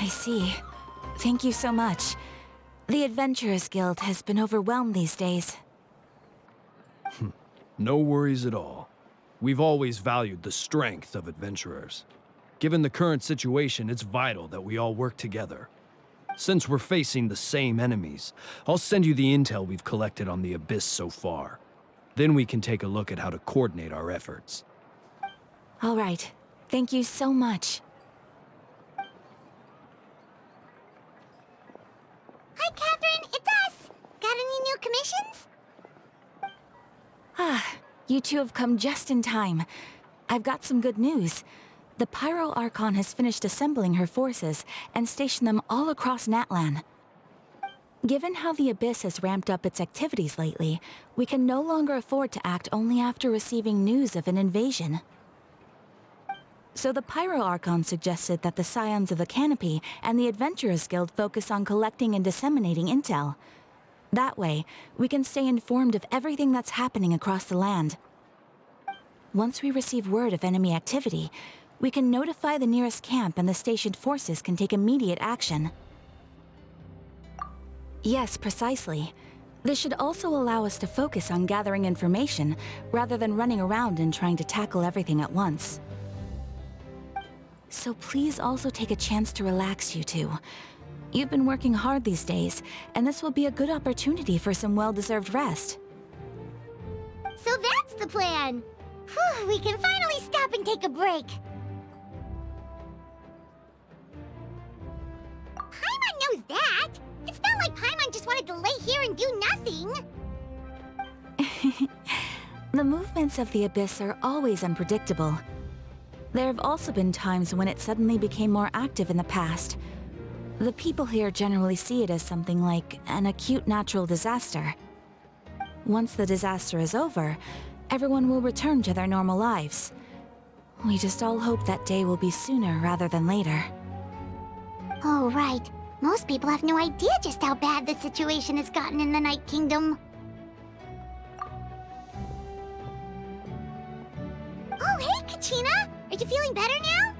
I see. Thank you so much. The Adventurers Guild has been overwhelmed these days. No worries at all. We've always valued the strength of adventurers. Given the current situation, it's vital that we all work together. Since we're facing the same enemies, I'll send you the intel we've collected on the Abyss so far. Then we can take a look at how to coordinate our efforts. All right. Thank you so much. Hi, Catherine. It's us. Got any new commissions? You two have come just in time. I've got some good news. The Pyro Archon has finished assembling her forces and stationed them all across Natlan. Given how the Abyss has ramped up its activities lately, we can no longer afford to act only after receiving news of an invasion. So the Pyro Archon suggested that the Scions of the Canopy and the Adventurers Guild focus on collecting and disseminating intel. That way, we can stay informed of everything that's happening across the land. Once we receive word of enemy activity, we can notify the nearest camp and the stationed forces can take immediate action. Yes, precisely. This should also allow us to focus on gathering information rather than running around and trying to tackle everything at once. So please also take a chance to relax, you two. You've been working hard these days, and this will be a good opportunity for some well-deserved rest. So that's the plan. Whew, we can finally stop and take a break. Paimon knows that. It's not like Paimon just wanted to lay here and do nothing. The movements of the Abyss are always unpredictable. There have also been times when it suddenly became more active in the past. The people here generally see it as something like an acute natural disaster. Once the disaster is over, everyone will return to their normal lives. We just all hope that day will be sooner rather than later. Oh, right. Most people have no idea just how bad the situation has gotten in the Night Kingdom. Oh, hey, Kachina! Are you feeling better now?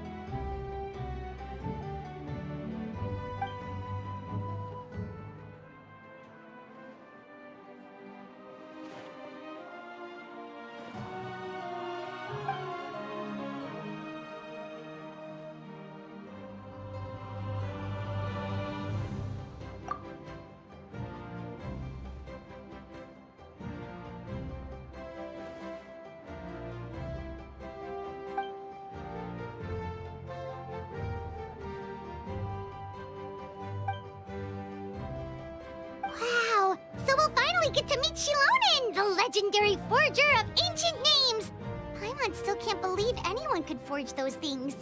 Wow! So we'll finally get to meet Xilonen, the legendary forger of ancient names! Paimon still can't believe anyone could forge those things.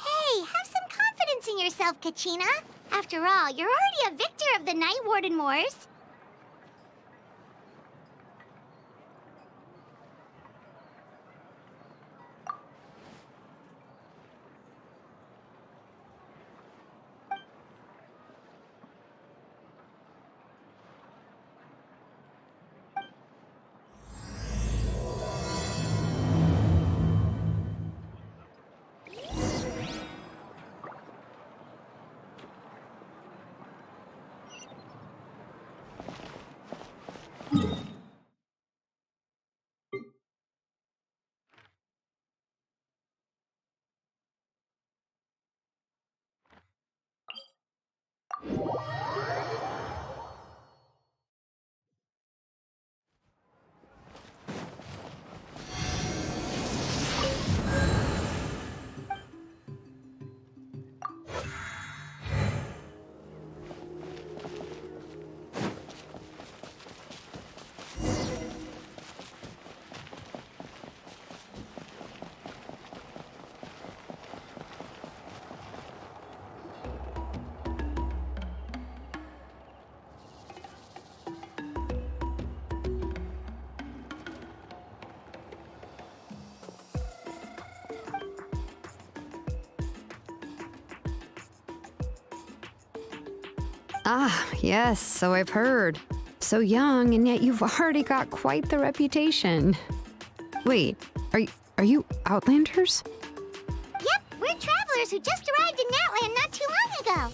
Hey, have some confidence in yourself, Kachina. After all, you're already a victor of the Night Warden Wars. Ah, yes, so I've heard. So young, and yet you've already got quite the reputation. Wait, are you Outlanders? Yep, we're travelers who just arrived in Natlan not too long ago.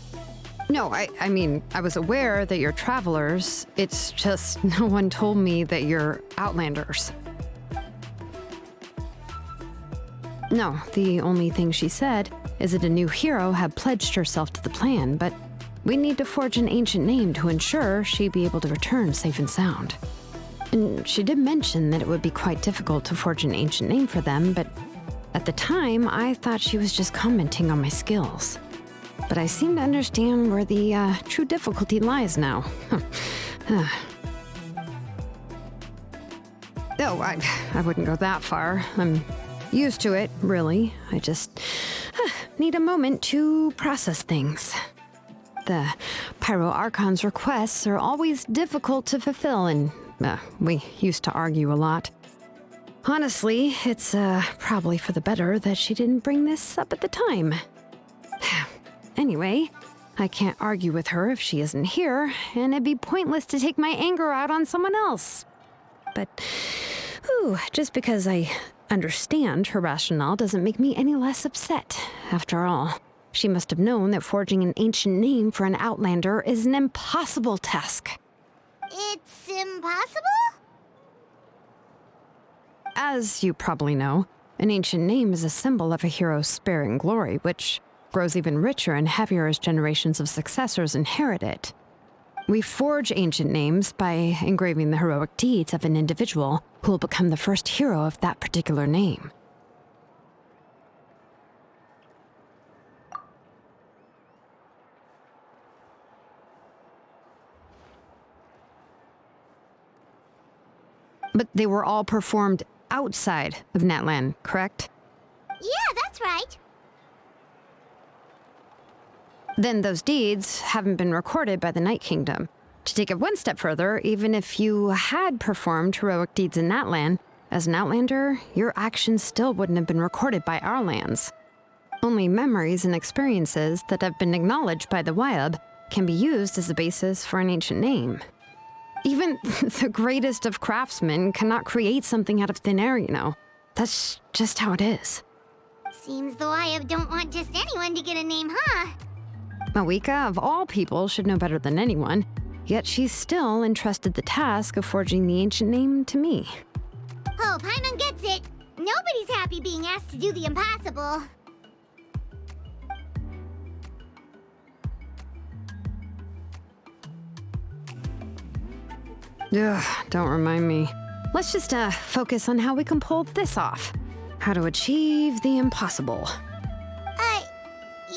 No, I mean, I was aware that you're travelers. It's just no one told me that you're Outlanders. No, the only thing she said is that a new hero had pledged herself to the plan, but we need to forge an ancient name to ensure she'd be able to return safe and sound. And she did mention that it would be quite difficult to forge an ancient name for them, but at the time, I thought she was just commenting on my skills. But I seem to understand where the true difficulty lies now. Oh, I wouldn't go that far. I'm used to it, really. I just need a moment to process things. The Pyro Archon's requests are always difficult to fulfill, and we used to argue a lot. Honestly, it's probably for the better that she didn't bring this up at the time. Anyway, I can't argue with her if she isn't here, and it'd be pointless to take my anger out on someone else. But, just because I understand her rationale doesn't make me any less upset. After all, she must have known that forging an ancient name for an Outlander is an impossible task. It's impossible? As you probably know, an ancient name is a symbol of a hero's spirit and glory, which grows even richer and heavier as generations of successors inherit it. We forge ancient names by engraving the heroic deeds of an individual who will become the first hero of that particular name. But they were all performed outside of Natlan, correct? Yeah, that's right. Then those deeds haven't been recorded by the Night Kingdom. To take it one step further, even if you had performed heroic deeds in Natlan, as an Outlander, your actions still wouldn't have been recorded by our lands. Only memories and experiences that have been acknowledged by the Wyab can be used as a basis for an ancient name. Even the greatest of craftsmen cannot create something out of thin air, you know. That's just how it is. Seems the Wyab don't want just anyone to get a name, huh? Mavuika, of all people, should know better than anyone, yet she's still entrusted the task of forging the ancient name to me. Oh, Paimon gets it. Nobody's happy being asked to do the impossible. Ugh, don't remind me. Let's just focus on how we can pull this off. How to achieve the impossible.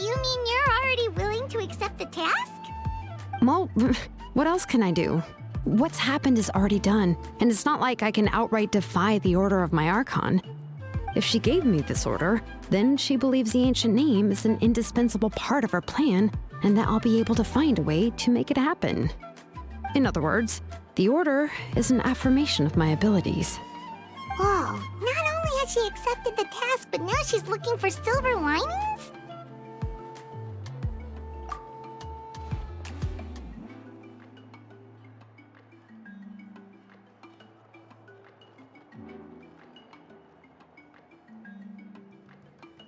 You mean you're already willing to accept the task? Well, what else can I do? What's happened is already done, and it's not like I can outright defy the order of my Archon. If she gave me this order, then she believes the ancient name is an indispensable part of her plan, and that I'll be able to find a way to make it happen. In other words, the order is an affirmation of my abilities. Whoa, not only has she accepted the task, but now she's looking for silver linings?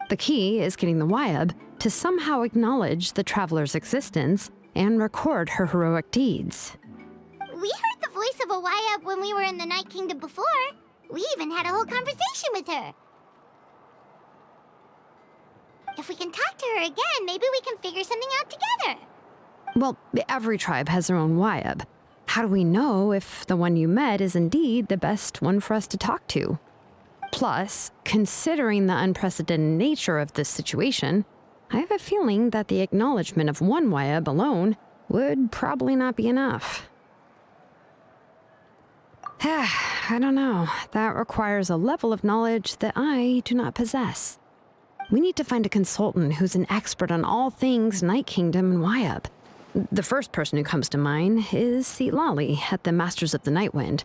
The key is getting the Wyab to somehow acknowledge the traveler's existence and record her heroic deeds. We heard the voice of a Wyab when we were in the Night Kingdom before. We even had a whole conversation with her. If we can talk to her again, maybe we can figure something out together. Well, every tribe has their own Wyab. How do we know if the one you met is indeed the best one for us to talk to? Plus, considering the unprecedented nature of this situation, I have a feeling that the acknowledgement of one Wyab alone would probably not be enough. I don't know. That requires a level of knowledge that I do not possess. We need to find a consultant who's an expert on all things Night Kingdom and Wyab. The first person who comes to mind is Citlali at the Masters of the Nightwind,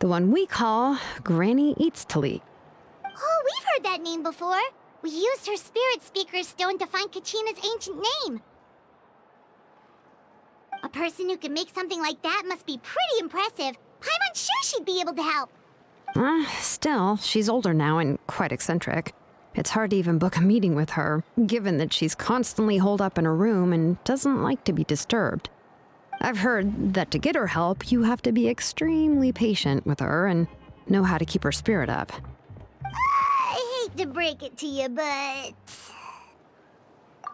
the one we call Granny Citlali. Oh, we've heard that name before. We used her spirit speaker stone to find Kachina's ancient name. A person who can make something like that must be pretty impressive. I'm sure she'd be able to help. Still, she's older now and quite eccentric. It's hard to even book a meeting with her, given that she's constantly holed up in her room and doesn't like to be disturbed. I've heard that to get her help, you have to be extremely patient with her and know how to keep her spirit up. I hate to break it to you, but...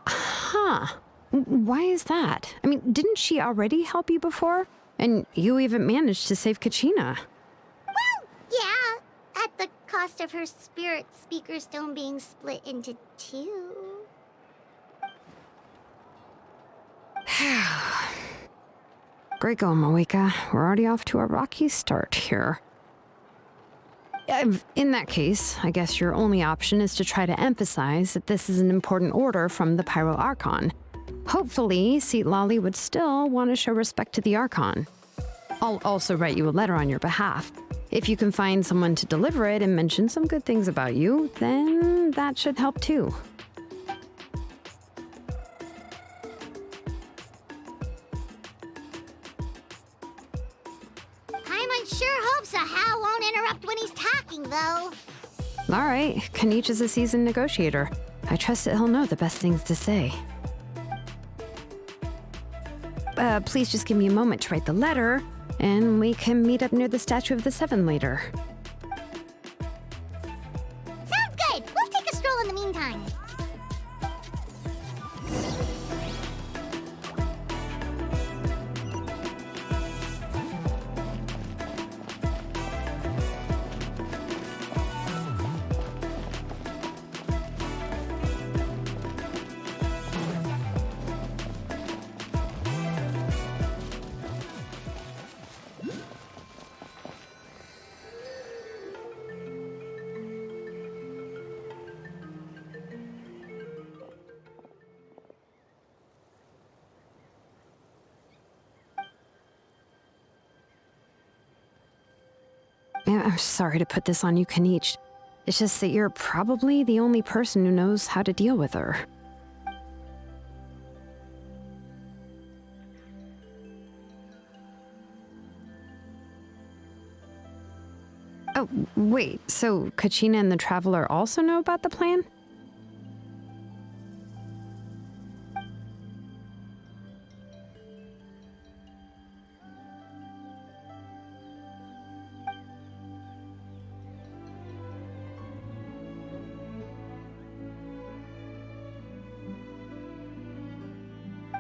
Huh. Why is that? I mean, didn't she already help you before? And you even managed to save Kachina. Well, yeah. At the cost of her spirit speaker stone being split into two. Great going, Mavuika. We're already off to a rocky start here. In that case, I guess your only option is to try to emphasize that this is an important order from the Pyro Archon. Hopefully, Citlali would still want to show respect to the Archon. I'll also write you a letter on your behalf. If you can find someone to deliver it and mention some good things about you, then that should help too. Paimon sure hopes a Hal won't interrupt when he's talking, though. All right, Kanich is a seasoned negotiator. I trust that he'll know the best things to say. Please just give me a moment to write the letter, and we can meet up near the Statue of the Seven later. Sounds good. We'll take a stroll in the meantime. I'm sorry to put this on you, Kanich. It's just that you're probably the only person who knows how to deal with her. Oh, wait, so Kachina and the Traveler also know about the plan?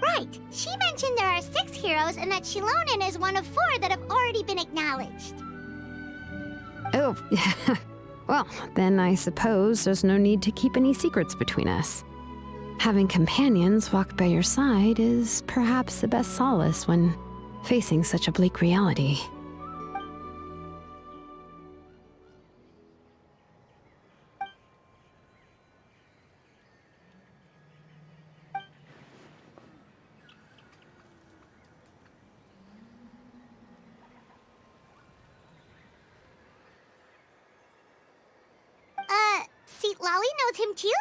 Right. She mentioned there are 6 heroes and that Xilonen is one of 4 that have already been acknowledged. Oh, well, then I suppose there's no need to keep any secrets between us. Having companions walk by your side is perhaps the best solace when facing such a bleak reality. Citlali knows him too?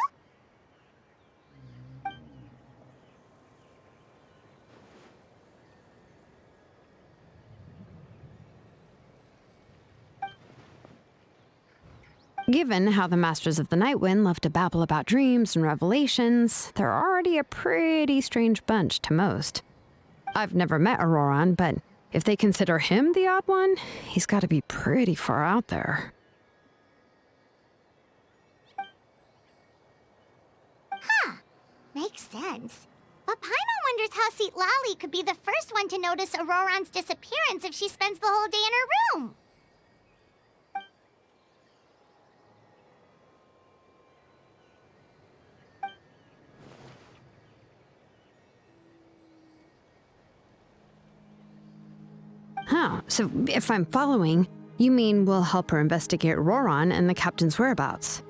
Given how the Masters of the Nightwind love to babble about dreams and revelations, they're already a pretty strange bunch to most. I've never met Ororon, but if they consider him the odd one, he's got to be pretty far out there. Makes sense. But Paimon wonders how Citlali could be the first one to notice Ororon's disappearance if she spends the whole day in her room. Oh, so if I'm following, you mean we'll help her investigate Ororon and the captain's whereabouts?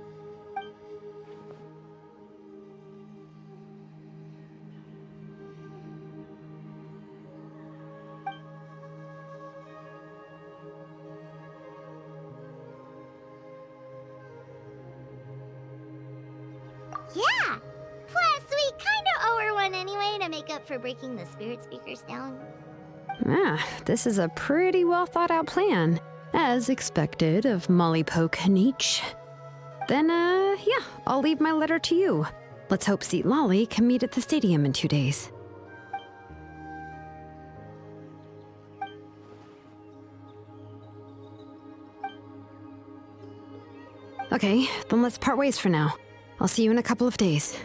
Yeah. Plus, we kinda owe her one fun anyway to make up for breaking the spirit speakers down? Ah, this is a pretty well thought out plan. As expected of Molly Poke Niche. Then, yeah, I'll leave my letter to you. Let's hope Citlali can meet at the stadium in 2 days. Okay, then let's part ways for now. I'll see you in a couple of days.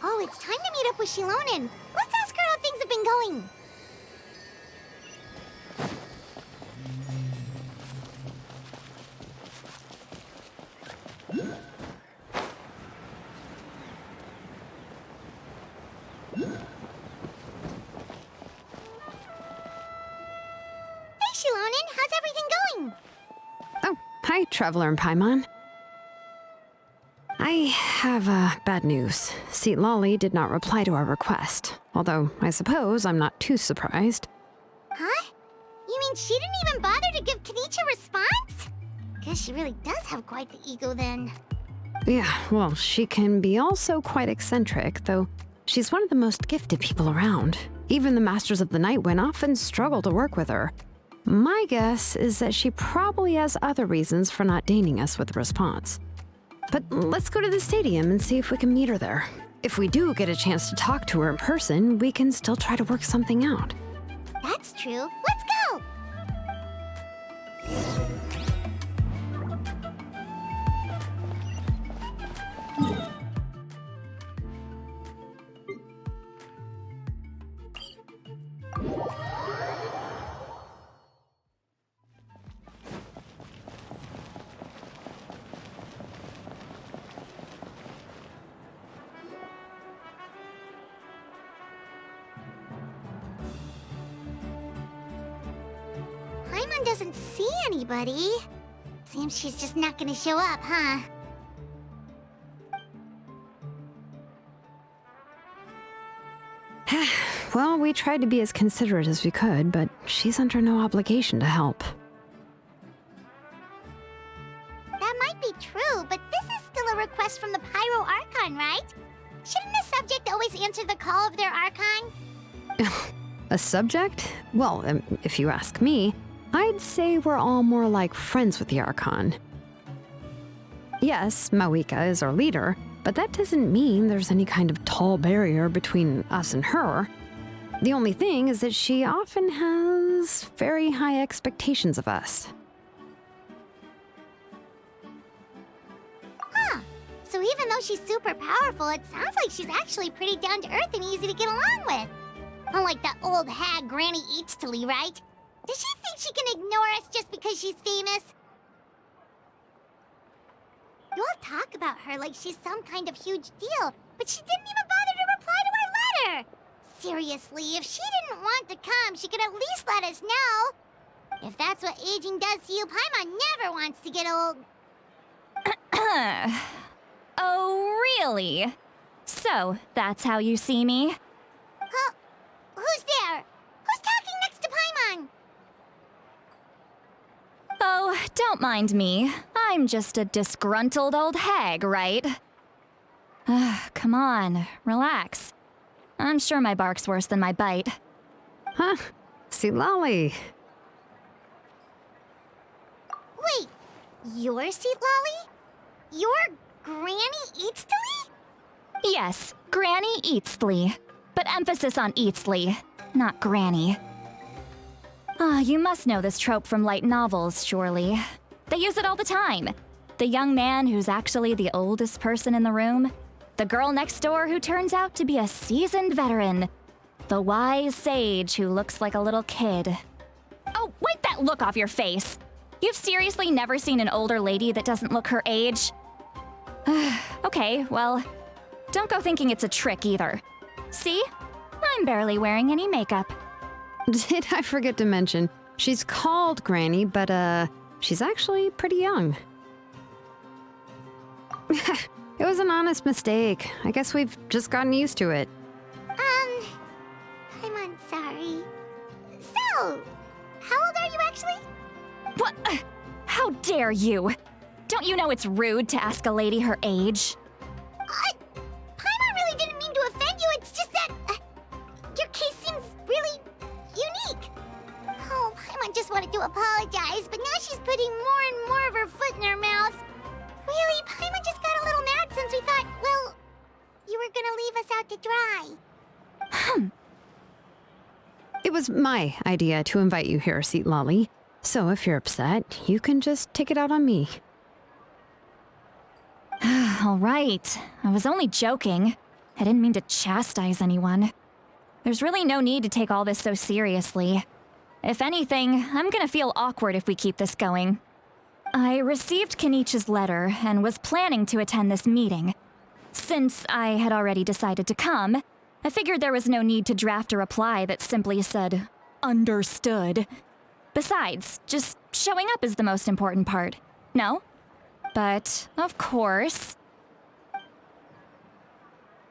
Oh, it's time to meet up with Xilonen. Let's ask her how things have been going. Hey, Xilonen, how's everything going? Oh, hi, Traveler and Paimon. I have bad news. Citlali did not reply to our request, although I suppose I'm not too surprised. Huh? You mean she didn't even bother to give Kenichi a response? Guess she really does have quite the ego then. Yeah, well, she can be also quite eccentric, though she's one of the most gifted people around. Even the Masters of the Nightwind often struggle to work with her. My guess is that she probably has other reasons for not deigning us with a response. But let's go to the stadium and see if we can meet her there. If we do get a chance to talk to her in person, we can still try to work something out. That's true. Let's go! Paimon doesn't see anybody. Seems she's just not gonna show up, huh? Well, we tried to be as considerate as we could, but she's under no obligation to help. That might be true, but this is still a request from the Pyro Archon, right? Shouldn't a subject always answer the call of their Archon? A subject? Well, if you ask me, I'd say we're all more like friends with the Archon. Yes, Mavuika is our leader, but that doesn't mean there's any kind of tall barrier between us and her. The only thing is that she often has very high expectations of us. Huh. So even though she's super powerful, it sounds like she's actually pretty down to earth and easy to get along with. Unlike that old hag Granny Citlali, right? Does she think she can ignore us just because she's famous? You all talk about her like she's some kind of huge deal, but she didn't even bother to reply to our letter! Seriously, if she didn't want to come, she could at least let us know. If that's what aging does to you, Paimon never wants to get old. Oh, really? So, that's how you see me? Huh? Who's there? Who's talking next to Paimon? Oh, don't mind me. I'm just a disgruntled old hag, right? Come on, relax. I'm sure my bark's worse than my bite. Huh? Citlali. Wait, you're Citlali? You're Granny Citlali? Yes, Granny Citlali. But emphasis on Citlali, not Granny. You must know this trope from light novels, surely. They use it all the time. The young man who's actually the oldest person in the room. the girl next door who turns out to be a seasoned veteran. The wise sage who looks like a little kid. Oh, wipe that look off your face! You've seriously never seen an older lady that doesn't look her age? Okay, well, don't go thinking it's a trick either. See? I'm barely wearing any makeup. Did I forget to mention, she's called Granny, but she's actually pretty young. It was an honest mistake. I guess we've just gotten used to it. I'm sorry. So, how old are you actually? What? How dare you? Don't you know it's rude to ask a lady her age? Paimon really didn't mean to offend you, it's just that your case seems really unique. Oh, Paimon just wanted to apologize, but now she's putting more and more of her foot in her mouth. Really, Paimon just got a little mad since we thought, well, you were gonna leave us out to dry. It was my idea to invite you here, Citlali. So if you're upset, you can just take it out on me. All right. I was only joking. I didn't mean to chastise anyone. There's really no need to take all this so seriously. If anything, I'm gonna feel awkward if we keep this going. I received Kenichi's letter and was planning to attend this meeting. Since I had already decided to come, I figured there was no need to draft a reply that simply said, "Understood." Besides, just showing up is the most important part. No? But, of course,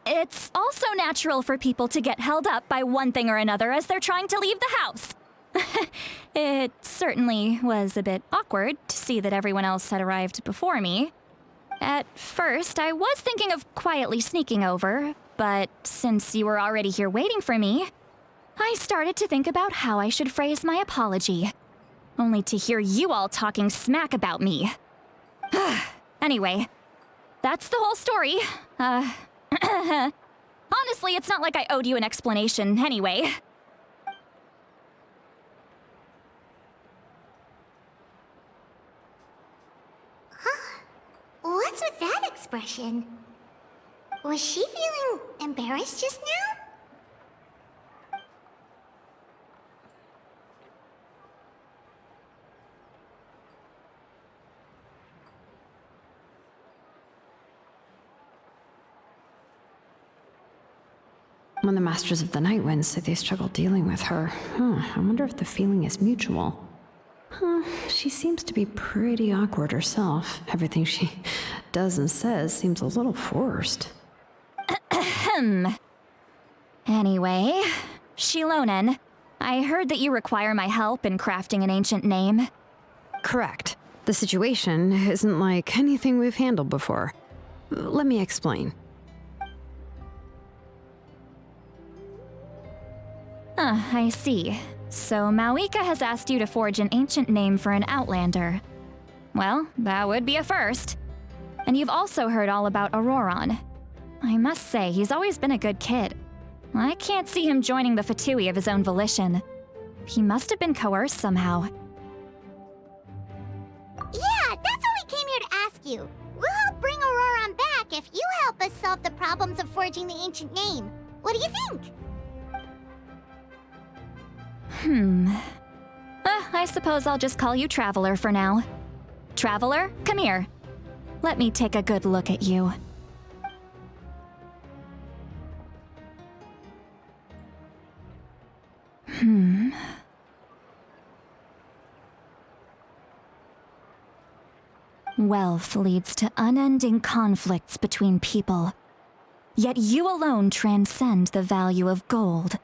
it's also natural for people to get held up by one thing or another as they're trying to leave the house. It certainly was a bit awkward to see that everyone else had arrived before me. At first, I was thinking of quietly sneaking over, but since you were already here waiting for me, I started to think about how I should phrase my apology. Only to hear you all talking smack about me. Anyway, that's the whole story. Honestly, it's not like I owed you an explanation anyway. What's with that expression? Was she feeling embarrassed just now? When the Masters of the Night Winds say they struggle dealing with her, I wonder if the feeling is mutual. She seems to be pretty awkward herself. Everything she does and says seems a little forced. Anyway, Xilonen, I heard that you require my help in crafting an ancient name. Correct. The situation isn't like anything we've handled before. Let me explain. I see. So Mavuika has asked you to forge an ancient name for an outlander. Well, that would be a first. And you've also heard all about Ororon. I must say, he's always been a good kid. I can't see him joining the Fatui of his own volition. He must have been coerced somehow. Yeah, that's why we came here to ask you. We'll help bring Ororon back if you help us solve the problems of forging the ancient name. What do you think? I suppose I'll just call you Traveler for now. Traveler, come here. Let me take a good look at you. Wealth leads to unending conflicts between people. Yet you alone transcend the value of gold.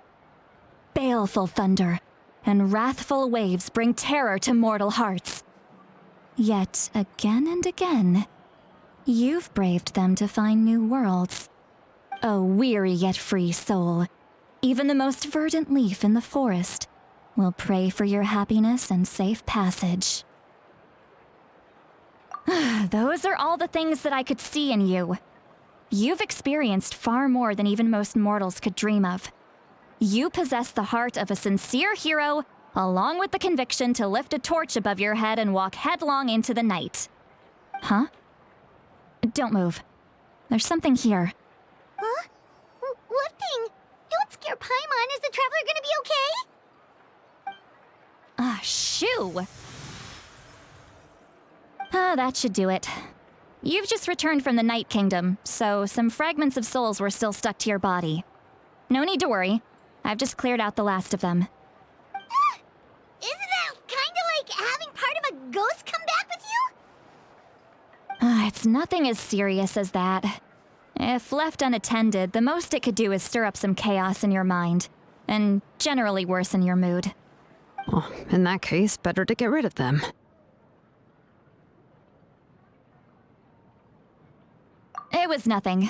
Baleful thunder and wrathful waves bring terror to mortal hearts. Yet again and again, you've braved them to find new worlds. O weary yet free soul, even the most verdant leaf in the forest will pray for your happiness and safe passage. Those are all the things that I could see in you. You've experienced far more than even most mortals could dream of. You possess the heart of a sincere hero, along with the conviction to lift a torch above your head and walk headlong into the night. Huh? Don't move. There's something here. Huh? What thing? Don't scare Paimon. Is the traveler gonna be okay? Ah, shoo! That should do it. You've just returned from the Night Kingdom, so some fragments of souls were still stuck to your body. No need to worry. I've just cleared out the last of them. Isn't that kinda like having part of a ghost come back with you? It's nothing as serious as that. If left unattended, the most it could do is stir up some chaos in your mind, and generally worsen your mood. Well, in that case, better to get rid of them. It was nothing.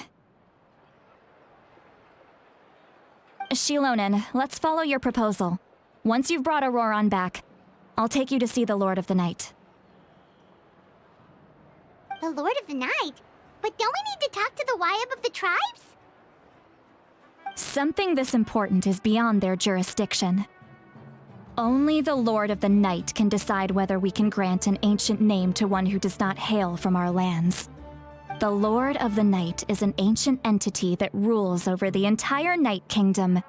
Xilonen, let's follow your proposal. Once you've brought Ororon back, I'll take you to see the Lord of the Night. The Lord of the Night? But don't we need to talk to the Wyab of the tribes? Something this important is beyond their jurisdiction. Only the Lord of the Night can decide whether we can grant an ancient name to one who does not hail from our lands. The Lord of the Night is an ancient entity that rules over the entire Night Kingdom,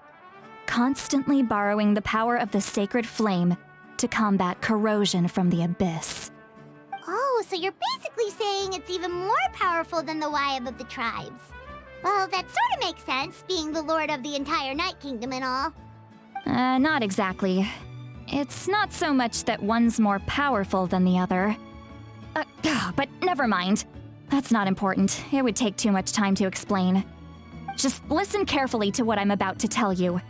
constantly borrowing the power of the sacred flame to combat corrosion from the abyss. Oh, so you're basically saying it's even more powerful than the Wyab of the tribes. Well, that sort of makes sense, being the lord of the entire Night Kingdom and all. Not exactly. It's not so much that one's more powerful than the other. But never mind. That's not important. It would take too much time to explain. Just listen carefully to what I'm about to tell you.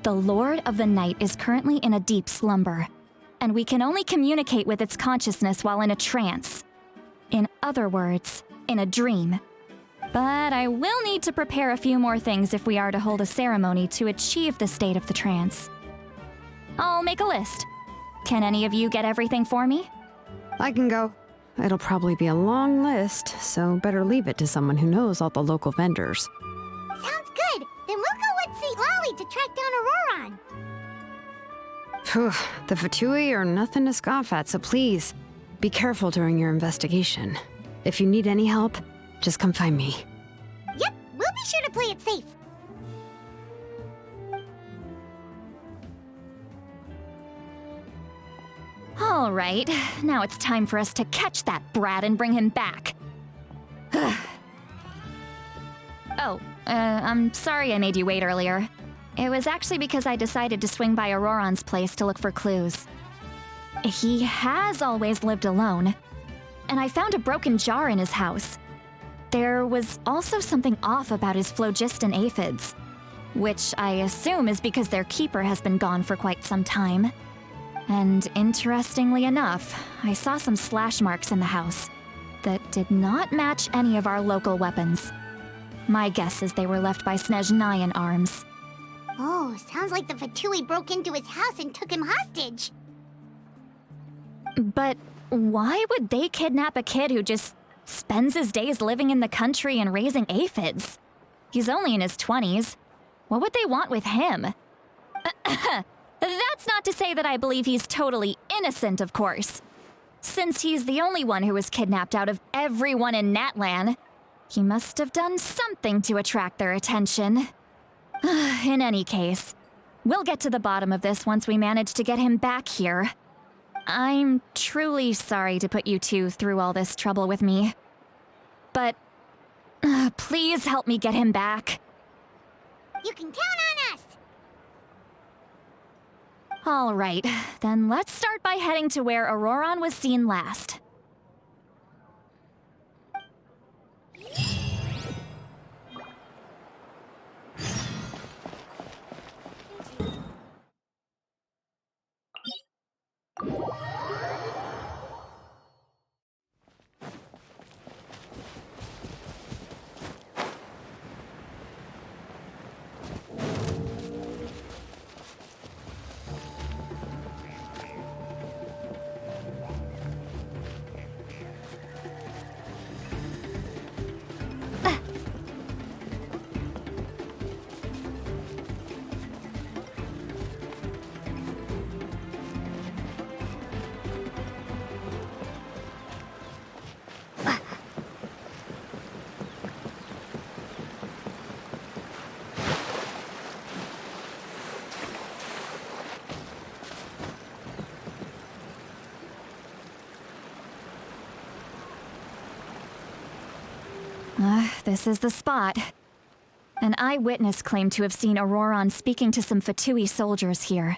The Lord of the Night is currently in a deep slumber, and we can only communicate with its consciousness while in a trance. In other words, in a dream. But I will need to prepare a few more things if we are to hold a ceremony to achieve the state of the trance. I'll make a list. Can any of you get everything for me? I can go. It'll probably be a long list, so better leave it to someone who knows all the local vendors. Sounds good. Then we'll go with Citlali to track down Ororon. Phew, the Fatui are nothing to scoff at, so please, be careful during your investigation. If you need any help, just come find me. Yep, we'll be sure to play it safe. All right, now it's time for us to catch that brat and bring him back. I'm sorry I made you wait earlier. It was actually because I decided to swing by Ororon's place to look for clues. He has always lived alone, and I found a broken jar in his house. There was also something off about his phlogiston aphids, which I assume is because their keeper has been gone for quite some time. And interestingly enough, I saw some slash marks in the house that did not match any of our local weapons. My guess is they were left by Snezhnayan arms. Oh, sounds like the Fatui broke into his house and took him hostage. But why would they kidnap a kid who just spends his days living in the country and raising aphids? He's only in his 20s. What would they want with him? That's not to say that I believe he's totally innocent, of course. Since he's the only one who was kidnapped out of everyone in Natlan, he must have done something to attract their attention. In any case, we'll get to the bottom of this once we manage to get him back here. I'm truly sorry to put you two through all this trouble with me. But please help me get him back. You can count on us! All right, then let's start by heading to where Ororon was seen last. This is the spot. An eyewitness claimed to have seen Ororon speaking to some Fatui soldiers here.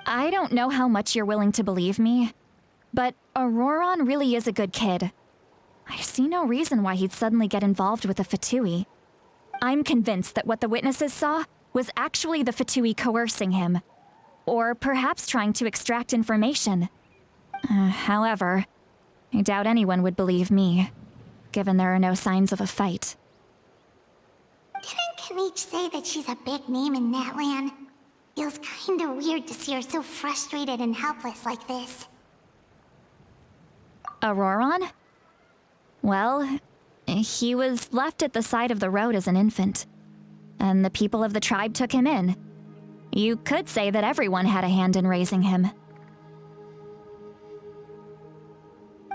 I don't know how much you're willing to believe me, but Ororon really is a good kid. I see no reason why he'd suddenly get involved with the Fatui. I'm convinced that what the witnesses saw was actually the Fatui coercing him, or perhaps trying to extract information. However, I doubt anyone would believe me, given there are no signs of a fight. Didn't Kanich say that she's a big name in Natlan? Feels kinda weird to see her so frustrated and helpless like this. Ororon? Well, he was left at the side of the road as an infant, and the people of the tribe took him in. You could say that everyone had a hand in raising him.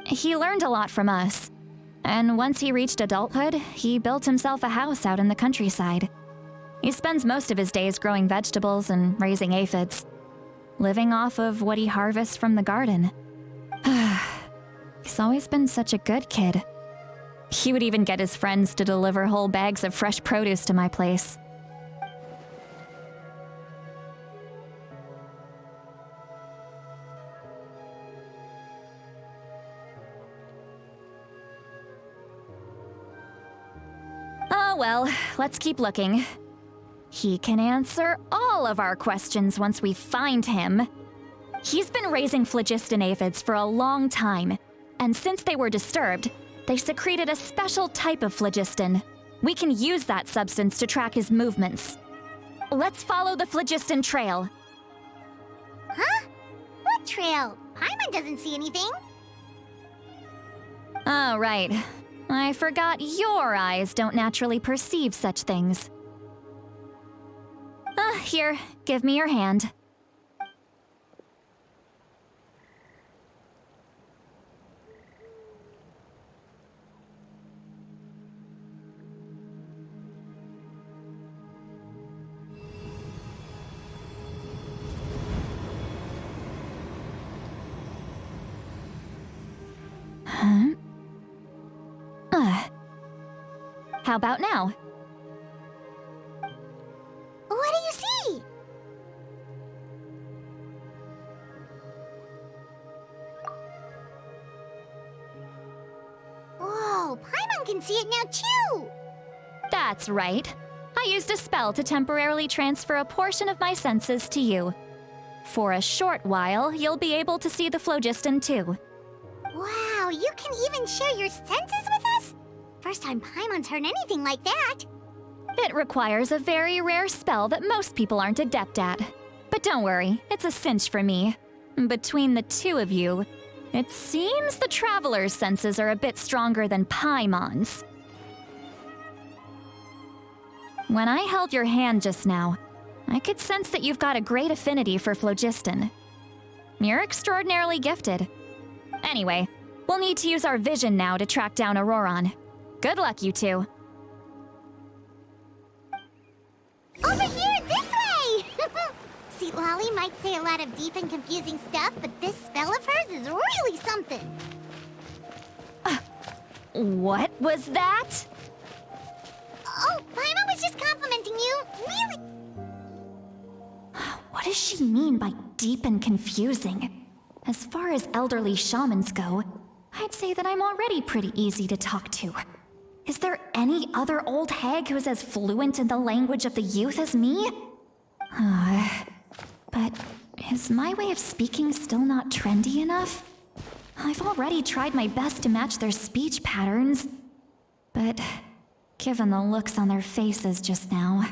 He learned a lot from us, and once he reached adulthood, he built himself a house out in the countryside. He spends most of his days growing vegetables and raising aphids, living off of what he harvests from the garden. He's always been such a good kid. He would even get his friends to deliver whole bags of fresh produce to my place. Oh well, let's keep looking. He can answer all of our questions once we find him. He's been raising phlogiston aphids for a long time, and since they were disturbed, they secreted a special type of phlogiston. We can use that substance to track his movements. Let's follow the phlogiston trail. Huh? What trail? Paimon doesn't see anything. Oh, right. I forgot your eyes don't naturally perceive such things. Here, give me your hand. How about now? What do you see? Whoa, Paimon can see it now too! That's right. I used a spell to temporarily transfer a portion of my senses to you. For a short while, you'll be able to see the phlogiston too. Wow, you can even share your senses with us? First time Paimon's heard anything like that. It requires a very rare spell that most people aren't adept at. But don't worry, it's a cinch for me. Between the two of you, it seems the Traveler's senses are a bit stronger than Paimon's. When I held your hand just now, I could sense that you've got a great affinity for phlogiston. You're extraordinarily gifted. Anyway, we'll need to use our vision now to track down Ororon. Good luck, you two. Over here, this way! Citlali might say a lot of deep and confusing stuff, but this spell of hers is really something. What was that? Oh, Paimon was just complimenting you. Really? What does she mean by deep and confusing? As far as elderly shamans go, I'd say that I'm already pretty easy to talk to. Is there any other old hag who's as fluent in the language of the youth as me? But is my way of speaking still not trendy enough? I've already tried my best to match their speech patterns. But given the looks on their faces just now,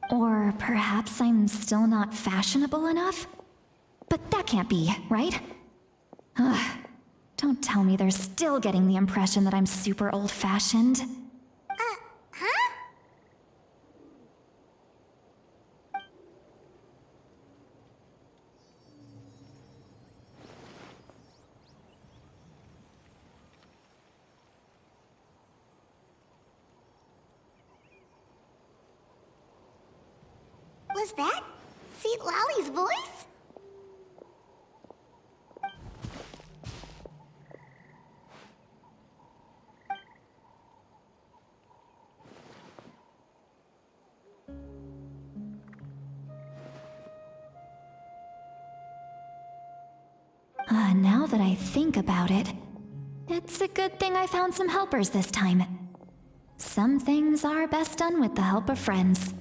or perhaps I'm still not fashionable enough? But that can't be, right? Don't tell me they're still getting the impression that I'm super old-fashioned. Huh? Was that Citlali's voice? Now that I think about it, it's a good thing I found some helpers this time. Some things are best done with the help of friends.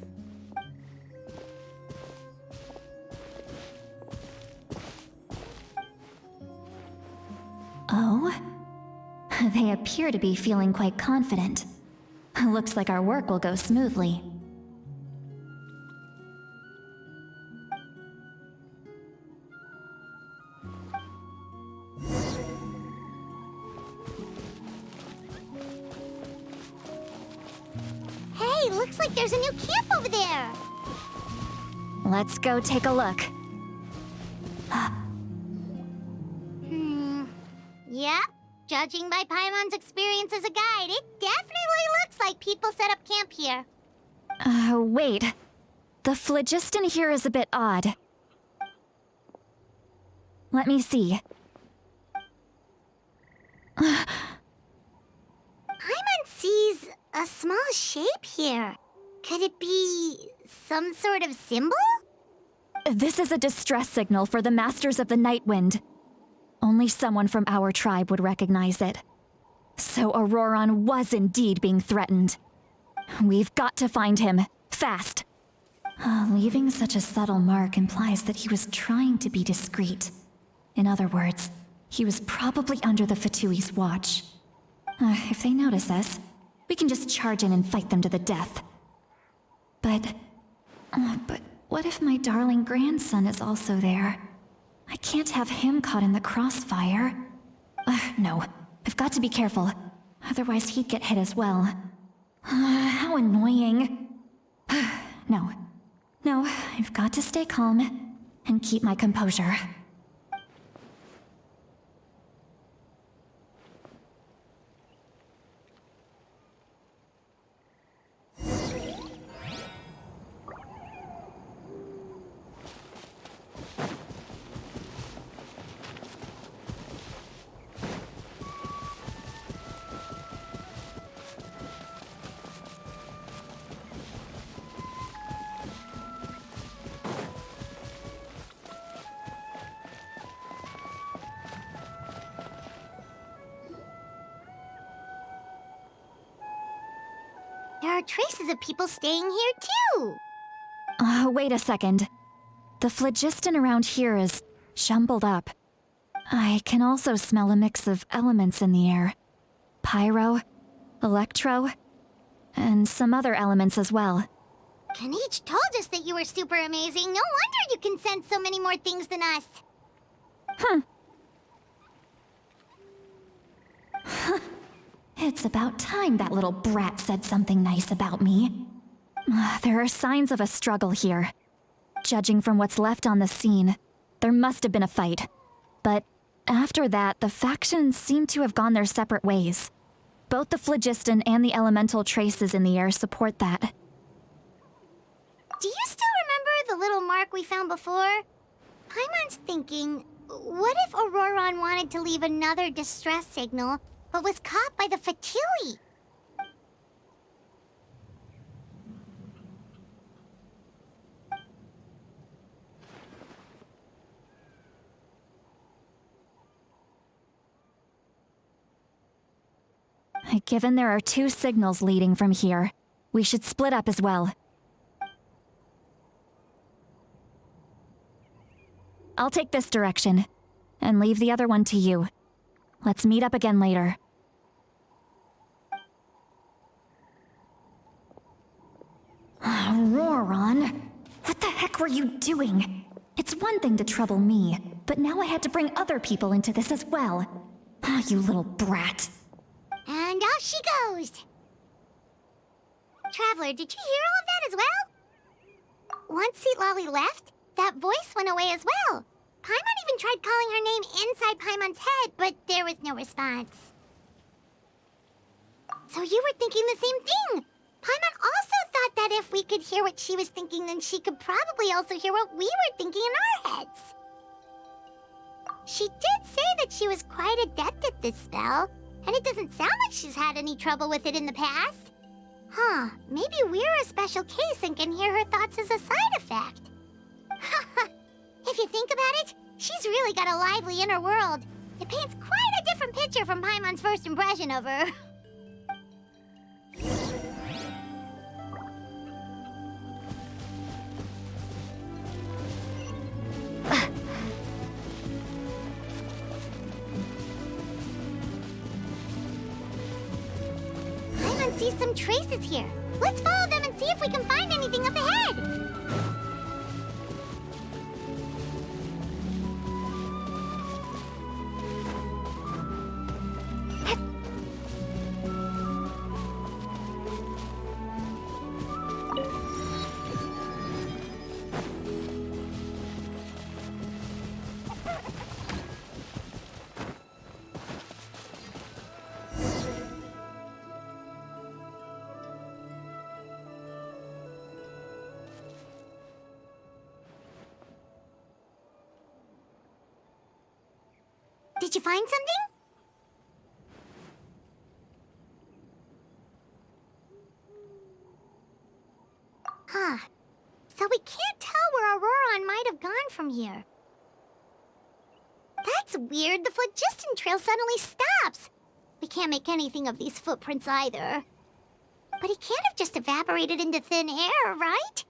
Oh? They appear to be feeling quite confident. Looks like our work will go smoothly. Hey, looks like there's a new camp over there. Let's go take a look. Yep. Judging by Paimon's experience as a guide, it definitely looks like people set up camp here. Wait. The phlogiston here is a bit odd. Let me see. Paimon sees a small shape here. Could it be some sort of symbol? This is a distress signal for the Masters of the Night Wind. Only someone from our tribe would recognize it. So Ororon was indeed being threatened. We've got to find him, fast. Leaving such a subtle mark implies that he was trying to be discreet. In other words, he was probably under the Fatui's watch. If they notice us, we can just charge in and fight them to the death. But what if my darling grandson is also there? I can't have him caught in the crossfire. No, I've got to be careful. Otherwise he'd get hit as well. How annoying. No, I've got to stay calm and keep my composure. There are traces of people staying here, too. Wait a second. The phlogiston around here is jumbled up. I can also smell a mix of elements in the air. Pyro, electro, and some other elements as well. Kanich told us that you were super amazing. No wonder you can sense so many more things than us. It's about time that little brat said something nice about me. There are signs of a struggle here. Judging from what's left on the scene, there must have been a fight. But after that, the factions seem to have gone their separate ways. Both the phlogiston and the elemental traces in the air support that. Do you still remember the little mark we found before? Paimon's thinking, what if Ororon wanted to leave another distress signal, but was caught by the Fatui? Given there are two signals leading from here, we should split up as well. I'll take this direction, and leave the other one to you. Let's meet up again later. Ororon, what the heck were you doing? It's one thing to trouble me, but now I had to bring other people into this as well. You little brat. And off she goes. Traveler, did you hear all of that as well? Once Citlali left, that voice went away as well. Paimon even tried calling her name inside Paimon's head, but there was no response. So you were thinking the same thing. Paimon also thought that if we could hear what she was thinking, then she could probably also hear what we were thinking in our heads. She did say that she was quite adept at this spell, and it doesn't sound like she's had any trouble with it in the past. Maybe we're a special case and can hear her thoughts as a side effect. If you think about it, She's really got a lively inner world. It paints quite a different picture from Paimon's first impression of her. Paimon sees some traces here. Let's follow them and see if we can find anything up ahead. Did you find something? Huh. So we can't tell where Ororon might have gone from here. That's weird. The phlogiston trail suddenly stops. We can't make anything of these footprints either. But he can't have just evaporated into thin air, right?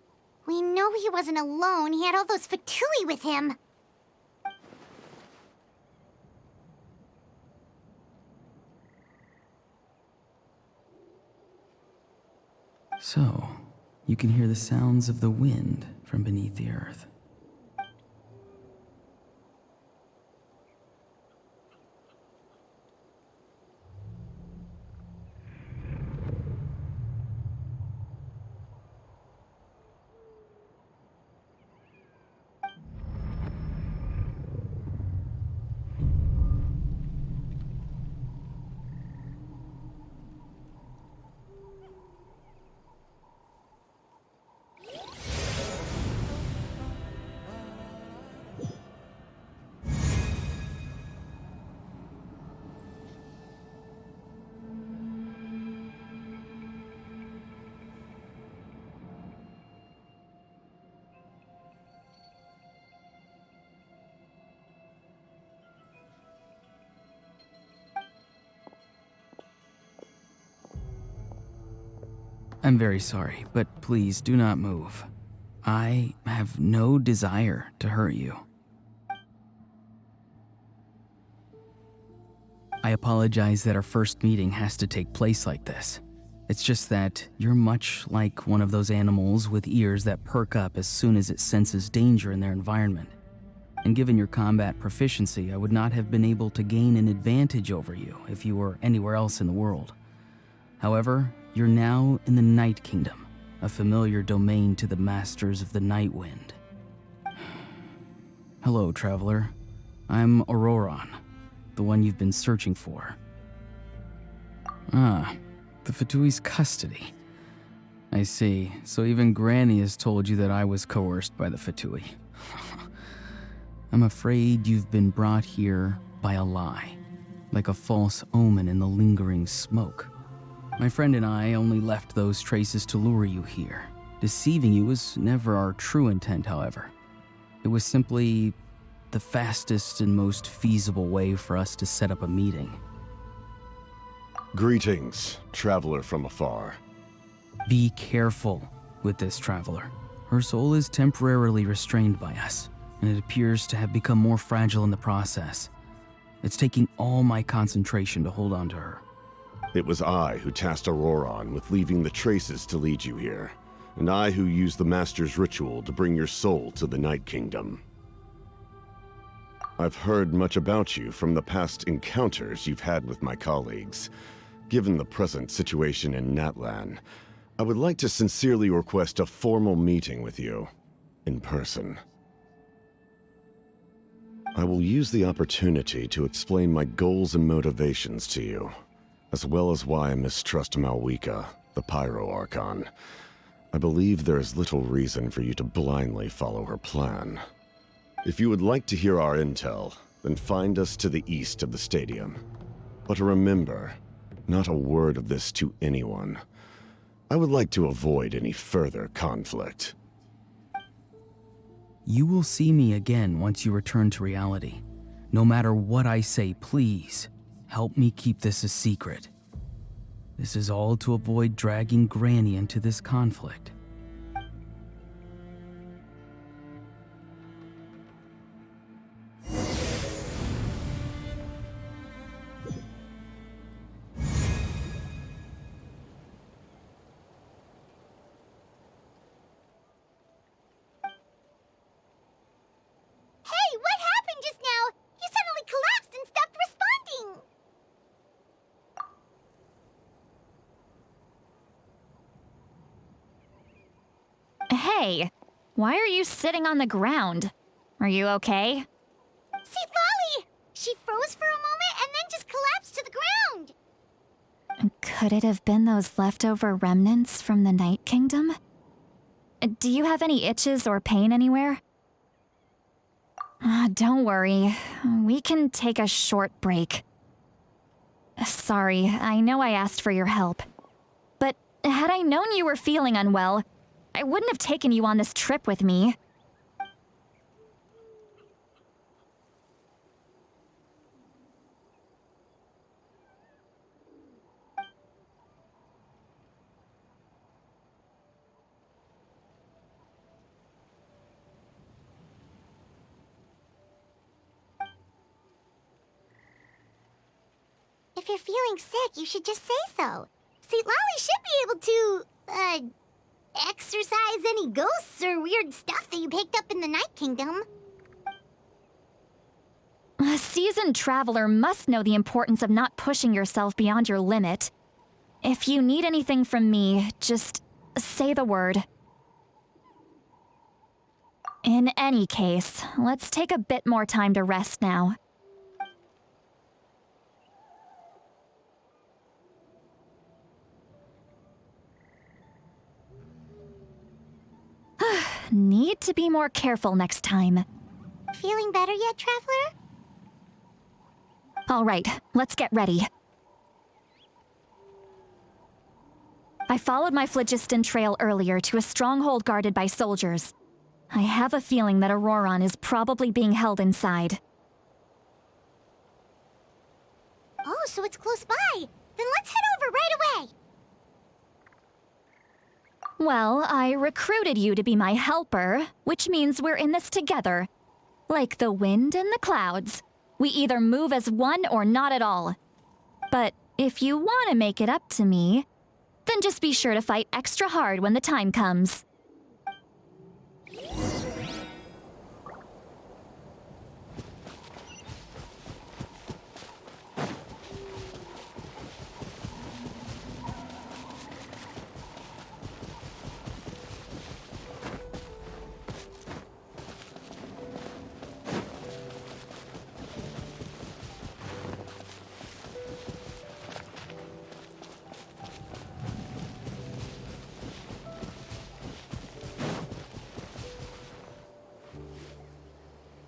We know he wasn't alone. He had all those Fatui with him. So, you can hear the sounds of the wind from beneath the earth. I'm very sorry, but please do not move. I have no desire to hurt you. I apologize that our first meeting has to take place like this. It's just that you're much like one of those animals with ears that perk up as soon as it senses danger in their environment. And given your combat proficiency, I would not have been able to gain an advantage over you if you were anywhere else in the world. However, you're now in the Night Kingdom, a familiar domain to the Masters of the Night Wind. Hello, traveler. I'm Ororon, the one you've been searching for. Ah, the Fatui's custody. I see. So even Granny has told you that I was coerced by the Fatui. I'm afraid you've been brought here by a lie, like a false omen in the lingering smoke. My friend and I only left those traces to lure you here. Deceiving you was never our true intent, however. It was simply the fastest and most feasible way for us to set up a meeting. Greetings, traveler from afar. Be careful with this traveler. Her soul is temporarily restrained by us, and it appears to have become more fragile in the process. It's taking all my concentration to hold on to her. It was I who tasked Ororon with leaving the traces to lead you here, and I who used the Master's ritual to bring your soul to the Night Kingdom. I've heard much about you from the past encounters you've had with my colleagues. Given the present situation in Natlan, I would like to sincerely request a formal meeting with you, in person. I will use the opportunity to explain my goals and motivations to you, as well as why I mistrust Mavuika, the Pyro Archon. I believe there is little reason for you to blindly follow her plan. If you would like to hear our intel, then find us to the east of the stadium. But remember, not a word of this to anyone. I would like to avoid any further conflict. You will see me again once you return to reality. No matter what I say, please, help me keep this a secret. This is all to avoid dragging Granny into this conflict. Hey, what happened just now? You suddenly collapsed and stopped responding. Hey, why are you sitting on the ground? Are you okay? Citlali! She froze for a moment and then just collapsed to the ground. Could it have been those leftover remnants from the Night Kingdom? Do you have any itches or pain anywhere? Don't worry. We can take a short break. Sorry, I know I asked for your help. But had I known you were feeling unwell, I wouldn't have taken you on this trip with me. If you're feeling sick, you should just say so. Citlali should be able to, exorcise any ghosts or weird stuff that you picked up in the Night Kingdom. A seasoned traveler must know the importance of not pushing yourself beyond your limit. If you need anything from me, just say the word. In any case, let's take a bit more time to rest now. Need to be more careful next time. Feeling better yet, Traveler? All right, let's get ready. I followed my phlogiston trail earlier to a stronghold guarded by soldiers. I have a feeling that Ororon is probably being held inside. Oh, so it's close by. Then let's head over right away. Well, I recruited you to be my helper, which means we're in this together. Like the wind and the clouds. We either move as one or not at all. But if you want to make it up to me, then just be sure to fight extra hard when the time comes.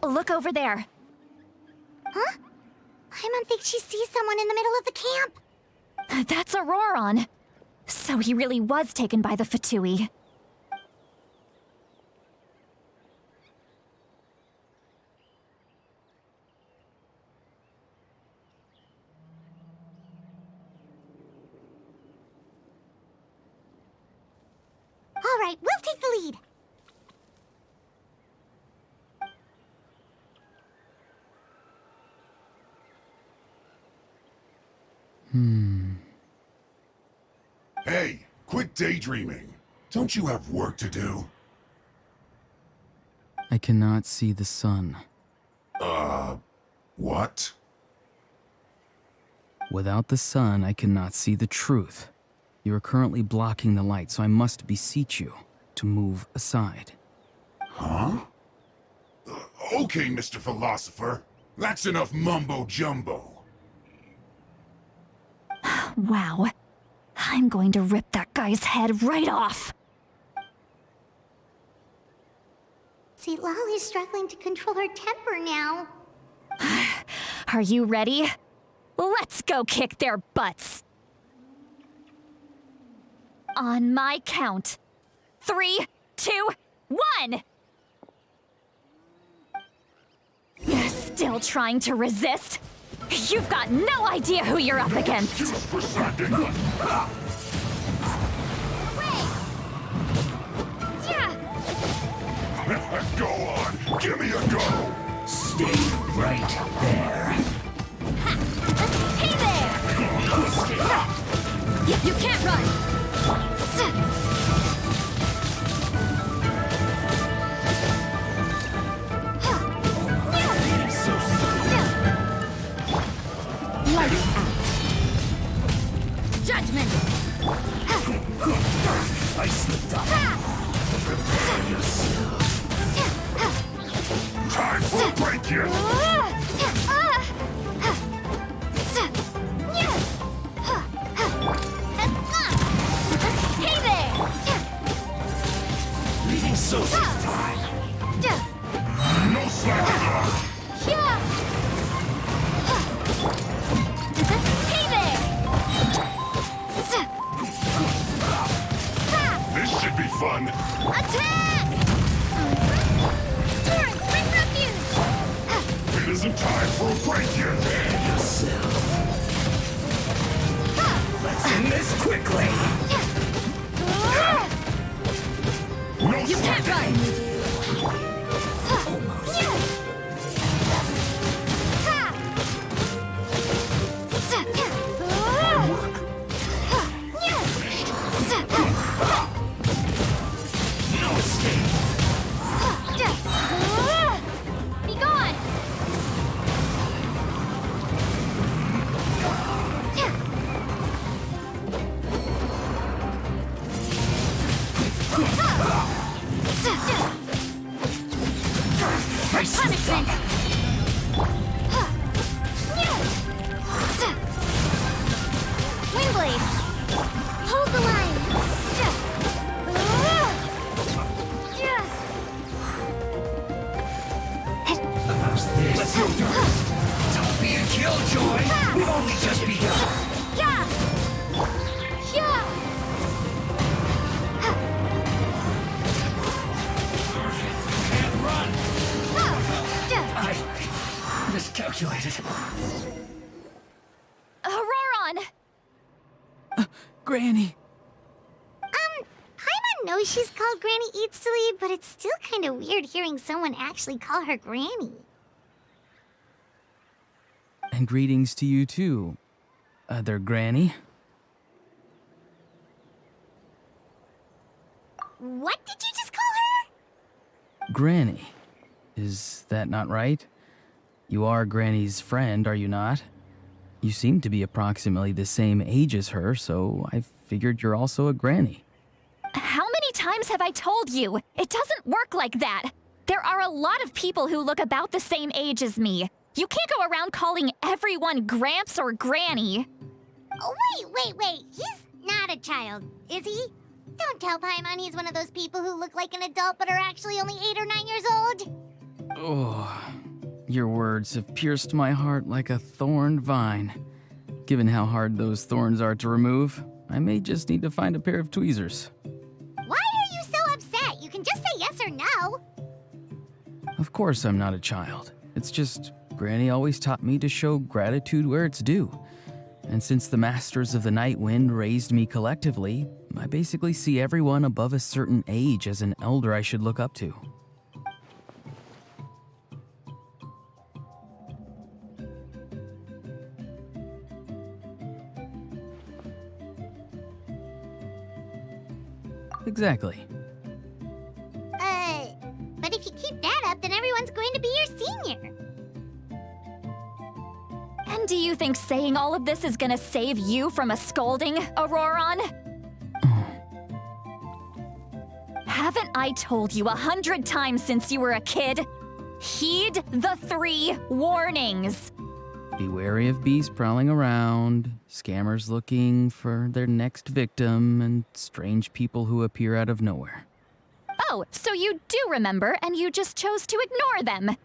Look over there. Huh? Paimon thinks she sees someone in the middle of the camp. That's Ororon. So he really was taken by the Fatui. All right, we'll take the lead. Hey, quit daydreaming. Don't you have work to do? I cannot see the sun. What? Without the sun, I cannot see the truth. You are currently blocking the light, so I must beseech you to move aside. Huh? Okay, Mr. Philosopher. That's enough mumbo-jumbo. Wow. I'm going to rip that guy's head right off. Citlali's struggling to control her temper now. Are you ready? Let's go kick their butts. On my count. 3, 2, 1! Still trying to resist? You've got no idea who you're up against. Go on, give me a go. Stay right there. Hey there! You can't run! Lights out. Judgment! I slipped up. Prepare yourself. Time for a break here. Hey there! Leaving so time. No slacking off. Hey there! This should be fun. Attack! Turn! Bring refuge! It isn't time for a break yet. Prepare yourself. Let's end this quickly. No You can't slacking. run! No escape. Be gone! Punishment! Windblade! Hold the line! How's this? Let's go. Don't be a killjoy. We've only just begun. Can't run. I miscalculated. Ororon! Granny! Paimon knows she's called Granny Eats to Lead, but it's still kind of weird hearing someone actually call her Granny. And greetings to you too, other Granny. What did you just call her? Granny. Is that not right? You are Granny's friend, are you not? You seem to be approximately the same age as her, so I figured you're also a Granny. How many times have I told you? It doesn't work like that. There are a lot of people who look about the same age as me. You can't go around calling everyone Gramps or Granny. Oh, wait. He's not a child, is he? Don't tell Paimon he's one of those people who look like an adult but are actually only 8 or 9 years old. Oh, your words have pierced my heart like a thorned vine. Given how hard those thorns are to remove, I may just need to find a pair of tweezers. Why are you so upset? You can just say yes or no. Of course I'm not a child. It's just Granny always taught me to show gratitude where it's due. And since the Masters of the Night Wind raised me collectively, I basically see everyone above a certain age as an elder I should look up to. Exactly. But if you keep that up, then everyone's going to be your senior. And do you think saying all of this is gonna save you from a scolding, Ororon? Haven't I told you 100 times since you were a kid? Heed the 3 warnings. Be wary of bees prowling around, scammers looking for their next victim, and strange people who appear out of nowhere. Oh, so you do remember, and you just chose to ignore them.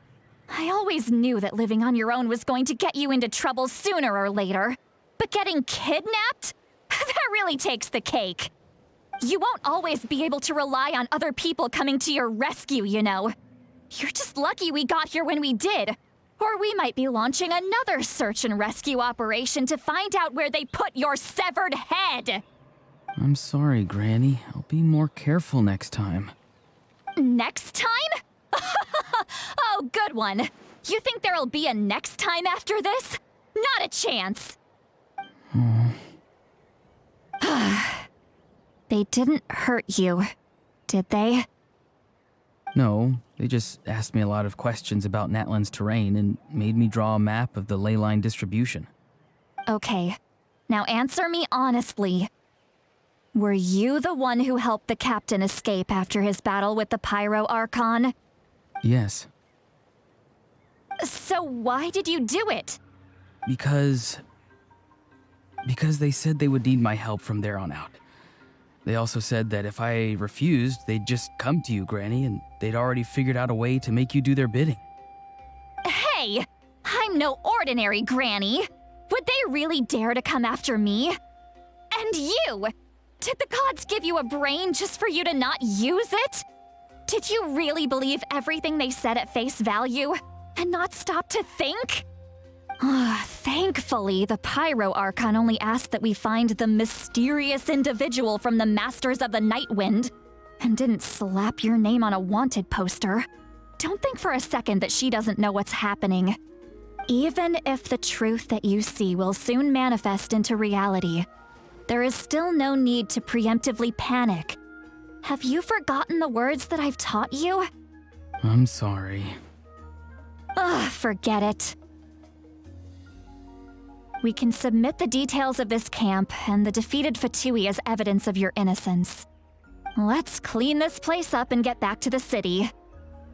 I always knew that living on your own was going to get you into trouble sooner or later. But getting kidnapped? That really takes the cake. You won't always be able to rely on other people coming to your rescue, you know. You're just lucky we got here when we did. Or we might be launching another search and rescue operation to find out where they put your severed head! I'm sorry, Granny. I'll be more careful next time. Next time? Oh, good one. You think there'll be a next time after this? Not a chance! They didn't hurt you, did they? No, they just asked me a lot of questions about Natlan's terrain and made me draw a map of the ley line distribution. Okay, now answer me honestly. Were you the one who helped the captain escape after his battle with the Pyro Archon? Yes. So why did you do it? Because they said they would need my help from there on out. They also said that if I refused, they'd just come to you, Granny, and they'd already figured out a way to make you do their bidding. Hey! I'm no ordinary Granny! Would they really dare to come after me? And you! Did the gods give you a brain just for you to not use it? Did you really believe everything they said at face value and not stop to think? Thankfully, the Pyro Archon only asked that we find the mysterious individual from the Masters of the Night Wind and didn't slap your name on a wanted poster. Don't think for a second that she doesn't know what's happening. Even if the truth that you see will soon manifest into reality, there is still no need to preemptively panic. Have you forgotten the words that I've taught you? I'm sorry. Forget it. We can submit the details of this camp and the defeated Fatui as evidence of your innocence. Let's clean this place up and get back to the city.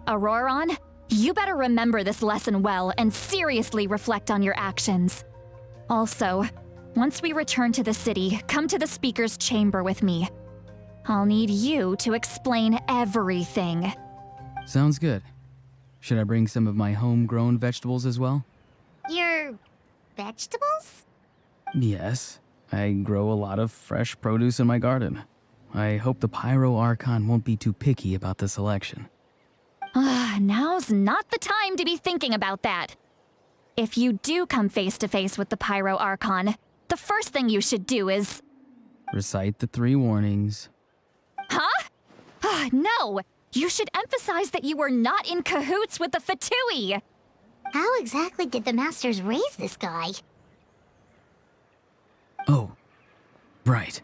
Ororon, you better remember this lesson well and seriously reflect on your actions. Also, once we return to the city, come to the speaker's chamber with me. I'll need you to explain everything. Sounds good. Should I bring some of my homegrown vegetables as well? Your vegetables? Yes. I grow a lot of fresh produce in my garden. I hope the Pyro Archon won't be too picky about the selection. Now's not the time to be thinking about that. If you do come face to face with the Pyro Archon, the first thing you should do is... Recite the 3 warnings. Huh? No! You should emphasize that you were not in cahoots with the Fatui! How exactly did the Masters raise this guy? Oh, right.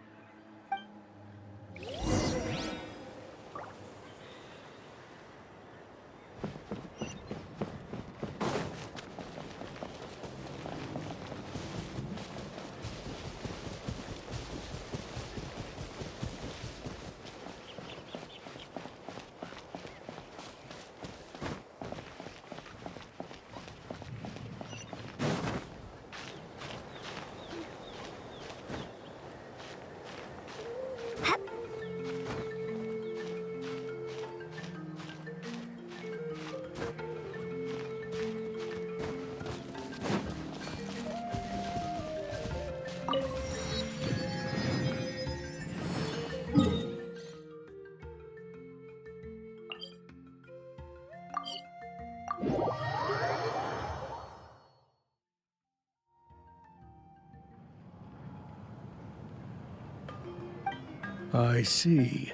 I see.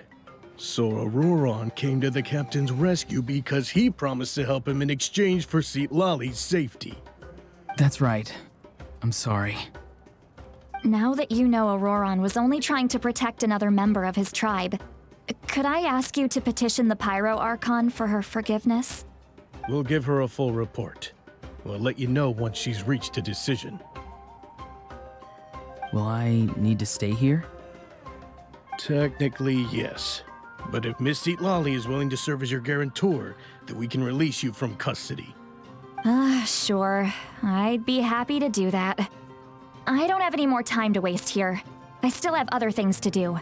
So Ororon came to the captain's rescue because he promised to help him in exchange for Citlali's safety. That's right. I'm sorry. Now that you know Ororon was only trying to protect another member of his tribe, could I ask you to petition the Pyro Archon for her forgiveness? We'll give her a full report. We'll let you know once she's reached a decision. Will I need to stay here? Technically, yes. But if Miss Citlali is willing to serve as your guarantor, then we can release you from custody. Sure. I'd be happy to do that. I don't have any more time to waste here. I still have other things to do.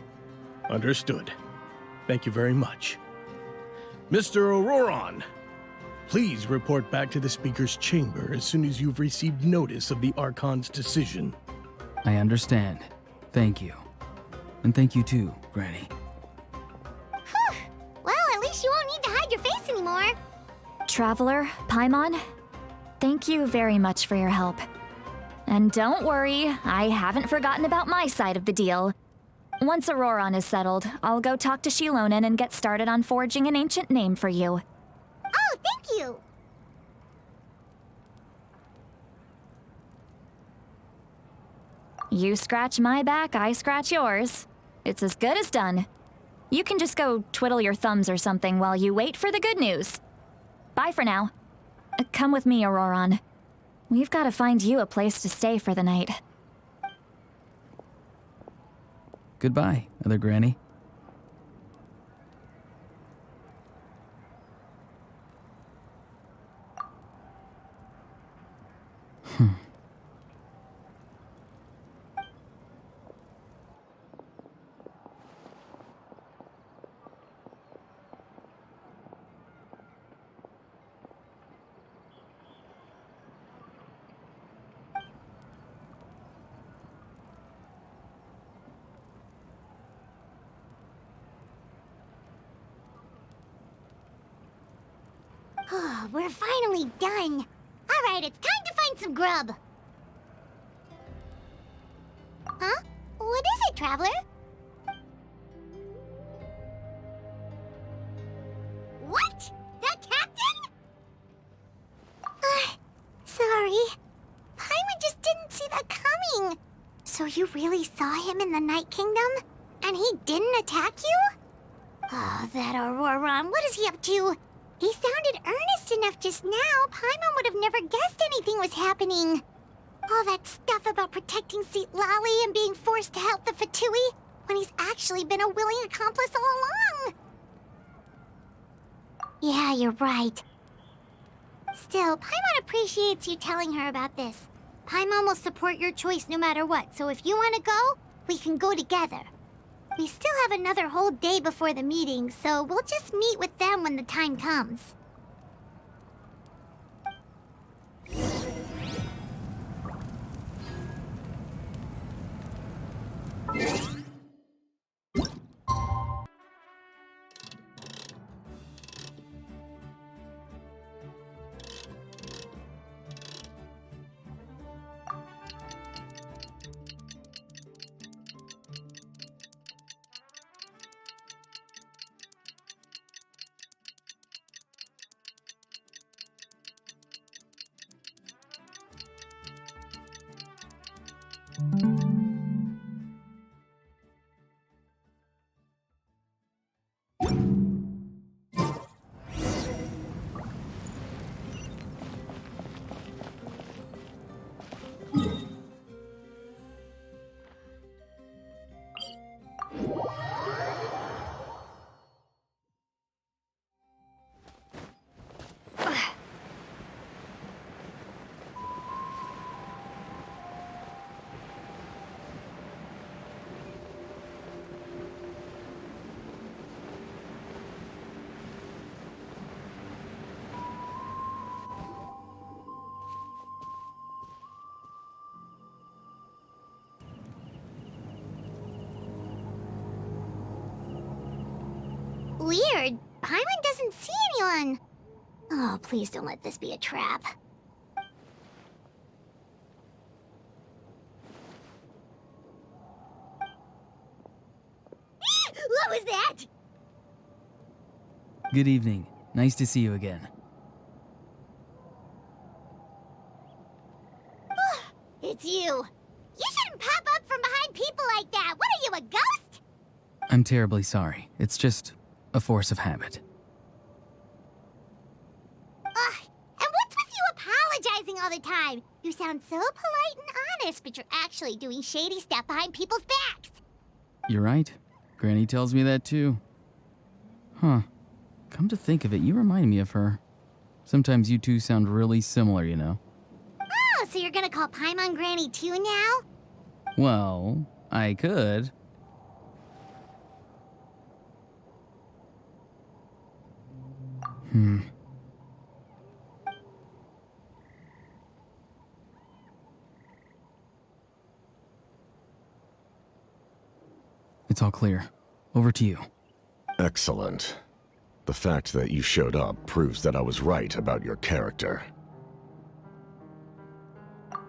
Understood. Thank you very much. Mr. Ororon, please report back to the Speaker's chamber as soon as you've received notice of the Archon's decision. I understand. Thank you. And thank you too, Granny. Well, at least you won't need to hide your face anymore. Traveler, Paimon, Thank you very much for your help. And don't worry, I haven't forgotten about my side of the deal. Once Ororon is settled, I'll go talk to Xilonen and get started on forging an ancient name for you. Oh, thank you! You scratch my back, I scratch yours. It's as good as done. You can just go twiddle your thumbs or something while you wait for the good news. Bye for now. Come with me, Ororon. We've got to find you a place to stay for the night. Goodbye, other granny. Oh, we're finally done. Alright, it's time to find some grub. Huh? What is it, Traveler? What? The captain? Sorry. Paimon just didn't see that coming. So you really saw him in the Night Kingdom? And he didn't attack you? Oh, that Ororon, what is he up to? He sounded earnest enough just now. Paimon would have never guessed anything was happening. All that stuff about protecting Citlali and being forced to help the Fatui, when he's actually been a willing accomplice all along. Yeah, you're right. Still, Paimon appreciates you telling her about this. Paimon will support your choice no matter what, so if you want to go, we can go together. We still have another whole day before the meeting, so we'll just meet with them when the time comes. Weird. Paimon doesn't see anyone. Oh, please don't let this be a trap. What was that? Good evening. Nice to see you again. It's you. You shouldn't pop up from behind people like that. What are you, a ghost? I'm terribly sorry. It's just a force of habit. Ugh, and what's with you apologizing all the time? You sound so polite and honest, but you're actually doing shady stuff behind people's backs. You're right. Granny tells me that too. Huh. Come to think of it, you remind me of her. Sometimes you two sound really similar, you know. Oh, so you're gonna call Paimon Granny too now? Well, I could. It's all clear. Over to you. Excellent. The fact that you showed up proves that I was right about your character.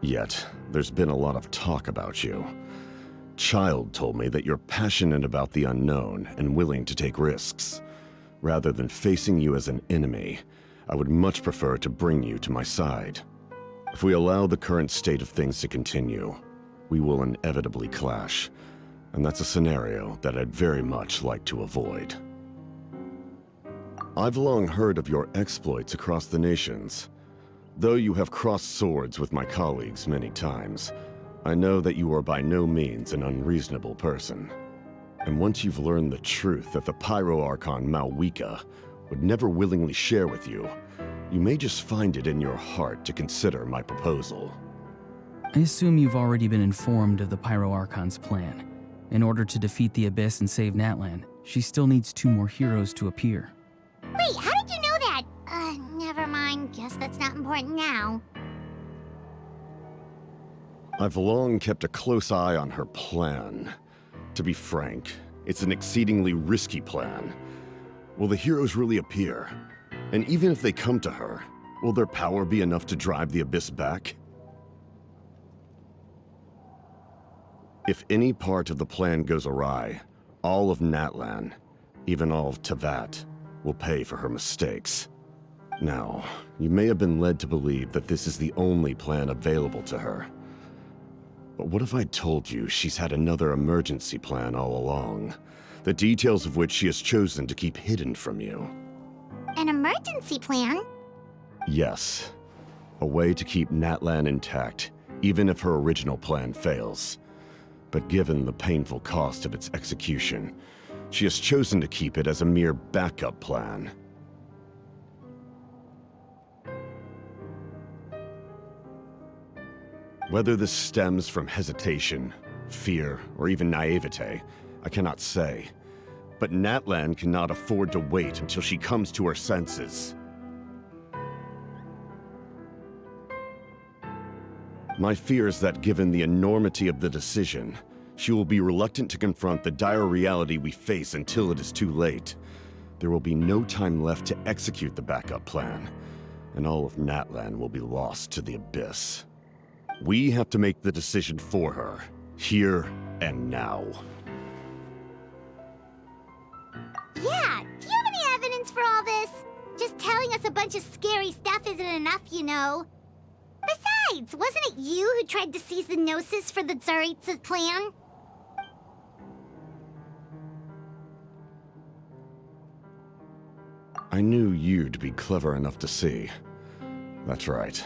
Yet, there's been a lot of talk about you. Child told me that you're passionate about the unknown and willing to take risks. Rather than facing you as an enemy, I would much prefer to bring you to my side. If we allow the current state of things to continue, we will inevitably clash, and that's a scenario that I'd very much like to avoid. I've long heard of your exploits across the nations. Though you have crossed swords with my colleagues many times, I know that you are by no means an unreasonable person. And once you've learned the truth that the Pyro Archon Mavuika would never willingly share with you, you may just find it in your heart to consider my proposal. I assume you've already been informed of the Pyro Archon's plan. In order to defeat the Abyss and save Natlan, she still needs 2 more heroes to appear. Wait, how did you know that? Never mind. Guess that's not important now. I've long kept a close eye on her plan. To be frank, it's an exceedingly risky plan. Will the heroes really appear? And even if they come to her, will their power be enough to drive the Abyss back? If any part of the plan goes awry, all of Natlan, even all of Teyvat, will pay for her mistakes. Now, you may have been led to believe that this is the only plan available to her. But what if I told you she's had another emergency plan all along, the details of which she has chosen to keep hidden from you? An emergency plan? Yes. A way to keep Natlan intact, even if her original plan fails. But given the painful cost of its execution, she has chosen to keep it as a mere backup plan. Whether this stems from hesitation, fear, or even naivete, I cannot say. But Natlan cannot afford to wait until she comes to her senses. My fear is that given the enormity of the decision, she will be reluctant to confront the dire reality we face until it is too late. There will be no time left to execute the backup plan, and all of Natlan will be lost to the Abyss. We have to make the decision for her, here and now. Yeah, do you have any evidence for all this? Just telling us a bunch of scary stuff isn't enough, you know. Besides, wasn't it you who tried to seize the Gnosis for the Tsaritsa plan? I knew you'd be clever enough to see. That's right.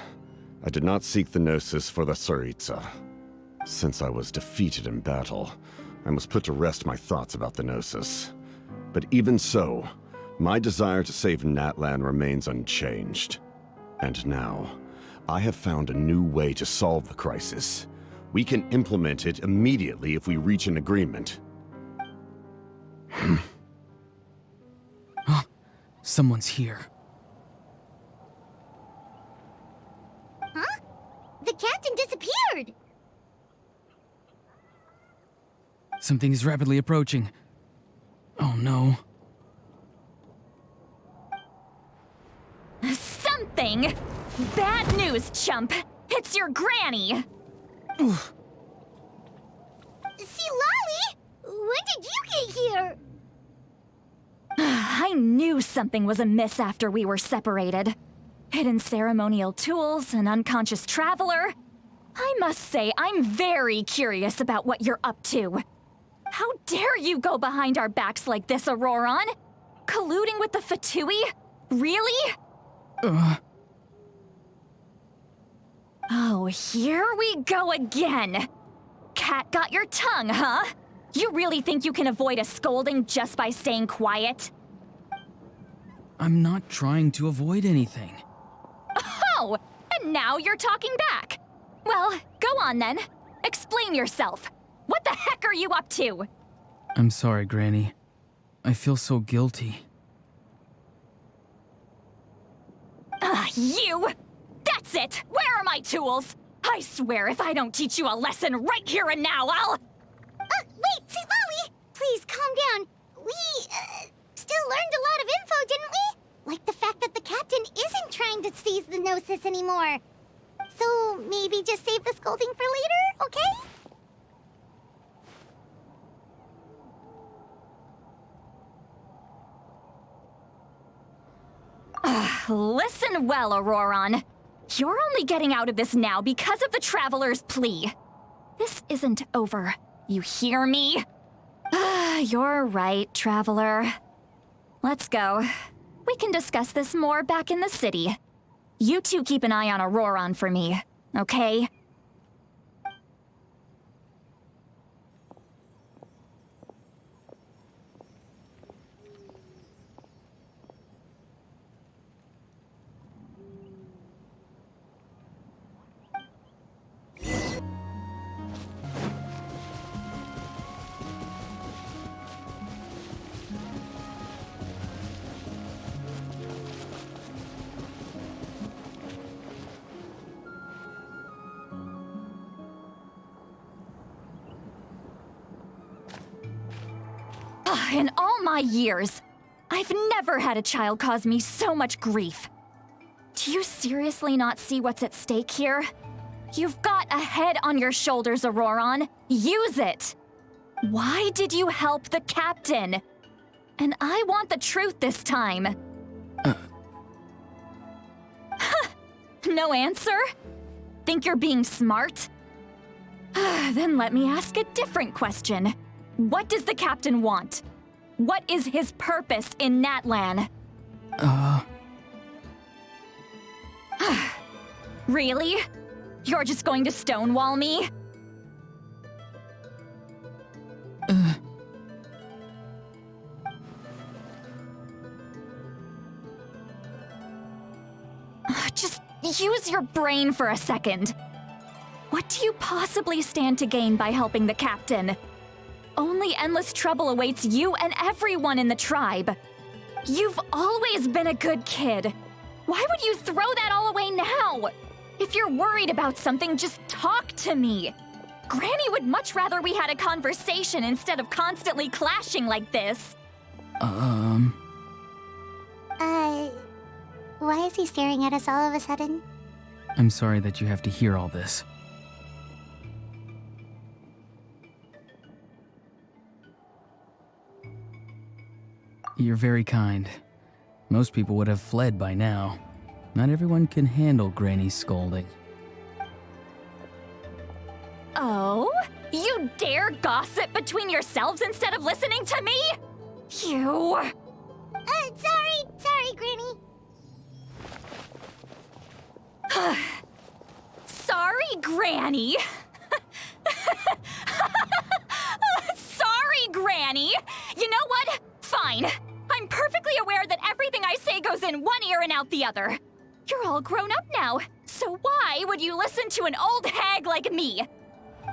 I did not seek the Gnosis for the Tsaritsa. Since I was defeated in battle, I must put to rest my thoughts about the Gnosis. But even so, my desire to save Natlan remains unchanged. And now, I have found a new way to solve the crisis. We can implement it immediately if we reach an agreement. Someone's here. Huh? The captain disappeared! Something is rapidly approaching. Oh no. Something? Bad news, chump! It's your granny! Citlali! When did you get here? I knew something was amiss after we were separated. Hidden ceremonial tools, an unconscious traveler. I must say, I'm very curious about what you're up to. How dare you go behind our backs like this, Ororon? Colluding with the Fatui? Really? Oh, here we go again. Cat got your tongue, huh? You really think you can avoid a scolding just by staying quiet? I'm not trying to avoid anything. Oh, and now you're talking back. Well, go on then. Explain yourself. What the heck are you up to? I'm sorry, Granny. I feel so guilty. You! That's it! Where are my tools? I swear if I don't teach you a lesson right here and now, I'll... Wait, Citlali! Please, calm down. We, still learned a lot of info, didn't we? Like the fact that the captain isn't trying to seize the Gnosis anymore. So, So maybe just save the scolding for later, okay? Listen well, Ororon. You're only getting out of this now because of the Traveler's plea. This isn't over. You hear me? You're right, Traveler. Let's go. We can discuss this more back in the city. You two keep an eye on Ororon for me, okay? In all my years, I've never had a child cause me so much grief. Do you seriously not see what's at stake here? You've got a head on your shoulders, Ororon. Use it! Why did you help the captain? And I want the truth this time. No answer? Think you're being smart? Then let me ask a different question. What does the captain want? What is his purpose in Natlan? Really? You're just going to stonewall me? Just use your brain for a second. What do you possibly stand to gain by helping the captain? Only endless trouble awaits you and everyone in the tribe. You've always been a good kid. Why would you throw that all away now? If you're worried about something, just talk to me. Granny would much rather we had a conversation instead of constantly clashing like this. Why is he staring at us all of a sudden? I'm sorry that you have to hear all this. You're very kind. Most people would have fled by now. Not everyone can handle Granny's scolding. Oh? You dare gossip between yourselves instead of listening to me? You... Sorry, Granny. Sorry, Granny. Sorry, Granny. You know what? Fine. I'm perfectly aware that everything I say goes in one ear and out the other. You're all grown up now, so why would you listen to an old hag like me?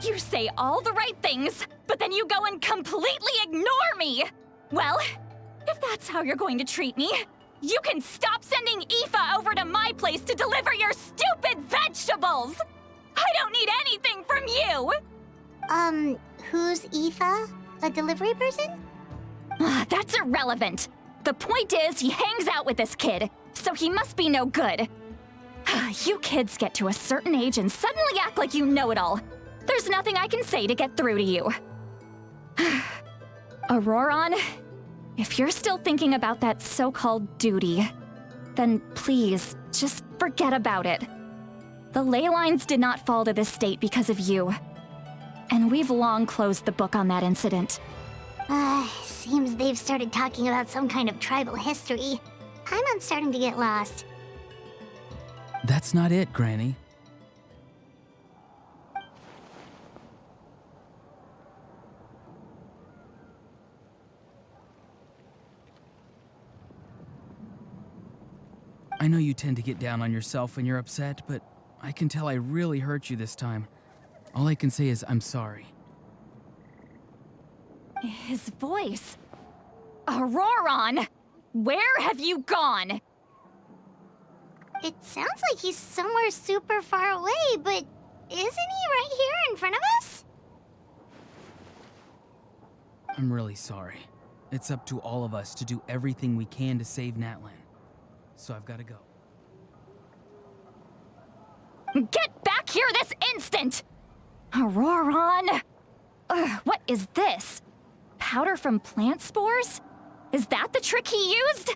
You say all the right things, but then you go and completely ignore me. Well, if that's how you're going to treat me, you can stop sending Aoife over to my place to deliver your stupid vegetables! I don't need anything from you! Who's Aoife? A delivery person? That's irrelevant. The point is, he hangs out with this kid, so he must be no good. You kids get to a certain age and suddenly act like you know it all. There's nothing I can say to get through to you. Ororon, if you're still thinking about that so-called duty, then please, just forget about it. The ley lines did not fall to this state because of you. And we've long closed the book on that incident. Seems they've started talking about some kind of tribal history. I'm starting to get lost. That's not it, Granny. I know you tend to get down on yourself when you're upset, but I can tell I really hurt you this time. All I can say is I'm sorry. His voice. Ororon! Where have you gone? It sounds like he's somewhere super far away, but isn't he right here in front of us? I'm really sorry. It's up to all of us to do everything we can to save Natlan. So I've got to go. Get back here this instant! Ororon! Ugh, what is this? Powder from plant spores? Is that the trick he used?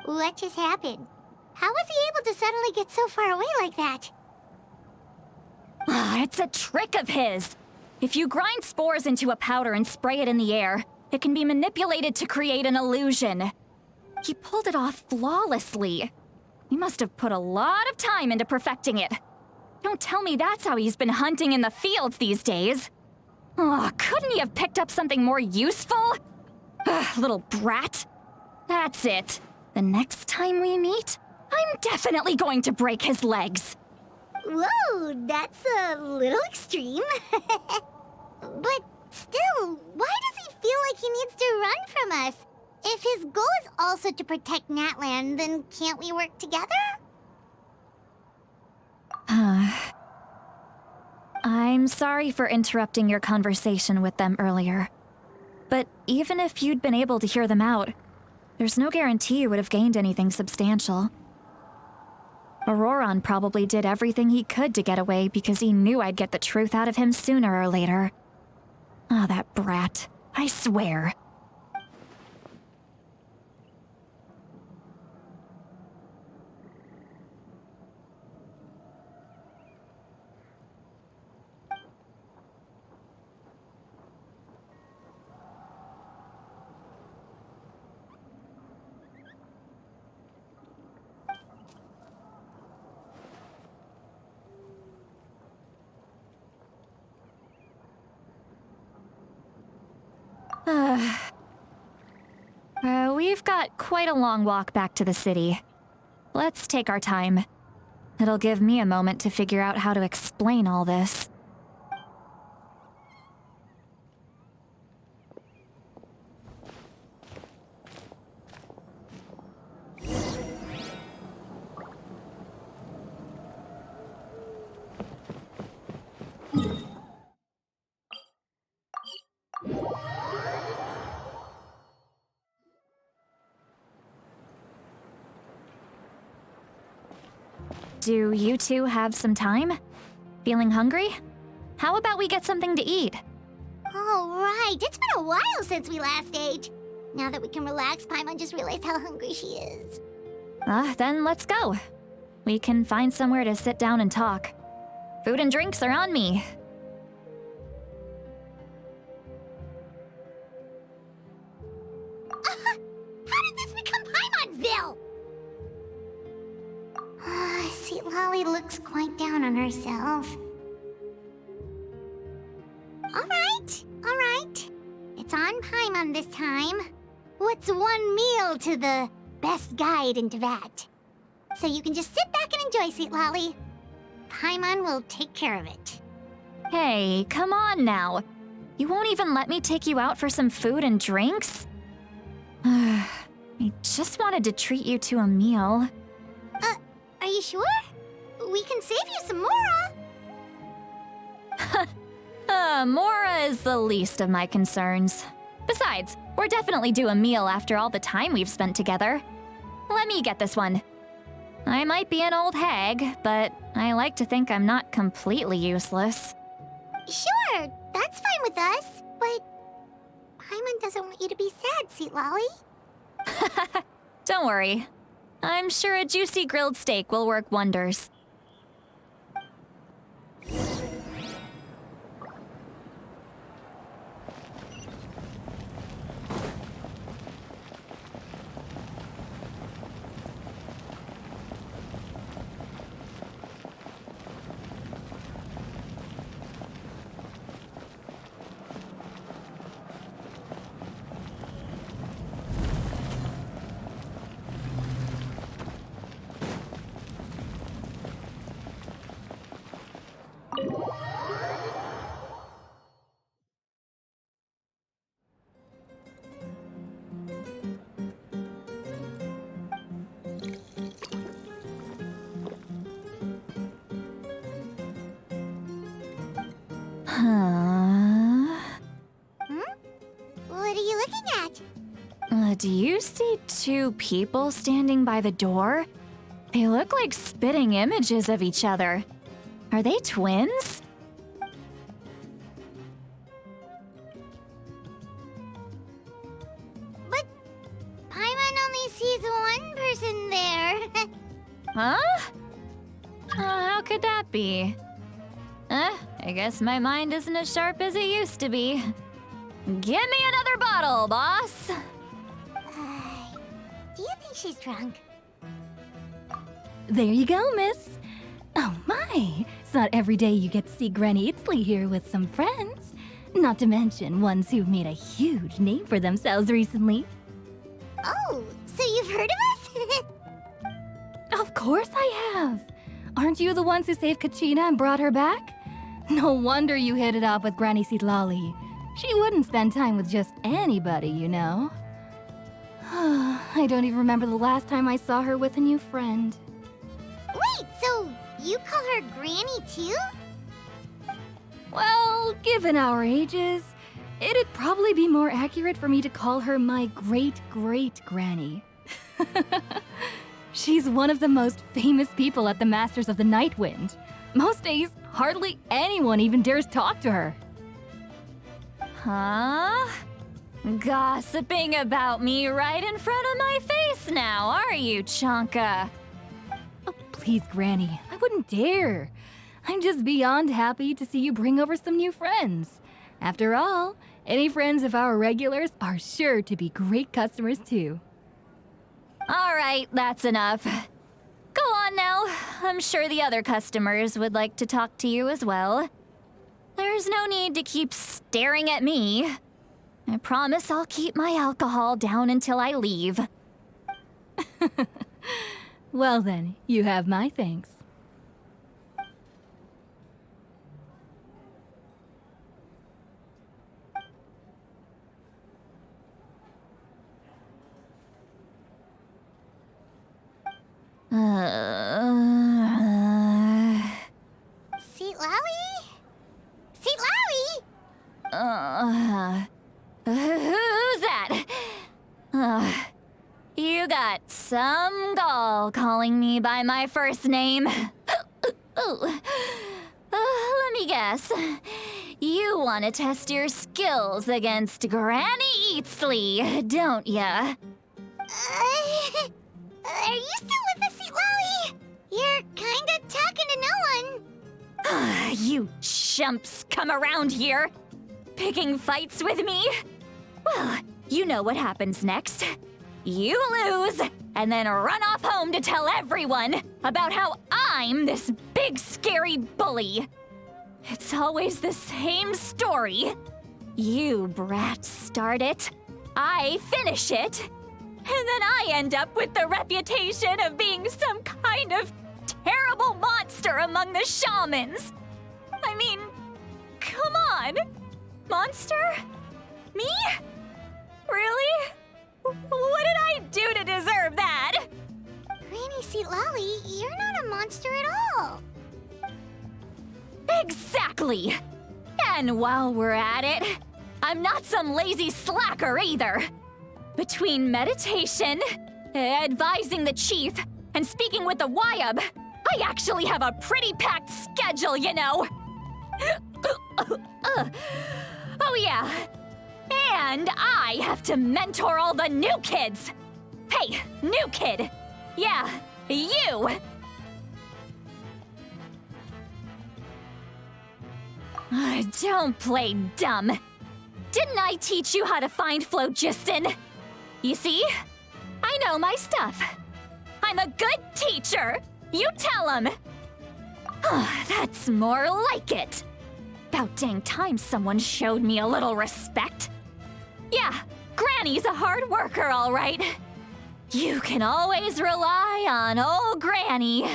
What just happened? How was he able to suddenly get so far away like that? It's a trick of his. If you grind spores into a powder and spray it in the air, it can be manipulated to create an illusion. He pulled it off flawlessly. He must have put a lot of time into perfecting it. Don't tell me that's how he's been hunting in the fields these days. Oh, couldn't he have picked up something more useful? Ugh, little brat. That's it. The next time we meet, I'm definitely going to break his legs. Whoa, that's a little extreme. But still, why does he feel like he needs to run from us? If his goal is also to protect Natlan, then can't we work together? I'm sorry for interrupting your conversation with them earlier. But even if you'd been able to hear them out, there's no guarantee you would have gained anything substantial. Ororon probably did everything he could to get away because he knew I'd get the truth out of him sooner or later. Ah, that brat. I swear. We've got quite a long walk back to the city. Let's take our time. It'll give me a moment to figure out how to explain all this. Do you two have some time? Feeling hungry? How about we get something to eat? Oh, right. It's been a while since we last ate. Now that we can relax, Paimon just realized how hungry she is. Then let's go. We can find somewhere to sit down and talk. Food and drinks are on me. How did this become Paimon's bill? Citlali looks quite down on herself. All right. It's on Paimon this time. What's one meal to the best guide into that? So you can just sit back and enjoy, Citlali. Paimon will take care of it. Hey, come on now. You won't even let me take you out for some food and drinks? I just wanted to treat you to a meal. Are you sure? We can save you some Mora. Mora is the least of my concerns. Besides, we're definitely due a meal after all the time we've spent together. Let me get this one. I might be an old hag, but I like to think I'm not completely useless. Sure, that's fine with us, but Paimon doesn't want you to be sad, Citlali. Don't worry. I'm sure a juicy grilled steak will work wonders. What are you looking at? Do you see two people standing by the door? They look like spitting images of each other. Are they twins? But Paimon only sees one person there. Huh? How could that be? I guess my mind isn't as sharp as it used to be. Give me another bottle, boss! Do you think she's drunk? There you go, miss. Oh my! It's not every day you get to see Granny Itzley here with some friends. Not to mention ones who've made a huge name for themselves recently. Oh, so you've heard of us? Of course I have! Aren't you the ones who saved Kachina and brought her back? No wonder you hit it off with Granny Citlali. She wouldn't spend time with just anybody, you know. I don't even remember the last time I saw her with a new friend. Wait, so you call her Granny too? Well, given our ages, it'd probably be more accurate for me to call her my great-great-granny. She's one of the most famous people at the Masters of the Night Wind. Most days, hardly anyone even dares talk to her. Huh? Gossiping about me right in front of my face now, are you, Chonka? Oh, please, Granny, I wouldn't dare. I'm just beyond happy to see you bring over some new friends. After all, any friends of our regulars are sure to be great customers too. All right, that's enough. Go on now. I'm sure the other customers would like to talk to you as well. There's no need to keep staring at me. I promise I'll keep my alcohol down until I leave. Well then, you have my thanks. Citlali? Citlali? Who's that? You got some gall calling me by my first name. Let me guess. You want to test your skills against Granny Itzley, don't ya? Are you still with us, Citlali? You're kinda talking to no one. You chumps come around here, picking fights with me? Well, you know what happens next. You lose, and then run off home to tell everyone about how I'm this big scary bully. It's always the same story. You brats start it, I finish it, and then I end up with the reputation of being some kind of terrible monster among the shamans. I mean, come on. Monster? Me? Really? What did I do to deserve that? Granny Citlali, you're not a monster at all. Exactly! And while we're at it, I'm not some lazy slacker either. Between meditation, advising the chief, and speaking with the Wyab, I actually have a pretty packed schedule, you know. Oh yeah. And I have to mentor all the new kids. Hey, new kid. Yeah, you. Don't play dumb. Didn't I teach you how to find phlogiston? You see? I know my stuff. I'm a good teacher. You tell him. That's more like it. About dang time someone showed me a little respect. Yeah, Granny's a hard worker, all right. You can always rely on old Granny.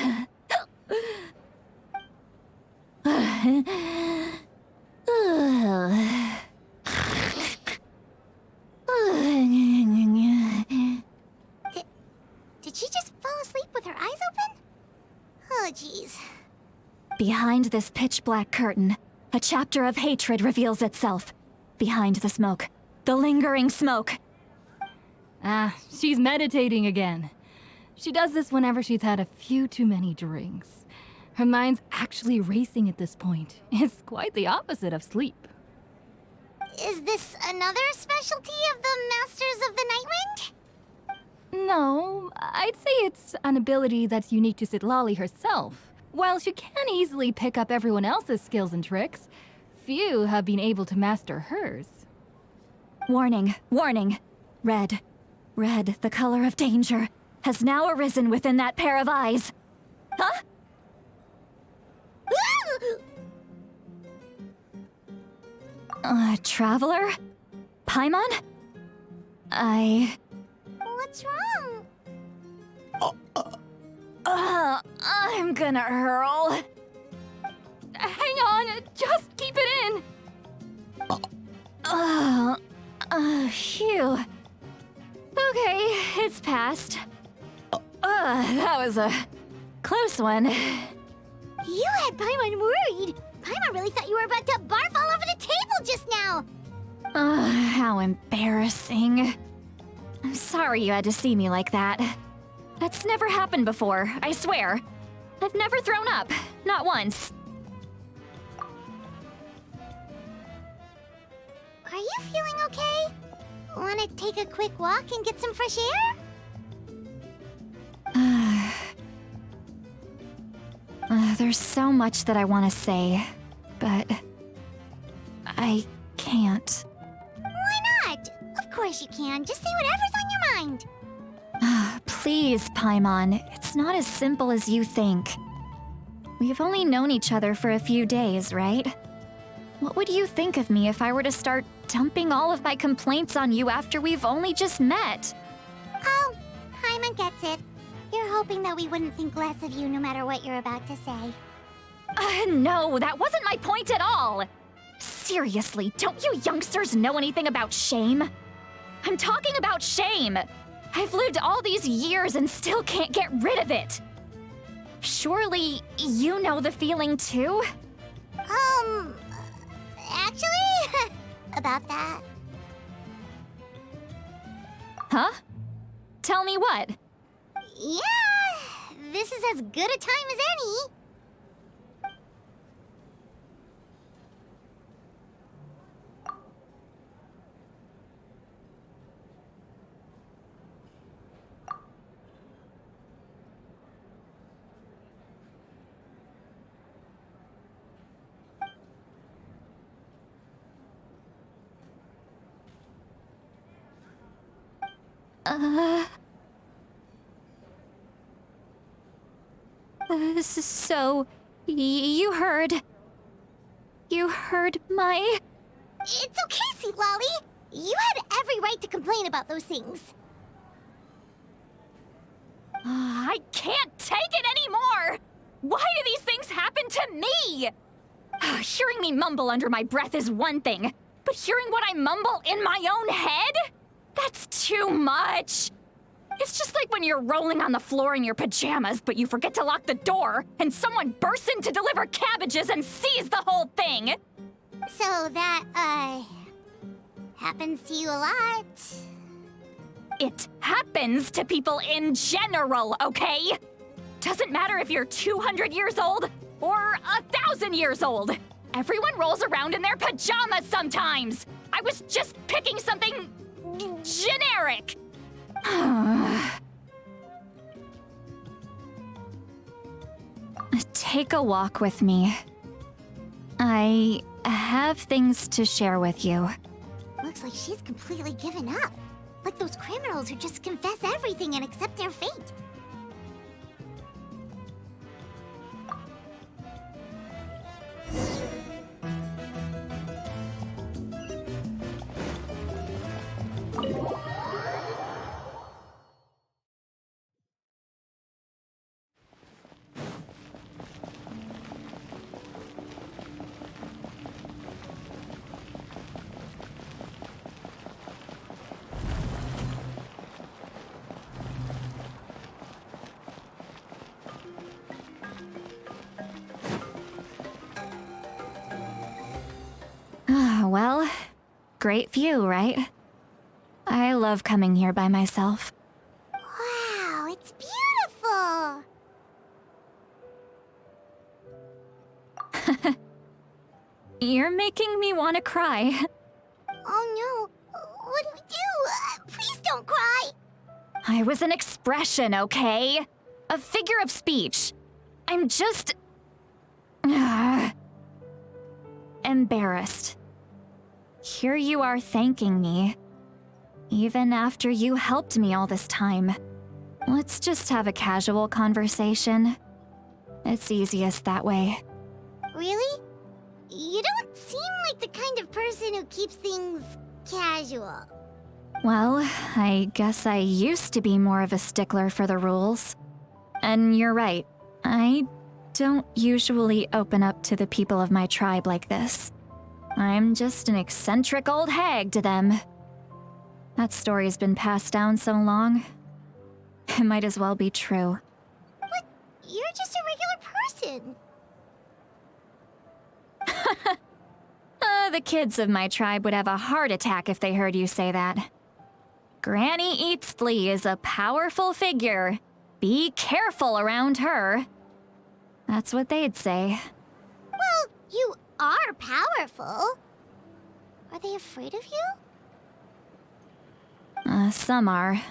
Did she just fall asleep with her eyes open? Oh, jeez. Behind this pitch-black curtain, a chapter of hatred reveals itself. Behind the smoke, the lingering smoke. She's meditating again. She does this whenever she's had a few too many drinks. Her mind's actually racing at this point. It's quite the opposite of sleep. Is this another specialty of the Masters of the Nightwind? No, I'd say it's an ability that's unique to Citlali herself. While she can easily pick up everyone else's skills and tricks, few have been able to master hers. Warning, warning. Red, the color of danger, has now arisen within that pair of eyes. Huh? Traveler? Paimon? What's wrong? I'm gonna hurl. Hang on, just keep it in. Phew. Okay, it's passed. That was a close one. You had Paimon worried. Paimon really thought you were about to barf all over the table just now. How embarrassing. I'm sorry you had to see me like that. That's never happened before, I swear. I've never thrown up, not once. Are you feeling okay? Want to take a quick walk and get some fresh air? There's so much that I want to say, but I can't. Why not? Of course you can. Just say whatever's on your mind. Please, Paimon, it's not as simple as you think. We've only known each other for a few days, right? What would you think of me if I were to start dumping all of my complaints on you after we've only just met? Oh, Paimon gets it. You're hoping that we wouldn't think less of you no matter what you're about to say. No, that wasn't my point at all! Seriously, don't you youngsters know anything about shame? I'm talking about shame! I've lived all these years and still can't get rid of it! Surely, you know the feeling too? Actually, about that. Huh? Tell me what? Yeah, this is as good a time as any. So, you heard my... It's okay, Citlali. You had every right to complain about those things. I can't take it anymore! Why do these things happen to me? Hearing me mumble under my breath is one thing, but hearing what I mumble in my own head? That's too much! It's just like when you're rolling on the floor in your pajamas, but you forget to lock the door, and someone bursts in to deliver cabbages and sees the whole thing! So that, happens to you a lot. It happens to people in general, okay? Doesn't matter if you're 200 years old or 1,000 years old. Everyone rolls around in their pajamas sometimes. I was just picking something generic. Take a walk with me. I have things to share with you. Looks like she's completely given up. Like those criminals who just confess everything and accept their fate. Well, great view, right? I love coming here by myself. Wow, it's beautiful! You're making me want to cry. Oh no, what do we do? Please don't cry! I was an expression, okay? A figure of speech. I'm just... embarrassed. Here you are thanking me. Even after you helped me all this time. Let's just have a casual conversation. It's easiest that way. Really? You don't seem like the kind of person who keeps things casual. Well, I guess I used to be more of a stickler for the rules. And you're right, I don't usually open up to the people of my tribe like this. I'm just an eccentric old hag to them. That story's been passed down so long, it might as well be true. But you're just a regular person. The kids of my tribe would have a heart attack if they heard you say that. Granny Eatsley is a powerful figure. Be careful around her. That's what they'd say. Well, you are powerful. Are they afraid of you? Some are.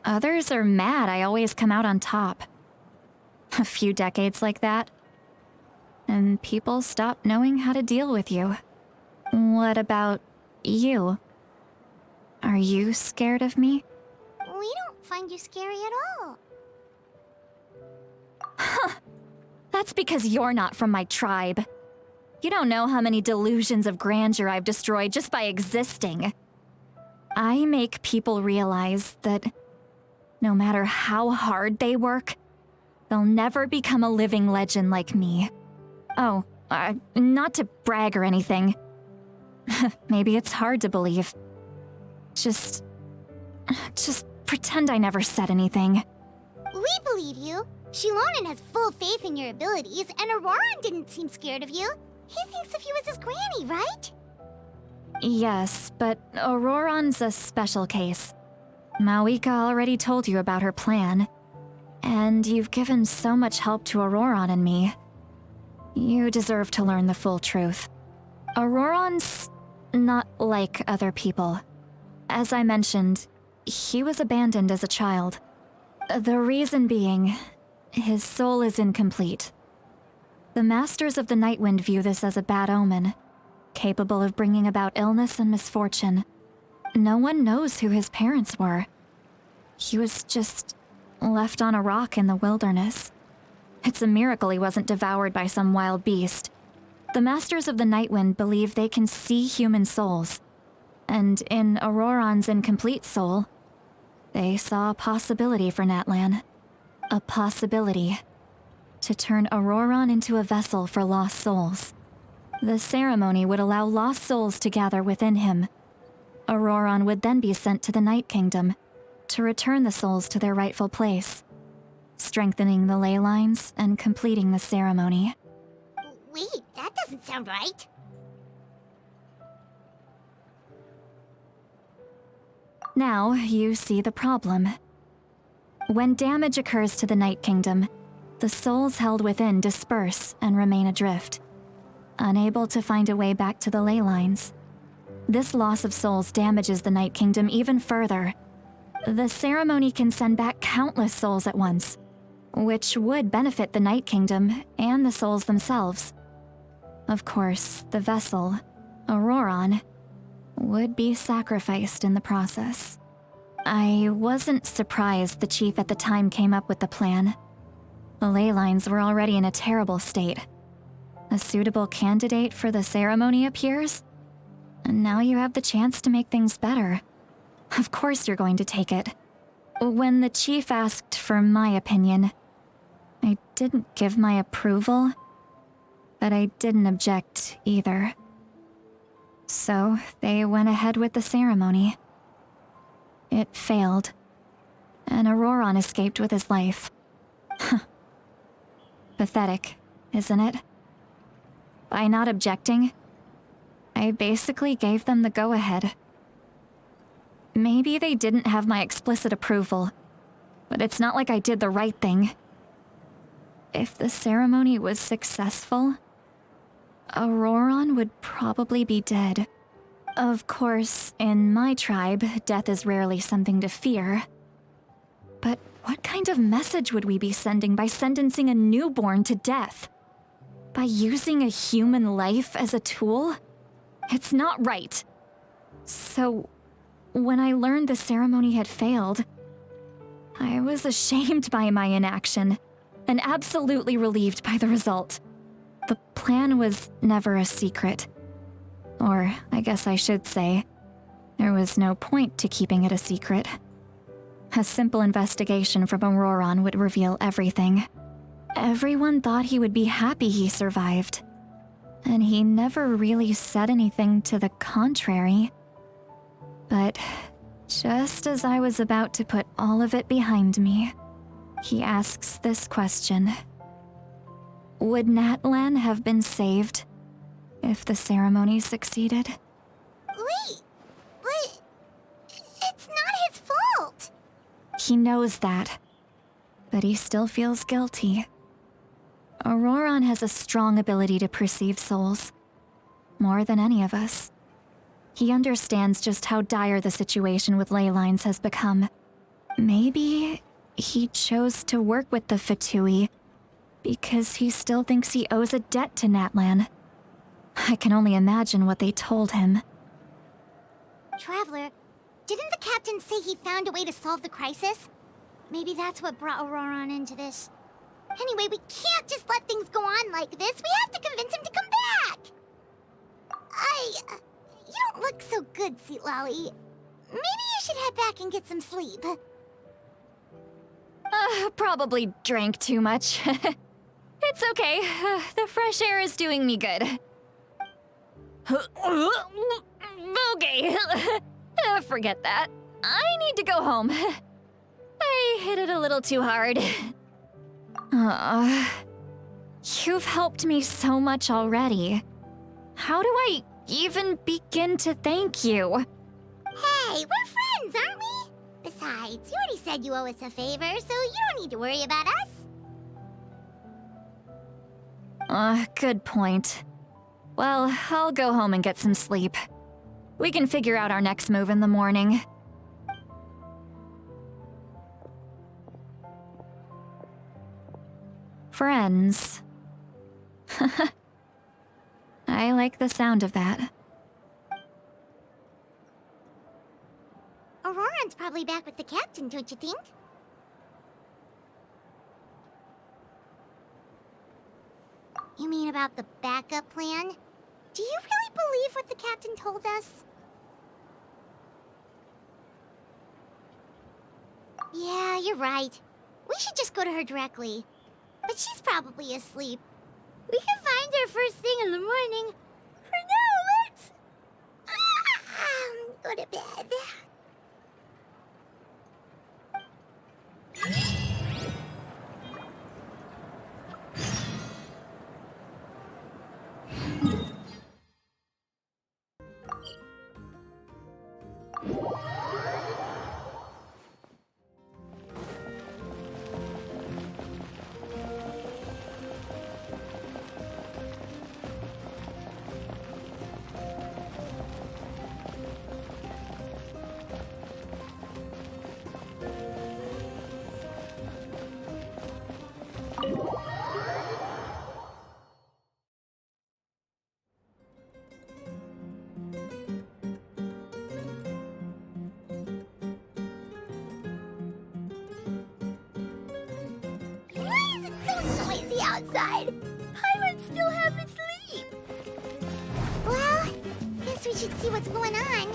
Others are mad I always come out on top. A few decades like that, and people stop knowing how to deal with you. What about you? Are you scared of me? We don't find you scary at all. That's because you're not from my tribe. You don't know how many delusions of grandeur I've destroyed just by existing. I make people realize that no matter how hard they work, they'll never become a living legend like me. Oh, not to brag or anything. Maybe it's hard to believe. Just pretend I never said anything. We believe you. Xilonen has full faith in your abilities, and Ororon didn't seem scared of you. He thinks of you as his granny, right? Yes, but Ororon's a special case. Mavuika already told you about her plan. And you've given so much help to Ororon and me. You deserve to learn the full truth. Ororon's not like other people. As I mentioned, he was abandoned as a child. The reason being, his soul is incomplete. The Masters of the Nightwind view this as a bad omen, capable of bringing about illness and misfortune. No one knows who his parents were. He was just left on a rock in the wilderness. It's a miracle he wasn't devoured by some wild beast. The Masters of the Nightwind believe they can see human souls, and in Ororon's incomplete soul, they saw a possibility for Natlan. A possibility to turn Ororon into a vessel for lost souls. The ceremony would allow lost souls to gather within him. Ororon would then be sent to the Night Kingdom to return the souls to their rightful place, strengthening the ley lines and completing the ceremony. Wait, that doesn't sound right. Now you see the problem. When damage occurs to the Night Kingdom, the souls held within disperse and remain adrift, unable to find a way back to the ley lines. This loss of souls damages the Night Kingdom even further. The ceremony can send back countless souls at once, which would benefit the Night Kingdom and the souls themselves. Of course, the vessel, Ororon, would be sacrificed in the process. I wasn't surprised the chief at the time came up with the plan. The ley lines were already in a terrible state. A suitable candidate for the ceremony appears, and now you have the chance to make things better. Of course you're going to take it. When the chief asked for my opinion, I didn't give my approval, but I didn't object either. So they went ahead with the ceremony. It failed, and Ororon escaped with his life. Pathetic, isn't it? By not objecting, I basically gave them the go-ahead. Maybe they didn't have my explicit approval, but it's not like I did the right thing. If the ceremony was successful, Ororon would probably be dead. Of course, in my tribe, death is rarely something to fear. But what kind of message would we be sending by sentencing a newborn to death? By using a human life as a tool? It's not right. So, when I learned the ceremony had failed, I was ashamed by my inaction, and absolutely relieved by the result. The plan was never a secret. Or, I guess I should say, there was no point to keeping it a secret. A simple investigation from Ororon would reveal everything. Everyone thought he would be happy he survived. And he never really said anything to the contrary. But just as I was about to put all of it behind me, he asks this question. Would Natlan have been saved if the ceremony succeeded? Wait, but it's not his fault. He knows that, but he still feels guilty. Ororon has a strong ability to perceive souls, more than any of us. He understands just how dire the situation with ley lines has become. Maybe he chose to work with the Fatui because he still thinks he owes a debt to Natlan. I can only imagine what they told him. Traveler, didn't the captain say he found a way to solve the crisis? Maybe that's what brought Ororon into this. Anyway, we can't just let things go on like this. We have to convince him to come back! You don't look so good, Citlali. Maybe you should head back and get some sleep. Probably drank too much. It's okay. The fresh air is doing me good. Okay. Forget that. I need to go home. I hit it a little too hard. You've helped me so much already. How do I even begin to thank you? Hey, we're friends, aren't we? Besides, you already said you owe us a favor, so you don't need to worry about us. Good point. Well, I'll go home and get some sleep. We can figure out our next move in the morning. Friends. I like the sound of that. Ororon's probably back with the captain, don't you think? You mean about the backup plan? Do you really believe what the captain told us? Yeah, you're right. We should just go to her directly. But she's probably asleep. We can find her first thing in the morning. For now, let's... go to bed. Outside. Pirates still haven't sleep. Well, guess we should see what's going on.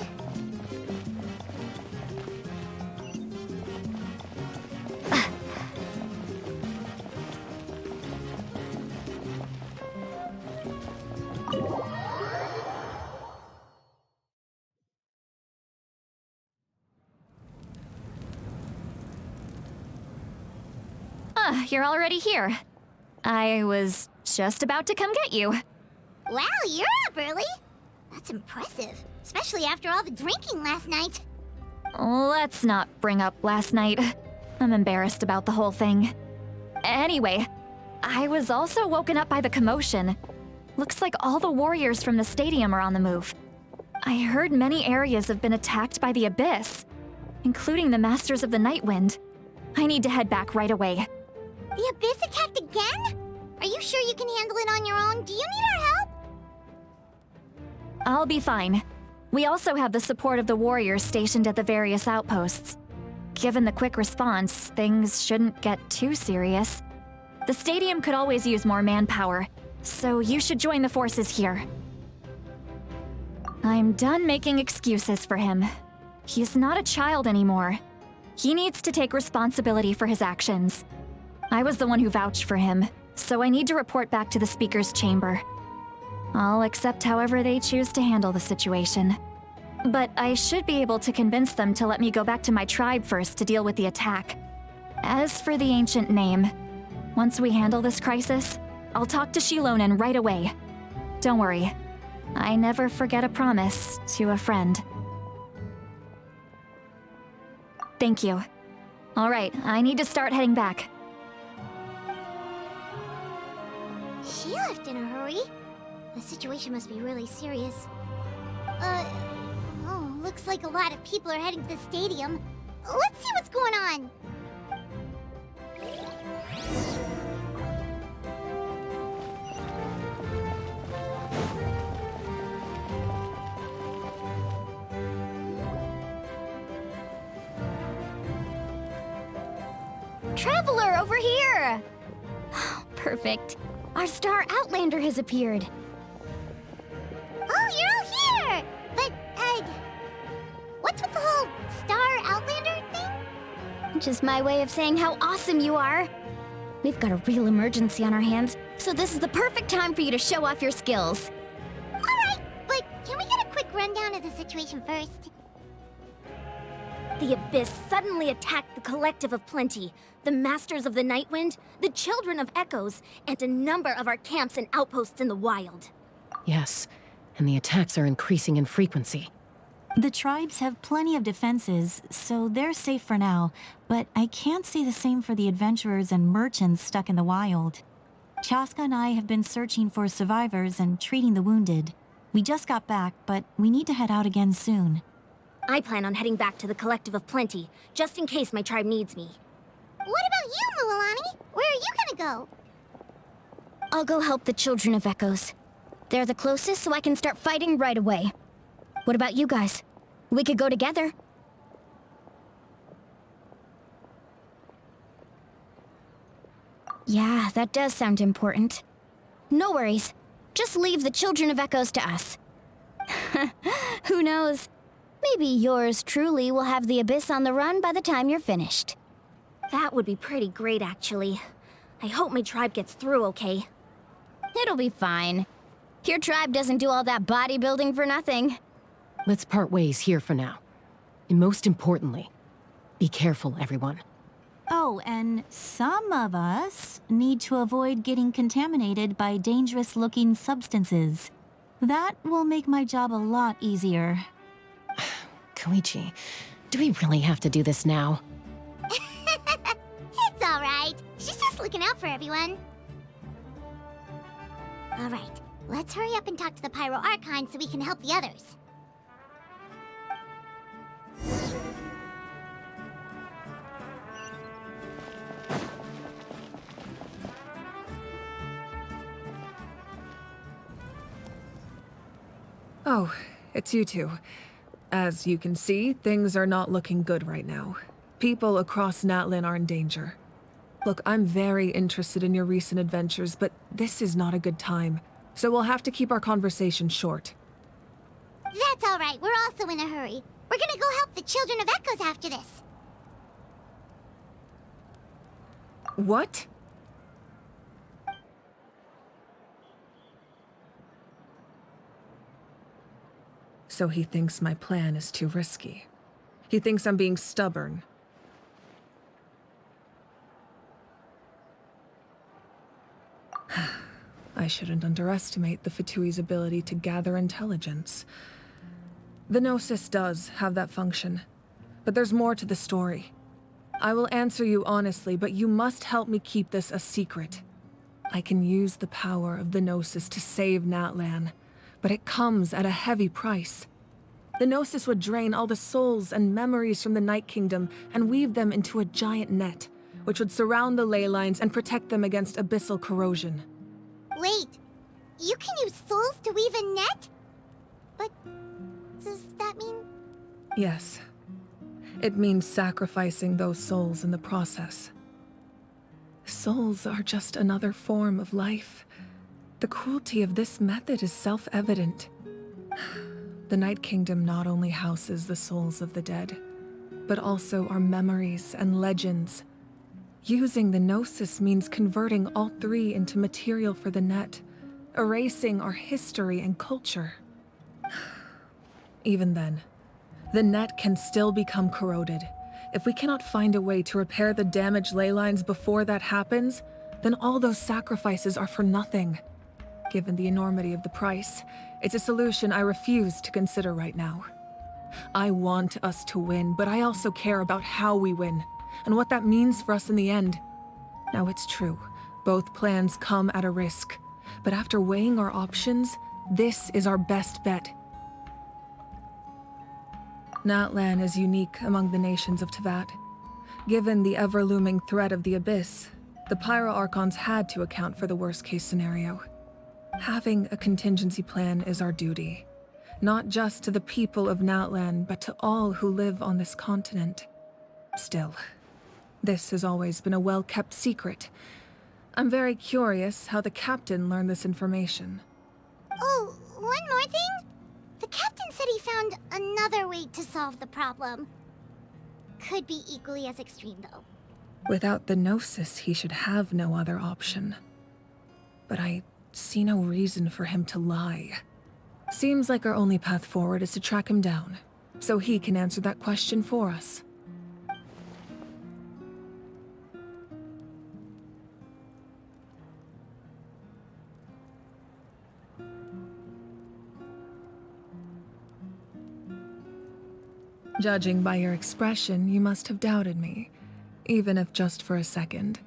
You're already here. I was just about to come get you. Wow, you're up early. That's impressive, especially after all the drinking last night. Let's not bring up last night. I'm embarrassed about the whole thing. Anyway, I was also woken up by the commotion. Looks like all the warriors from the stadium are on the move. I heard many areas have been attacked by the Abyss, including the Masters of the Nightwind. I need to head back right away. The Abyss attacked again? Are you sure you can handle it on your own? Do you need our help? I'll be fine. We also have the support of the warriors stationed at the various outposts. Given the quick response, things shouldn't get too serious. The stadium could always use more manpower, so you should join the forces here. I'm done making excuses for him. He's not a child anymore. He needs to take responsibility for his actions. I was the one who vouched for him, so I need to report back to the Speaker's chamber. I'll accept however they choose to handle the situation. But I should be able to convince them to let me go back to my tribe first to deal with the attack. As for the ancient name, once we handle this crisis, I'll talk to Xilonen right away. Don't worry, I never forget a promise to a friend. Thank you. All right, I need to start heading back. She left in a hurry. The situation must be really serious. Oh, looks like a lot of people are heading to the stadium. Let's see what's going on. Traveler, over here! Perfect. Our Star Outlander has appeared. Oh, you're all here! But, what's with the whole Star Outlander thing? Just my way of saying how awesome you are. We've got a real emergency on our hands, so this is the perfect time for you to show off your skills. Alright, but can we get a quick rundown of the situation first? The Abyss suddenly attacked the Collective of Plenty, the Masters of the Nightwind, the Children of Echoes, and a number of our camps and outposts in the wild. Yes, and the attacks are increasing in frequency. The tribes have plenty of defenses, so they're safe for now, but I can't say the same for the adventurers and merchants stuck in the wild. Chaska and I have been searching for survivors and treating the wounded. We just got back, but we need to head out again soon. I plan on heading back to the Collective of Plenty, just in case my tribe needs me. What about you, Mualani? Where are you gonna go? I'll go help the Children of Echoes. They're the closest, so I can start fighting right away. What about you guys? We could go together. Yeah, that does sound important. No worries. Just leave the Children of Echoes to us. Who knows? Maybe yours truly will have the Abyss on the run by the time you're finished. That would be pretty great, actually. I hope my tribe gets through okay. It'll be fine. Your tribe doesn't do all that bodybuilding for nothing. Let's part ways here for now. And most importantly, be careful, everyone. Oh, and some of us need to avoid getting contaminated by dangerous-looking substances. That will make my job a lot easier. Koichi, do we really have to do this now? It's alright. She's just looking out for everyone. Alright, let's hurry up and talk to the Pyro Archon so we can help the others. Oh, it's you two. As you can see, things are not looking good right now. People across Natlan are in danger. Look, I'm very interested in your recent adventures, but this is not a good time, so we'll have to keep our conversation short. That's alright, we're also in a hurry. We're gonna go help the Children of Echoes after this. What? So he thinks my plan is too risky. He thinks I'm being stubborn. I shouldn't underestimate the Fatui's ability to gather intelligence. The Gnosis does have that function, but there's more to the story. I will answer you honestly, but you must help me keep this a secret. I can use the power of the Gnosis to save Natlan, but it comes at a heavy price. The Gnosis would drain all the souls and memories from the Night Kingdom and weave them into a giant net, which would surround the ley lines and protect them against abyssal corrosion. Wait, you can use souls to weave a net? But does that mean... Yes. It means sacrificing those souls in the process. Souls are just another form of life. The cruelty of this method is self-evident. The Night Kingdom not only houses the souls of the dead, but also our memories and legends. Using the Gnosis means converting all three into material for the net, erasing our history and culture. Even then, the net can still become corroded. If we cannot find a way to repair the damaged ley lines before that happens, then all those sacrifices are for nothing. Given the enormity of the price, it's a solution I refuse to consider right now. I want us to win, but I also care about how we win, and what that means for us in the end. Now it's true, both plans come at a risk, but after weighing our options, this is our best bet. Natlan is unique among the nations of Teyvat. Given the ever-looming threat of the Abyss, the Pyro Archons had to account for the worst-case scenario. Having a contingency plan is our duty, not just to the people of Natlan, but to all who live on this continent. Still, this has always been a well-kept secret. I'm very curious how the captain learned this information. Oh, one more thing? The captain said he found another way to solve the problem. Could be equally as extreme, though. Without the Gnosis, he should have no other option. But I see no reason for him to lie. Seems like our only path forward is to track him down, so he can answer that question for us. Judging by your expression, you must have doubted me, even if just for a second.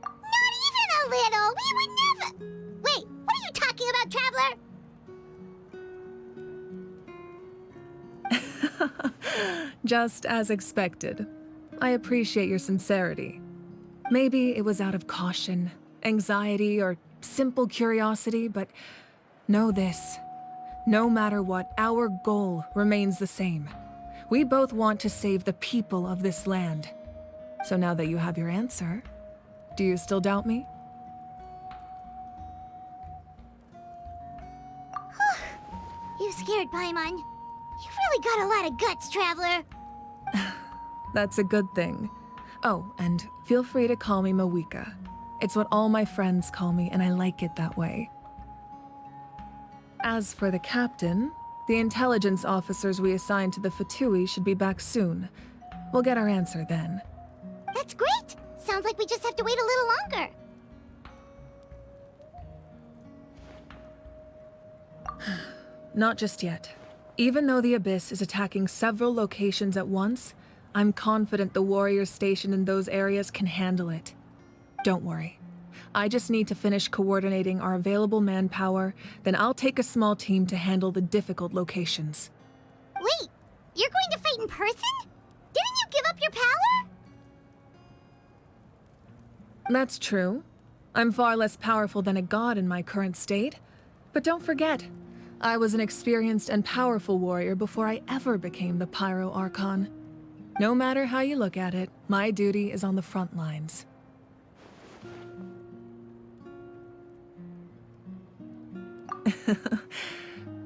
Not even a little! We would never... Wait, what are you talking about, Traveler? Just as expected. I appreciate your sincerity. Maybe it was out of caution, anxiety, or simple curiosity, but know this. No matter what, our goal remains the same. We both want to save the people of this land. So now that you have your answer, do you still doubt me? You scared Paimon. You've really got a lot of guts, Traveler. That's a good thing. Oh, and feel free to call me Mavuika. It's what all my friends call me, and I like it that way. As for the captain, the intelligence officers we assigned to the Fatui should be back soon. We'll get our answer then. That's great! Sounds like we just have to wait a little longer. Not just yet. Even though the Abyss is attacking several locations at once, I'm confident the warriors stationed in those areas can handle it. Don't worry. I just need to finish coordinating our available manpower, then I'll take a small team to handle the difficult locations. Wait, you're going to fight in person? Didn't you give up your power? That's true. I'm far less powerful than a god in my current state. But don't forget, I was an experienced and powerful warrior before I ever became the Pyro Archon. No matter how you look at it, my duty is on the front lines.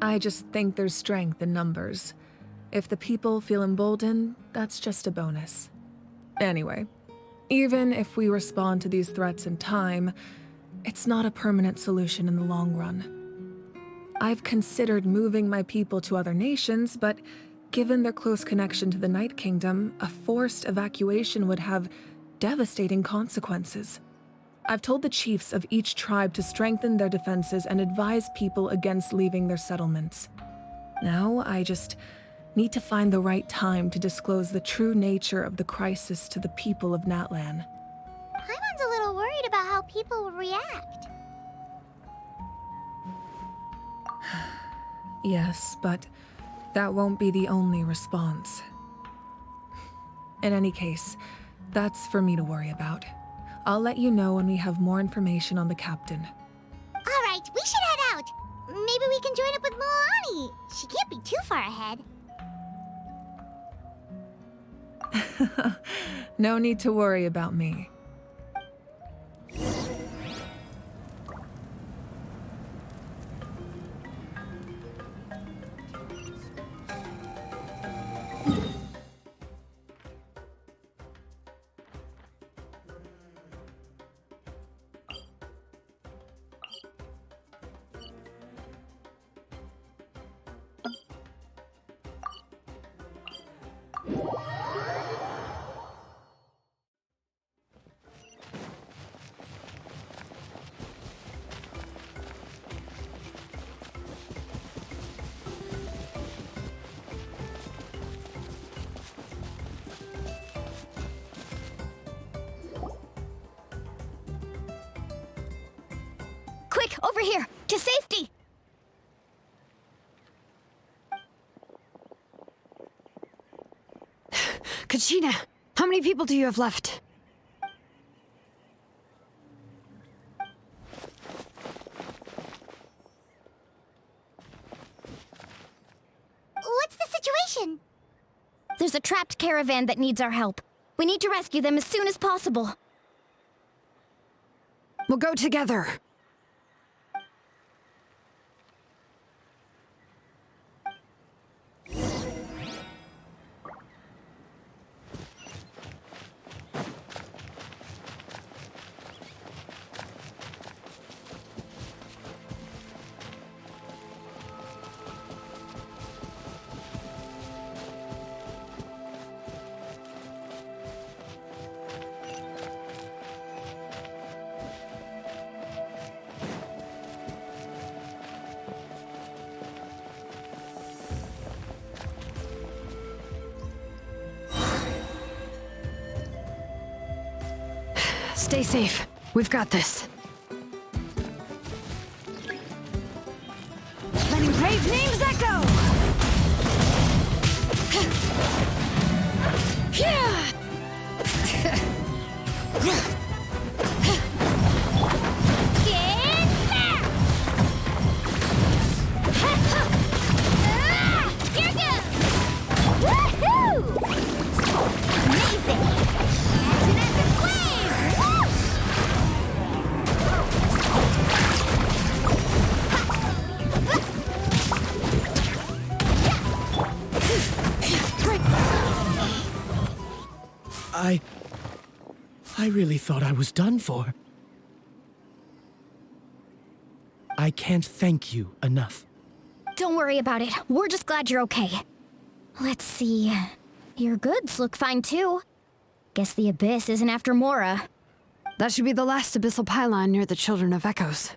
I just think there's strength in numbers. If the people feel emboldened, that's just a bonus. Anyway, even if we respond to these threats in time, it's not a permanent solution in the long run. I've considered moving my people to other nations, but given their close connection to the Night Kingdom, a forced evacuation would have devastating consequences. I've told the chiefs of each tribe to strengthen their defenses and advise people against leaving their settlements. Now, I just need to find the right time to disclose the true nature of the crisis to the people of Natlan. Paimon's a little worried about how people will react. Yes, but that won't be the only response. In any case, that's for me to worry about. I'll let you know when we have more information on the captain. Alright, we should head out. Maybe we can join up with Moani. She can't be too far ahead. No need to worry about me. Quick, over here! To safety! Kachina, how many people do you have left? What's the situation? There's a trapped caravan that needs our help. We need to rescue them as soon as possible. We'll go together. Stay safe. We've got this. Letting brave names echo! I really thought I was done for. I can't thank you enough. Don't worry about it. We're just glad you're okay. Let's see. Your goods look fine too. Guess the Abyss isn't after Mora. That should be the last abyssal pylon near the Children of Echoes.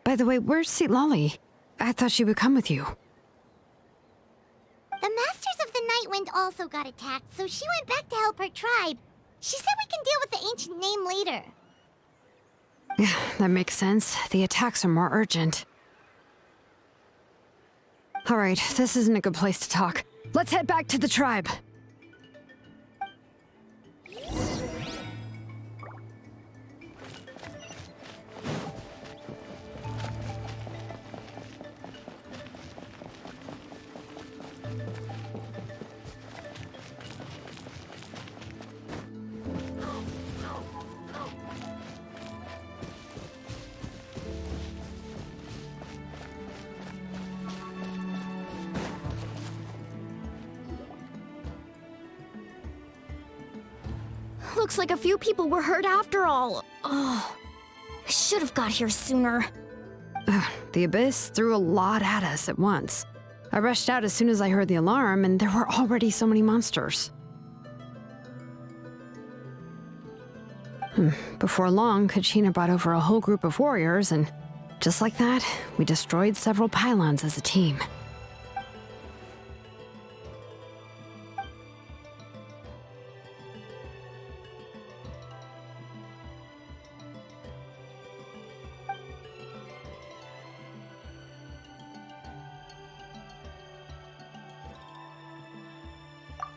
By the way, where's Citlali? I thought she would come with you. The Masters of the Nightwind also got attacked, so she went back to help her tribe. She said we can deal with the ancient name later. Yeah, that makes sense. The attacks are more urgent. Alright, this isn't a good place to talk. Let's head back to the tribe. Looks like a few people were hurt after all. Oh, I should have got here sooner. The Abyss threw a lot at us at once. I rushed out as soon as I heard the alarm, and there were already so many monsters. Before long, Kachina brought over a whole group of warriors, and just like that, we destroyed several pylons as a team.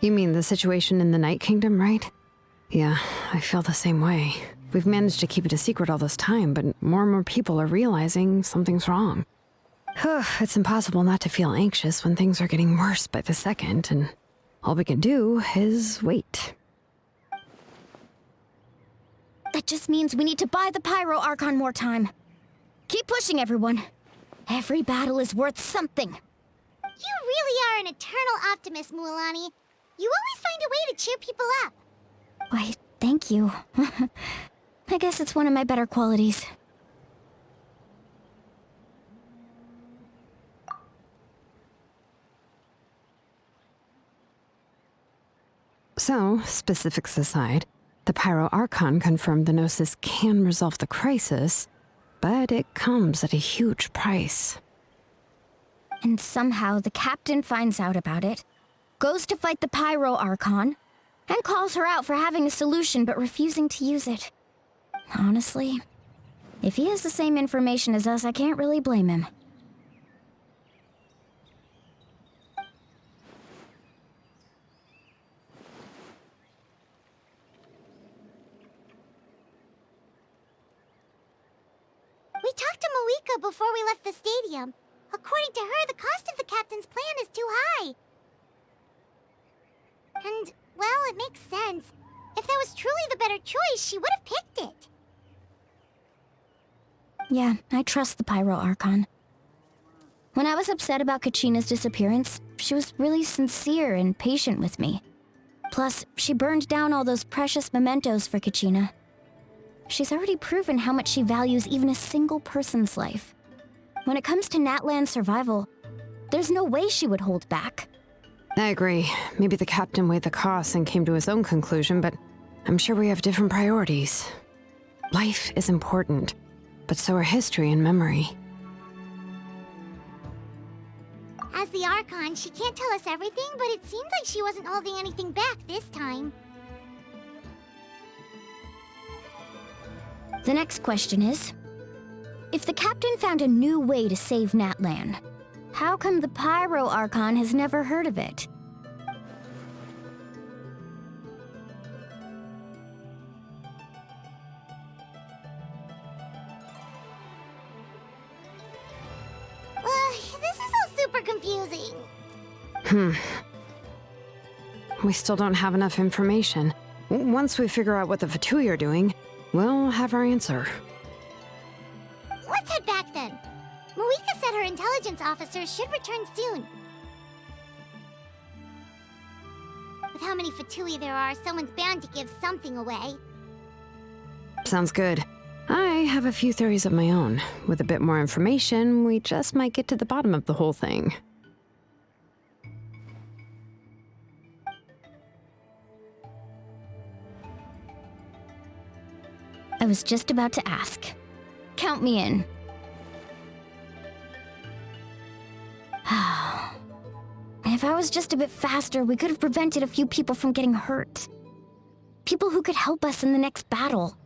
You mean the situation in the Night Kingdom, right? Yeah, I feel the same way. We've managed to keep it a secret all this time, but more and more people are realizing something's wrong. It's impossible not to feel anxious when things are getting worse by the second, and all we can do is wait. That just means we need to buy the Pyro Archon more time. Keep pushing, everyone. Every battle is worth something. You really are an eternal optimist, Mualani. You always find a way to cheer people up. Why, thank you. I guess it's one of my better qualities. So, specifics aside, the Pyro Archon confirmed the Gnosis can resolve the crisis, but it comes at a huge price. And somehow the captain finds out about it, goes to fight the Pyro Archon, and calls her out for having a solution but refusing to use it. Honestly, if he has the same information as us, I can't really blame him. We talked to Mavuika before we left the stadium. According to her, the cost of the captain's plan is too high. And, well, it makes sense. If that was truly the better choice, she would have picked it. Yeah, I trust the Pyro Archon. When I was upset about Kachina's disappearance, she was really sincere and patient with me. Plus, she burned down all those precious mementos for Kachina. She's already proven how much she values even a single person's life. When it comes to Natlan's survival, there's no way she would hold back. I agree. Maybe the captain weighed the costs and came to his own conclusion, but I'm sure we have different priorities. Life is important, but so are history and memory. As the Archon, she can't tell us everything, but it seems like she wasn't holding anything back this time. The next question is, if the captain found a new way to save Natlan, how come the Pyro Archon has never heard of it? This is all super confusing. We still don't have enough information. Once we figure out what the Fatui are doing, we'll have our answer. Let's head back then. Mavuika said her intelligence officers should return soon. With how many Fatui there are, someone's bound to give something away. Sounds good. I have a few theories of my own. With a bit more information, we just might get to the bottom of the whole thing. I was just about to ask. Count me in. If I was just a bit faster, we could have prevented a few people from getting hurt. People who could help us in the next battle.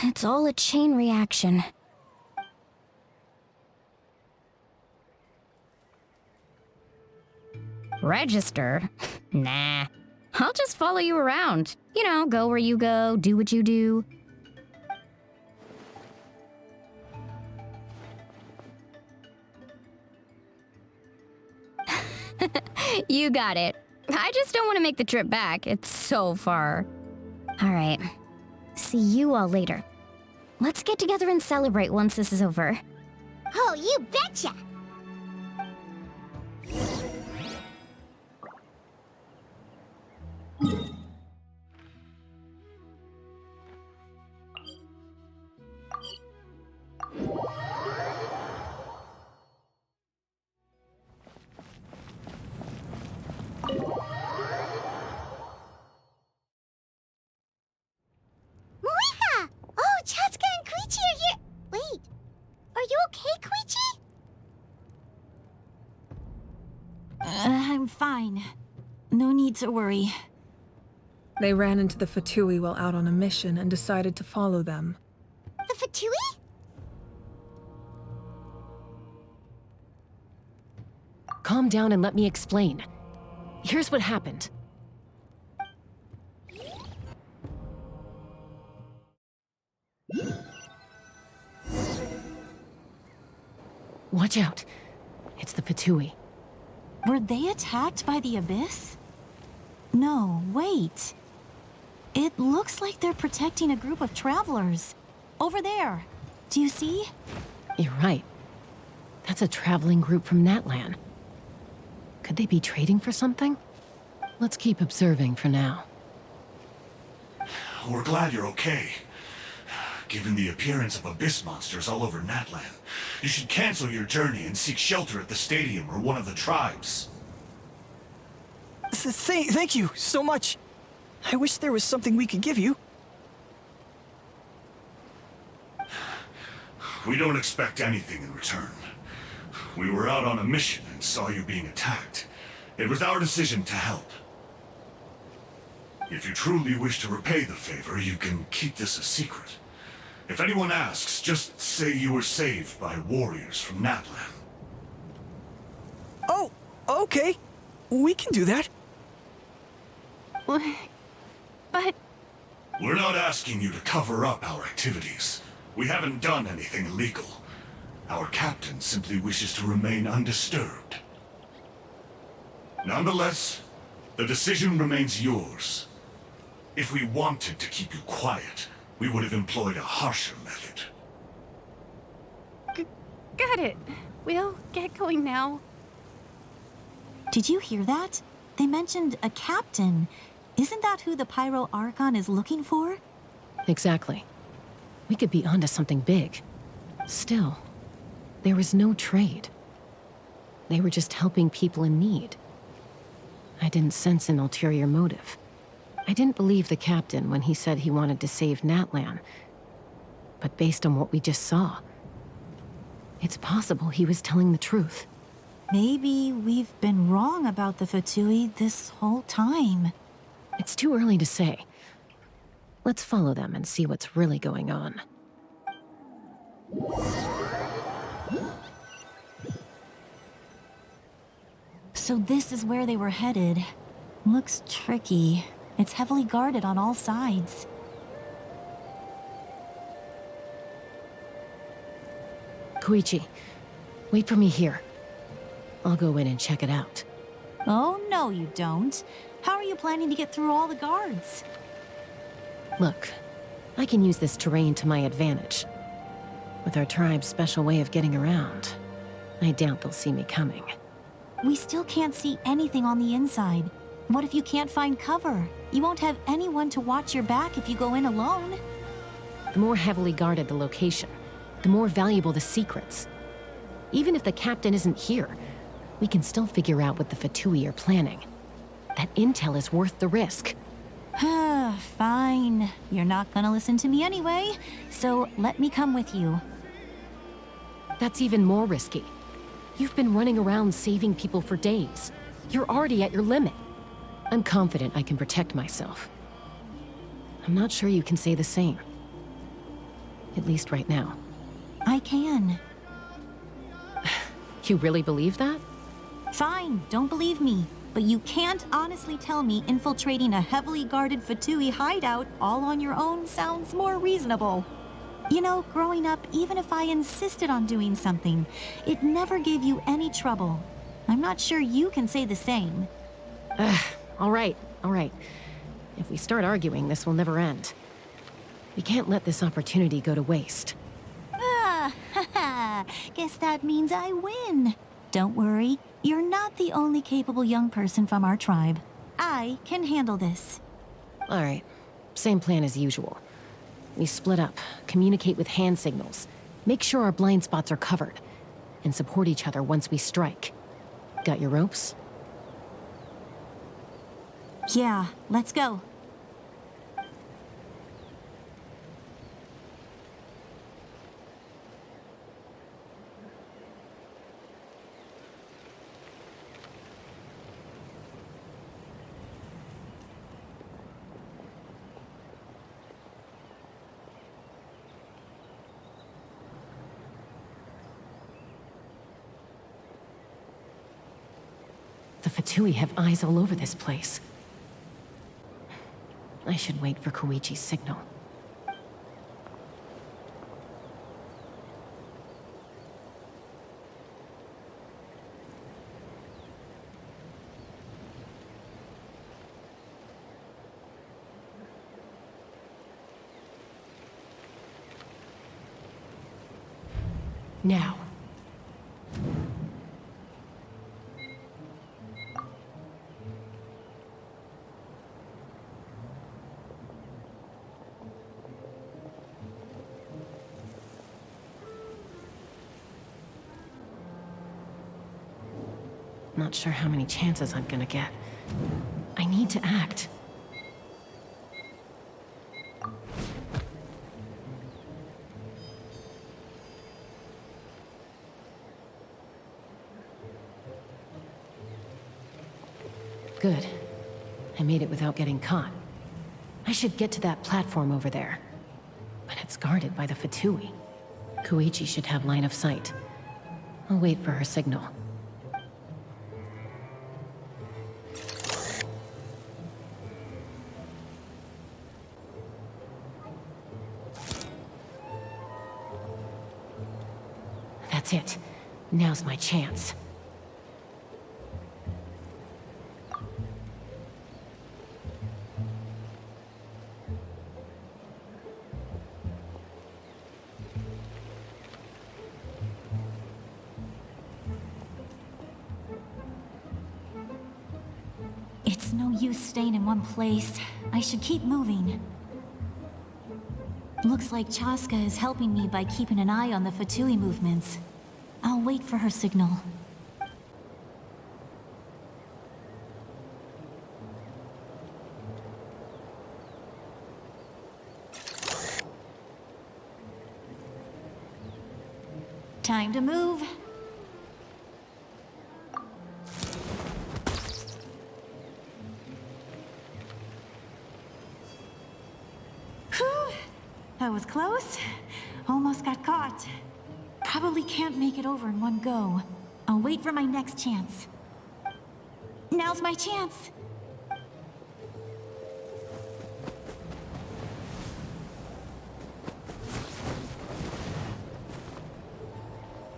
It's all a chain reaction. Register? Nah. I'll just follow you around. You know, go where you go, do what you do. You got it. I just don't want to make the trip back. It's so far. All right. See you all later. Let's get together and celebrate once this is over. Oh, you betcha! Mavuika! Oh, Chatsuka and Koichi are here! Wait, are you okay, Koichi? I'm fine. No need to worry. They ran into the Fatui while out on a mission and decided to follow them. The Fatui? Calm down and let me explain. Here's what happened. Watch out. It's the Fatui. Were they attacked by the Abyss? No, wait. It looks like they're protecting a group of travelers. Over there. Do you see? You're right. That's a traveling group from Natlan. Could they be trading for something? Let's keep observing for now. We're glad you're okay. Given the appearance of abyss monsters all over Natlan, you should cancel your journey and seek shelter at the stadium or one of the tribes. Thank you so much. I wish there was something we could give you. We don't expect anything in return. We were out on a mission and saw you being attacked. It was our decision to help. If you truly wish to repay the favor, you can keep this a secret. If anyone asks, just say you were saved by warriors from Natlan. Oh, okay. We can do that. But... We're not asking you to cover up our activities. We haven't done anything illegal. Our captain simply wishes to remain undisturbed. Nonetheless, the decision remains yours. If we wanted to keep you quiet, we would have employed a harsher method. Got it. We'll get going now. Did you hear that? They mentioned a captain. Isn't that who the Pyro Archon is looking for? Exactly. We could be onto something big. Still, there was no trade. They were just helping people in need. I didn't sense an ulterior motive. I didn't believe the captain when he said he wanted to save Natlan. But based on what we just saw, it's possible he was telling the truth. Maybe we've been wrong about the Fatui this whole time. It's too early to say. Let's follow them and see what's really going on. So this is where they were headed. Looks tricky. It's heavily guarded on all sides. Koichi, wait for me here. I'll go in and check it out. Oh, no you don't. How are you planning to get through all the guards? Look, I can use this terrain to my advantage. With our tribe's special way of getting around, I doubt they'll see me coming. We still can't see anything on the inside. What if you can't find cover? You won't have anyone to watch your back if you go in alone. The more heavily guarded the location, the more valuable the secrets. Even if the captain isn't here, we can still figure out what the Fatui are planning. That intel is worth the risk. Fine. You're not gonna listen to me anyway, so let me come with you. That's even more risky. You've been running around saving people for days. You're already at your limit. I'm confident I can protect myself. I'm not sure you can say the same. At least right now. I can. You really believe that? Fine, don't believe me. But you can't honestly tell me infiltrating a heavily guarded Fatui hideout all on your own sounds more reasonable. You know, growing up, even if I insisted on doing something, it never gave you any trouble. I'm not sure you can say the same. All right. If we start arguing, this will never end. We can't let this opportunity go to waste. Guess that means I win. Don't worry, you're not the only capable young person from our tribe. I can handle this. All right, same plan as usual. We split up, communicate with hand signals, make sure our blind spots are covered, and support each other once we strike. Got your ropes? Yeah, let's go. The Fatui have eyes all over this place. I should wait for Koichi's signal. Now. Not sure how many chances I'm gonna get. I need to act. Good. I made it without getting caught. I should get to that platform over there. But it's guarded by the Fatui. Koichi should have line of sight. I'll wait for her signal. That's it. Now's my chance. It's no use staying in one place. I should keep moving. Looks like Chaska is helping me by keeping an eye on the Fatui movements. I'll wait for her signal. Time to move. That was close. Almost got caught. Probably can't make it over in one go. I'll wait for my next chance. Now's my chance.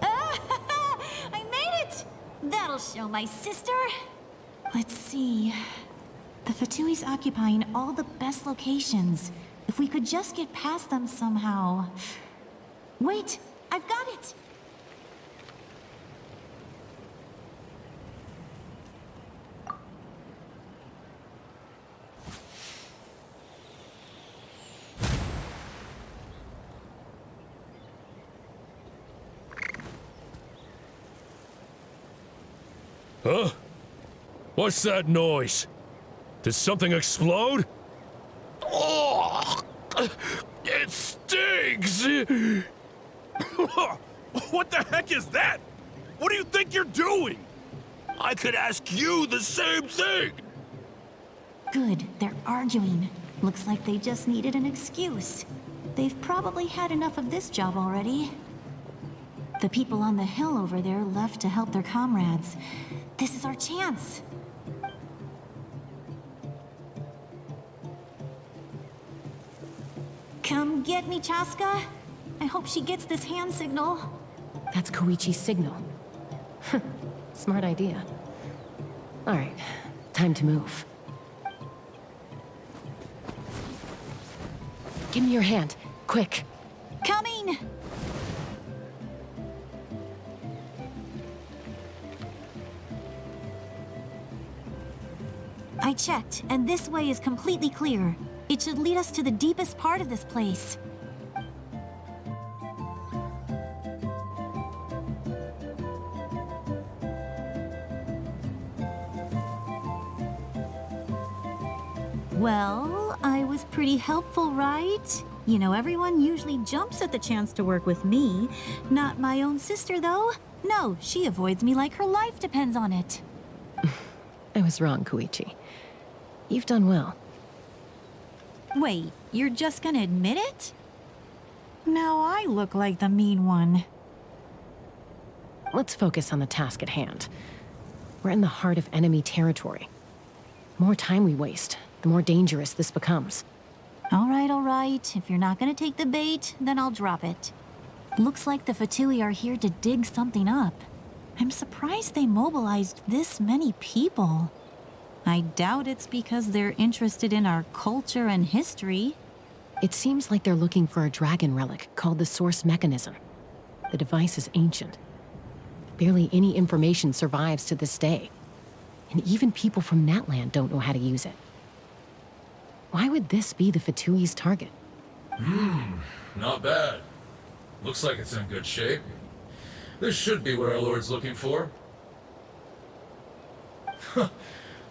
I made it! That'll show my sister. Let's see. The Fatui's occupying all the best locations. If we could just get past them somehow. Wait, I've got it! Huh? What's that noise? Did something explode? Oh, it stings! What the heck is that? What do you think you're doing? I could ask you the same thing! Good, they're arguing. Looks like they just needed an excuse. They've probably had enough of this job already. The people on the hill over there left to help their comrades. This is our chance. Come get me, Chaska. I hope she gets this hand signal. That's Koichi's signal. Smart idea. All right, time to move. Give me your hand, quick. Coming! I checked, and this way is completely clear. It should lead us to the deepest part of this place. Well, I was pretty helpful, right? You know, everyone usually jumps at the chance to work with me. Not my own sister, though. No, she avoids me like her life depends on it. I was wrong, Koichi. You've done well. Wait, you're just gonna admit it? Now I look like the mean one. Let's focus on the task at hand. We're in the heart of enemy territory. The more time we waste, the more dangerous this becomes. All right. If you're not gonna take the bait, then I'll drop it. Looks like the Fatui are here to dig something up. I'm surprised they mobilized this many people. I doubt it's because they're interested in our culture and history. It seems like they're looking for a dragon relic called the Source Mechanism. The device is ancient. Barely any information survives to this day. And even people from Natlan don't know how to use it. Why would this be the Fatui's target? Not bad. Looks like it's in good shape. This should be what our Lord's looking for.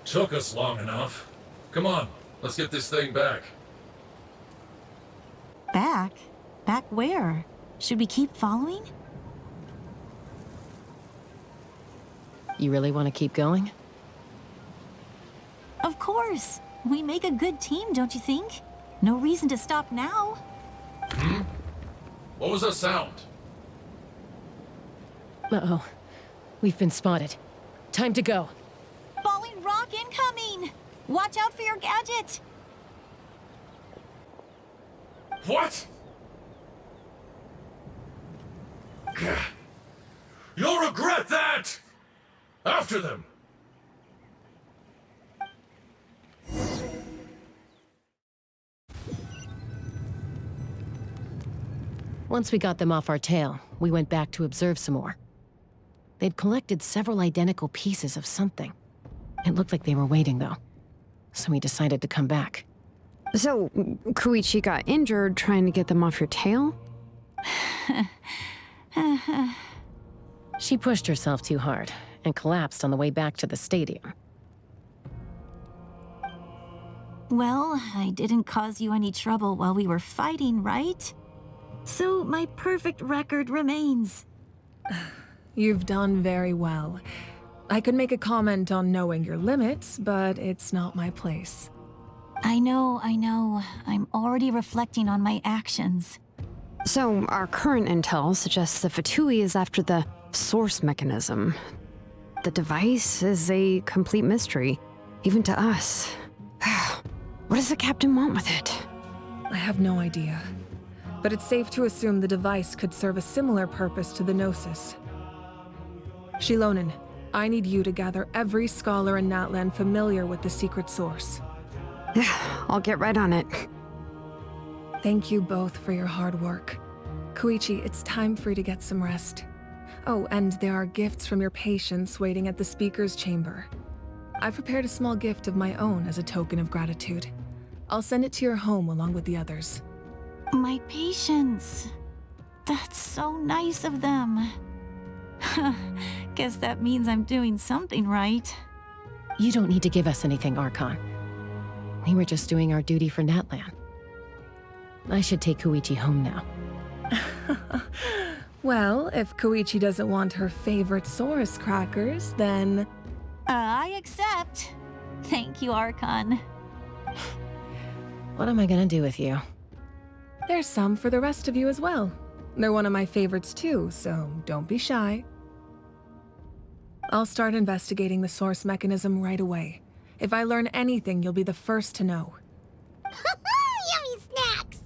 Took us long enough. Come on, let's get this thing back. Back? Back where? Should we keep following? You really want to keep going? Of course. We make a good team, don't you think? No reason to stop now. What was that sound? Uh-oh. We've been spotted. Time to go. Falling rock incoming! Watch out for your gadget! What? You'll regret that! After them! Once we got them off our tail, we went back to observe some more. They'd collected several identical pieces of something. It looked like they were waiting, though. So we decided to come back. So, Koichi got injured trying to get them off your tail? She pushed herself too hard and collapsed on the way back to the stadium. Well, I didn't cause you any trouble while we were fighting, right? So my perfect record remains. You've done very well. I could make a comment on knowing your limits, but it's not my place. I know. I'm already reflecting on my actions. So, our current intel suggests the Fatui is after the source mechanism. The device is a complete mystery, even to us. What does the captain want with it? I have no idea. But it's safe to assume the device could serve a similar purpose to the Gnosis. Xilonen, I need you to gather every scholar in Natlan familiar with the secret source. Yeah, I'll get right on it. Thank you both for your hard work. Koichi, it's time for you to get some rest. Oh, and there are gifts from your patients waiting at the speaker's chamber. I've prepared a small gift of my own as a token of gratitude. I'll send it to your home along with the others. My patience. That's so nice of them. Guess that means I'm doing something right. You don't need to give us anything, Archon. We were just doing our duty for Natlan. I should take Koichi home now. Well, if Koichi doesn't want her favorite Saurus crackers, then... I accept. Thank you, Archon. What am I gonna do with you? There's some for the rest of you as well. They're one of my favorites too, so don't be shy. I'll start investigating the source mechanism right away. If I learn anything, you'll be the first to know. Yummy snacks!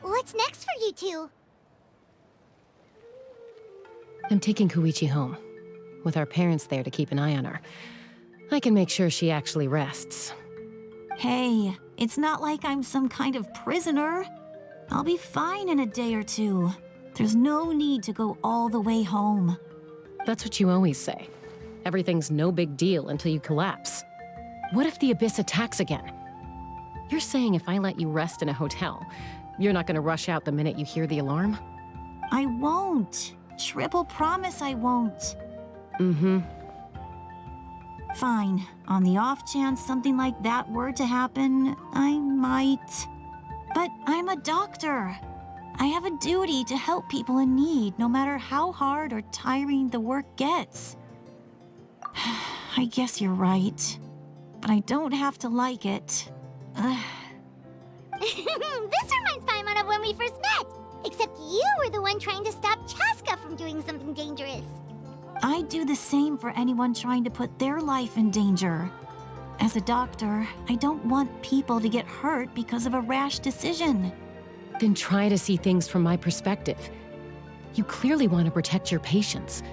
What's next for you two? I'm taking Koichi home. With our parents there to keep an eye on her, I can make sure she actually rests. Hey, it's not like I'm some kind of prisoner. I'll be fine in a day or two. There's no need to go all the way home. That's what you always say. Everything's no big deal until you collapse. What if the Abyss attacks again? You're saying if I let you rest in a hotel, you're not gonna rush out the minute you hear the alarm? I won't. Triple promise I won't. Mm-hmm. Fine. On the off chance something like that were to happen, I might. But I'm a doctor. I have a duty to help people in need, no matter how hard or tiring the work gets. I guess you're right. But I don't have to like it. This reminds Paimon of when we first met. Except you were the one trying to stop Chaska from doing something dangerous. I'd do the same for anyone trying to put their life in danger. As a doctor, I don't want people to get hurt because of a rash decision. Then try to see things from my perspective. You clearly want to protect your patients.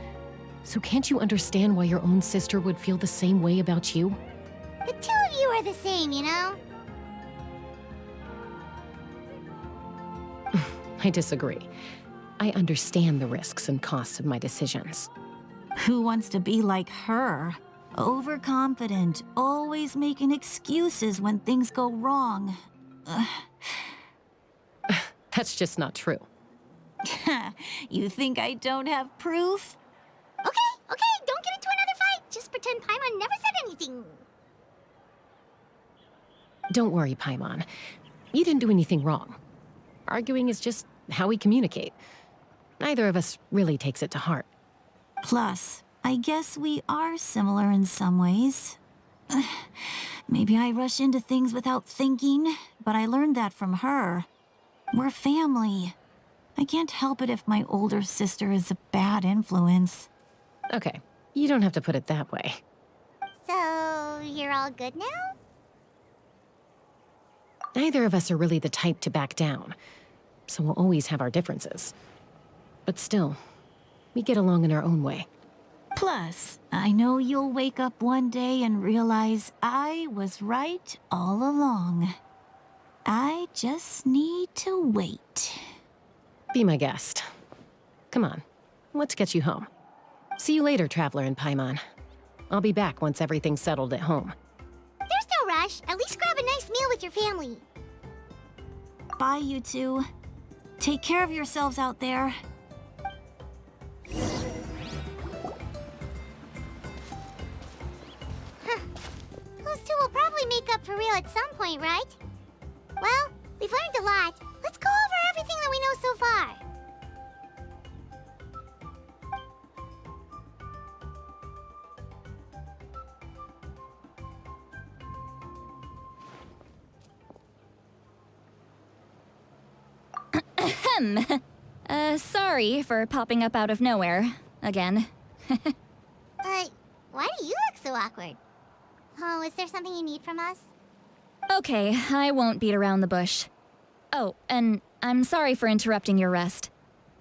So can't you understand why your own sister would feel the same way about you? The two of you are the same, you know? I disagree. I understand the risks and costs of my decisions. Who wants to be like her? Overconfident, always making excuses when things go wrong. That's just not true. You think I don't have proof? Okay, don't get into another fight. Just pretend Paimon never said anything. Don't worry, Paimon. You didn't do anything wrong. Arguing is just how we communicate. Neither of us really takes it to heart. Plus, I guess we are similar in some ways. Maybe I rush into things without thinking, but I learned that from her. We're family. I can't help it if my older sister is a bad influence. Okay, you don't have to put it that way. So, you're all good now? Neither of us are really the type to back down, so we'll always have our differences. But still, we get along in our own way. Plus, I know you'll wake up one day and realize I was right all along. I just need to wait. Be my guest. Come on, let's get you home. See you later, Traveler and Paimon. I'll be back once everything's settled at home. There's no rush. At least grab a nice meal with your family. Bye, you two. Take care of yourselves out there. Those two will probably make up for real at some point, right? Well, we've learned a lot. Let's go over everything that we know so far. Sorry for popping up out of nowhere. Again. Why do you look so awkward? Oh, is there something you need from us? Okay, I won't beat around the bush. Oh, and I'm sorry for interrupting your rest.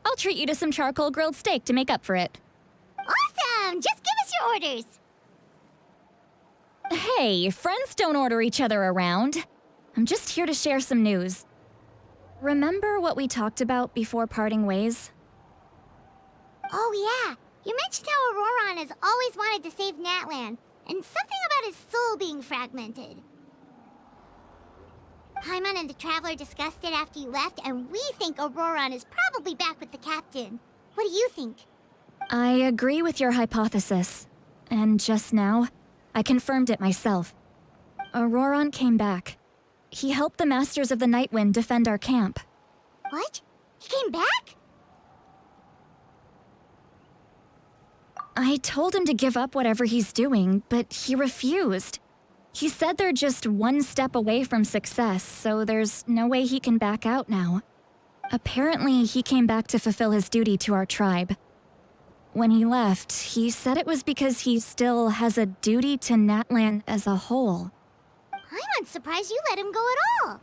I'll treat you to some charcoal grilled steak to make up for it. Awesome! Just give us your orders! Hey, friends don't order each other around. I'm just here to share some news. Remember what we talked about before parting ways? Oh yeah, you mentioned how Ororon has always wanted to save Natlan, and something about his soul being fragmented. Paimon and the Traveler discussed it after you left, and we think Ororon is probably back with the captain. What do you think? I agree with your hypothesis. And just now, I confirmed it myself. Ororon came back. He helped the Masters of the Nightwind defend our camp. What? He came back? I told him to give up whatever he's doing, but he refused. He said they're just one step away from success, so there's no way he can back out now. Apparently, he came back to fulfill his duty to our tribe. When he left, he said it was because he still has a duty to Natlan as a whole. I'm surprised you let him go at all.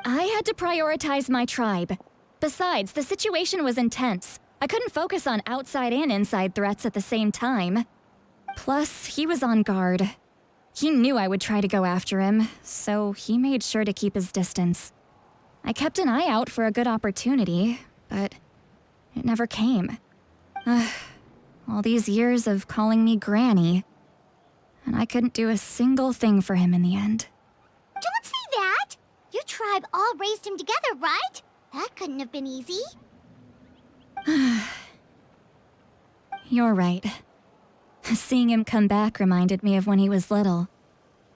I had to prioritize my tribe. Besides, the situation was intense. I couldn't focus on outside and inside threats at the same time. Plus, he was on guard. He knew I would try to go after him, so he made sure to keep his distance. I kept an eye out for a good opportunity, but it never came. All these years of calling me Granny, and I couldn't do a single thing for him in the end. Don't say that! Your tribe all raised him together, right? That couldn't have been easy. You're right. Seeing him come back reminded me of when he was little.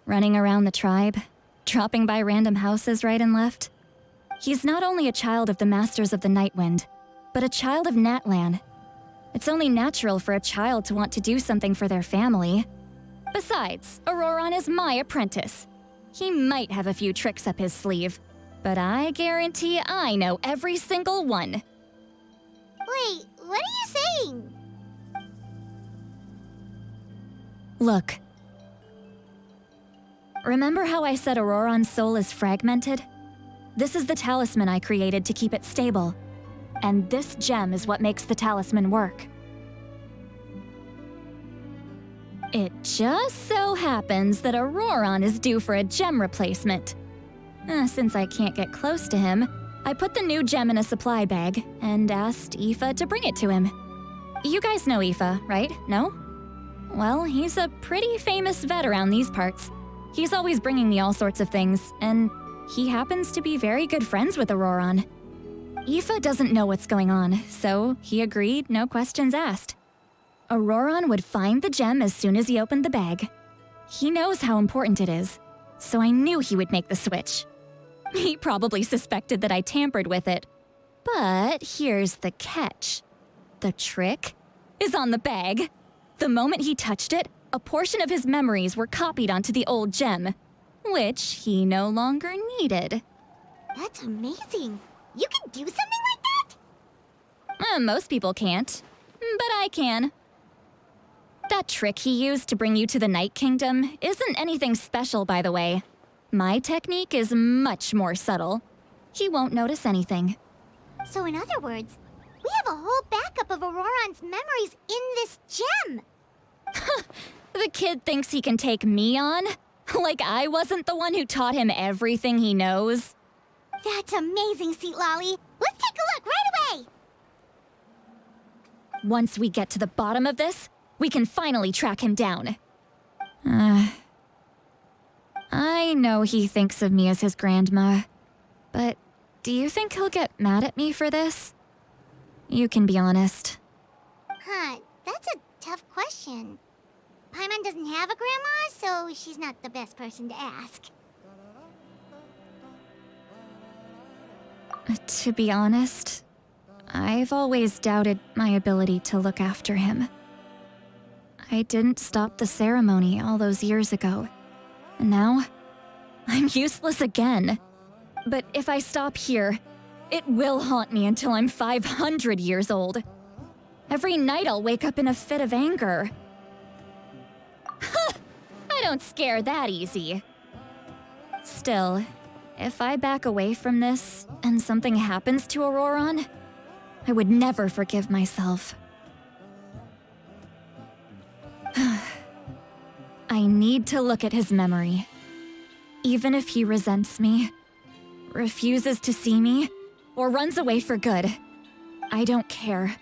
Running around the tribe, dropping by random houses right and left. He's not only a child of the Masters of the Nightwind, but a child of Natlan. It's only natural for a child to want to do something for their family. Besides, Ororon is my apprentice. He might have a few tricks up his sleeve, but I guarantee I know every single one. Wait, what are you saying? Look. Remember how I said Ororon's soul is fragmented? This is the talisman I created to keep it stable. And this gem is what makes the talisman work. It just so happens that Ororon is due for a gem replacement. Since I can't get close to him, I put the new gem in a supply bag and asked Aoife to bring it to him. You guys know Aoife, right? No? Well, he's a pretty famous vet around these parts. He's always bringing me all sorts of things, and he happens to be very good friends with Ororon. Aoife doesn't know what's going on, so he agreed, no questions asked. Ororon would find the gem as soon as he opened the bag. He knows how important it is, so I knew he would make the switch. He probably suspected that I tampered with it. But here's the catch. The trick is on the bag. The moment he touched it, a portion of his memories were copied onto the old gem, which he no longer needed. That's amazing. You can do something like that? Most people can't, but I can. That trick he used to bring you to the Night Kingdom isn't anything special, by the way. My technique is much more subtle. He won't notice anything. So in other words, we have a whole backup of Ororon's memories in this gem. The kid thinks he can take me on? Like I wasn't the one who taught him everything he knows? That's amazing, Citlali. Let's take a look right away! Once we get to the bottom of this, we can finally track him down. I know he thinks of me as his grandma, but do you think he'll get mad at me for this? You can be honest. That's a tough question. Paimon doesn't have a grandma, so she's not the best person to ask. To be honest, I've always doubted my ability to look after him. I didn't stop the ceremony all those years ago, and now I'm useless again. But if I stop here, it will haunt me until I'm 500 years old. Every night I'll wake up in a fit of anger. I don't scare that easy. Still, if I back away from this and something happens to Ororon, I would never forgive myself. I need to look at his memory. Even if he resents me, refuses to see me, or runs away for good, I don't care,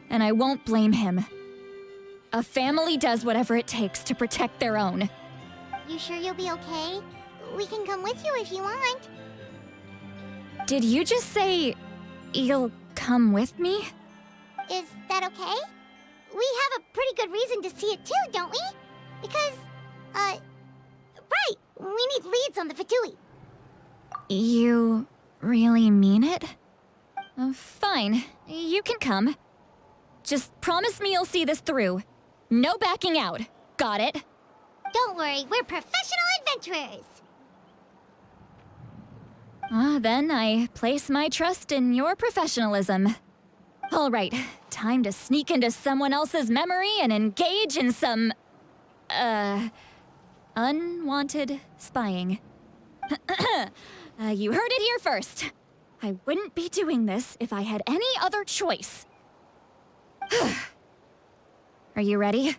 and I won't blame him. A family does whatever it takes to protect their own. You sure you'll be okay? We can come with you if you want. Did you just say you'll come with me? Is that okay? We have a pretty good reason to see it too, don't we? Because, right, we need leads on the Fatui. You really mean it? Fine, you can come. Just promise me you'll see this through. No backing out. Got it? Don't worry, we're professional adventurers. Then I place my trust in your professionalism. All right, time to sneak into someone else's memory and engage in some, unwanted spying. You heard it here first. I wouldn't be doing this if I had any other choice. Are you ready?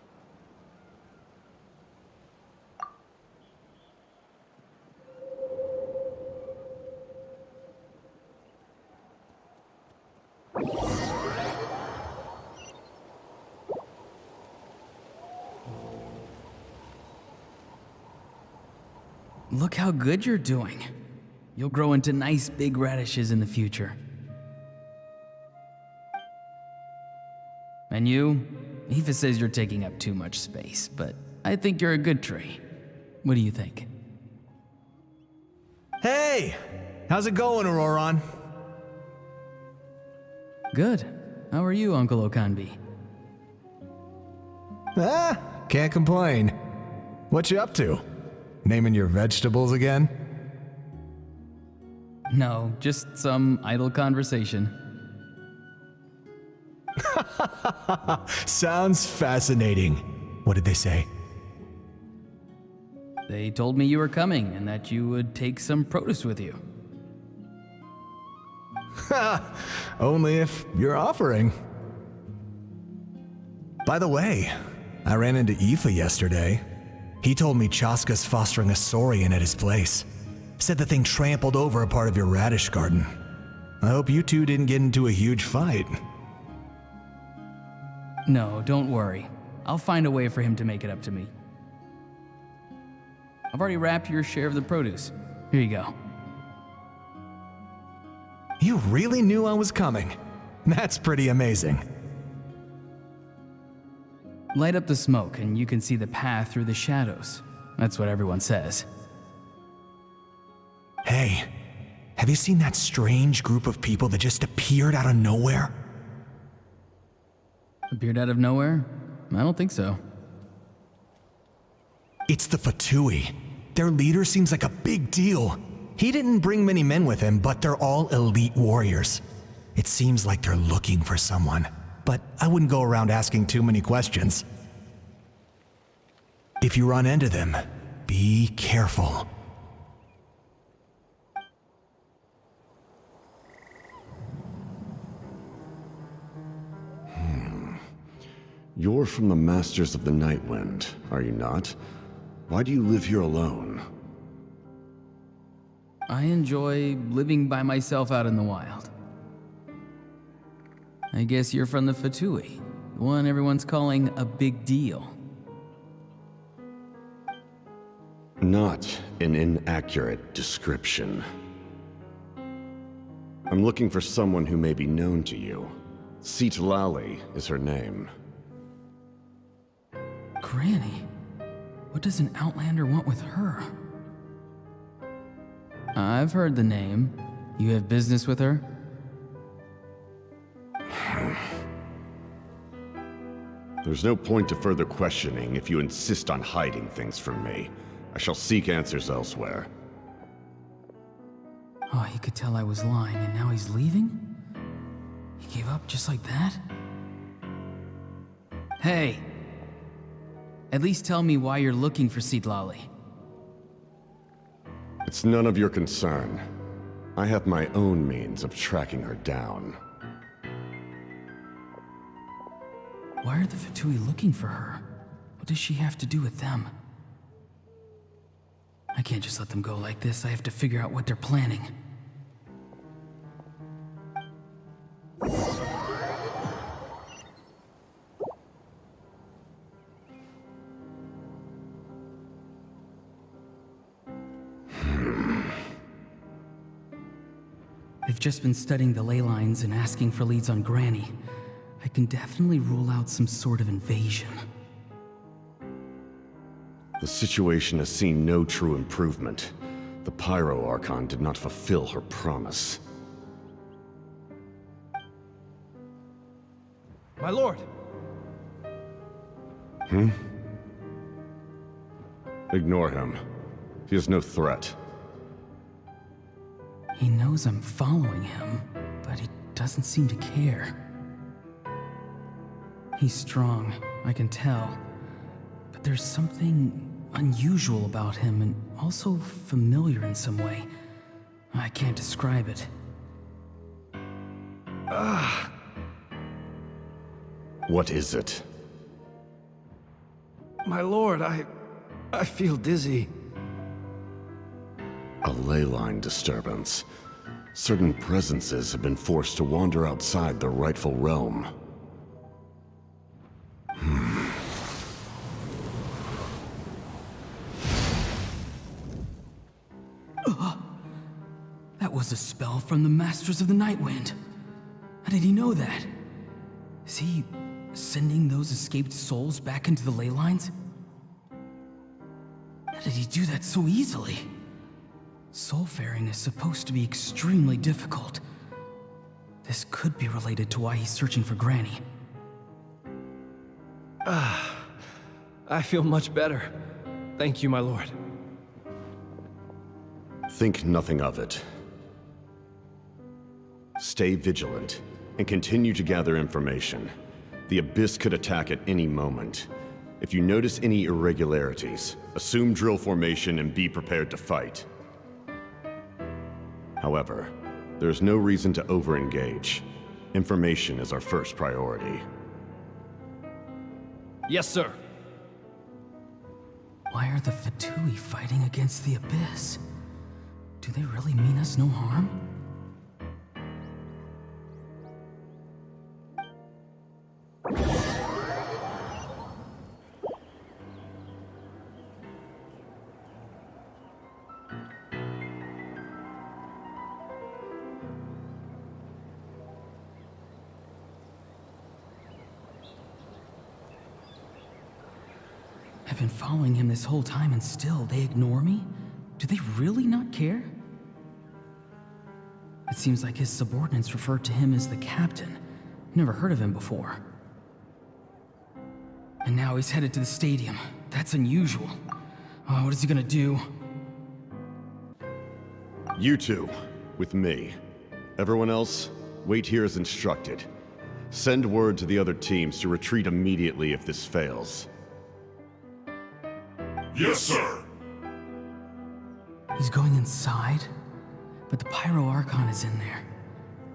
Look how good you're doing. You'll grow into nice big radishes in the future. And you? Aoife says you're taking up too much space, but I think you're a good tree. What do you think? Hey! How's it going, Ororon? Good. How are you, Uncle Okanbi? Can't complain. What you up to? Naming your vegetables again? No, just some idle conversation. Sounds fascinating. What did they say? They told me you were coming and that you would take some produce with you. Only if you're offering. By the way, I ran into Aoife yesterday. He told me Chaska's fostering a saurian at his place. Said the thing trampled over a part of your radish garden. I hope you two didn't get into a huge fight. No, don't worry. I'll find a way for him to make it up to me. I've already wrapped your share of the produce. Here you go. You really knew I was coming. That's pretty amazing. Light up the smoke and you can see the path through the shadows. That's what everyone says. Hey, have you seen that strange group of people that just appeared out of nowhere? Appeared out of nowhere? I don't think so. It's the Fatui. Their leader seems like a big deal. He didn't bring many men with him, but they're all elite warriors. It seems like they're looking for someone, but I wouldn't go around asking too many questions. If you run into them, be careful. You're from the Masters of the Nightwind, are you not? Why do you live here alone? I enjoy living by myself out in the wild. I guess you're from the Fatui, the one everyone's calling a big deal. Not an inaccurate description. I'm looking for someone who may be known to you. Citlali is her name. Granny? What does an Outlander want with her? I've heard the name. You have business with her? There's no point to further questioning if you insist on hiding things from me. I shall seek answers elsewhere. Oh, he could tell I was lying and now he's leaving? He gave up just like that? Hey! At least tell me why you're looking for Citlali. It's none of your concern. I have my own means of tracking her down. Why are the Fatui looking for her? What does she have to do with them? I can't just let them go like this. I have to figure out what they're planning. I've just been studying the ley lines and asking for leads on Granny. I can definitely rule out some sort of invasion. The situation has seen no true improvement. The Pyro Archon did not fulfill her promise. My lord! Ignore him. He is no threat. He knows I'm following him, but he doesn't seem to care. He's strong, I can tell. But there's something unusual about him and also familiar in some way. I can't describe it. What is it? My lord, I feel dizzy. A ley line disturbance. Certain presences have been forced to wander outside their rightful realm. That was a spell from the Masters of the Night Wind. How did he know that? Is he sending those escaped souls back into the ley lines? How did he do that so easily? Soulfaring is supposed to be extremely difficult. This could be related to why he's searching for Granny. I feel much better. Thank you, my lord. Think nothing of it. Stay vigilant, and continue to gather information. The Abyss could attack at any moment. If you notice any irregularities, assume drill formation and be prepared to fight. However, there's no reason to over-engage. Information is our first priority. Yes, sir. Why are the Fatui fighting against the Abyss? Do they really mean us no harm? I've been following him this whole time and still they ignore me? Do they really not care? It seems like his subordinates refer to him as the captain. Never heard of him before. And now he's headed to the stadium. That's unusual. Oh, what is he gonna do? You two, with me. Everyone else, wait here as instructed. Send word to the other teams to retreat immediately if this fails. Yes, sir! He's going inside? But the Pyro Archon is in there.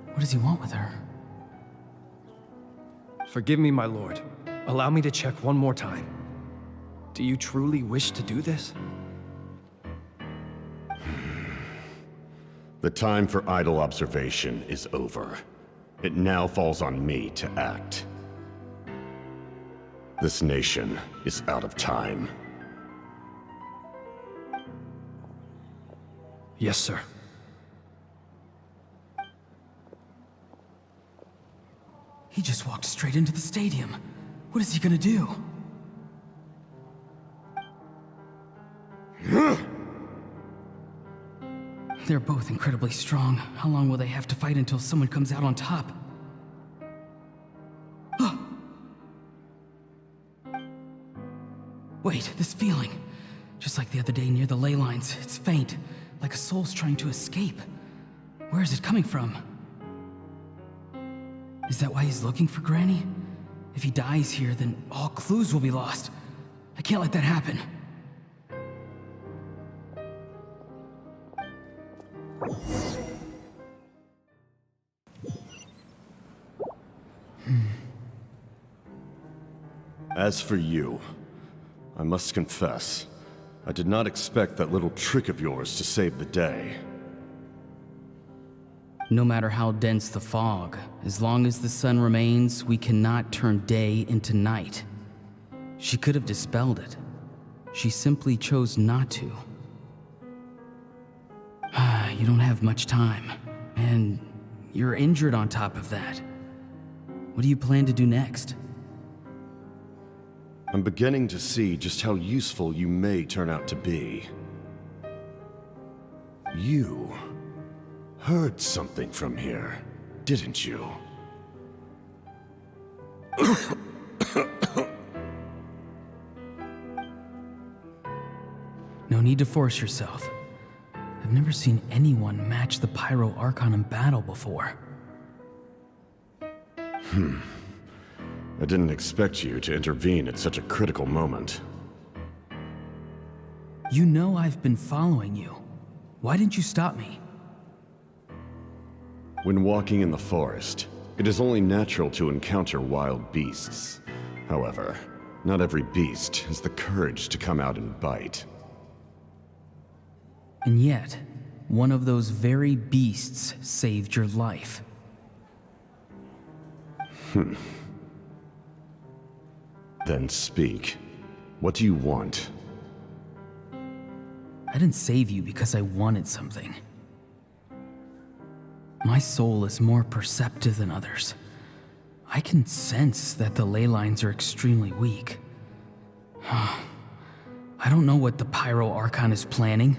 What does he want with her? Forgive me, my lord. Allow me to check one more time. Do you truly wish to do this? The time for idle observation is over. It now falls on me to act. This nation is out of time. Yes, sir. He just walked straight into the stadium. What is he gonna do? They're both incredibly strong. How long will they have to fight until someone comes out on top? Wait, this feeling. Just like the other day near the ley lines, it's faint, like a soul's trying to escape. Where is it coming from? Is that why he's looking for Granny? If he dies here, then all clues will be lost. I can't let that happen. As for you, I must confess, I did not expect that little trick of yours to save the day. No matter how dense the fog, as long as the sun remains, we cannot turn day into night. She could have dispelled it. She simply chose not to. You don't have much time, and you're injured on top of that. What do you plan to do next? I'm beginning to see just how useful you may turn out to be. You heard something from here, didn't you? No need to force yourself. I've never seen anyone match the Pyro Archon in battle before. I didn't expect you to intervene at such a critical moment. You know I've been following you. Why didn't you stop me? When walking in the forest, it is only natural to encounter wild beasts. However, not every beast has the courage to come out and bite. And yet, one of those very beasts saved your life. Then speak. What do you want? I didn't save you because I wanted something. My soul is more perceptive than others. I can sense that the ley lines are extremely weak. I don't know what the Pyro Archon is planning.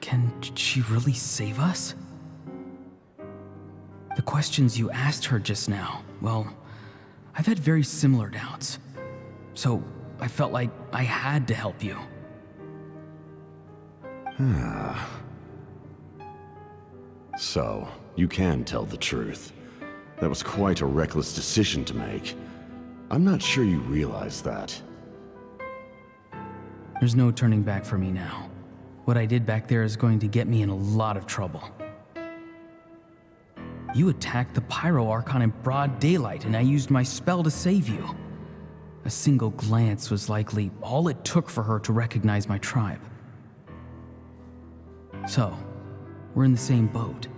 Can she really save us? The questions you asked her just now, well, I've had very similar doubts. So I felt like I had to help you. So, you can tell the truth. That was quite a reckless decision to make. I'm not sure you realize that. There's no turning back for me now. What I did back there is going to get me in a lot of trouble. You attacked the Pyro Archon in broad daylight, and I used my spell to save you. A single glance was likely all it took for her to recognize my tribe. So, we're in the same boat.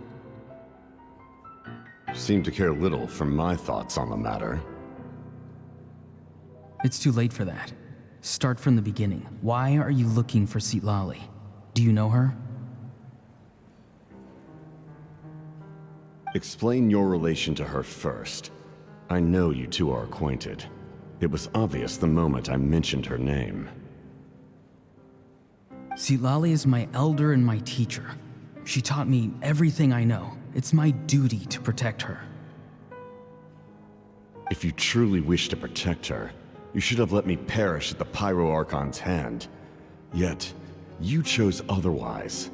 Seem to care little for my thoughts on the matter. It's too late for that. Start from the beginning. Why are you looking for Citlali? Do you know her? Explain your relation to her first. I know you two are acquainted. It was obvious the moment I mentioned her name. Citlali is my elder and my teacher. She taught me everything I know. It's my duty to protect her. If you truly wish to protect her, you should have let me perish at the Pyro Archon's hand. Yet, you chose otherwise.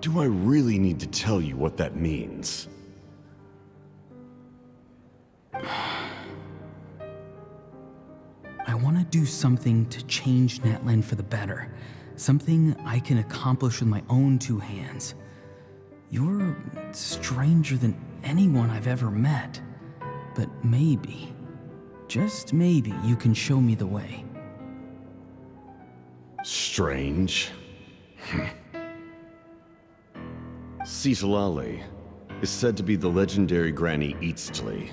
Do I really need to tell you what that means? I want to do something to change Natlan for the better. Something I can accomplish with my own two hands. You're stranger than anyone I've ever met. But maybe, just maybe, you can show me the way. Strange? Citlali is said to be the legendary Granny Citlali,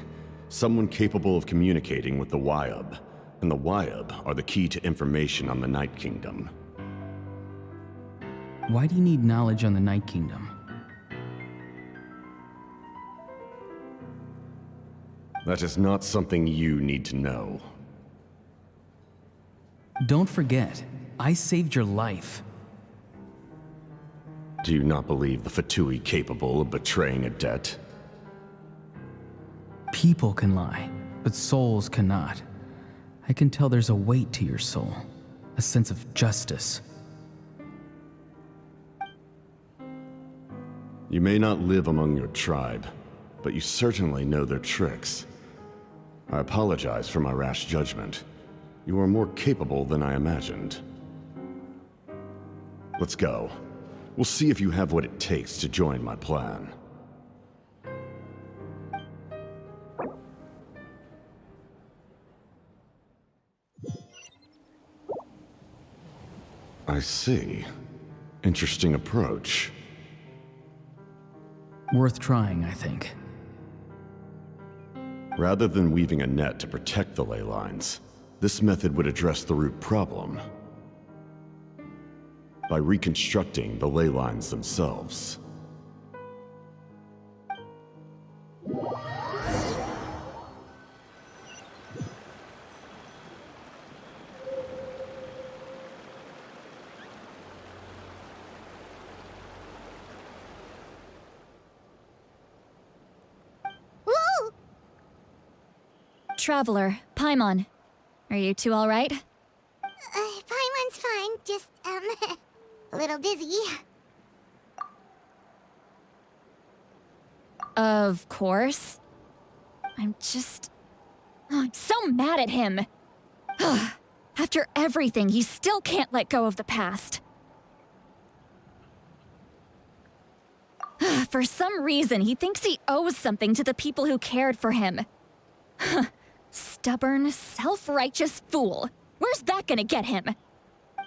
someone capable of communicating with the Wyab, and the Wyab are the key to information on the Night Kingdom. Why do you need knowledge on the Night Kingdom? That is not something you need to know. Don't forget, I saved your life. Do you not believe the Fatui capable of betraying a debt? People can lie, but souls cannot. I can tell there's a weight to your soul, a sense of justice. You may not live among your tribe, but you certainly know their tricks. I apologize for my rash judgment. You are more capable than I imagined. Let's go. We'll see if you have what it takes to join my plan. I see. Interesting approach. Worth trying, I think. Rather than weaving a net to protect the ley lines, this method would address the root problem by reconstructing the ley lines themselves. Traveler, Paimon. Are you two all right? Paimon's fine, just, a little dizzy. Of course. I'm so mad at him. After everything, he still can't let go of the past. For some reason, he thinks he owes something to the people who cared for him. Stubborn, self-righteous fool. Where's that gonna get him?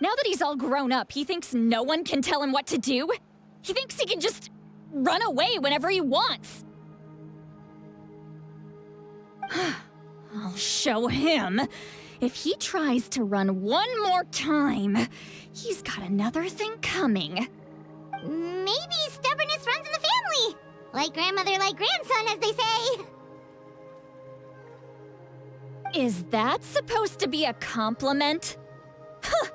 Now that he's all grown up, he thinks no one can tell him what to do? He thinks he can just run away whenever he wants. I'll show him. If he tries to run one more time, he's got another thing coming. Maybe stubbornness runs in the family. Like grandmother, like grandson, as they say. Is that supposed to be a compliment? Huh!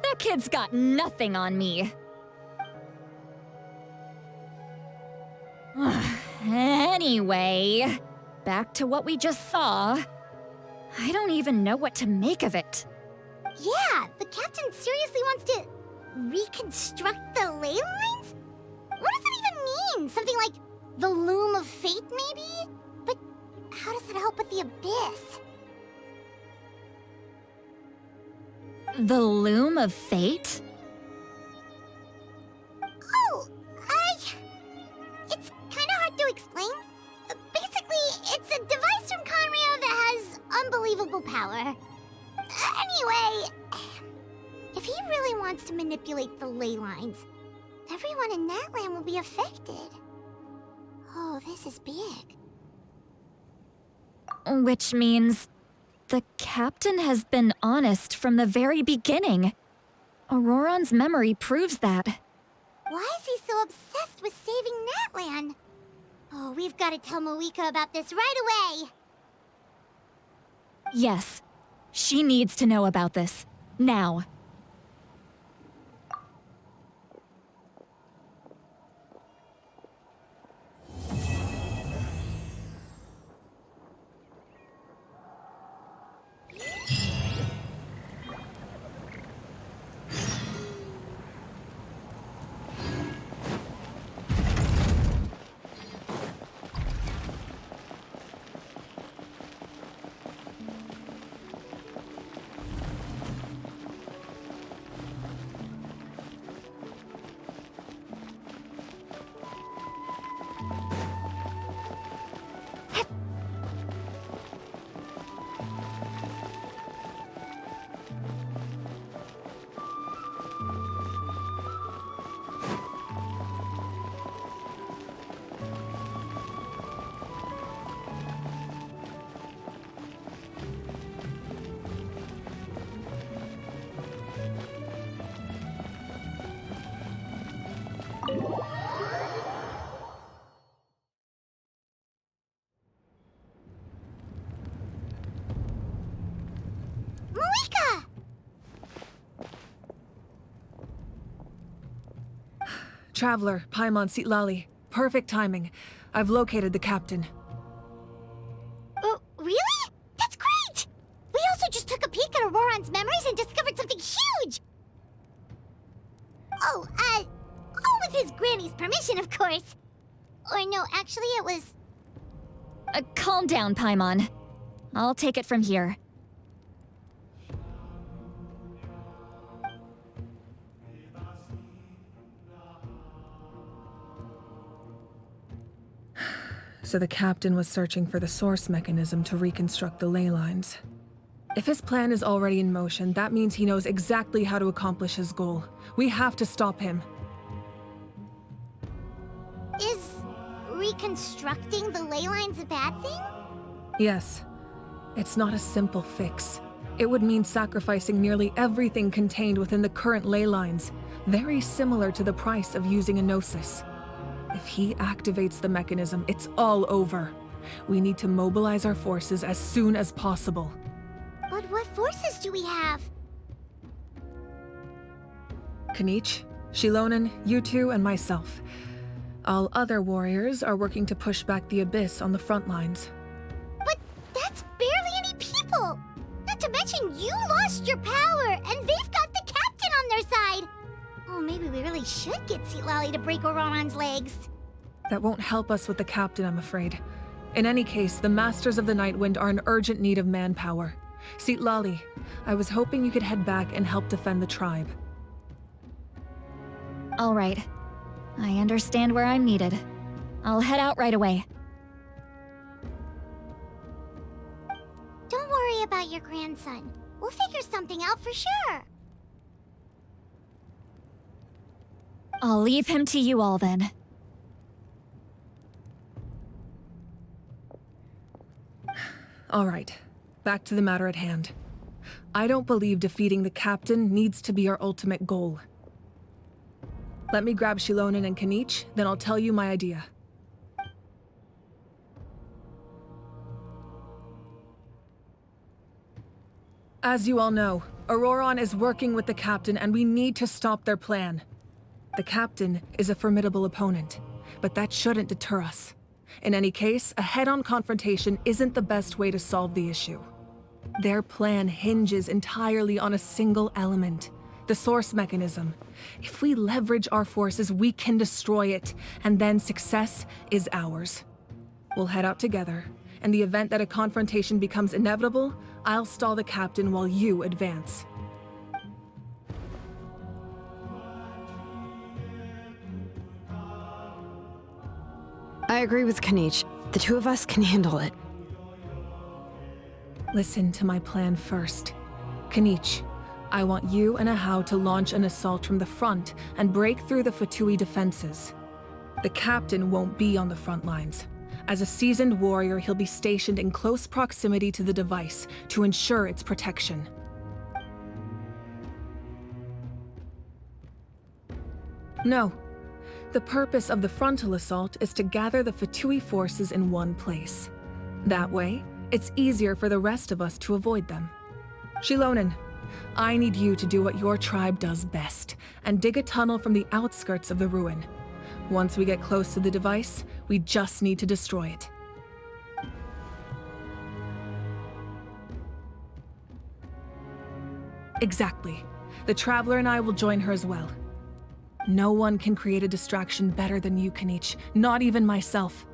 That kid's got nothing on me. Anyway, back to what we just saw. I don't even know what to make of it. Yeah, the captain seriously wants to reconstruct the ley lines? What does that even mean? Something like the loom of fate, maybe? But how does that help with the abyss? The loom of fate? Oh, it's kind of hard to explain. Basically, it's a device from Conrio that has unbelievable power. Anyway, if he really wants to manipulate the ley lines, everyone in Natlan will be affected. Oh, this is big. Which means the captain has been honest from the very beginning. Ororon's memory proves that. Why is he so obsessed with saving Natlan? Oh, we've got to tell Mavuika about this right away. Yes, she needs to know about this. Now. Mavuika! Traveler, Paimon Citlali. Perfect timing. I've located the captain. Oh, really? That's great! We also just took a peek at Ororon's memories and discovered something huge! Oh, all with his granny's permission, of course. Or no, actually it was... Calm down, Paimon. I'll take it from here. So the captain was searching for the source mechanism to reconstruct the ley lines. If his plan is already in motion, that means he knows exactly how to accomplish his goal. We have to stop him. Is reconstructing the ley lines a bad thing? Yes. It's not a simple fix. It would mean sacrificing nearly everything contained within the current ley lines, very similar to the price of using a gnosis. If he activates the mechanism, it's all over. We need to mobilize our forces as soon as possible. But what forces do we have? Kanich, Xilonen, you two, and myself. All other warriors are working to push back the abyss on the front lines. But that's barely any people! Not to mention you lost your power, and they've got the captain on their side! Oh, maybe we really should get Citlali to break Ororon's legs. That won't help us with the captain, I'm afraid. In any case, the Masters of the Nightwind are in urgent need of manpower. Citlali, I was hoping you could head back and help defend the tribe. All right. I understand where I'm needed. I'll head out right away. Don't worry about your grandson. We'll figure something out for sure. I'll leave him to you all then. All right, back to the matter at hand. I don't believe defeating the captain needs to be our ultimate goal. Let me grab Xilonen and Kanich, then I'll tell you my idea. As you all know, Ororon is working with the captain and we need to stop their plan. The captain is a formidable opponent, but that shouldn't deter us. In any case, a head-on confrontation isn't the best way to solve the issue. Their plan hinges entirely on a single element, the source mechanism. If we leverage our forces, we can destroy it, and then success is ours. We'll head out together. In the event that a confrontation becomes inevitable, I'll stall the captain while you advance. I agree with Kanich. The two of us can handle it. Listen to my plan first. Kanich, I want you and Ahau to launch an assault from the front and break through the Fatui defenses. The captain won't be on the front lines. As a seasoned warrior, he'll be stationed in close proximity to the device to ensure its protection. No. The purpose of the frontal assault is to gather the Fatui forces in one place. That way, it's easier for the rest of us to avoid them. Xilonen, I need you to do what your tribe does best, and dig a tunnel from the outskirts of the ruin. Once we get close to the device, we just need to destroy it. Exactly. The Traveler and I will join her as well. No one can create a distraction better than you, Kanich, not even myself.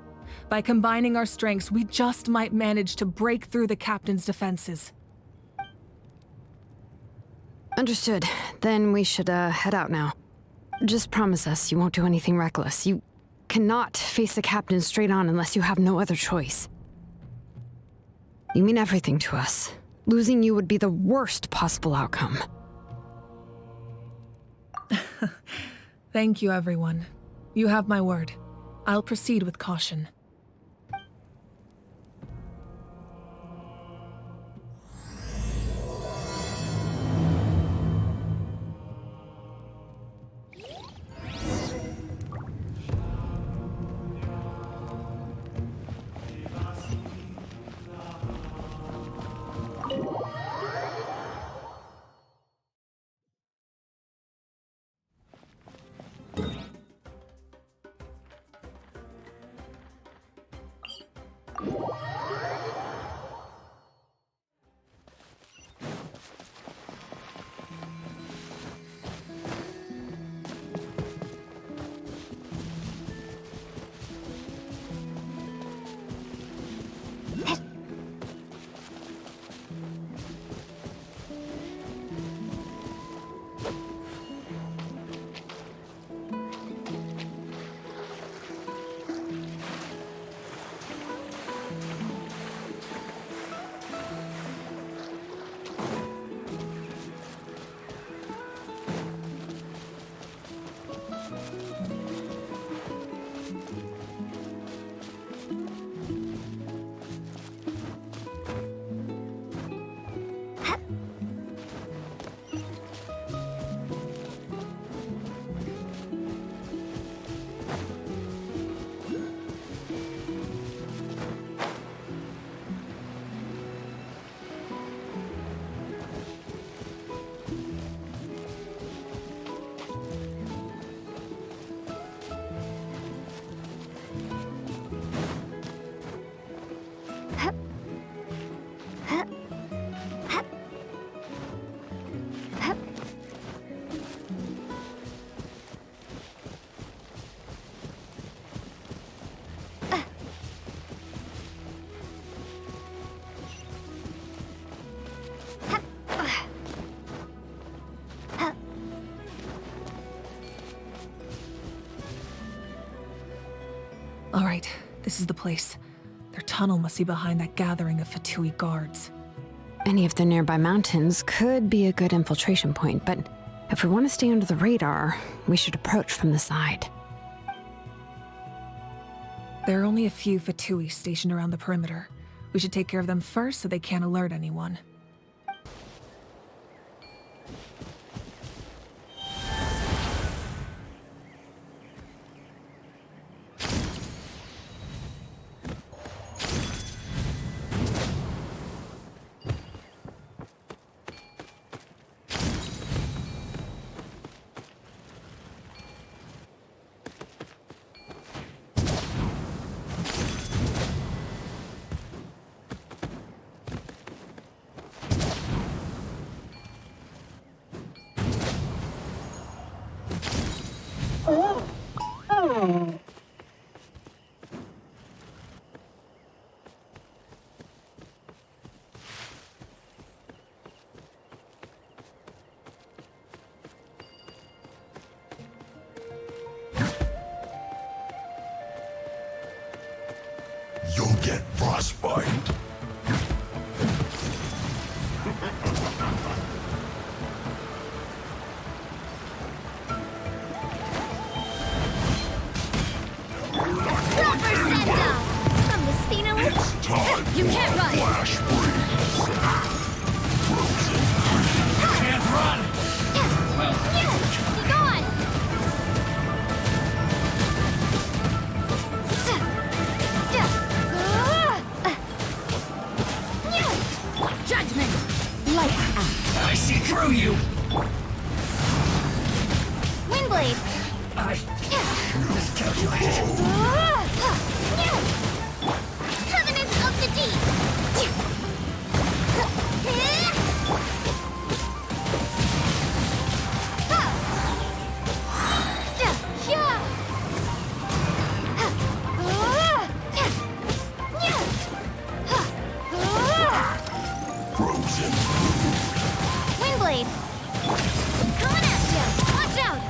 By combining our strengths, we just might manage to break through the captain's defenses. Understood. Then we should head out now. Just promise us you won't do anything reckless. You cannot face the captain straight on unless you have no other choice. You mean everything to us. Losing you would be the worst possible outcome. Thank you, everyone. You have my word. I'll proceed with caution. All right, this is the place. Their tunnel must be behind that gathering of Fatui guards. Any of the nearby mountains could be a good infiltration point, but If we want to stay under the radar, we should approach from the side. There are only a few Fatui stationed around the perimeter. We should take care of them first so they can't alert anyone. You'll get frostbite. You can't run! Flash freeze! Can't run! Be gone! Judgment! Lights out! I see through you! Windblade! I miscalculated. Covenants of the Deep! Frozen. Windblade! Coming at ya! Watch out!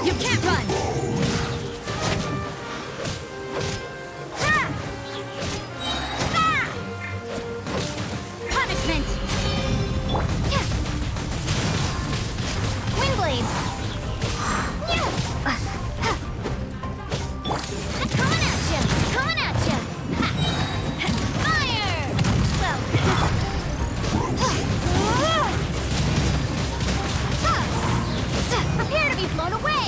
You can't run! Punishment! Windblade! Coming at ya! Coming at ya! Fire! Well... Prepare to be blown away!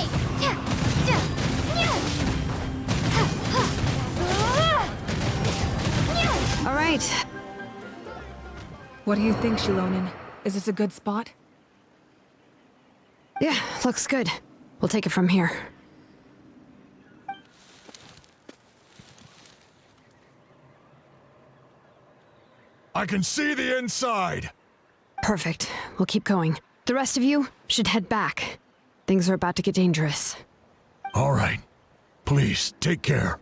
All right. What do you think, Xilonen? Is this a good spot? Yeah, looks good. We'll take it from here. I can see the inside! Perfect. We'll keep going. The rest of you should head back. Things are about to get dangerous. All right. Please, take care.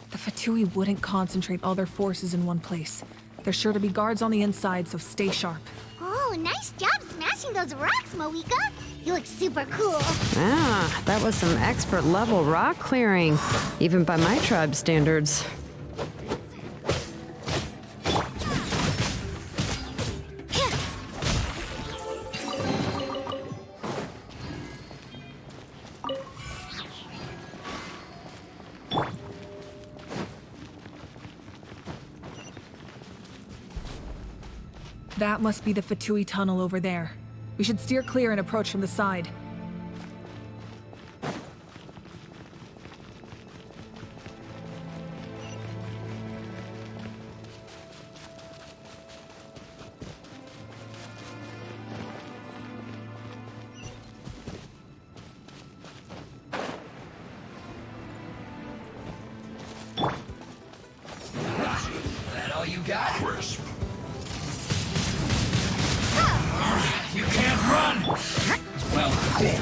The Fatui wouldn't concentrate all their forces in one place. There's sure to be guards on the inside, so stay sharp. Oh, nice job smashing those rocks, Mavuika. You look super cool. Ah, that was some expert level rock clearing, even by my tribe's standards. That must be the Fatui tunnel over there. We should steer clear and approach from the side. Don't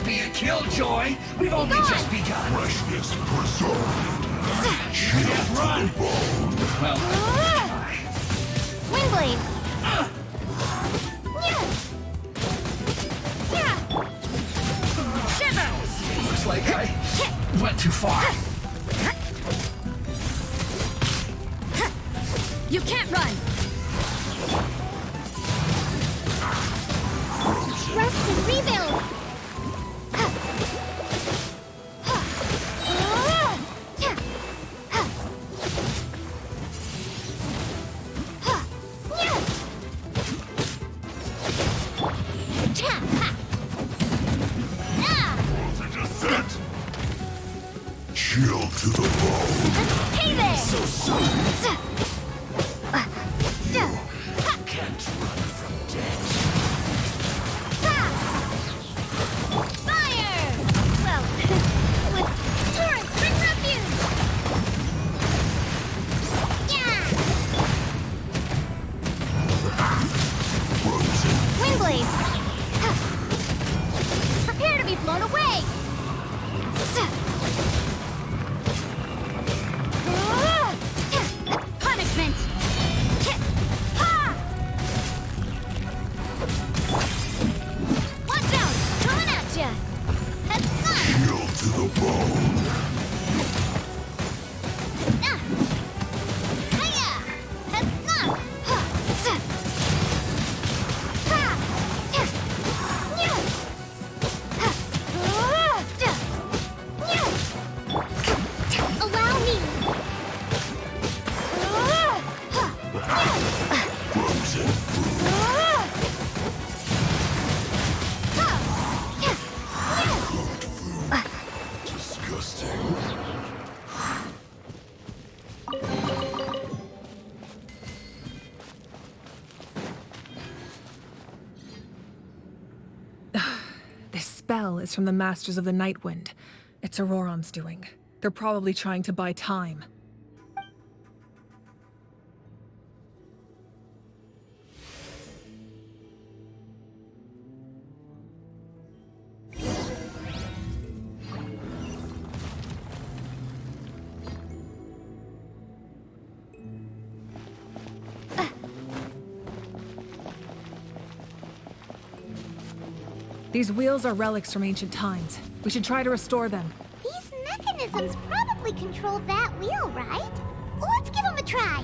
be a killjoy. We've only just begun. Freshness preserved. Can't run. Well, Windblade! Shiver! looks like I went too far. You can't run! Rest and rebuild! Chill to the bone. Hey there! So soon. Can't run from death. Fire! Well, with turret, bring refuge! Yeah! Windblade! Prepare to be blown away! Punishment! Watch out! Coming at ya! That's not! Chill to the bone. Hiya! That's not! Allow me! Frozen disgusting. This spell is from the Masters of the Night Wind. It's Ororon's doing. They're probably trying to buy time. These wheels are relics from ancient times. We should try to restore them. These mechanisms probably control that wheel, right? Let's give them a try.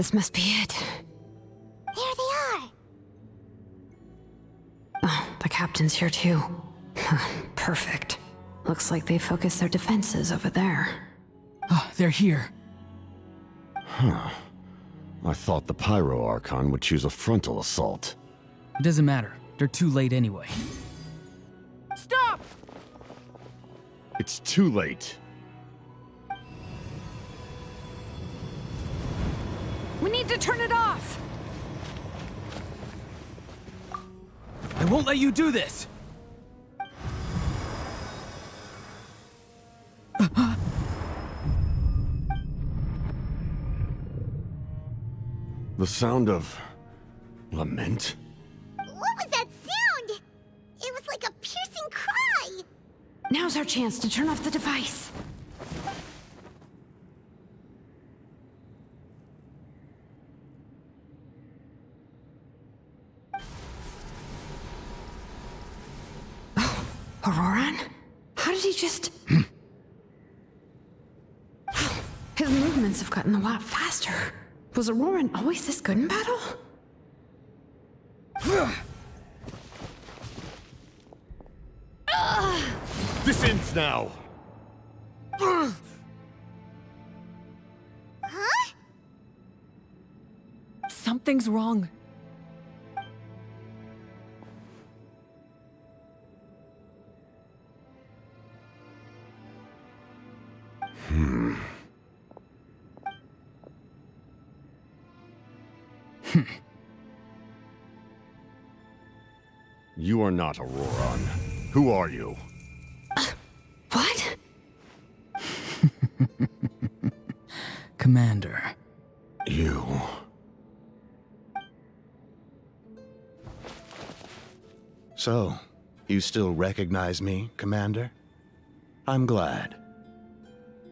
This must be it. There they are! Oh, the captain's here too. Perfect. Looks like they focused their defenses over there. Oh, they're here. Huh. I thought the Pyro Archon would choose a frontal assault. It doesn't matter. They're too late anyway. Stop! It's too late. We need to turn it off! I won't let you do this! The sound of lament? What was that sound? It was like a piercing cry! Now's our chance to turn off the device. Oh, Ororon? How did he just... His movements have gotten a lot faster. Was Ororon always this good in battle? This ends now! Huh? Something's wrong. You are not Ororon. Who are you? What? Commander. You... So, you still recognize me, Commander? I'm glad.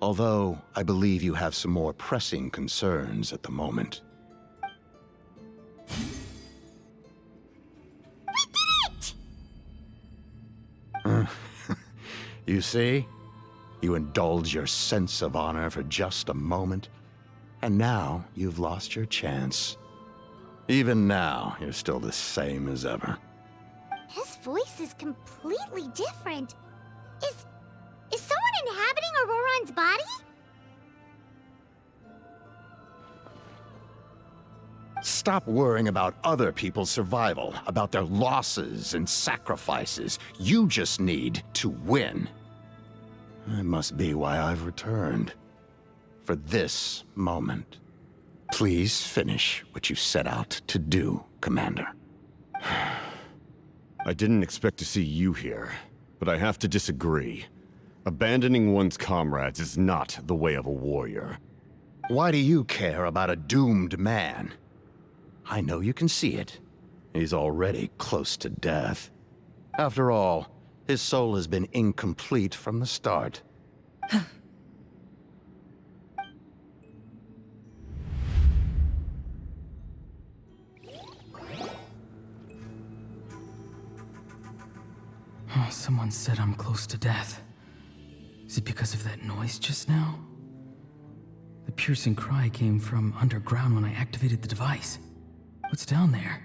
Although, I believe you have some more pressing concerns at the moment. You see? You indulge your sense of honor for just a moment, and now you've lost your chance. Even now, you're still the same as ever. His voice is completely different. Is someone inhabiting Ororon's body? Stop worrying about other people's survival, about their losses and sacrifices. You just need to win. That must be why I've returned. For this moment. Please finish what you set out to do, Commander. I didn't expect to see you here, but I have to disagree. Abandoning one's comrades is not the way of a warrior. Why do you care about a doomed man? I know you can see it. He's already close to death. After all, his soul has been incomplete from the start. Oh, someone said I'm close to death. Is it because of that noise just now? The piercing cry came from underground when I activated the device. What's down there?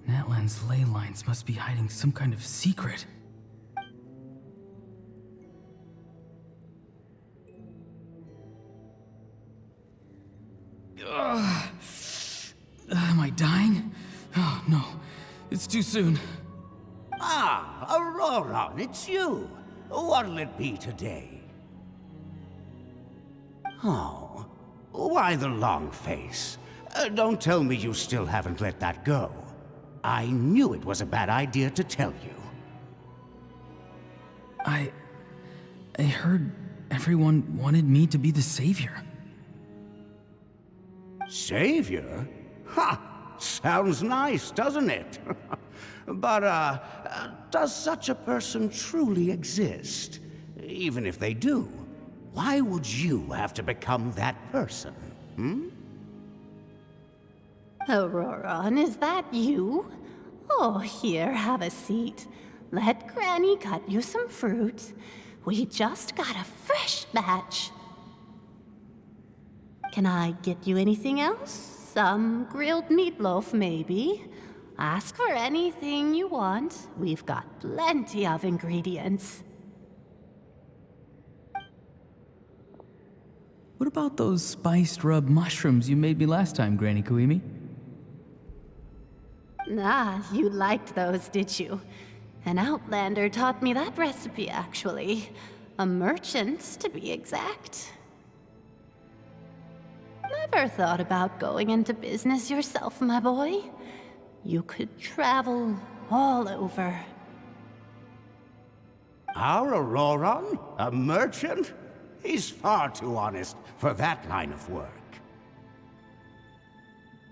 Natlan's ley lines must be hiding some kind of secret. Am I dying? Oh, no. It's too soon. Ah, Ororon, it's you. What'll it be today? Oh, why the long face? Don't tell me you still haven't let that go. I knew it was a bad idea to tell you. I heard everyone wanted me to be the savior. Savior? Ha! Sounds nice, doesn't it? But, does such a person truly exist? Even if they do, why would you have to become that person, hmm? Ororon, is that you? Oh, here, have a seat. Let Granny cut you some fruit. We just got a fresh batch. Can I get you anything else? Some grilled meatloaf, maybe? Ask for anything you want. We've got plenty of ingredients. What about those spiced rub mushrooms you made me last time, Granny Kuimi? Ah, you liked those, did you? An outlander taught me that recipe, actually. A merchant, to be exact. Never thought about going into business yourself, my boy? You could travel all over. Our Ororon? A merchant? He's far too honest for that line of work.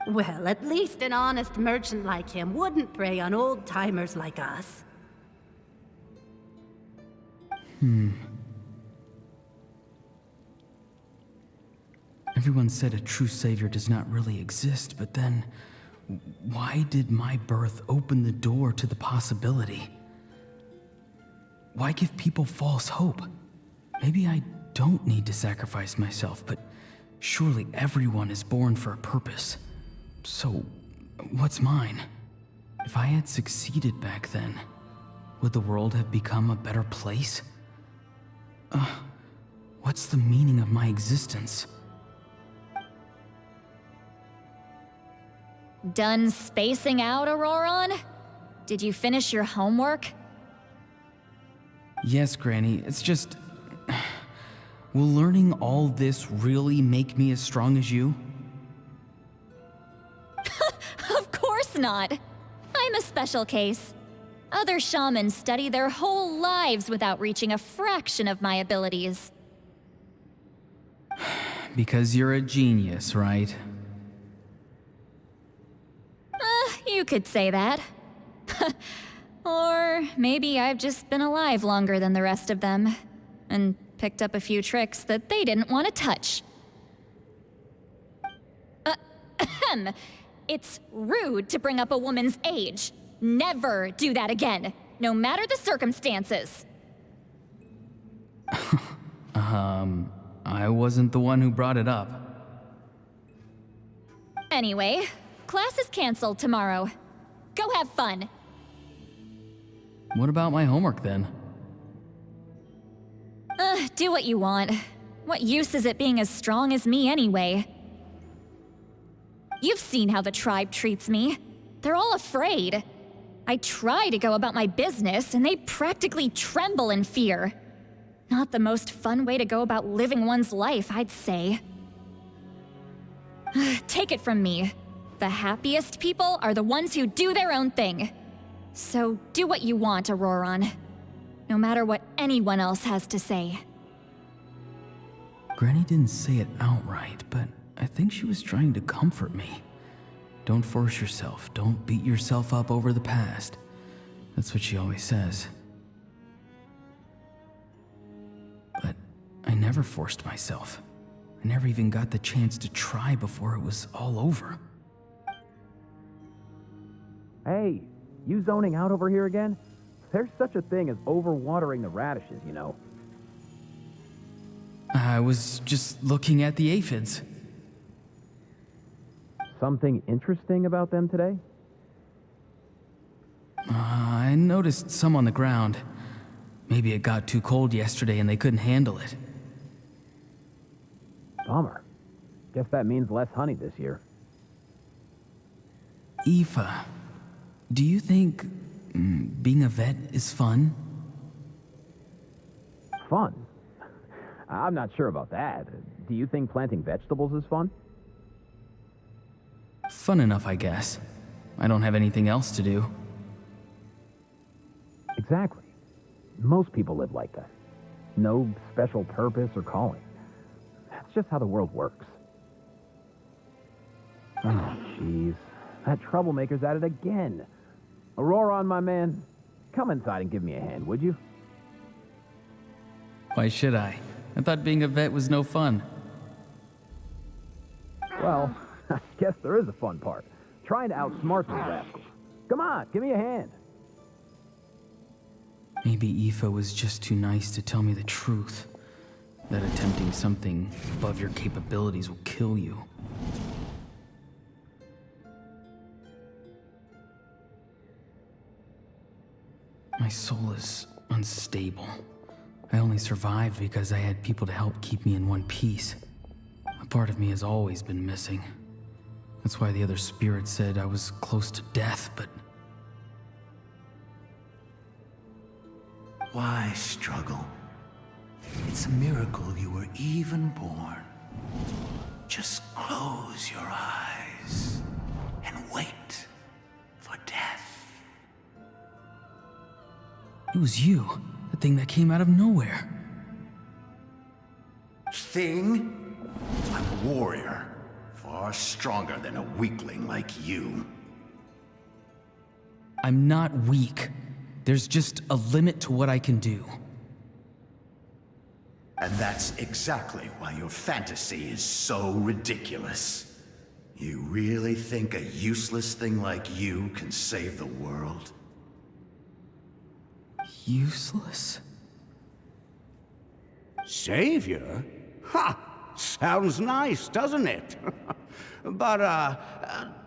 Well, at least an honest merchant like him wouldn't prey on old-timers like us. Everyone said a true savior does not really exist, but then why did my birth open the door to the possibility? Why give people false hope? Maybe I don't need to sacrifice myself, but surely everyone is born for a purpose. So, what's mine? If I had succeeded back then, would the world have become a better place? What's the meaning of my existence? Done spacing out, Ororon? Did you finish your homework? Yes, Granny, it's just... Will learning all this really make me as strong as you? Of course not. I'm a special case. Other shamans study their whole lives without reaching a fraction of my abilities. Because you're a genius, right? You could say that. Or maybe I've just been alive longer than the rest of them, and picked up a few tricks that they didn't want to touch. It's rude to bring up a woman's age. Never do that again, no matter the circumstances. I wasn't the one who brought it up. Anyway, class is canceled tomorrow. Go have fun. What about my homework then? Do what you want. What use is it being as strong as me anyway? You've seen how the tribe treats me. They're all afraid. I try to go about my business, and they practically tremble in fear. Not the most fun way to go about living one's life, I'd say. Take it from me. The happiest people are the ones who do their own thing. So do what you want, Ororon. No matter what anyone else has to say. Granny didn't say it outright, but I think she was trying to comfort me. Don't force yourself. Don't beat yourself up over the past. That's what she always says. But I never forced myself. I never even got the chance to try before it was all over. Hey, you zoning out over here again? There's such a thing as overwatering the radishes, you know. I was just looking at the aphids. Something interesting about them today? I noticed some on the ground. Maybe it got too cold yesterday and they couldn't handle it. Bummer. Guess that means less honey this year. Aoife, do you think being a vet is fun? Fun? I'm not sure about that. Do you think planting vegetables is fun? Fun enough, I guess. I don't have anything else to do. Exactly. Most people live like that. No special purpose or calling. That's just how the world works. Oh, jeez. That troublemaker's at it again. Ororon, my man, come inside and give me a hand, would you? Why should I? I thought being a vet was no fun. Well, I guess there is a fun part. Trying to outsmart these rascals. Come on, give me a hand. Maybe Aoife was just too nice to tell me the truth. that attempting something above your capabilities will kill you. My soul is unstable. I only survived because I had people to help keep me in one piece. A part of me has always been missing. That's why the other spirits said I was close to death, but... Why struggle? It's a miracle you were even born. Just close your eyes and wait for death. It was you, the thing that came out of nowhere. Thing? I'm a warrior, far stronger than a weakling like you. I'm not weak. There's just a limit to what I can do. And that's exactly why your fantasy is so ridiculous. You really think a useless thing like you can save the world? Useless? Savior? Ha! Sounds nice, doesn't it? But,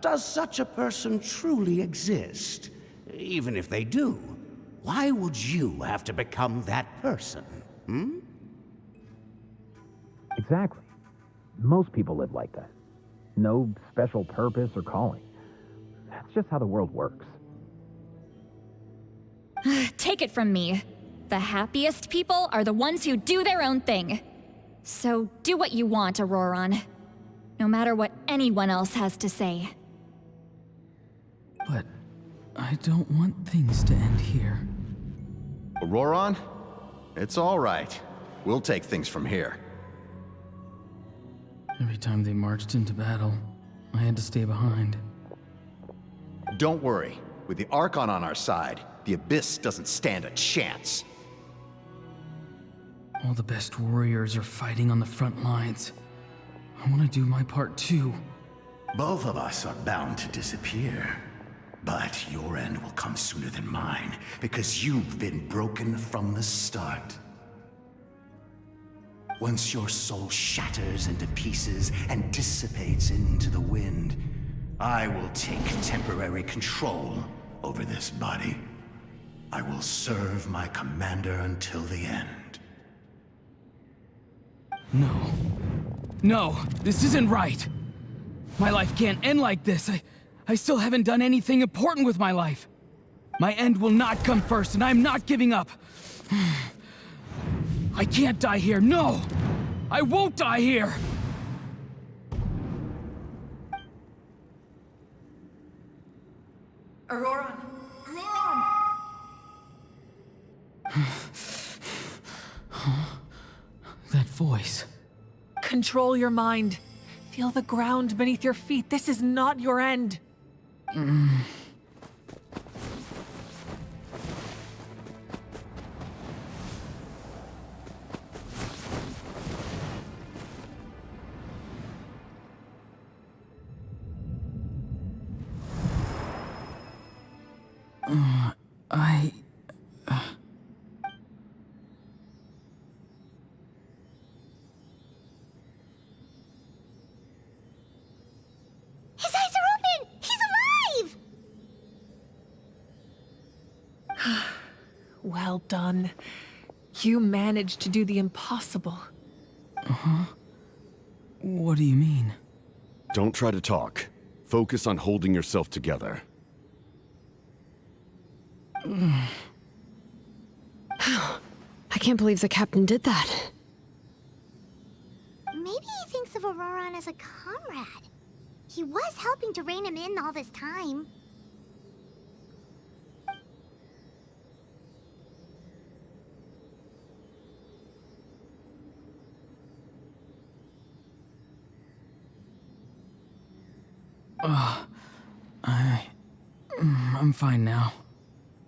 does such a person truly exist? Even if they do, why would you have to become that person, hmm? Exactly. Most people live like that. No special purpose or calling. That's just how the world works. Take it from me. The happiest people are the ones who do their own thing. So do what you want, Ororon. No matter what anyone else has to say. But I don't want things to end here. Ororon? It's all right. We'll take things from here. Every time they marched into battle, I had to stay behind. Don't worry. With the Archon on our side, the Abyss doesn't stand a chance. All the best warriors are fighting on the front lines. I want to do my part too. Both of us are bound to disappear. But your end will come sooner than mine, because you've been broken from the start. Once your soul shatters into pieces and dissipates into the wind, I will take temporary control over this body. I will serve my commander until the end. No. No, this isn't right. My life can't end like this. I still haven't done anything important with my life. My end will not come first, and I'm not giving up. I can't die here, no! I won't die here! Ororon! Ororon! That voice. Control your mind. Feel the ground beneath your feet. This is not your end. His eyes are open! He's alive! Well done. You managed to do the impossible. Uh-huh. What do you mean? Don't try to talk. Focus on holding yourself together. I can't believe the captain did that. Maybe he thinks of Ororon as a comrade. He was helping to rein him in all this time. I'm fine now.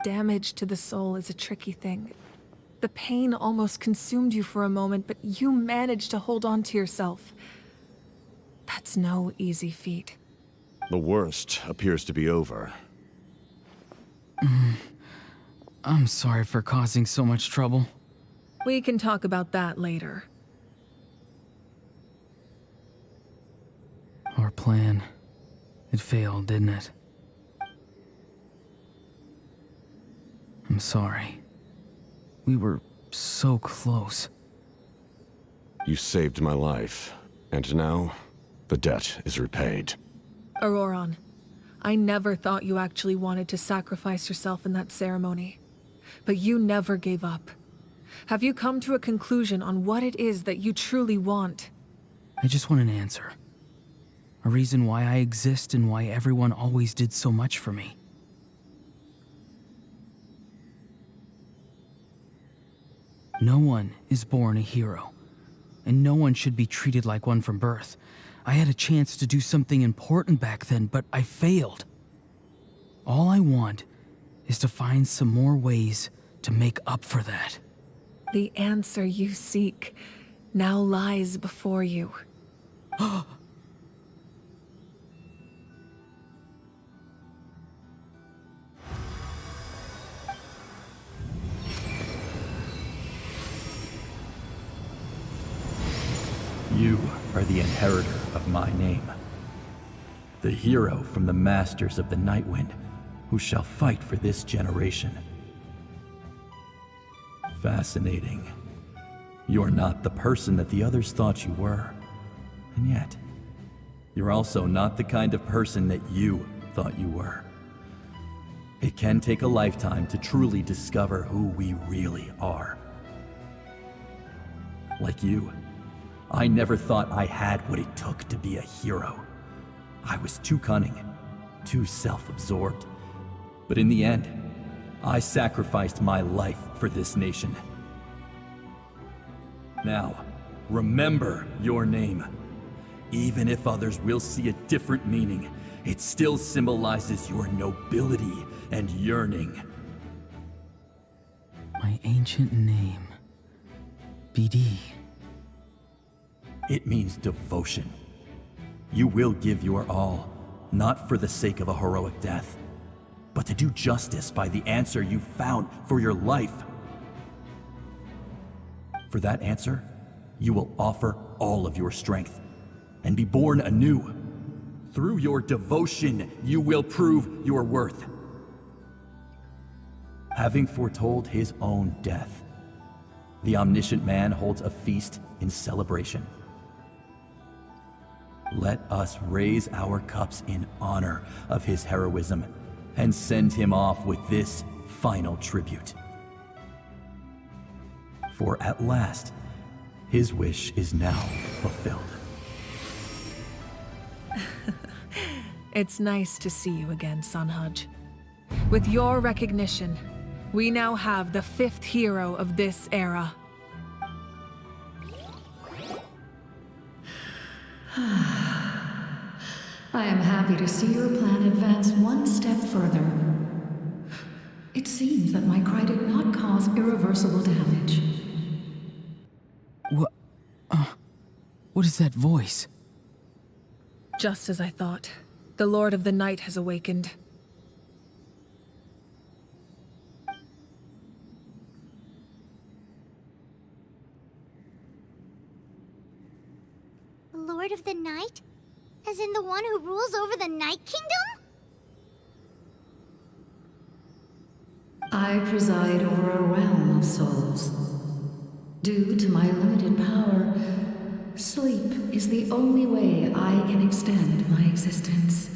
Damage to the soul is a tricky thing. The pain almost consumed you for a moment, but you managed to hold on to yourself. That's no easy feat. The worst appears to be over. I'm sorry for causing so much trouble. We can talk about that later. Our plan, it failed, didn't it? I'm sorry. We were so close. You saved my life, and now the debt is repaid. Ororon, I never thought you actually wanted to sacrifice yourself in that ceremony. But you never gave up. Have you come to a conclusion on what it is that you truly want? I just want an answer. A reason why I exist and why everyone always did so much for me. No one is born a hero, and no one should be treated like one from birth. I had a chance to do something important back then, but I failed. All I want is to find some more ways to make up for that. The answer you seek now lies before you. You are the inheritor of my name. The hero from the Masters of the Nightwind, who shall fight for this generation. Fascinating. You're not the person that the others thought you were. And yet, you're also not the kind of person that you thought you were. It can take a lifetime to truly discover who we really are. Like you, I never thought I had what it took to be a hero. I was too cunning, too self-absorbed. But in the end, I sacrificed my life for this nation. Now, remember your name. Even if others will see a different meaning, it still symbolizes your nobility and yearning. My ancient name. BD. It means devotion. You will give your all, not for the sake of a heroic death, but to do justice by the answer you found for your life. For that answer, you will offer all of your strength and be born anew. Through your devotion, you will prove your worth. Having foretold his own death, the omniscient man holds a feast in celebration. Let us raise our cups in honor of his heroism and send him off with this final tribute. For at last, his wish is now fulfilled. It's nice to see you again, Sunhudge. With your recognition, we now have the 5th hero of this era. I am happy to see your plan advance one step further. It seems that my cry did not cause irreversible damage. What is that voice? Just as I thought. The Lord of the Night has awakened. The Lord of the Night? As in the one who rules over the Night Kingdom? I preside over a realm of souls. Due to my limited power, sleep is the only way I can extend my existence.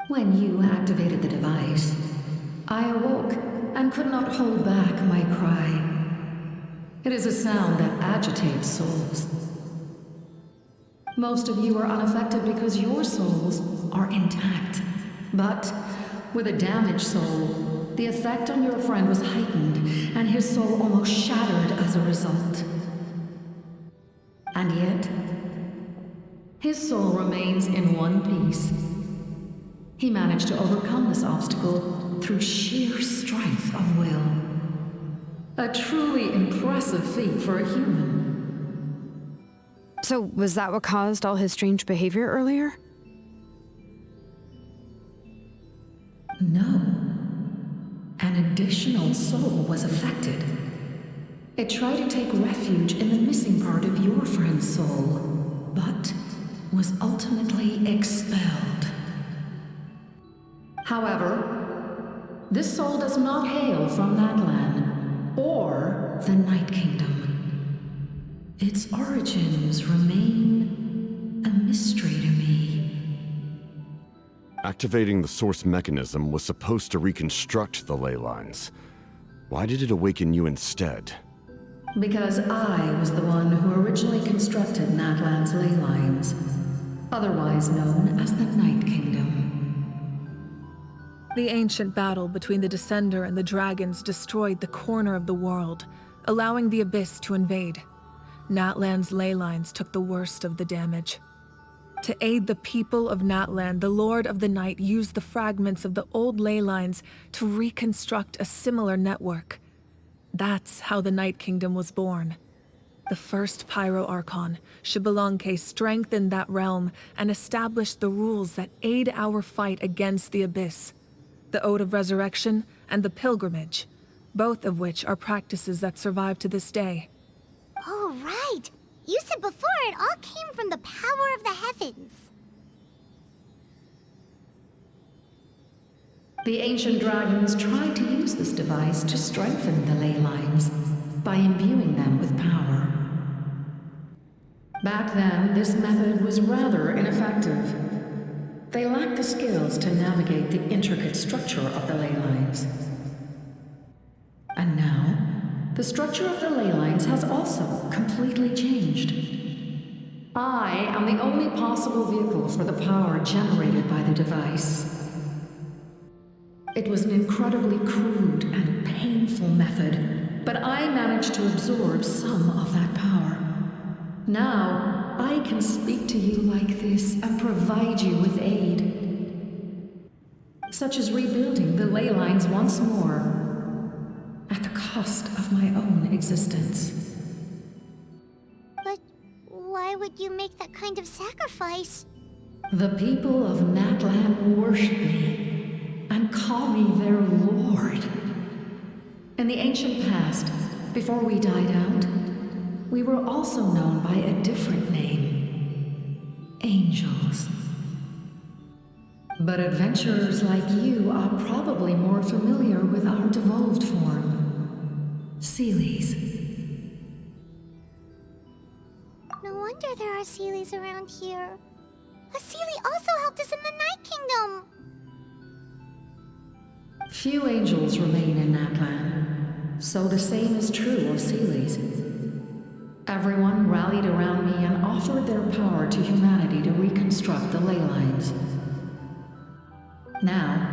When you activated the device, I awoke and could not hold back my cry. It is a sound that agitates souls. Most of you are unaffected because your souls are intact. But with a damaged soul, the effect on your friend was heightened, and his soul almost shattered as a result. And yet, his soul remains in one piece. He managed to overcome this obstacle through sheer strength of will. A truly impressive feat for a human. So, was that what caused all his strange behavior earlier? No. An additional soul was affected. It tried to take refuge in the missing part of your friend's soul, but was ultimately expelled. However, this soul does not hail from Natlan or the Night Kingdom. Its origins remain a mystery to me. Activating the source mechanism was supposed to reconstruct the ley lines. Why did it awaken you instead? Because I was the one who originally constructed Natlan's ley lines, otherwise known as the Night Kingdom. The ancient battle between the Descender and the dragons destroyed the corner of the world, allowing the Abyss to invade. Natlan's ley lines took the worst of the damage. To aid the people of Natlan, the Lord of the Night used the fragments of the old ley lines to reconstruct a similar network. That's how the Night Kingdom was born. The first Pyro Archon, Xilonen, strengthened that realm and established the rules that aid our fight against the Abyss. The Ode of Resurrection and the Pilgrimage, both of which are practices that survive to this day. Oh, right! You said before it all came from the power of the heavens. The ancient dragons tried to use this device to strengthen the ley lines by imbuing them with power. Back then, this method was rather ineffective. They lacked the skills to navigate the intricate structure of the ley lines. And now, the structure of the ley lines has also completely changed. I am the only possible vehicle for the power generated by the device. It was an incredibly crude and painful method, but I managed to absorb some of that power. Now, I can speak to you like this and provide you with aid, such as rebuilding the ley lines once more, at the cost of my own existence. But why would you make that kind of sacrifice? The people of Natlan worship me and call me their lord. In the ancient past, before we died out, we were also known by a different name: angels. But adventurers like you are probably more familiar with our devolved form, Seelies. No wonder there are Seelies around here. A Seelie also helped us in the Night Kingdom. Few angels remain in Natlan, so the same is true of Seelies. Everyone rallied around me and offered their power to humanity to reconstruct the ley lines. Now,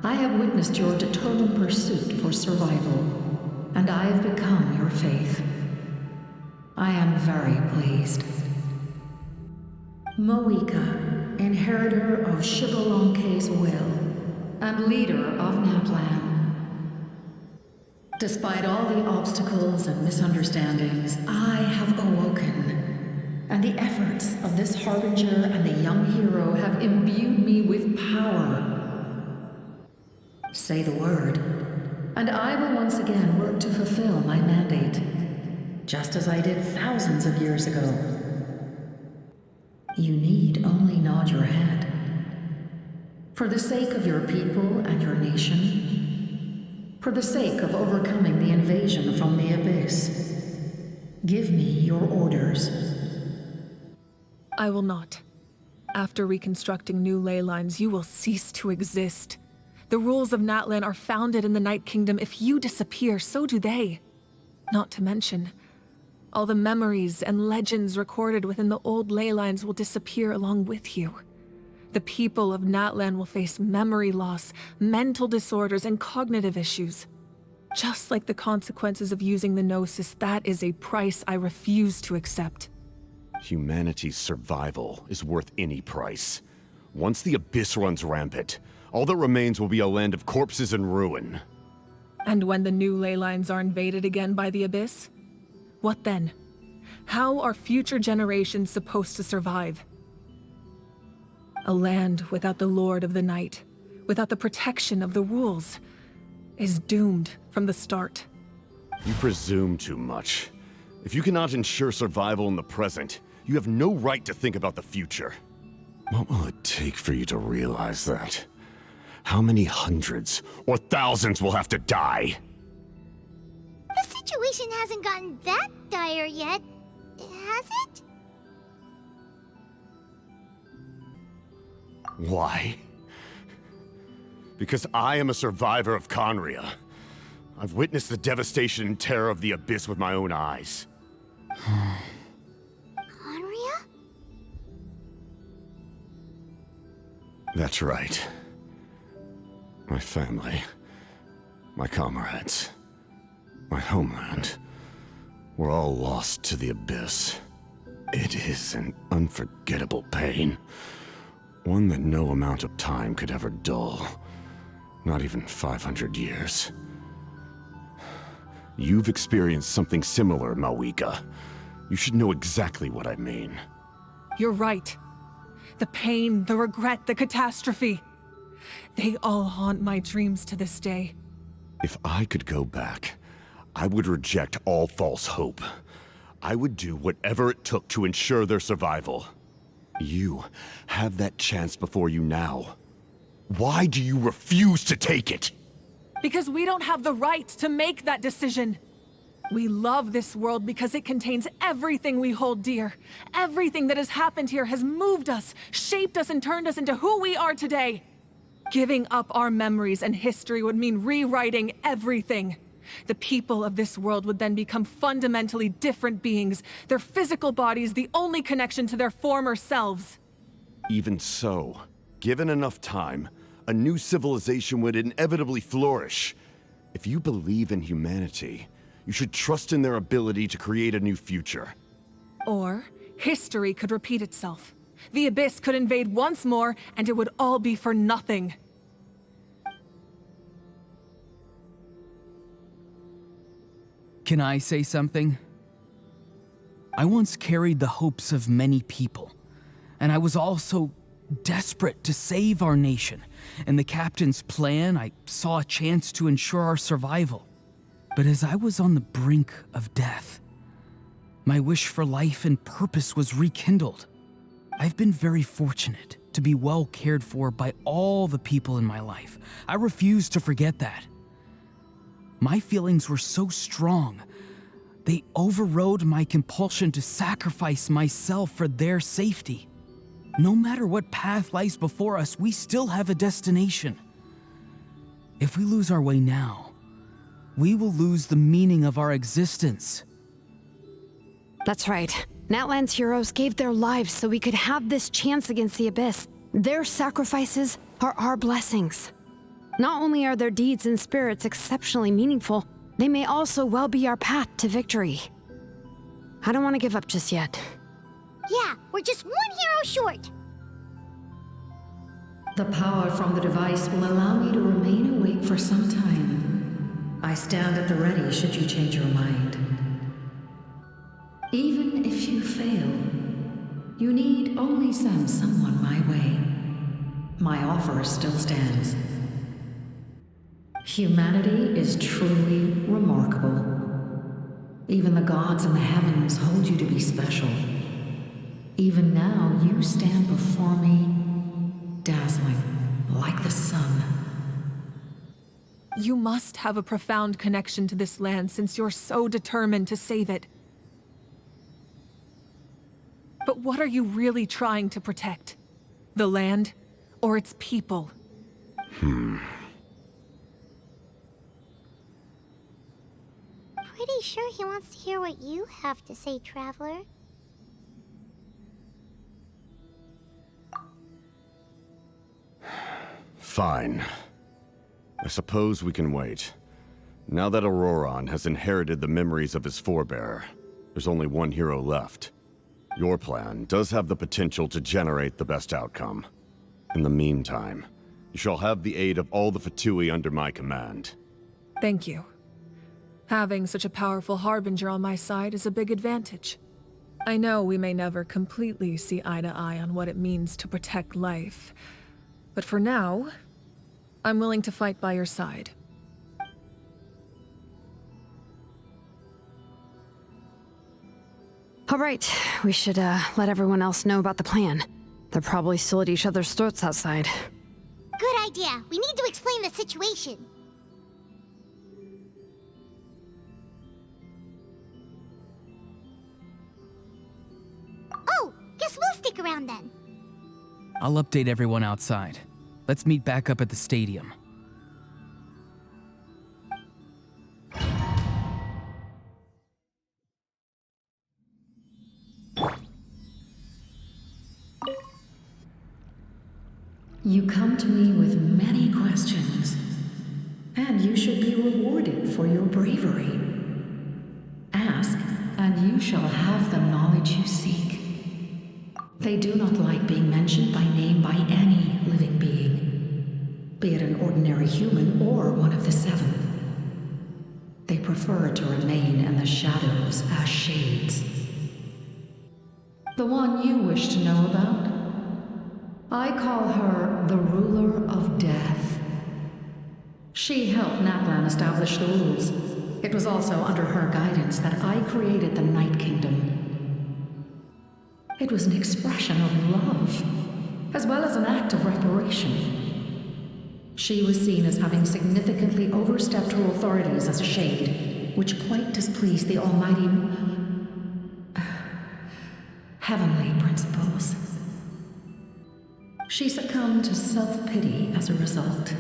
I have witnessed your determined pursuit for survival, and I have become your faith. I am very pleased. Mavuika, inheritor of Xilolen's will, and leader of Natlan. Despite all the obstacles and misunderstandings, I have awoken, and the efforts of this harbinger and the young hero have imbued me with power. Say the word, and I will once again work to fulfill my mandate, just as I did thousands of years ago. You need only nod your head. For the sake of your people and your nation, for the sake of overcoming the invasion from the Abyss, give me your orders. I will not. After reconstructing new ley lines, you will cease to exist. The rules of Natlan are founded in the Night Kingdom. If you disappear, so do they. Not to mention, all the memories and legends recorded within the old ley lines will disappear along with you. The people of Natlan will face memory loss, mental disorders, and cognitive issues. Just like the consequences of using the Gnosis, that is a price I refuse to accept. Humanity's survival is worth any price. Once the Abyss runs rampant, all that remains will be a land of corpses and ruin. And when the new ley lines are invaded again by the Abyss? What then? How are future generations supposed to survive? A land without the Lord of the Night, without the protection of the rules, is doomed from the start. You presume too much. If you cannot ensure survival in the present, You have no right to think about the future. What will it take for you to realize that? How many hundreds or thousands will have to die? The situation hasn't gotten that dire yet, has it? Why? Because I am a survivor of Conria. I've witnessed the devastation and terror of the Abyss with my own eyes. Conria? That's right. My family, my comrades, my homeland, were all lost to the Abyss. It is an unforgettable pain. One that no amount of time could ever dull. Not even 500 years. You've experienced something similar, Mavuika. You should know exactly what I mean. You're right. The pain, the regret, the catastrophe. They all haunt my dreams to this day. If I could go back, I would reject all false hope. I would do whatever it took to ensure their survival. You have that chance before you now. Why do you refuse to take it? Because we don't have the right to make that decision. We love this world because it contains everything we hold dear. Everything that has happened here has moved us, shaped us, and turned us into who we are today. Giving up our memories and history would mean rewriting everything. The people of this world would then become fundamentally different beings, their physical bodies the only connection to their former selves. Even so, given enough time, a new civilization would inevitably flourish. If you believe in humanity, you should trust in their ability to create a new future. Or, history could repeat itself. The Abyss could invade once more, and it would all be for nothing. Can I say something? I once carried the hopes of many people, and I was also desperate to save our nation. In the captain's plan, I saw a chance to ensure our survival. But as I was on the brink of death, my wish for life and purpose was rekindled. I've been very fortunate to be well cared for by all the people in my life. I refuse to forget that. My feelings were so strong, they overrode my compulsion to sacrifice myself for their safety. No matter what path lies before us, we still have a destination. If we lose our way now, we will lose the meaning of our existence. That's right. Natlan's heroes gave their lives so we could have this chance against the Abyss. Their sacrifices are our blessings. Not only are their deeds and spirits exceptionally meaningful, they may also well be our path to victory. I don't want to give up just yet. Yeah, we're just one hero short. The power from the device will allow me to remain awake for some time. I stand at the ready should you change your mind. Even if you fail, you need only send someone my way. My offer still stands. Humanity is truly remarkable. Even the gods in the heavens hold you to be special. Even now, you stand before me, dazzling like the sun. You must have a profound connection to this land since you're so determined to save it. But what are you really trying to protect? The land, or its people? Pretty sure he wants to hear what you have to say, Traveler. Fine. I suppose we can wait. Now that Ororon has inherited the memories of his forebearer, there's only one hero left. Your plan does have the potential to generate the best outcome. In the meantime, you shall have the aid of all the Fatui under my command. Thank you. Having such a powerful harbinger on my side is a big advantage. I know we may never completely see eye to eye on what it means to protect life, but for now, I'm willing to fight by your side. All right, we should let everyone else know about the plan. They're probably still at each other's throats outside. Good idea. We need to explain the situation. Oh, guess we'll stick around then. I'll update everyone outside. Let's meet back up at the stadium. You come to me with many questions, and you should be rewarded for your bravery. Ask, and you shall have the knowledge you seek. They do not like being mentioned by name by any living being, be it an ordinary human or one of the seven. They prefer to remain in the shadows as shades. The one you wish to know about? I call her the ruler of death. She helped Natlan establish the rules. It was also under her guidance that I created the Night Kingdom. It was an expression of love, as well as an act of reparation. She was seen as having significantly overstepped her authorities as a shade, which quite displeased the almighty heavenly principles. She succumbed to self-pity as a result,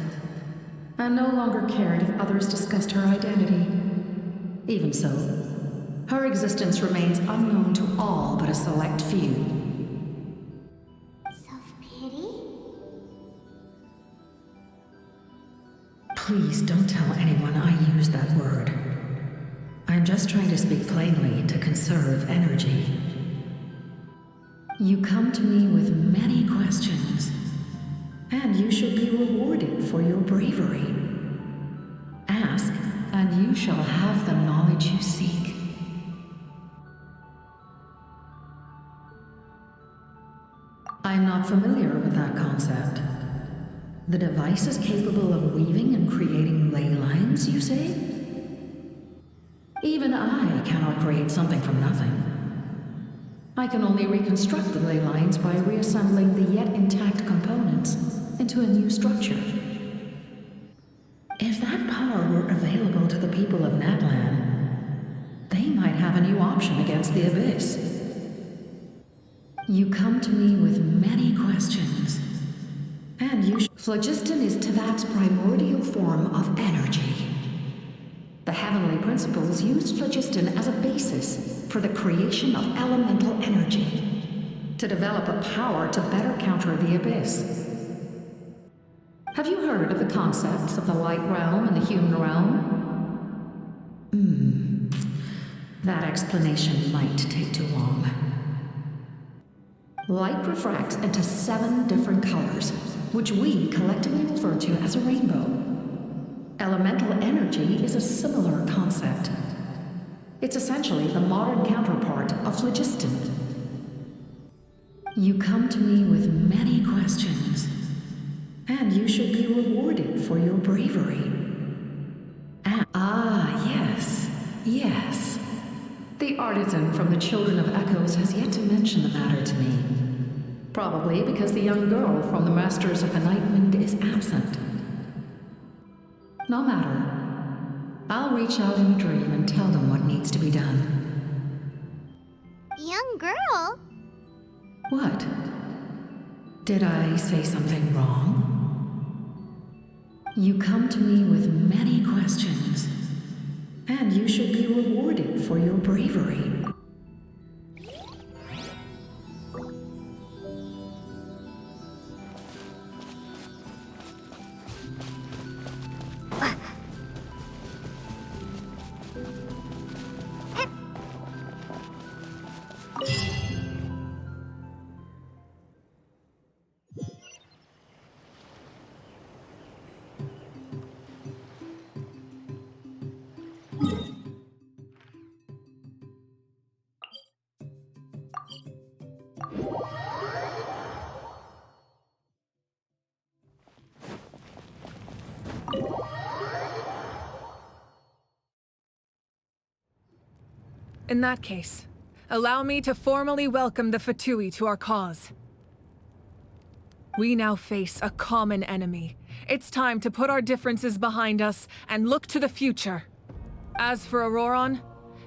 and no longer cared if others discussed her identity. Even so, her existence remains unknown to all but a select few. Self-pity? Please don't tell anyone I used that word. I'm just trying to speak plainly to conserve energy. You come to me with many questions, and you should be rewarded for your bravery. Ask, and you shall have the knowledge you seek. I'm not familiar with that concept. The device is capable of weaving and creating ley lines, you say? Even I cannot create something from nothing. I can only reconstruct the ley lines by reassembling the yet intact components into a new structure. If that power were available to the people of Natlan, they might have a new option against the Abyss. You come to me with many questions, and phlogiston is Teyvat's primordial form of energy. The heavenly principles used phlogiston as a basis for the creation of elemental energy, to develop a power to better counter the Abyss. Have you heard of the concepts of the light realm and the human realm? That explanation might take too long. Light refracts into 7 different colors, which we collectively refer to as a rainbow. Elemental energy is a similar concept. It's essentially the modern counterpart of phlogiston. You come to me with many questions, and you should be rewarded for your bravery. Yes. The artisan from the Children of Echoes has yet to mention the matter to me. Probably because the young girl from the Masters of the Nightwind is absent. No matter. I'll reach out in a dream and tell them what needs to be done. Young girl? What? Did I say something wrong? You come to me with many questions, and you should be rewarded for your bravery. In that case, allow me to formally welcome the Fatui to our cause. We now face a common enemy. It's time to put our differences behind us and look to the future. As for Ororon,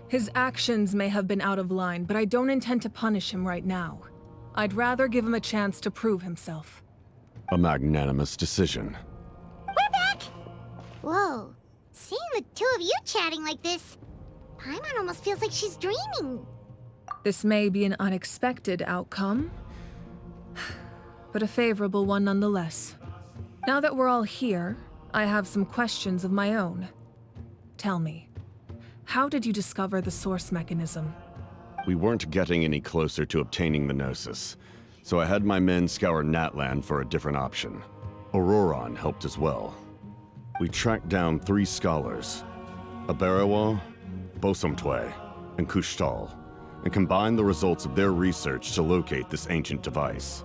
his actions may have been out of line, but I don't intend to punish him right now. I'd rather give him a chance to prove himself. A magnanimous decision. We're back! Whoa, seeing the two of you chatting like this, Paimon almost feels like she's dreaming. This may be an unexpected outcome, but a favorable one nonetheless. Now that we're all here, I have some questions of my own. Tell me, how did you discover the source mechanism? We weren't getting any closer to obtaining the Gnosis, so I had my men scour Natlan for a different option. Ororon helped as well. We tracked down 3 scholars, Aberawa, Bosomtwe, and Kushtal, and combined the results of their research to locate this ancient device.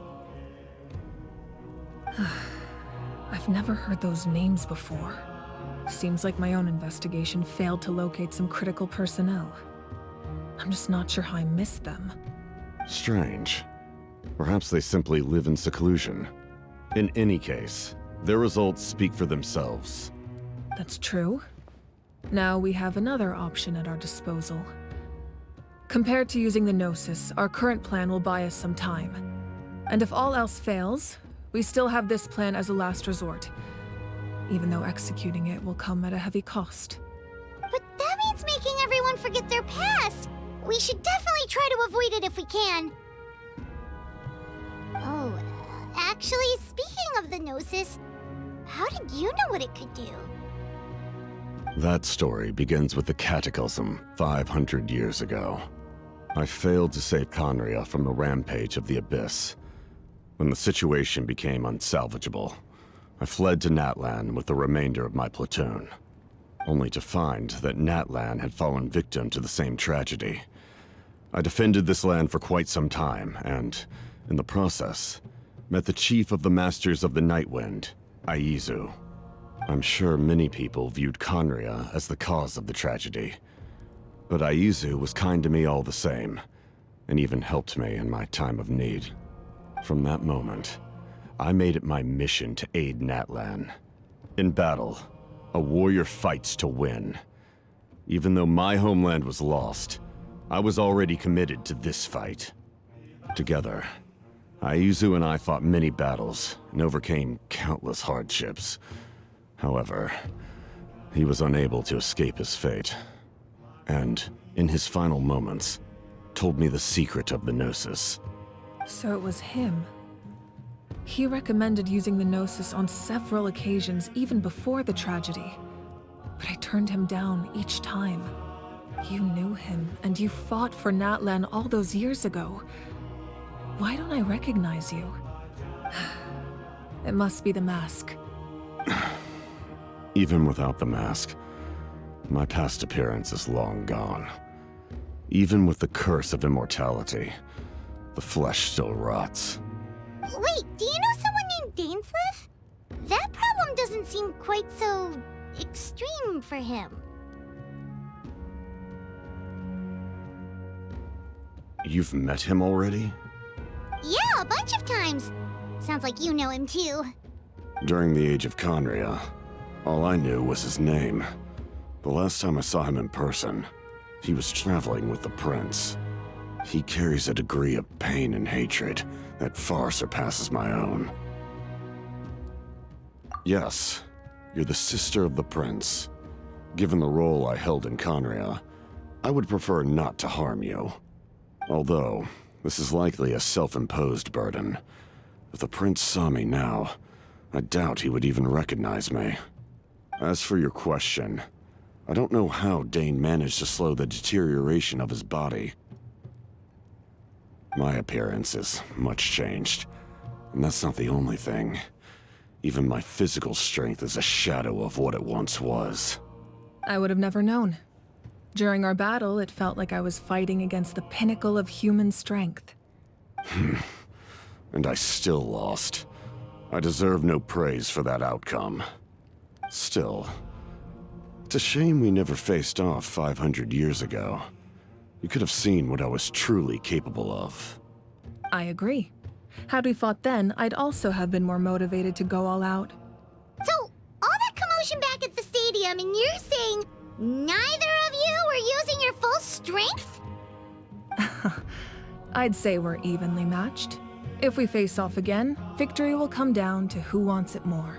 I've never heard those names before. Seems like my own investigation failed to locate some critical personnel. I'm just not sure how I missed them. Strange. Perhaps they simply live in seclusion. In any case, their results speak for themselves. That's true. Now we have another option at our disposal. Compared to using the Gnosis, our current plan will buy us some time. And if all else fails, we still have this plan as a last resort, even though executing it will come at a heavy cost. But that means making everyone forget their past. We should definitely try to avoid it if we can. Oh, actually, speaking of the Gnosis, how did you know what it could do? That story begins with the Cataclysm 500 years ago. I failed to save Conria from the rampage of the Abyss. When the situation became unsalvageable, I fled to Natlan with the remainder of my platoon, only to find that Natlan had fallen victim to the same tragedy. I defended this land for quite some time, and, in the process, met the chief of the Masters of the Nightwind, Aizu. I'm sure many people viewed Conria as the cause of the tragedy, but Aizu was kind to me all the same, and even helped me in my time of need. From that moment, I made it my mission to aid Natlan. In battle, a warrior fights to win. Even though my homeland was lost, I was already committed to this fight. Together, Aizu and I fought many battles and overcame countless hardships. However, he was unable to escape his fate, and, in his final moments, told me the secret of the Gnosis. So it was him. He recommended using the Gnosis on several occasions, even before the tragedy. But I turned him down each time. You knew him, and you fought for Natlan all those years ago. Why don't I recognize you? It must be the mask. Even without the mask, my past appearance is long gone. Even with the curse of immortality, the flesh still rots. Wait, do you know someone named Dainsleif? That problem doesn't seem quite so extreme for him. You've met him already? Yeah, a bunch of times. Sounds like you know him too. During the age of Conria, all I knew was his name. The last time I saw him in person, he was traveling with the prince. He carries a degree of pain and hatred that far surpasses my own. Yes, you're the sister of the prince. Given the role I held in Conria, I would prefer not to harm you. Although, this is likely a self-imposed burden. If the prince saw me now, I doubt he would even recognize me. As for your question, I don't know how Dane managed to slow the deterioration of his body. My appearance is much changed, and that's not the only thing. Even my physical strength is a shadow of what it once was. I would have never known. During our battle, it felt like I was fighting against the pinnacle of human strength. And I still lost. I deserve no praise for that outcome. Still, it's a shame we never faced off 500 years ago. You could have seen what I was truly capable of. I agree. Had we fought then, I'd also have been more motivated to go all out. So, all that commotion back at the stadium, and you're saying neither of you were using your full strength? I'd say we're evenly matched. If we face off again, victory will come down to who wants it more.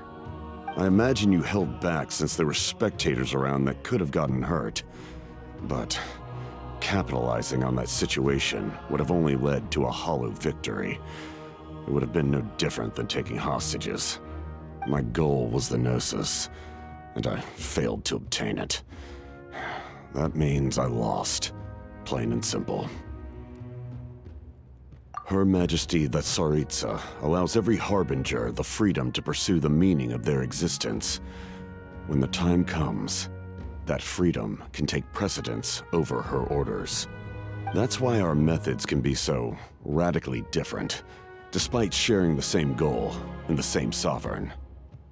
I imagine you held back since there were spectators around that could have gotten hurt. But capitalizing on that situation would have only led to a hollow victory. It would have been no different than taking hostages. My goal was the Gnosis, and I failed to obtain it. That means I lost, plain and simple. Her Majesty the Tsaritsa allows every Harbinger the freedom to pursue the meaning of their existence. When the time comes, that freedom can take precedence over her orders. That's why our methods can be so radically different, despite sharing the same goal and the same sovereign.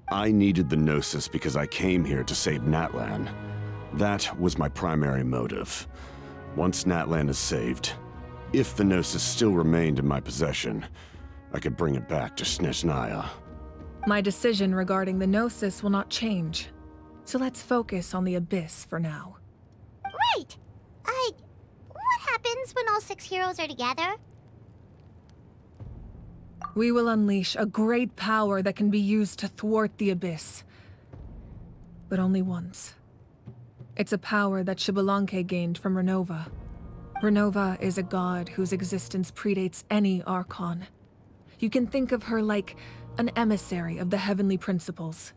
I needed the Gnosis because I came here to save Natlan. That was my primary motive. Once Natlan is saved, if the Gnosis still remained in my possession, I could bring it back to Snezhnaya. My decision regarding the Gnosis will not change. So let's focus on the Abyss for now. Right! What happens when all 6 heroes are together? We will unleash a great power that can be used to thwart the Abyss. But only once. It's a power that Xbalanque gained from Renova. Renova is a god whose existence predates any Archon. You can think of her like an emissary of the heavenly principles.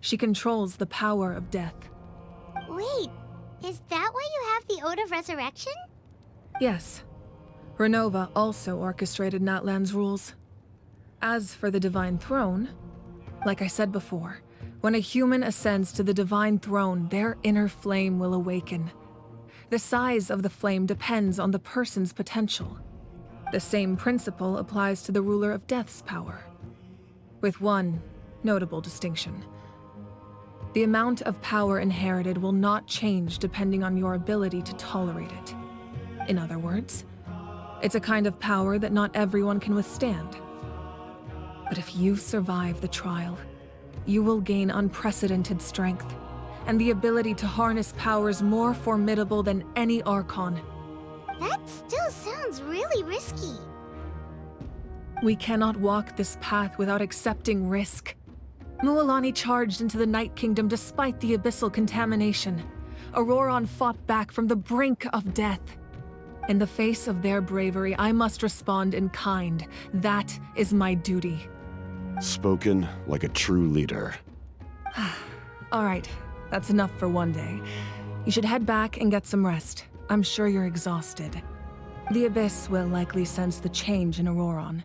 She controls the power of death. Wait, is that why you have the Ode of Resurrection? Yes. Renova also orchestrated Natlan's rules. As for the Divine Throne, like I said before, when a human ascends to the Divine Throne, their inner flame will awaken. The size of the flame depends on the person's potential. The same principle applies to the Ruler of Death's power, with one notable distinction. The amount of power inherited will not change depending on your ability to tolerate it. In other words, it's a kind of power that not everyone can withstand. But if you survive the trial, you will gain unprecedented strength, and the ability to harness powers more formidable than any Archon. That still sounds really risky. We cannot walk this path without accepting risk. Mualani charged into the Night Kingdom despite the abyssal contamination. Ororon fought back from the brink of death. In the face of their bravery, I must respond in kind. That is my duty. Spoken like a true leader. All right, that's enough for one day. You should head back and get some rest. I'm sure you're exhausted. The Abyss will likely sense the change in Ororon.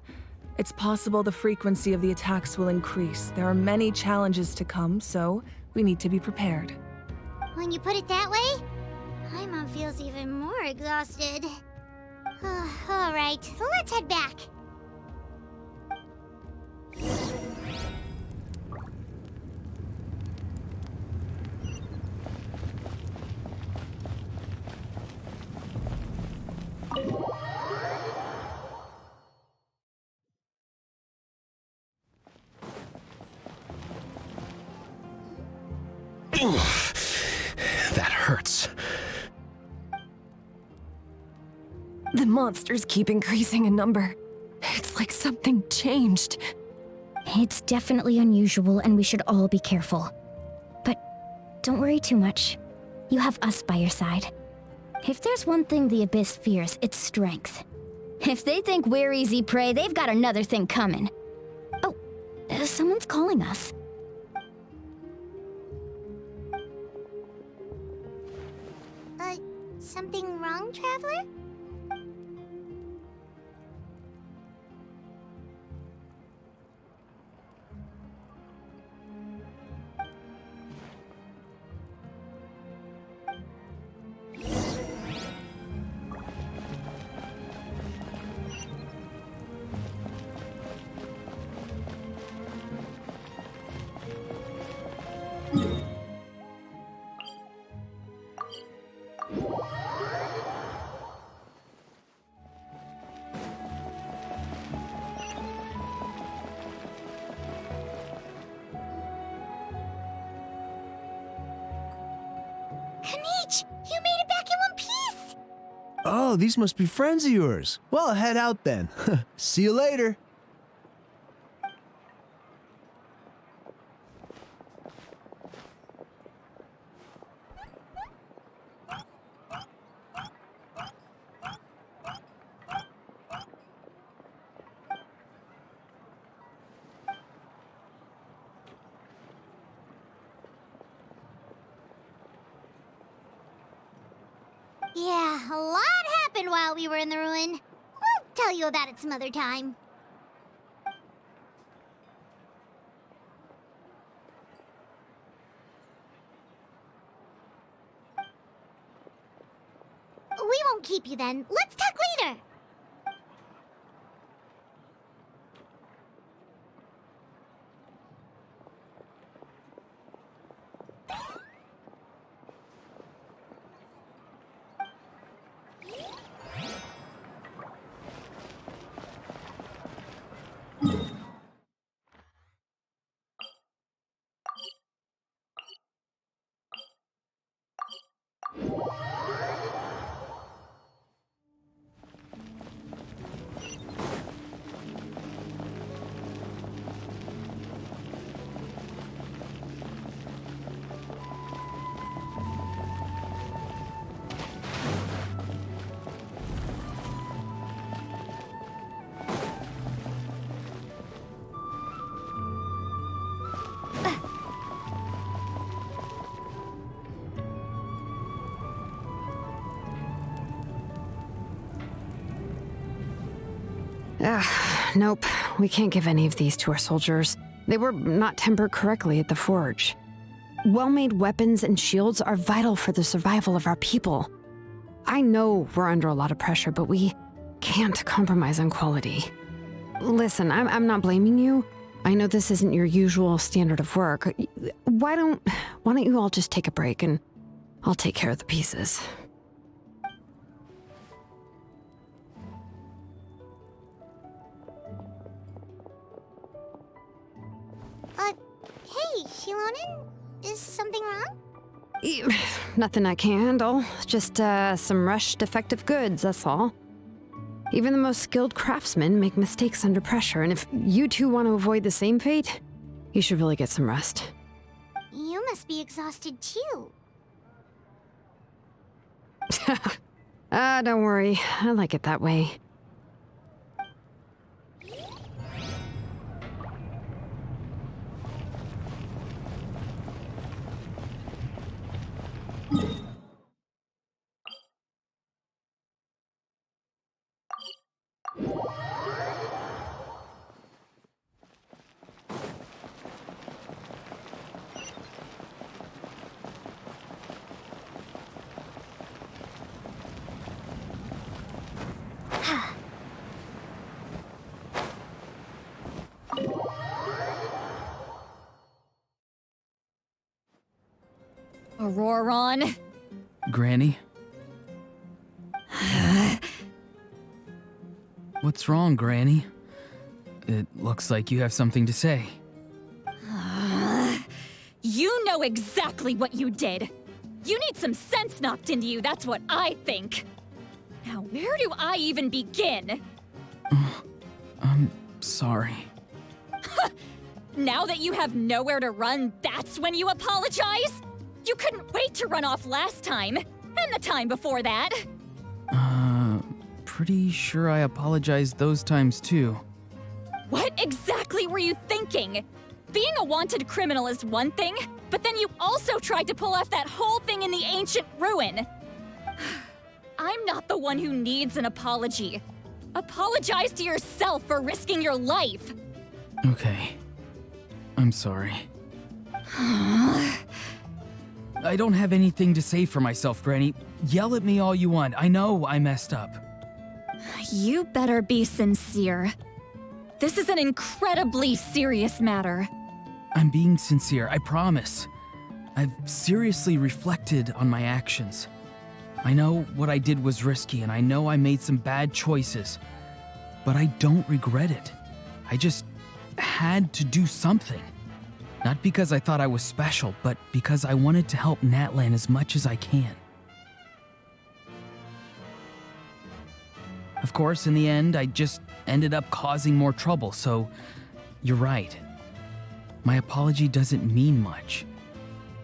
It's possible the frequency of the attacks will increase. There are many challenges to come, so we need to be prepared. When you put it that way, Paimon feels even more exhausted. All right, let's head back. That hurts. The monsters keep increasing in number. It's like something changed. It's definitely unusual, and we should all be careful. But don't worry too much. You have us by your side. If there's one thing the Abyss fears, it's strength. If they think we're easy prey, they've got another thing coming. Oh, someone's calling us. Something wrong, Traveler? Kanich, you made it back in one piece! Oh, these must be friends of yours. Well, head out then. See you later. Yeah, a lot happened while we were in the ruin. We'll tell you about it some other time. We won't keep you then. Let's talk later. Nope. We can't give any of these to our soldiers. They were not tempered correctly at the forge. Well-made weapons and shields are vital for the survival of our people. I know we're under a lot of pressure, but we can't compromise on quality. Listen, I'm not blaming you. I know this isn't your usual standard of work. Why don't you all just take a break and I'll take care of the pieces. Hey, Xilonen? Is something wrong? Nothing I can't handle. Just some rushed defective goods, that's all. Even the most skilled craftsmen make mistakes under pressure, and if you two want to avoid the same fate, you should really get some rest. You must be exhausted too. Don't worry. I like it that way. Ororon. Granny? What's wrong, Granny? It looks like you have something to say. You know exactly what you did. You need some sense knocked into you, that's what I think. Now, where do I even begin? I'm sorry. Now that you have nowhere to run, that's when you apologize? You couldn't wait to run off last time, and the time before that. Pretty sure I apologized those times too. What exactly were you thinking? Being a wanted criminal is one thing, but then you also tried to pull off that whole thing in the ancient ruin. I'm not the one who needs an apology. Apologize to yourself for risking your life. Okay. I'm sorry. I don't have anything to say for myself, Granny. Yell at me all you want. I know I messed up. You better be sincere. This is an incredibly serious matter. I'm being sincere, I promise. I've seriously reflected on my actions. I know what I did was risky, and I know I made some bad choices. But I don't regret it. I just had to do something. Not because I thought I was special, but because I wanted to help Natlan as much as I can. Of course, in the end, I just ended up causing more trouble, so you're right. My apology doesn't mean much,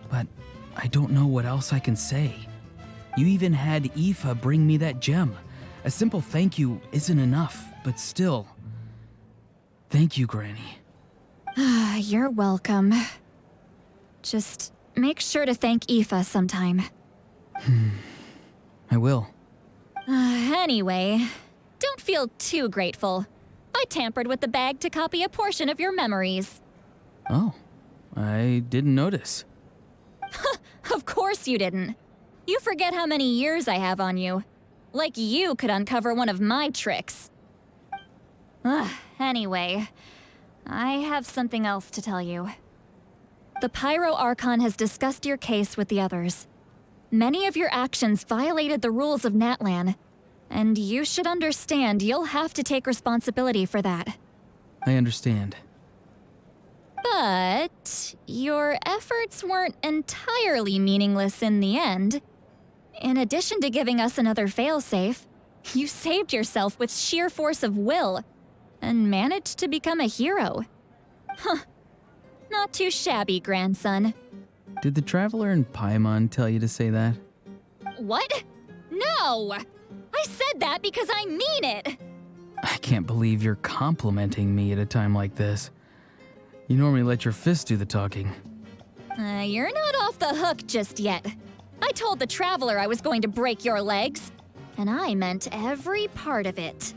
but I don't know what else I can say. You even had Aoife bring me that gem. A simple thank you isn't enough, but still. Thank you, Granny. You're welcome. Just make sure to thank Aoife sometime. I will. Anyway, don't feel too grateful. I tampered with the bag to copy a portion of your memories. Oh, I didn't notice. Of course you didn't. You forget how many years I have on you. Like you could uncover one of my tricks. Anyway, I have something else to tell you. The Pyro Archon has discussed your case with the others. Many of your actions violated the rules of Natlan, and you should understand you'll have to take responsibility for that. I understand. But your efforts weren't entirely meaningless in the end. In addition to giving us another failsafe, you saved yourself with sheer force of will and managed to become a hero. Not too shabby, grandson. Did the Traveler and Paimon tell you to say that? What? No! I said that because I mean it! I can't believe you're complimenting me at a time like this. You normally let your fists do the talking. You're not off the hook just yet. I told the Traveler I was going to break your legs, and I meant every part of it.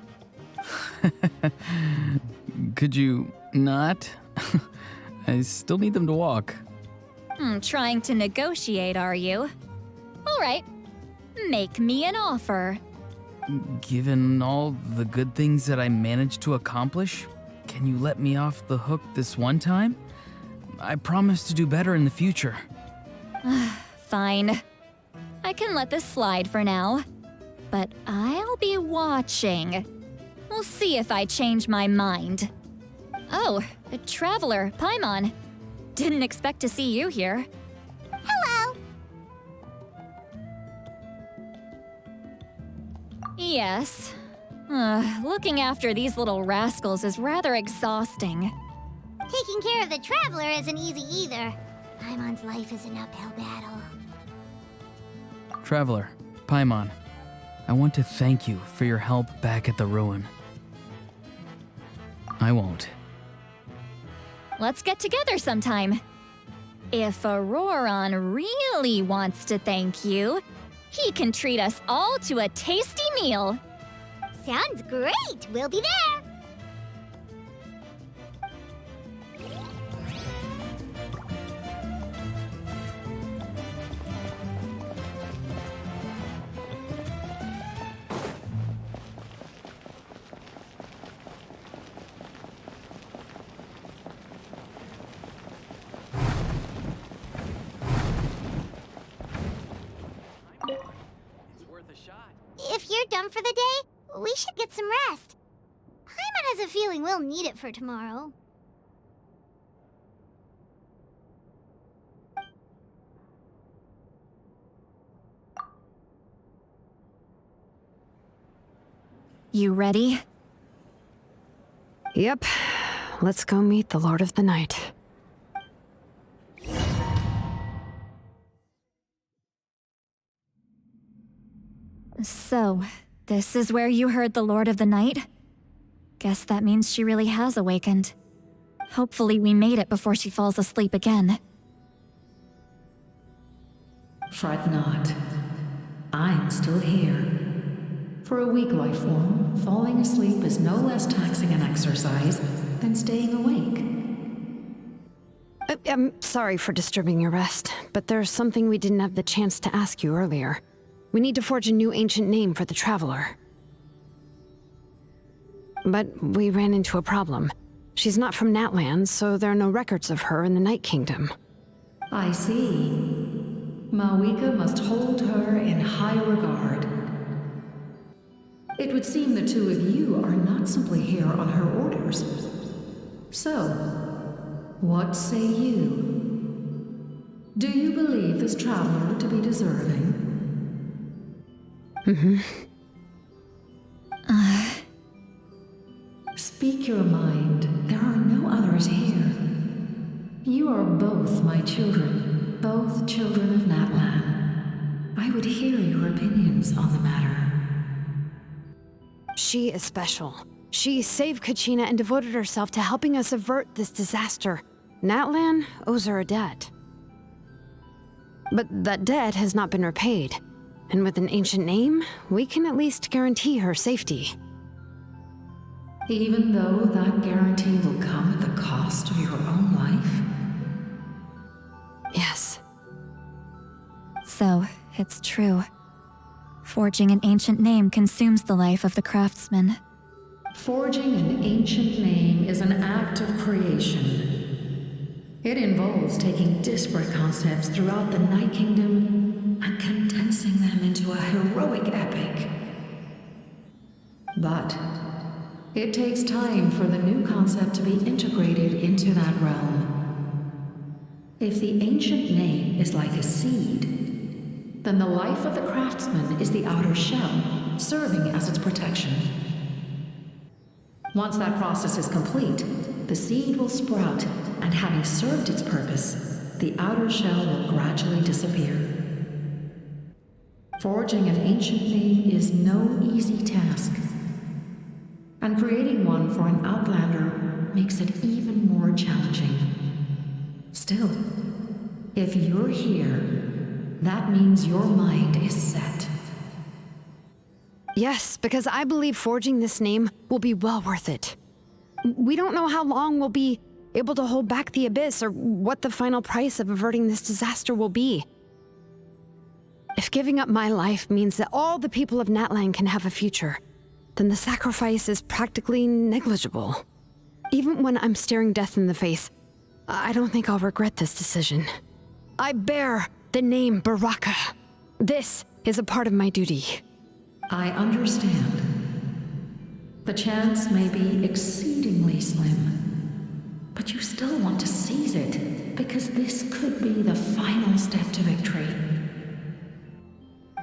Could you not? I still need them to walk. Trying to negotiate, are you? All right, make me an offer. Given all the good things that I managed to accomplish, can you let me off the hook this one time? I promise to do better in the future. Fine. I can let this slide for now. But I'll be watching. We'll see if I change my mind. Oh, a Traveler, Paimon. Didn't expect to see you here. Hello! Yes. Looking after these little rascals is rather exhausting. Taking care of the Traveler isn't easy either. Paimon's life is an uphill battle. Traveler, Paimon, I want to thank you for your help back at the ruin. I won't. Let's get together sometime. If Ororon really wants to thank you, he can treat us all to a tasty meal. Sounds great! We'll be there! If you're done for the day, we should get some rest. Paimon has a feeling we'll need it for tomorrow. You ready? Yep. Let's go meet the Lord of the Night. So, this is where you heard the Lord of the Night? Guess that means she really has awakened. Hopefully we made it before she falls asleep again. Fret not. I'm still here. For a weak life form, falling asleep is no less taxing an exercise than staying awake. I'm sorry for disturbing your rest, but there's something we didn't have the chance to ask you earlier. We need to forge a new ancient name for the Traveler. But we ran into a problem. She's not from Natlan, so there are no records of her in the Night Kingdom. I see. Mavuika must hold her in high regard. It would seem the two of you are not simply here on her orders. So, What say you? Do you believe this traveler to be deserving? Speak your mind. There are no others here. You are both my children, both children of Natlan. I would hear your opinions on the matter. She is special. She saved Kachina and devoted herself to helping us avert this disaster. Natlan owes her a debt. But that debt has not been repaid. And with an ancient name, we can at least guarantee her safety. Even though that guarantee will come at the cost of your own life? Yes. So, it's true. Forging an ancient name consumes the life of the craftsman. Forging an ancient name is an act of creation. It involves taking disparate concepts throughout the Night Kingdom and condensing them into a heroic epic. But it takes time for the new concept to be integrated into that realm. If the ancient name is like a seed, then the life of the craftsman is the outer shell, serving as its protection. Once that process is complete, the seed will sprout, and having served its purpose, the outer shell will gradually disappear. Forging an ancient name is no easy task, and creating one for an outlander makes it even more challenging. Still, if you're here, that means your mind is set. Yes, because I believe forging this name will be well worth it. We don't know how long we'll be able to hold back the abyss or what the final price of averting this disaster will be. If giving up my life means that all the people of Natlan can have a future, then the sacrifice is practically negligible. Even when I'm staring death in the face, I don't think I'll regret this decision. I bear the name Baraka. This is a part of my duty. I understand. The chance may be exceedingly slim, but you still want to seize it, because this could be the final step to victory.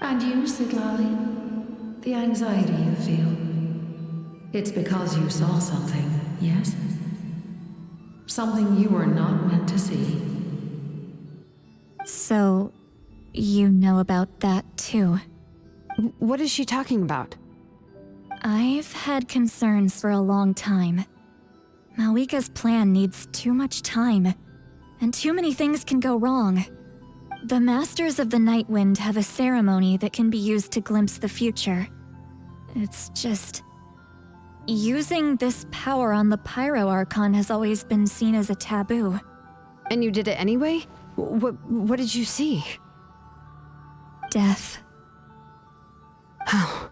And you, Citlali, the anxiety you feel, it's because you saw something, yes? Something you were not meant to see. So, you know about that too? What is she talking about? I've had concerns for a long time. Mavuika's plan needs too much time, and too many things can go wrong. The Masters of the Night Wind have a ceremony that can be used to glimpse the future. It's just... using this power on the Pyro Archon has always been seen as a taboo. And you did it anyway? What did you see? Death. How?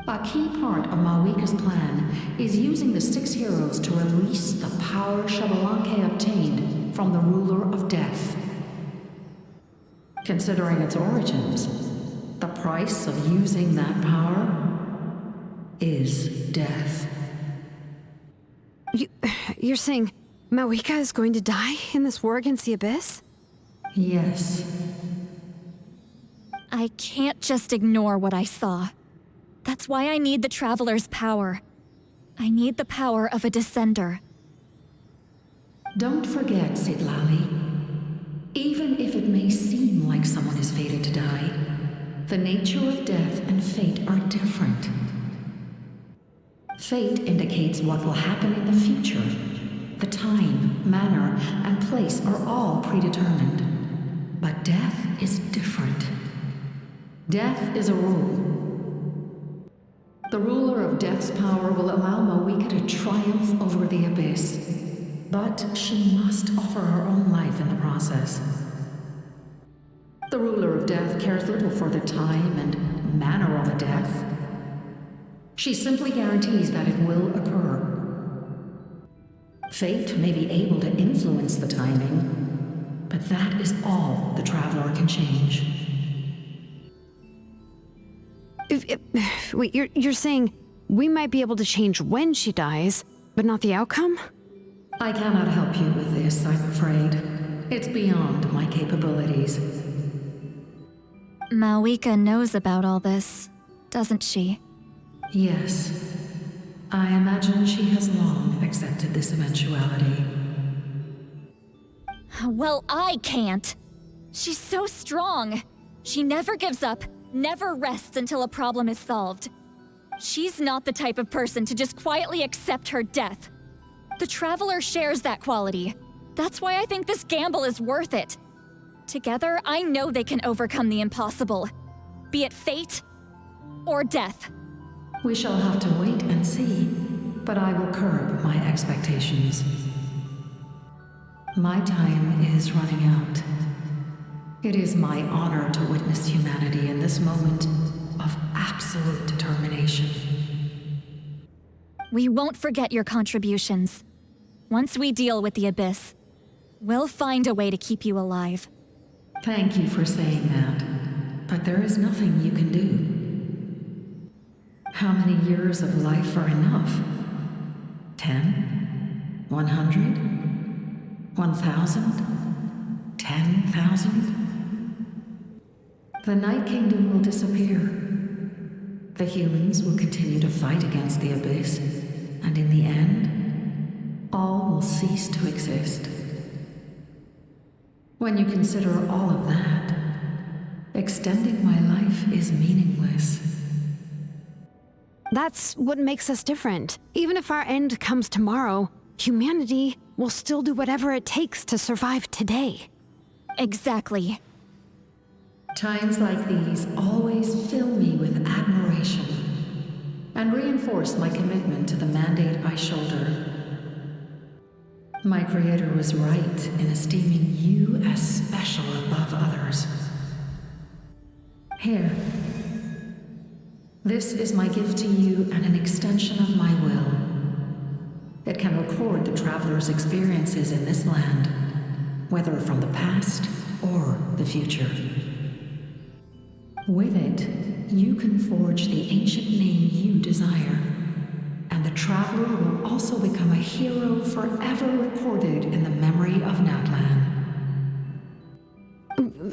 A key part of Mavuika's plan is using the 6 heroes to release the power Xbalanque obtained from the ruler of death. Considering its origins, the price of using that power is death. You're saying Mavuika is going to die in this war against the Abyss? Yes. I can't just ignore what I saw. That's why I need the Traveler's power. I need the power of a Descender. Don't forget, Citlali. Even if it may seem like someone is fated to die, the nature of death and fate are different. Fate indicates what will happen in the future. The time, manner, and place are all predetermined. But death is different. Death is a rule. The ruler of Death's power will allow Mavuika to triumph over the Abyss, but she must offer her own life in the process. The ruler of Death cares little for the time and manner of a death. She simply guarantees that it will occur. Fate may be able to influence the timing, but that is all the Traveler can change. Wait, you're saying we might be able to change when she dies, but not the outcome? I cannot help you with this, I'm afraid. It's beyond my capabilities. Mavuika knows about all this, doesn't she? Yes. I imagine she has long accepted this eventuality. Well, I can't. She's so strong. She never gives up, never rests until a problem is solved. She's not the type of person to just quietly accept her death. The Traveler shares that quality. That's why I think this gamble is worth it. Together, I know they can overcome the impossible. Be it fate or death. We shall have to wait and see, but I will curb my expectations. My time is running out. It is my honor to witness humanity in this moment of absolute determination. We won't forget your contributions. Once we deal with the Abyss, we'll find a way to keep you alive. Thank you for saying that, but there is nothing you can do. How many years of life are enough? 10? 100? 1,000? 10,000? The Night Kingdom will disappear. The humans will continue to fight against the Abyss, and in the end, all will cease to exist. When you consider all of that, extending my life is meaningless. That's what makes us different. Even if our end comes tomorrow, humanity will still do whatever it takes to survive today. Exactly. Times like these always fill me with admiration and reinforce my commitment to the mandate I shoulder. My Creator was right in esteeming you as special above others. Here. This is my gift to you and an extension of my will. It can record the Traveler's experiences in this land, whether from the past or the future. With it, you can forge the ancient name you desire, and the Traveler will also become a hero forever recorded in the memory of Natlan.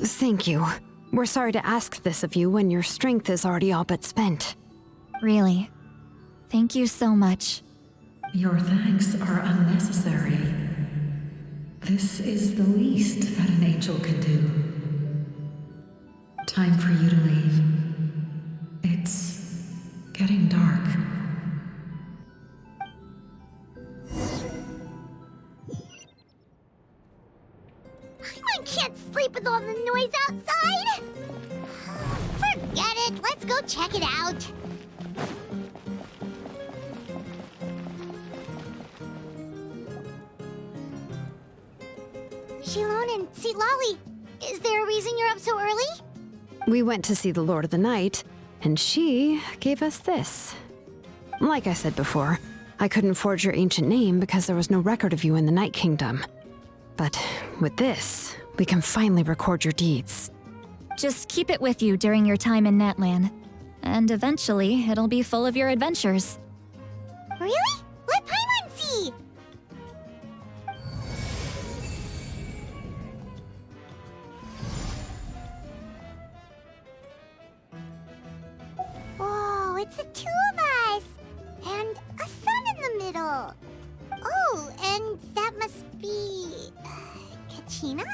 Thank you. We're sorry to ask this of you when your strength is already all but spent. Really. Thank you so much. Your thanks are unnecessary. This is the least that an angel can do. Time for you to leave. It's getting dark. I can't sleep with all the noise outside. Forget it. Let's go check it out. Xilonen, Citlali, is there a reason you're up so early? We went to see the Lord of the Night, and she gave us this. Like I said before, I couldn't forge your ancient name because there was no record of you in the Night Kingdom. But with this, we can finally record your deeds. Just keep it with you during your time in Natlan, and eventually it'll be full of your adventures. Really? Let Paimon see! Oh, it's the two of us! And a sun in the middle! Oh, and that must be... Kachina?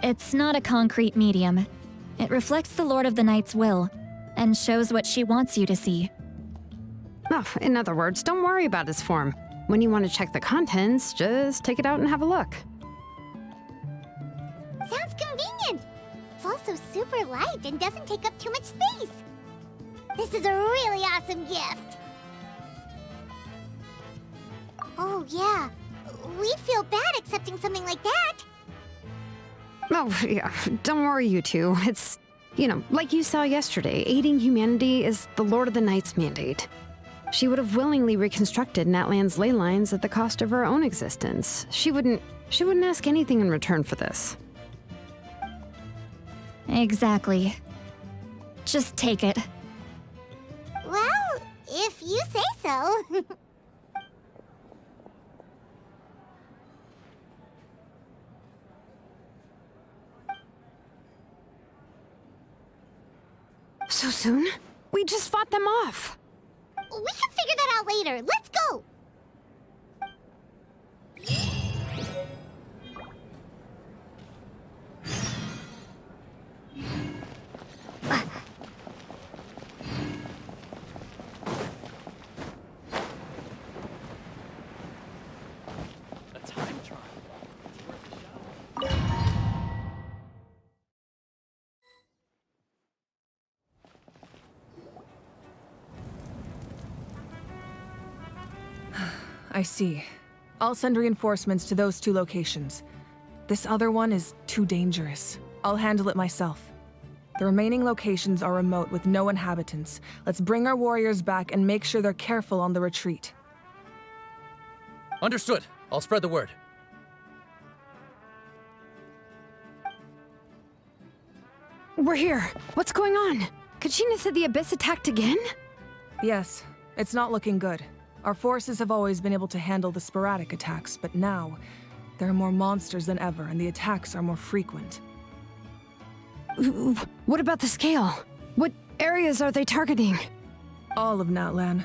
It's not a concrete medium. It reflects the Lord of the Night's will, and shows what she wants you to see. Oh, in other words, don't worry about its form. When you want to check the contents, just take it out and have a look. Sounds convenient! It's also super light and doesn't take up too much space. This is a really awesome gift. Oh, yeah. We'd feel bad accepting something like that. Oh, yeah, don't worry, you two. It's, like you saw yesterday, aiding humanity is the Lord of the Night's mandate. She would have willingly reconstructed Natlan's ley lines at the cost of her own existence. She wouldn't ask anything in return for this. Exactly. Just take it. Well, if you say so. So soon? We just fought them off. We can figure that out later. Let's go! A time trial. I see. I'll send reinforcements to those 2 locations. This other one is too dangerous. I'll handle it myself. The remaining locations are remote with no inhabitants. Let's bring our warriors back and make sure they're careful on the retreat. Understood. I'll spread the word. We're here. What's going on? Kachina said the Abyss attacked again? Yes, it's not looking good. Our forces have always been able to handle the sporadic attacks, but now, there are more monsters than ever, and the attacks are more frequent. What about the scale? What areas are they targeting? All of Natlan.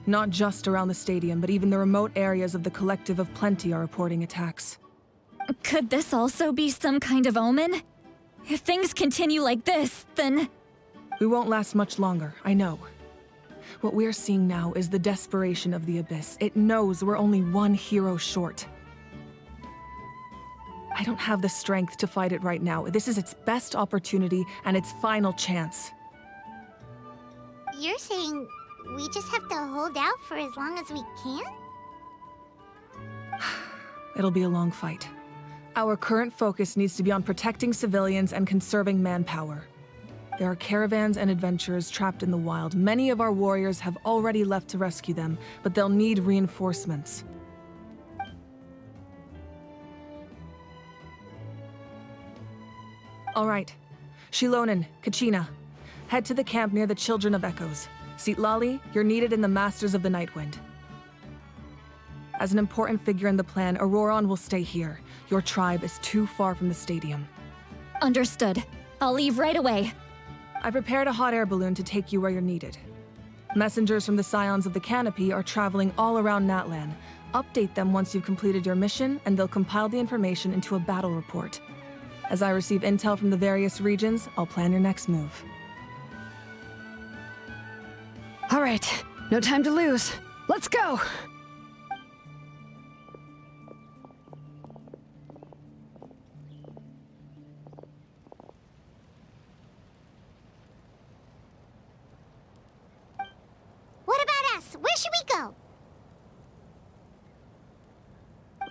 Not just around the stadium, but even the remote areas of the Collective of Plenty are reporting attacks. Could this also be some kind of omen? If things continue like this, then... We won't last much longer, I know. What we're seeing now is the desperation of the Abyss. It knows we're only one hero short. I don't have the strength to fight it right now. This is its best opportunity and its final chance. You're saying we just have to hold out for as long as we can? It'll be a long fight. Our current focus needs to be on protecting civilians and conserving manpower. There are caravans and adventurers trapped in the wild. Many of our warriors have already left to rescue them, but they'll need reinforcements. All right. Xilonen, Kachina, head to the camp near the Children of Echoes. Citlali, you're needed in the Masters of the Nightwind. As an important figure in the plan, Ororon will stay here. Your tribe is too far from the stadium. Understood. I'll leave right away. I prepared a hot air balloon to take you where you're needed. Messengers from the Scions of the Canopy are traveling all around Natlan. Update them once you've completed your mission, and they'll compile the information into a battle report. As I receive intel from the various regions, I'll plan your next move. All right, no time to lose. Let's go! What about us? Where should we go?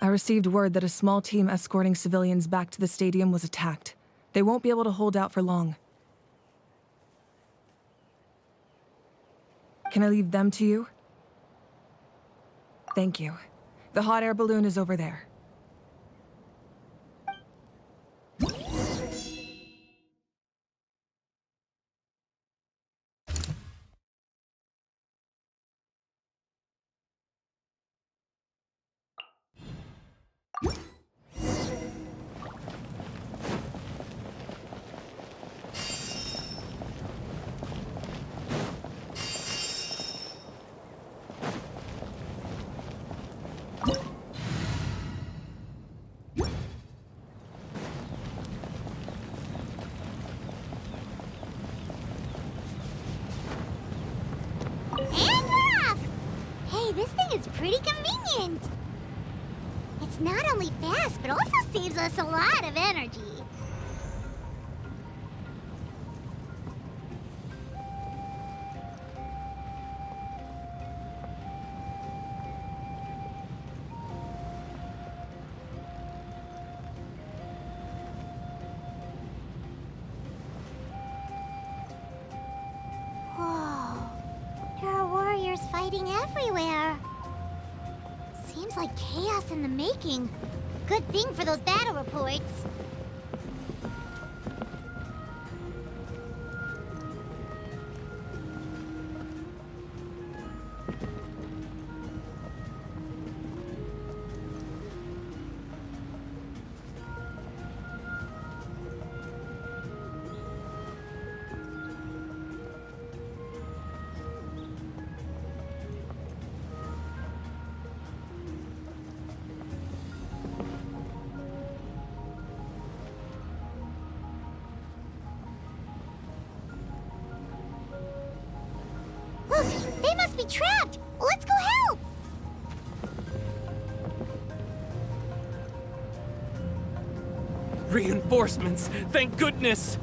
I received word that a small team escorting civilians back to the stadium was attacked. They won't be able to hold out for long. Can I leave them to you? Thank you. The hot air balloon is over there. And we're off! Hey, this thing is pretty convenient. It's not only fast, but also saves us a lot of energy. Whoa. There are warriors fighting everywhere. Seems like chaos in the making. Good thing for those battle reports. trapped! Let's go help! Reinforcements! Thank goodness!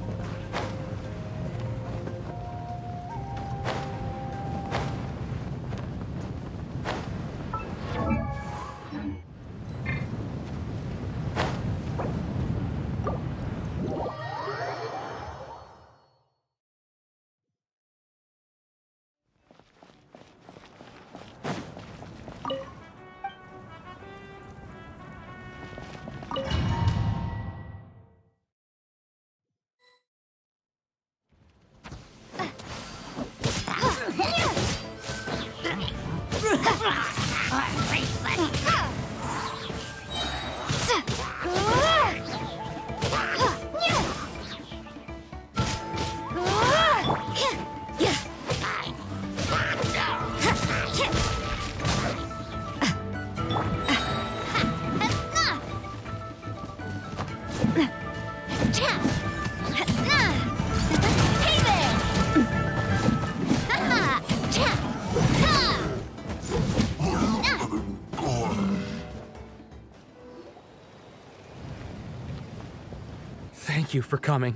Thank you for coming.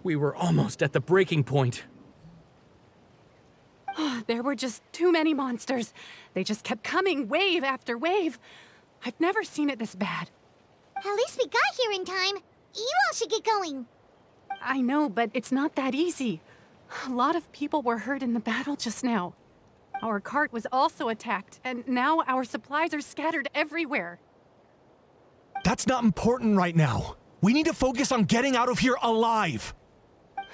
We were almost at the breaking point. There were just too many monsters. They just kept coming, wave after wave. I've never seen it this bad. At least we got here in time. You all should get going. I know, but it's not that easy. A lot of people were hurt in the battle just now. Our cart was also attacked, and now our supplies are scattered everywhere. That's not important right now. We need to focus on getting out of here alive.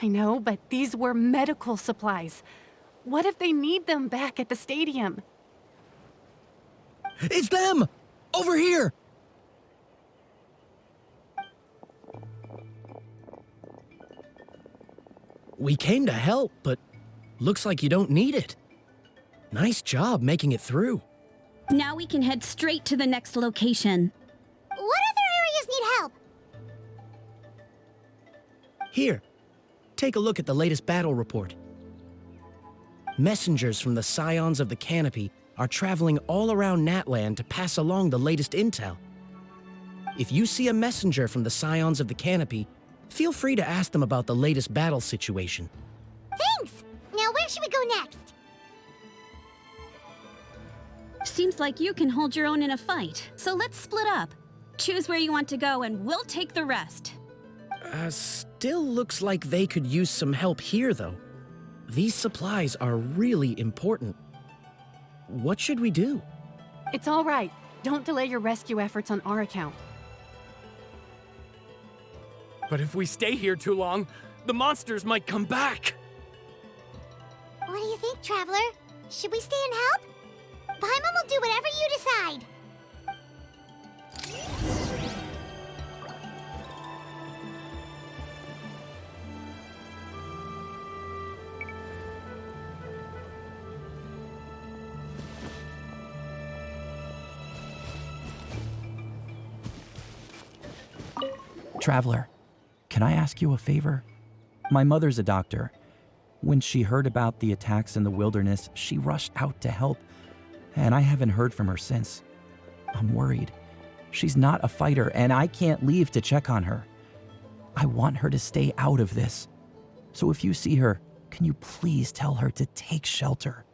I know, but these were medical supplies. What if they need them back at the stadium? It's them! Over here! We came to help, but looks like you don't need it. Nice job making it through. Now we can head straight to the next location. What other areas need help? Here, take a look at the latest battle report. Messengers from the Scions of the Canopy are traveling all around Natlan to pass along the latest intel. If you see a messenger from the Scions of the Canopy, feel free to ask them about the latest battle situation. Thanks! Now where should we go next? Seems like you can hold your own in a fight, so let's split up. Choose where you want to go and we'll take the rest. Still looks like they could use some help here, though. These supplies are really important. What should we do? It's all right. Don't delay your rescue efforts on our account. But if we stay here too long, the monsters might come back. What do you think, Traveler? Should we stay and help? Paimon will do whatever you decide. Traveler, can I ask you a favor? My mother's a doctor. When she heard about the attacks in the wilderness, she rushed out to help, and I haven't heard from her since. I'm worried. She's not a fighter, and I can't leave to check on her. I want her to stay out of this. So if you see her, can you please tell her to take shelter?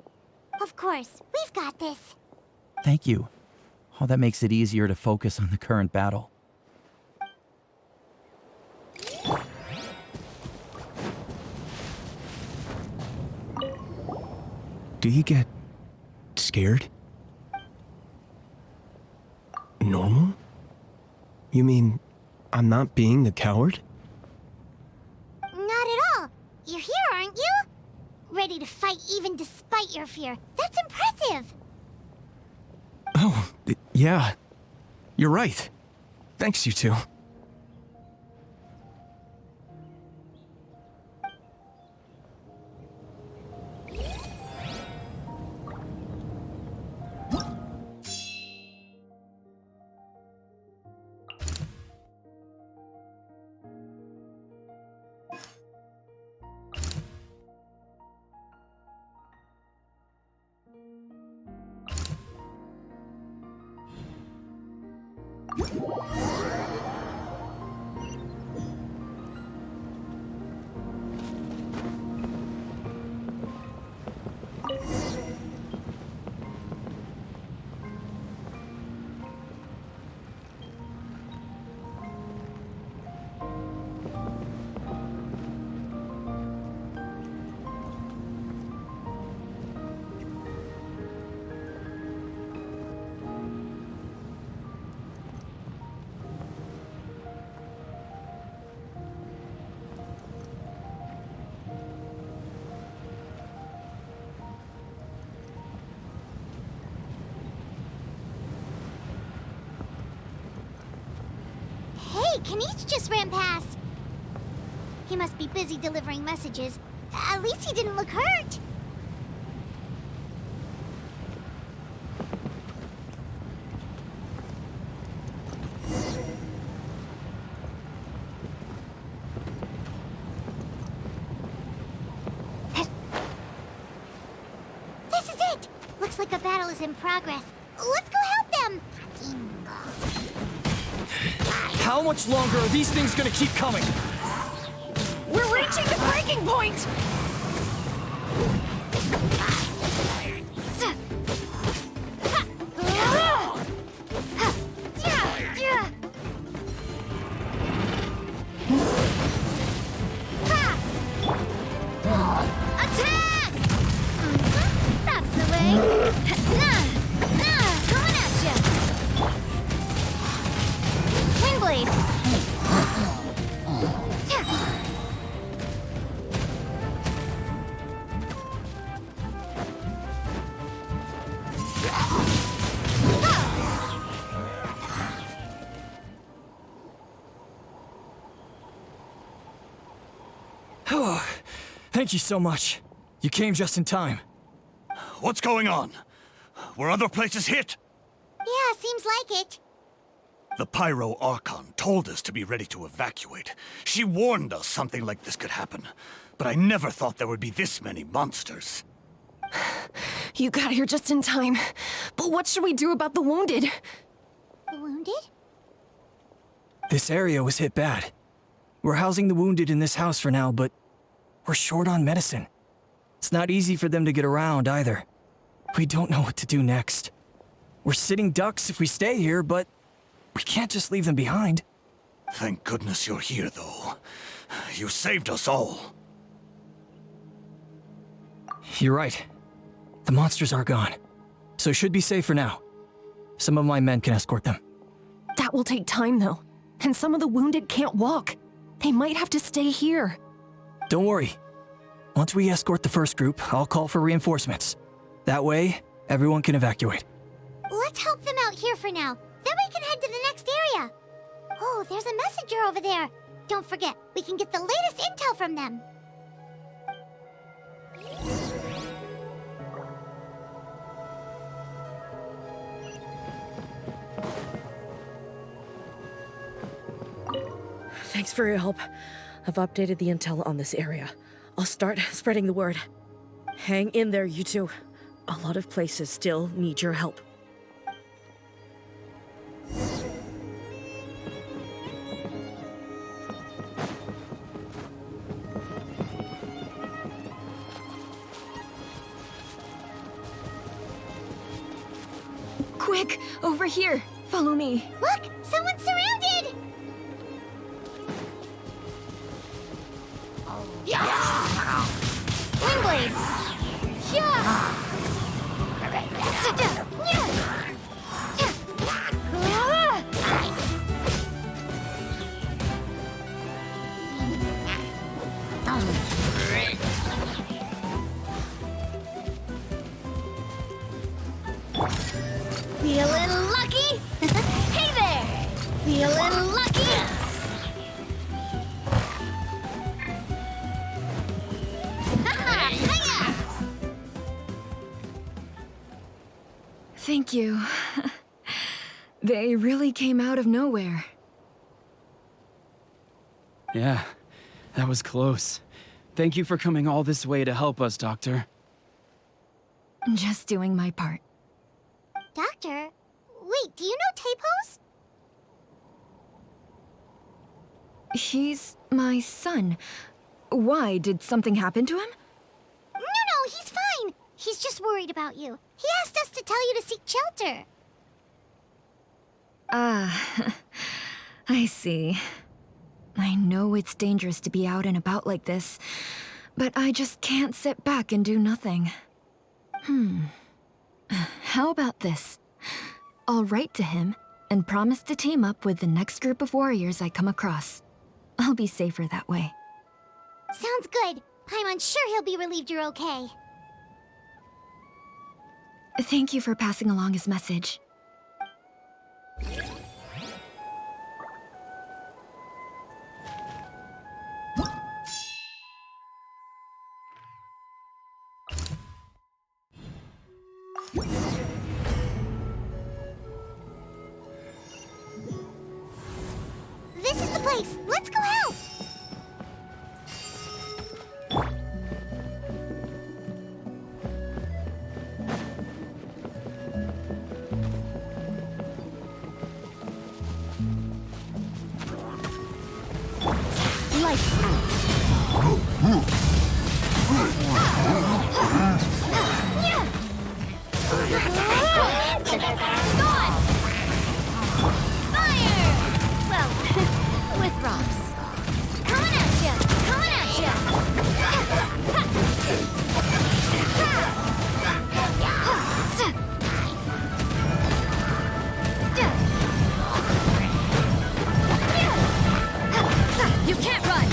Of course, we've got this. Thank you. Oh, that makes it easier to focus on the current battle. Do you get scared? Normal? You mean I'm not being a coward? Not at all. You're here, aren't you? Ready to fight even despite your fear. That's impressive. Oh, yeah. You're right. Thanks, you two. Hey, Kanish just ran past. He must be busy delivering messages. At least he didn't look hurt. This is it! Looks like a battle is in progress. Let's go help them! How much longer are these things gonna keep coming? We're reaching the breaking point! Attack! That's the way. Coming at ya. Wingblade. Thank you so much. You came just in time. What's going on? Were other places hit? Yeah, seems like it. The Pyro Archon told us to be ready to evacuate. She warned us something like this could happen. But I never thought there would be this many monsters. You got here just in time. But what should we do about the wounded? The wounded? This area was hit bad. We're housing the wounded in this house for now, but we're short on medicine. It's not easy for them to get around either. We don't know what to do next. We're sitting ducks if we stay here, but we can't just leave them behind. Thank goodness you're here, though. You saved us all. You're right. The monsters are gone, so should be safe for now. Some of my men can escort them. That will take time, though. And some of the wounded can't walk. They might have to stay here. Don't worry. Once we escort the first group, I'll call for reinforcements. That way, everyone can evacuate. Let's help them out here for now. Then we can head to the next area. Oh, there's a messenger over there. Don't forget, we can get the latest intel from them. Thanks for your help. I've updated the intel on this area. I'll start spreading the word. Hang in there, you two. A lot of places still need your help. Quick, over here. Follow me. Look, someone's surrounded! Wingblade! Feeling lucky? Hey there! Feeling lucky? Thank you. They really came out of nowhere. Yeah, that was close. Thank you for coming all this way to help us, Doctor. Just doing my part. Doctor? Wait, do you know Tapos? He's my son. Why? Did something happen to him? No, he's fine. He's just worried about you. He asked us to tell you to seek shelter. Ah, I see. I know it's dangerous to be out and about like this, but I just can't sit back and do nothing. How about this? I'll write to him and promise to team up with the next group of warriors I come across. I'll be safer that way. Sounds good. I'm sure he'll be relieved you're okay. Thank you for passing along his message. This is the place. Let's go help. Lights out. Gone! Fire! Well, with rocks. Coming at ya! Coming at ya! You can't run!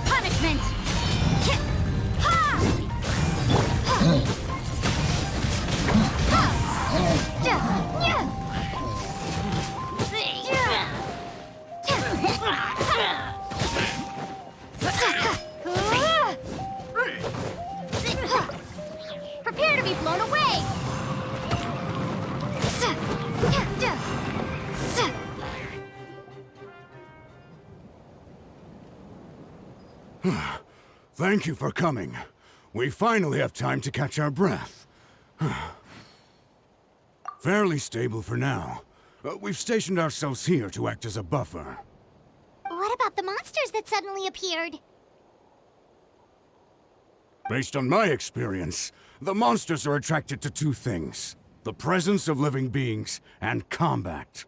Punishment! Prepare to be blown away! Thank you for coming. We finally have time to catch our breath. Fairly stable for now. We've stationed ourselves here to act as a buffer. What about the monsters that suddenly appeared? Based on my experience, the monsters are attracted to two things: the presence of living beings and combat.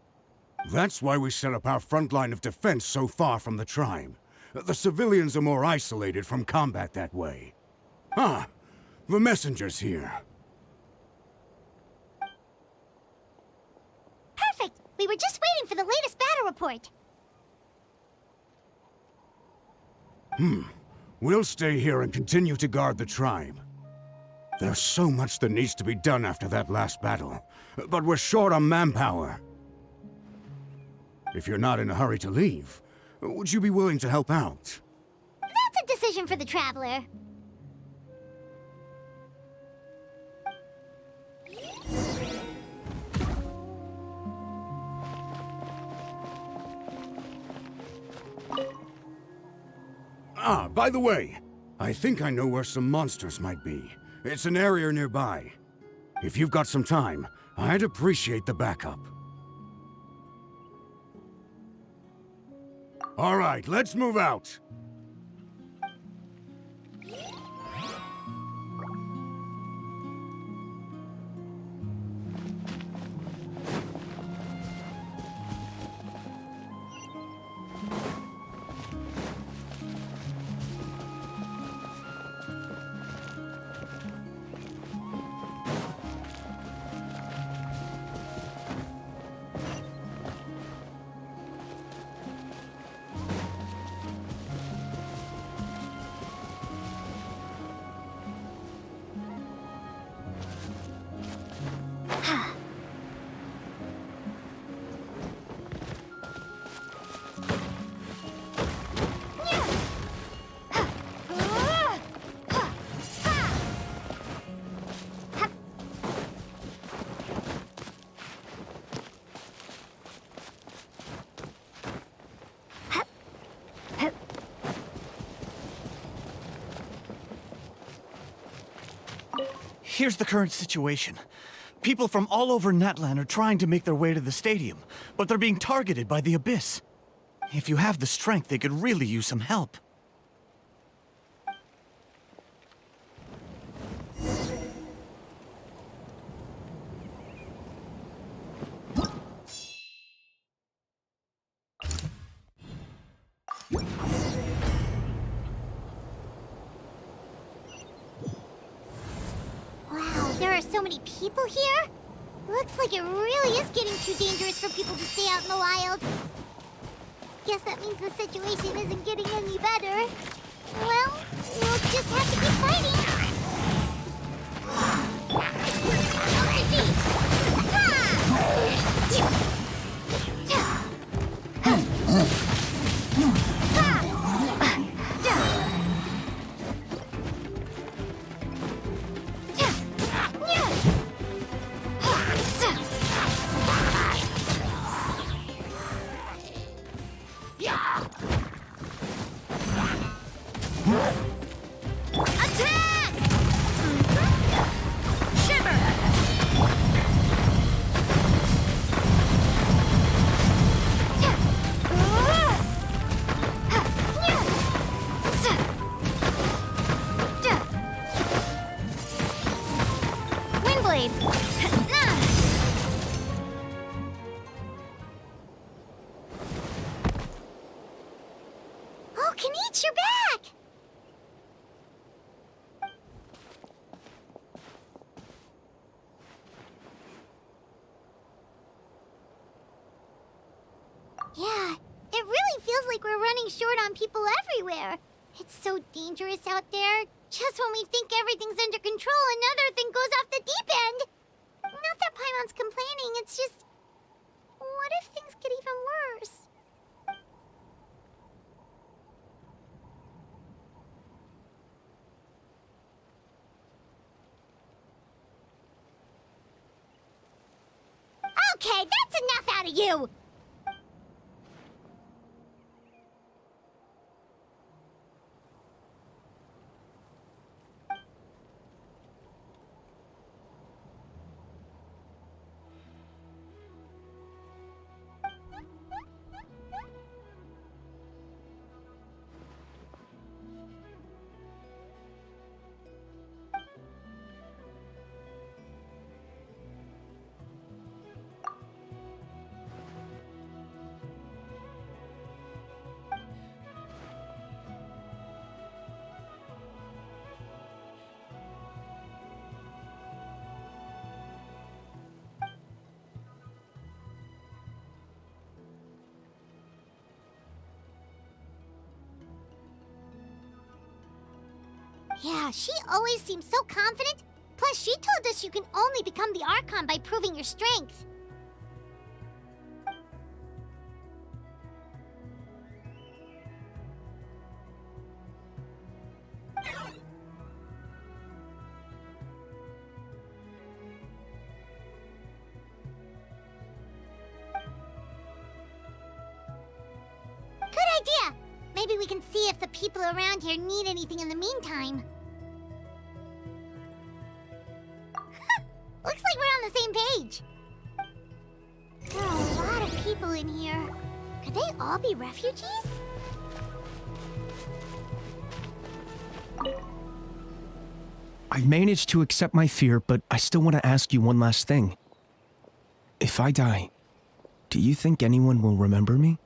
That's why we set up our front line of defense so far from the tribe. The civilians are more isolated from combat that way. Ah, the messenger's here. Perfect! We were just waiting for the latest battle report. We'll stay here and continue to guard the tribe. There's so much that needs to be done after that last battle, but we're short on manpower. If you're not in a hurry to leave, would you be willing to help out? That's a decision for the Traveler. Ah, by the way, I think I know where some monsters might be. It's an area nearby. If you've got some time, I'd appreciate the backup. All right, let's move out. Here's the current situation. People from all over Natlan are trying to make their way to the stadium, but they're being targeted by the Abyss. If you have the strength, they could really use some help. Wow, there are so many people here? Looks like it really is getting too dangerous for people to stay out in the wild. Guess that means the situation isn't getting any better. Well, we'll just have to keep fighting. Attack! Shiver! Windblade! Oh, Kanichi, you're back! Yeah, it really feels like we're running short on people everywhere. It's so dangerous out there. Just when we think everything's under control, another thing goes off the deep end. Not that Paimon's complaining, it's just... What if things get even worse? Okay, that's enough out of you! Yeah, she always seems so confident. Plus, she told us you can only become the Archon by proving your strength. Good idea! Maybe we can see if the people around here need anything in the meantime. Looks like we're on the same page. There are a lot of people in here. Could they all be refugees? I've managed to accept my fear, but I still want to ask you one last thing. If I die, do you think anyone will remember me?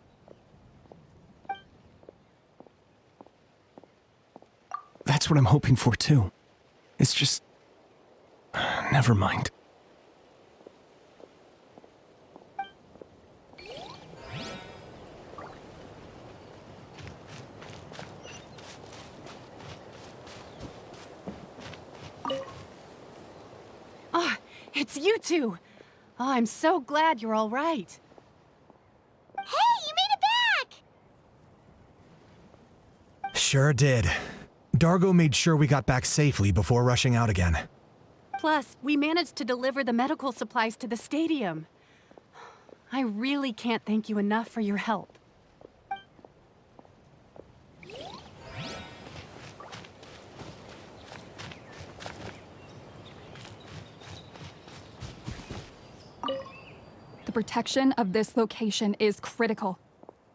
That's what I'm hoping for, too. It's just... never mind. Oh, it's you two! Oh, I'm so glad you're all right. Hey, you made it back! Sure did. Dargo made sure we got back safely before rushing out again. Plus, we managed to deliver the medical supplies to the stadium. I really can't thank you enough for your help. protection of this location is critical.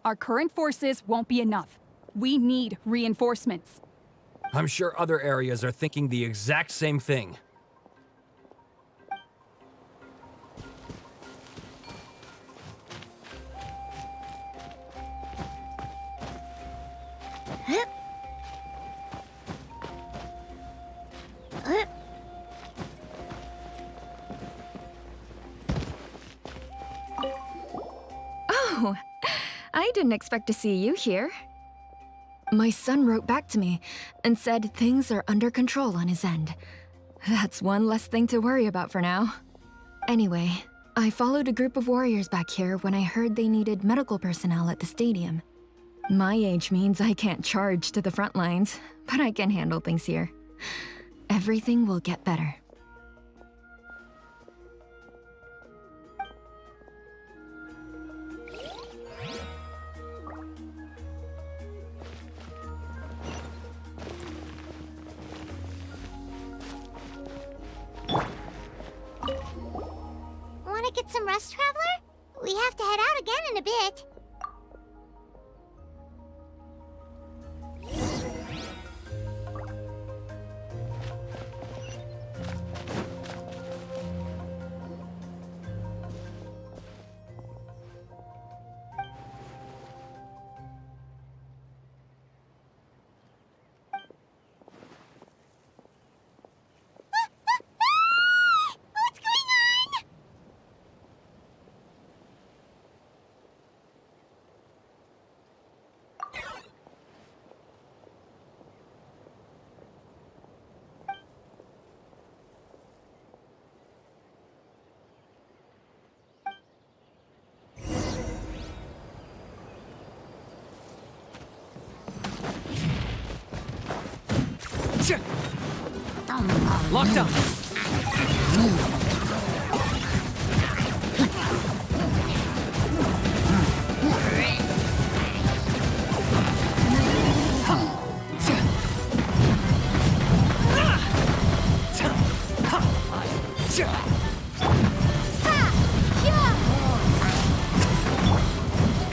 Our current forces won't be enough. We need reinforcements. I'm sure other areas are thinking the exact same thing. Oh, I didn't expect to see you here. My son wrote back to me and said things are under control on his end. That's one less thing to worry about for now. Anyway, I followed a group of warriors back here when I heard they needed medical personnel at the stadium. My age means I can't charge to the front lines, but I can handle things here. Everything will get better. Want to get some rest, Traveler? We have to head out again in a bit. Locked up!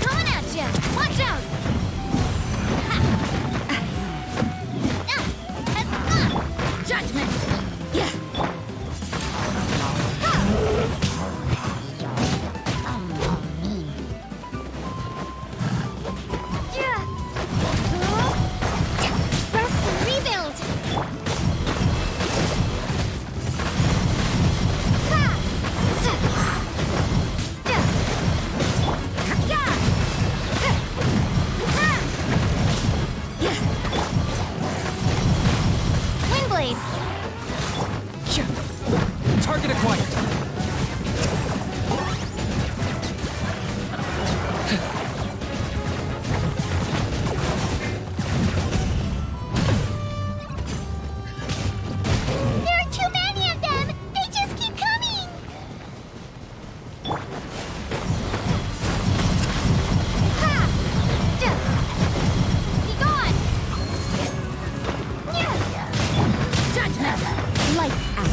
Coming at ya! Watch out! Judgment! Yeah! Rest and rebuild! Windblade! Target acquired! There are too many of them! They just keep coming! Ha! Be gone! Judgment! Lights out!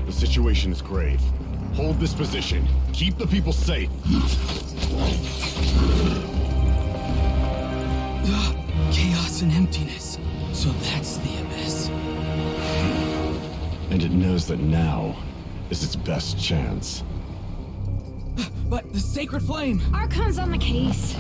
The situation is grave. Hold this position. Keep the people safe. Chaos and emptiness. So that's the abyss. And it knows that now is its best chance. But the sacred flame! Archon's on the case.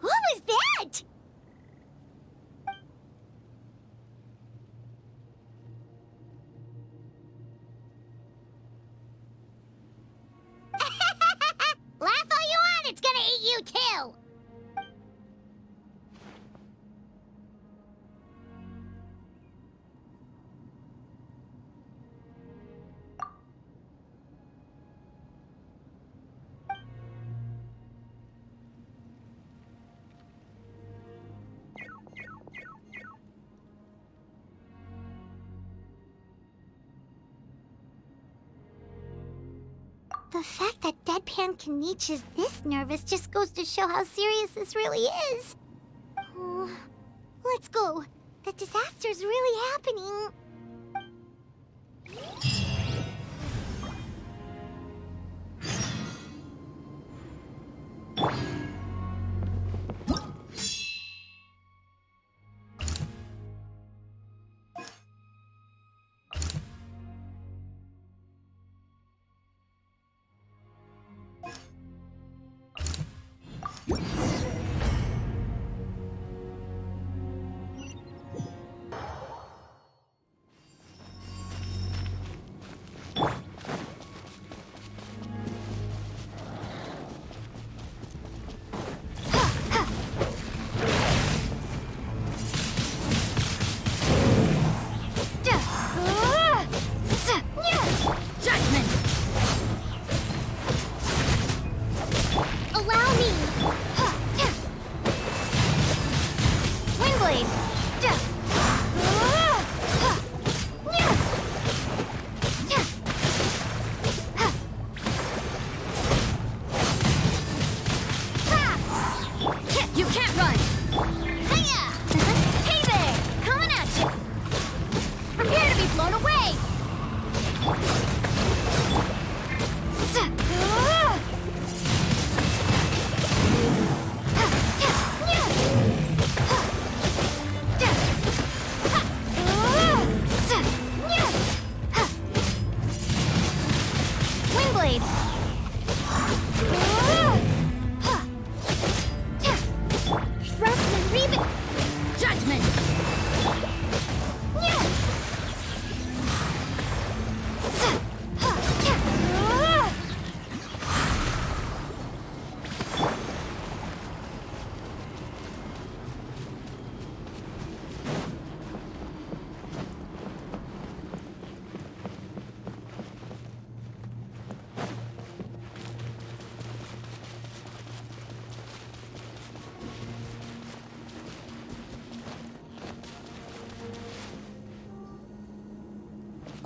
What was that? Laugh all you want, it's gonna eat you too! The fact that Deadpan Kaniche is this nervous just goes to show how serious this really is. Oh, let's go. The disaster's really happening.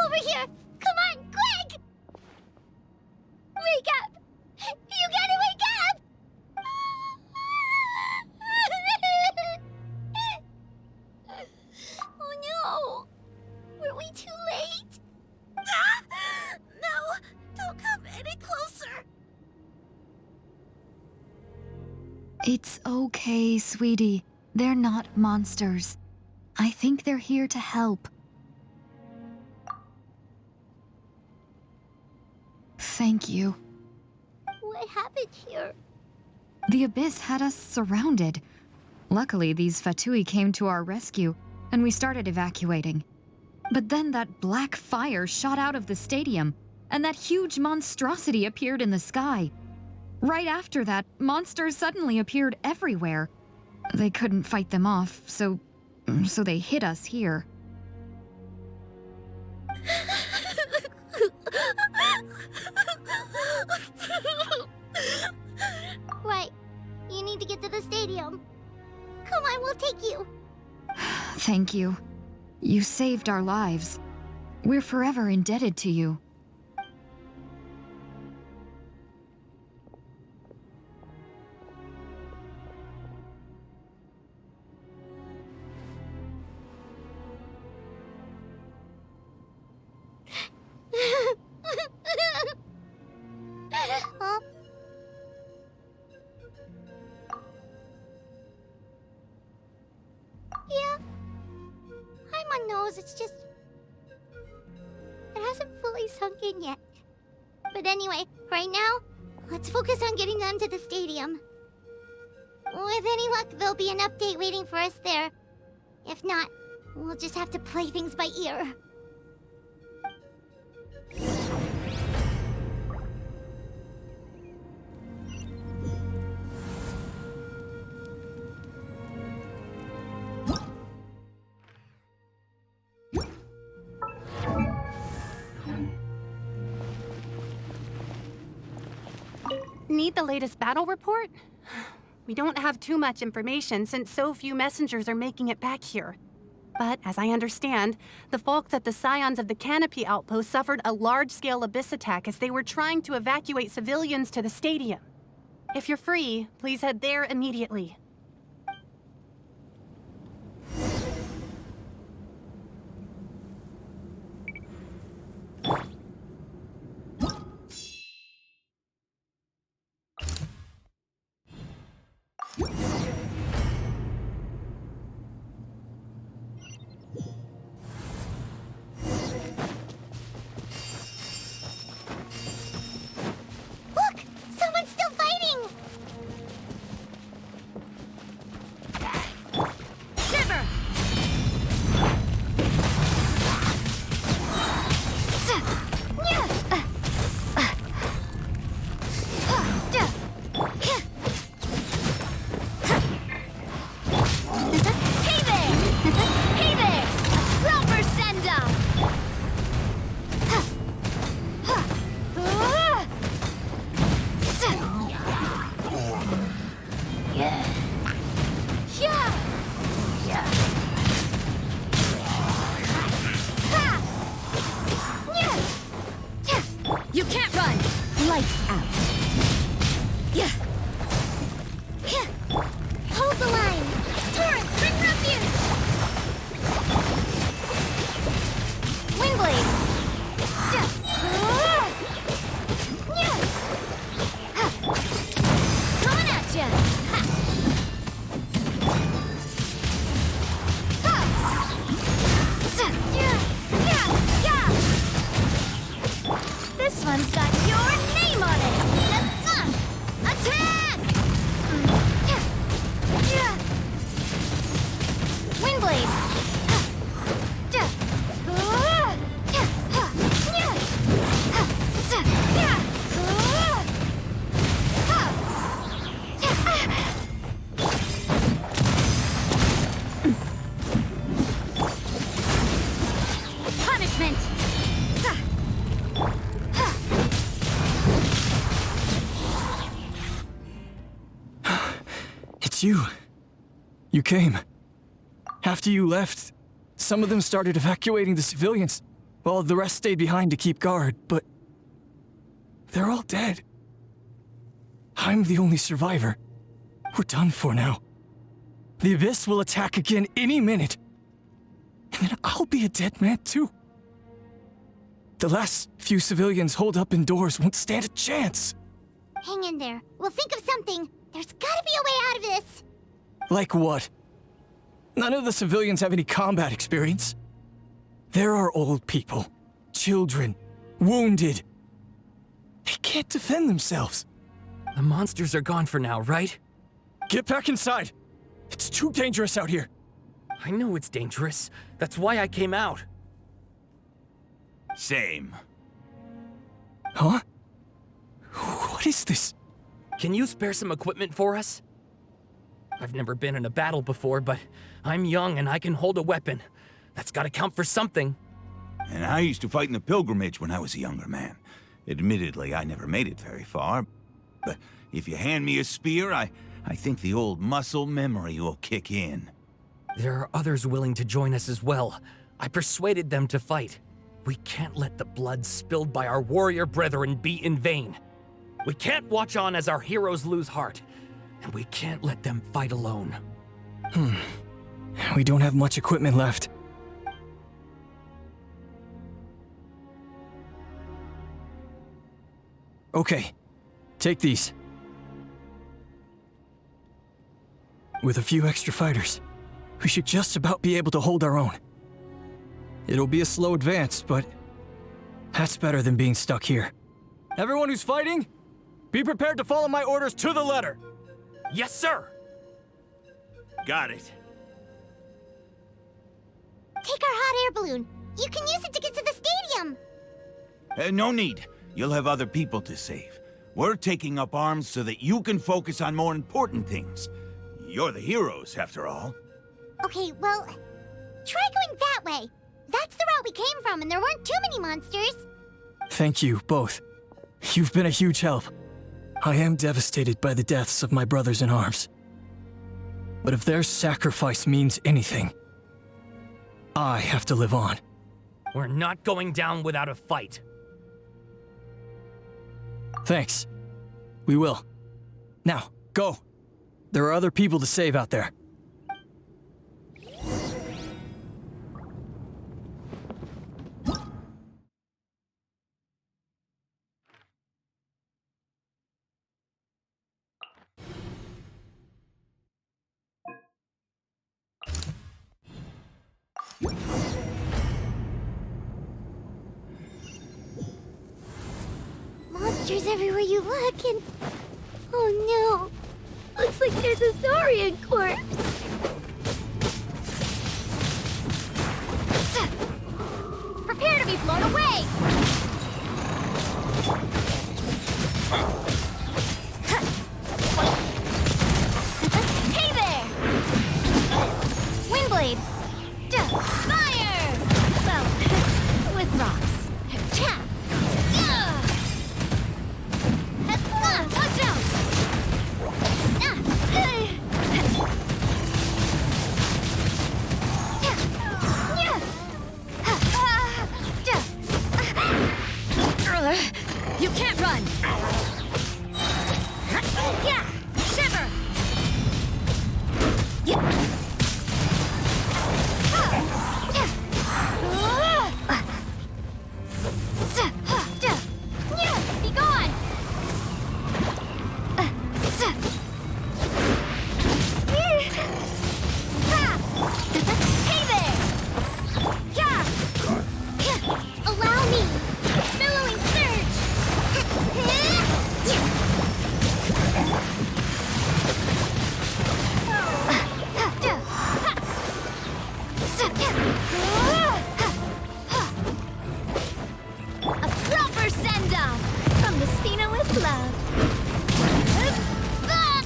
Over here! Come on, quick! Wake up! You gotta wake up! Oh no! Were we too late? No! Don't come any closer! It's okay, sweetie. They're not monsters. I think they're here to help. Thank you. What happened here? The Abyss had us surrounded. Luckily, these Fatui came to our rescue, and we started evacuating. But then that black fire shot out of the stadium, and that huge monstrosity appeared in the sky. Right after that, monsters suddenly appeared everywhere. They couldn't fight them off, so they hit us here. Right. You need to get to the stadium. Come on, we'll take you. Thank you. You saved our lives. We're forever indebted to you. Huh? Yeah. I'm on nose, it's just... It hasn't fully sunk in yet. But anyway, right now, let's focus on getting them to the stadium. With any luck, there'll be an update waiting for us there. If not, we'll just have to play things by ear. Need the latest battle report? We don't have too much information since so few messengers are making it back here. But as I understand, the folks at the Scions of the Canopy Outpost suffered a large-scale abyss attack as they were trying to evacuate civilians to the stadium. If you're free, please head there immediately. Look! Someone's still fighting! Shiver! Hey there! Hey there! Proper send-up! Yeah. Yeah. Yeah. You can't run! Lights out. Yeah. Hold the line! Torrent, bring refuge! Windblade! Coming at ya! This one's got your name on it! Attack! Windblade! Punishment! It's you. You came. After you left, some of them started evacuating the civilians, while the rest stayed behind to keep guard, but they're all dead. I'm the only survivor. We're done for now. The Abyss will attack again any minute. And then I'll be a dead man too. The last few civilians holed up indoors won't stand a chance. Hang in there. We'll think of something. There's gotta be a way out of this. Like what? None of the civilians have any combat experience. There are old people, children, wounded. They can't defend themselves. The monsters are gone for now, right? Get back inside. It's too dangerous out here. I know it's dangerous. That's why I came out. Same. Huh? What is this? Can you spare some equipment for us? I've never been in a battle before, but I'm young and I can hold a weapon. That's gotta count for something. And I used to fight in the pilgrimage when I was a younger man. Admittedly, I never made it very far, but if you hand me a spear, I think the old muscle memory will kick in. There are others willing to join us as well. I persuaded them to fight. We can't let the blood spilled by our warrior brethren be in vain. We can't watch on as our heroes lose heart, and we can't let them fight alone. We don't have much equipment left. Okay, take these. With a few extra fighters, we should just about be able to hold our own. It'll be a slow advance, but that's better than being stuck here. Everyone who's fighting, be prepared to follow my orders to the letter. Yes, sir! Got it. Take our hot air balloon. You can use it to get to the stadium. No need. You'll have other people to save. We're taking up arms so that you can focus on more important things. You're the heroes, after all. Okay, well, try going that way. That's the route we came from, and there weren't too many monsters. Thank you, both. You've been a huge help. I am devastated by the deaths of my brothers in arms. But if their sacrifice means anything, I have to live on. We're not going down without a fight. Thanks. We will. Now, go. There are other people to save out there. Monsters everywhere you look, and... oh no! Looks like there's a Saurian corpse! Prepare to be blown away! Hey there! Windblade! Fire! Well, with rocks. Watch out! You can't run! Yeah! Shiver! Be gone! Hey there! Allow me! Billowing surge! A proper send-off from the Spina with love.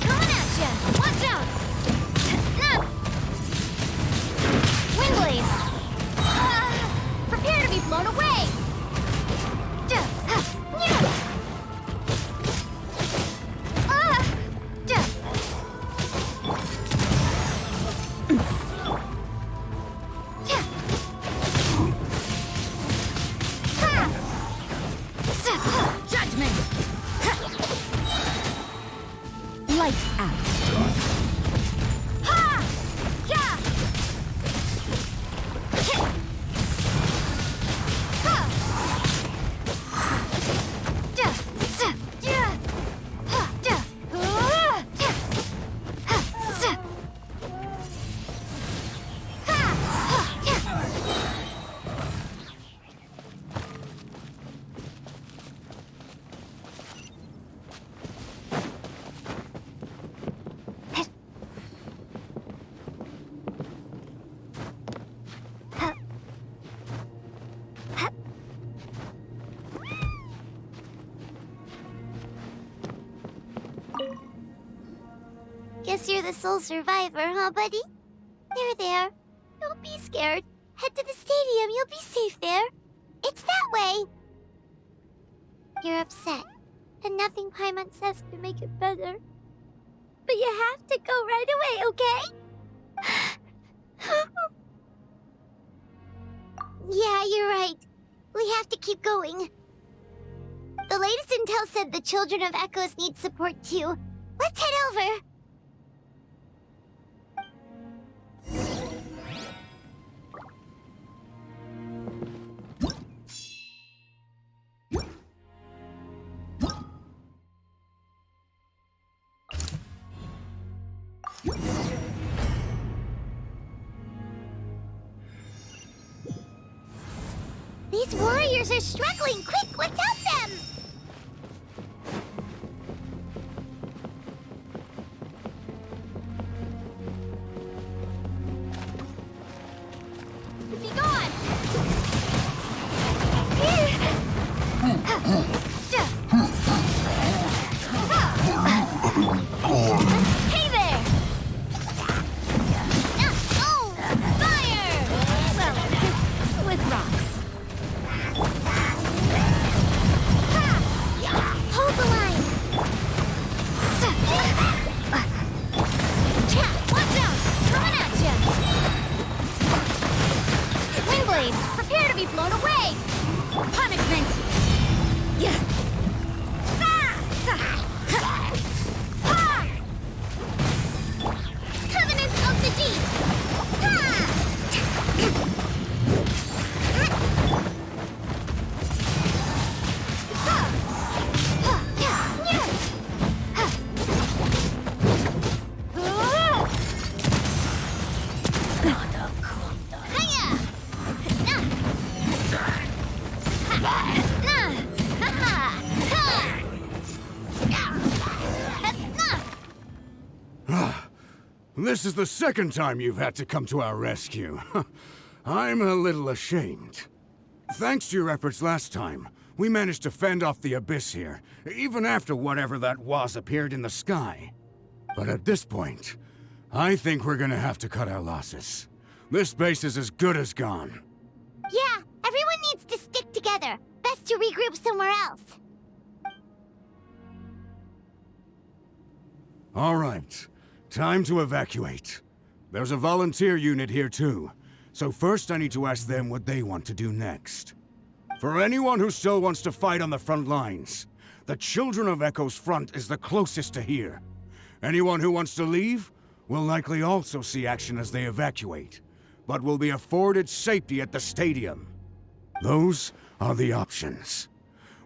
Coming at ya! Watch out! Windblade! Prepare to be blown away! Judgment! Lights out. Ha! Yeah! Guess you're the sole survivor, huh, buddy? There. Don't be scared. Head to the stadium. You'll be safe there. It's that way. You're upset, and nothing Paimon says can make it better. But you have to go right away, okay? Yeah, you're right. We have to keep going. The latest intel said the Children of Echoes need support too. Let's head over. These warriors are struggling! Quick, let's help them! Be gone! Hey there! Oh! Fire! Well, with rocks. Hold the line! Watch out! Coming at ya! Windblade, prepare to be blown away! Punishment! Yeah! Covenant of the Deep! This is the second time you've had to come to our rescue. I'm a little ashamed. Thanks to your efforts last time, we managed to fend off the Abyss here, even after whatever that was appeared in the sky. But at this point, I think we're gonna have to cut our losses. This base is as good as gone. Yeah, everyone needs to stick together. Best to regroup somewhere else. All right. Time to evacuate. There's a volunteer unit here too, so first I need to ask them what they want to do next. For anyone who still wants to fight on the front lines, the Children of Echo's front is the closest to here. Anyone who wants to leave will likely also see action as they evacuate, but will be afforded safety at the stadium. Those are the options.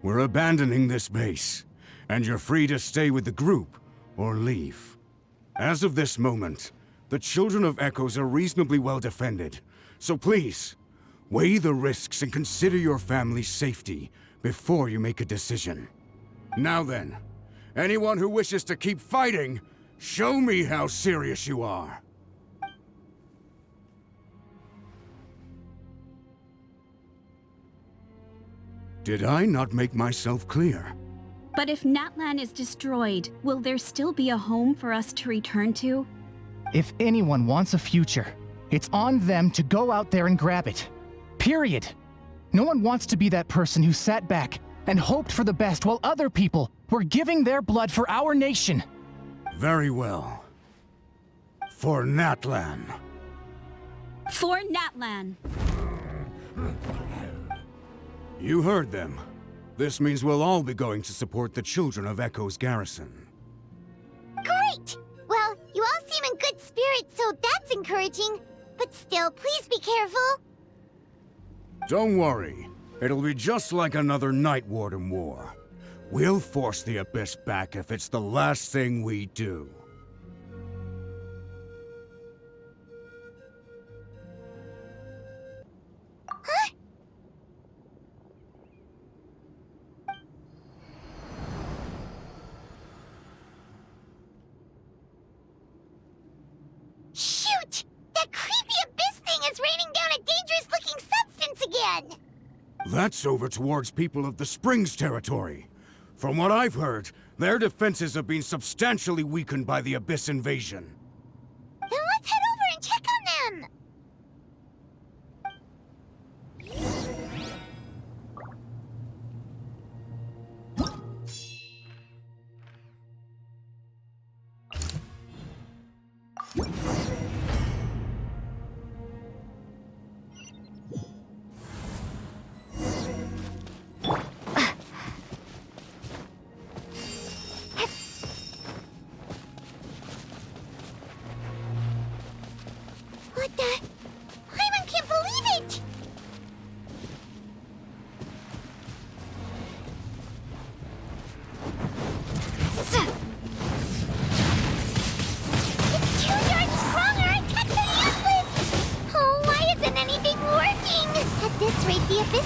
We're abandoning this base, and you're free to stay with the group or leave. As of this moment, the Children of Echoes are reasonably well defended, so please, weigh the risks and consider your family's safety before you make a decision. Now then, anyone who wishes to keep fighting, show me how serious you are. Did I not make myself clear? But if Natlan is destroyed, will there still be a home for us to return to? If anyone wants a future, it's on them to go out there and grab it. Period. No one wants to be that person who sat back and hoped for the best while other people were giving their blood for our nation. Very well. For Natlan. For Natlan. You heard them. This means we'll all be going to support the Children of Echo's garrison. Great! Well, you all seem in good spirits, so that's encouraging. But still, please be careful. Don't worry. It'll be just like another Night Warden war. We'll force the Abyss back if it's the last thing we do. Huh? Shoot! That creepy Abyss thing is raining down a dangerous-looking substance again! That's over towards people of the Springs territory. From what I've heard, their defenses have been substantially weakened by the Abyss invasion. Then let's head over and check on them!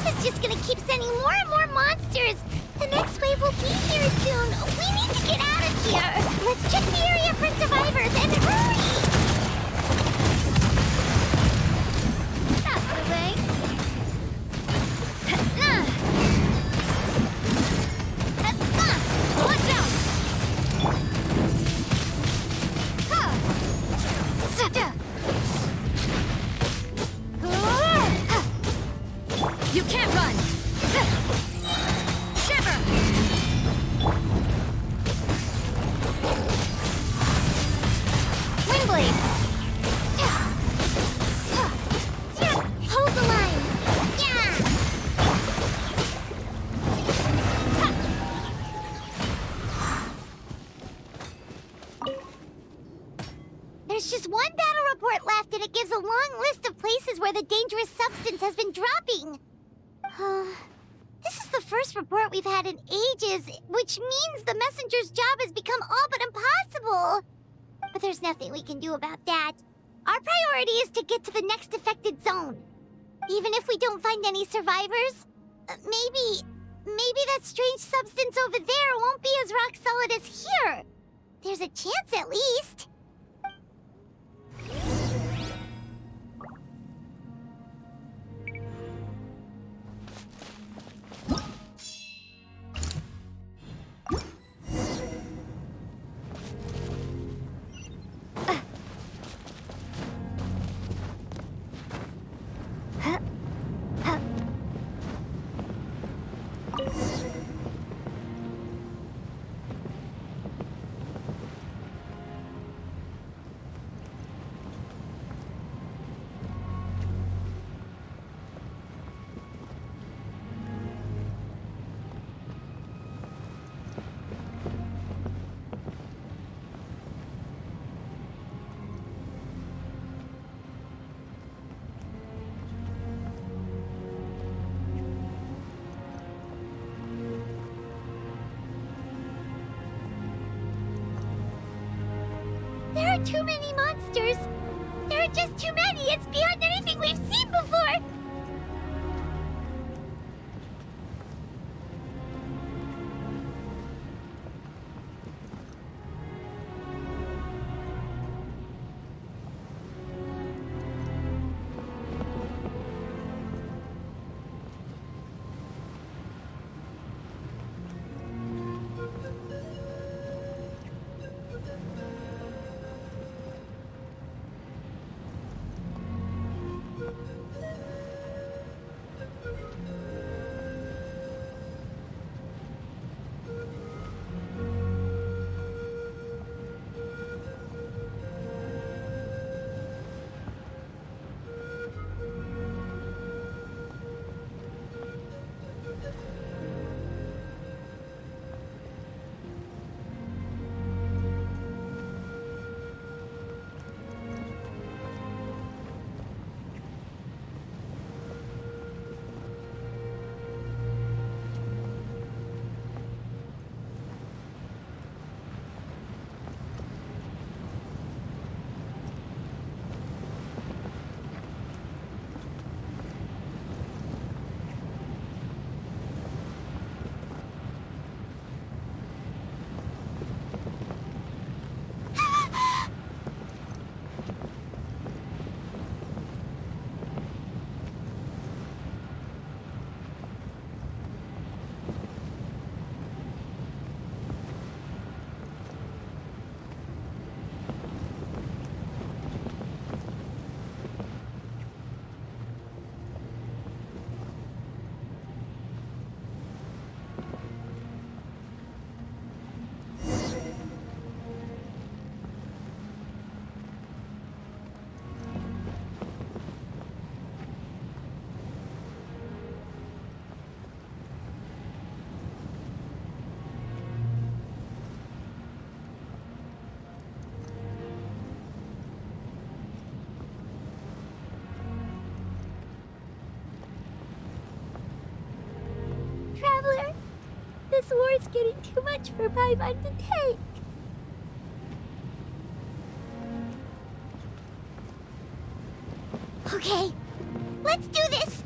This is just gonna keep sending more and more monsters. The next wave will be here soon. We need to get out of here. Let's check the area for survivors and hurry! That's the way. Watch out! You can't run! Shiver! Windblade! Hold the line! There's just one battle report left, and it gives a long list of places where the dangerous substance has been dropping. This is the first report we've had in ages, which means the messenger's job has become all but impossible. But there's nothing we can do about that. Our priority is to get to the next affected zone. Even if we don't find any survivors, maybe that strange substance over there won't be as rock solid as here. There's a chance at least. There are too many monsters. There are just too many. It's beyond anything we've seen before. Traveler, this war's getting too much for my mind to take. Okay, let's do this!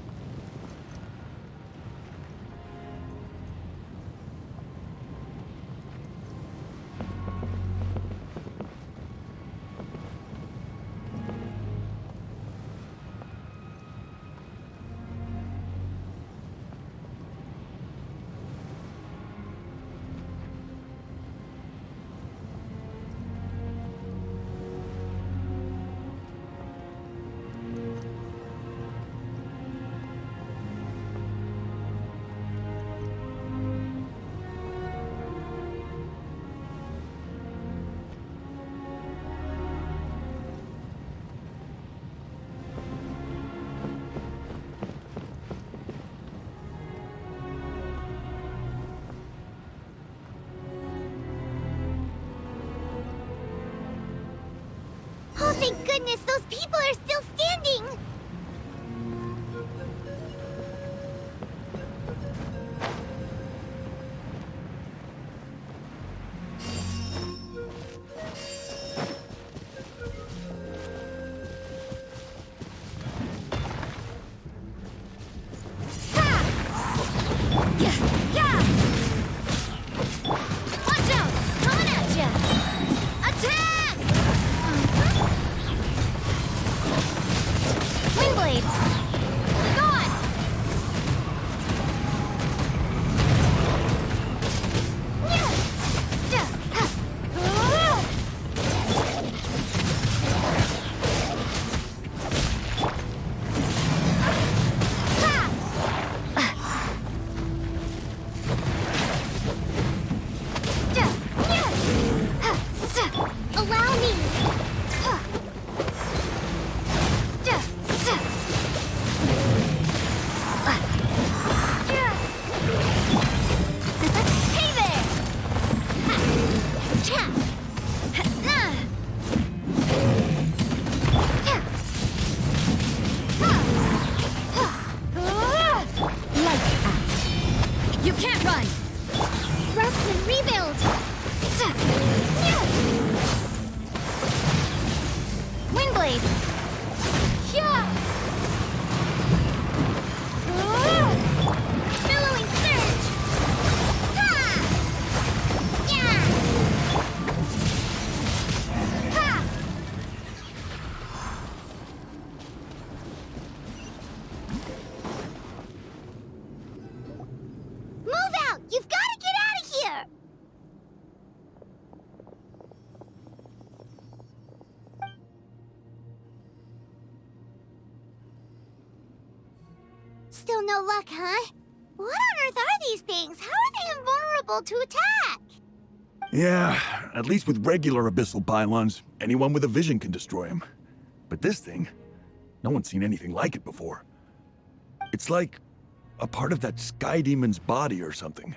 goodness, those people are still standing! Still no luck, huh? What on earth are these things? How are they invulnerable to attack? Yeah, at least with regular abyssal pylons, anyone with a vision can destroy them. But this thing, no one's seen anything like it before. It's like a part of that sky demon's body or something.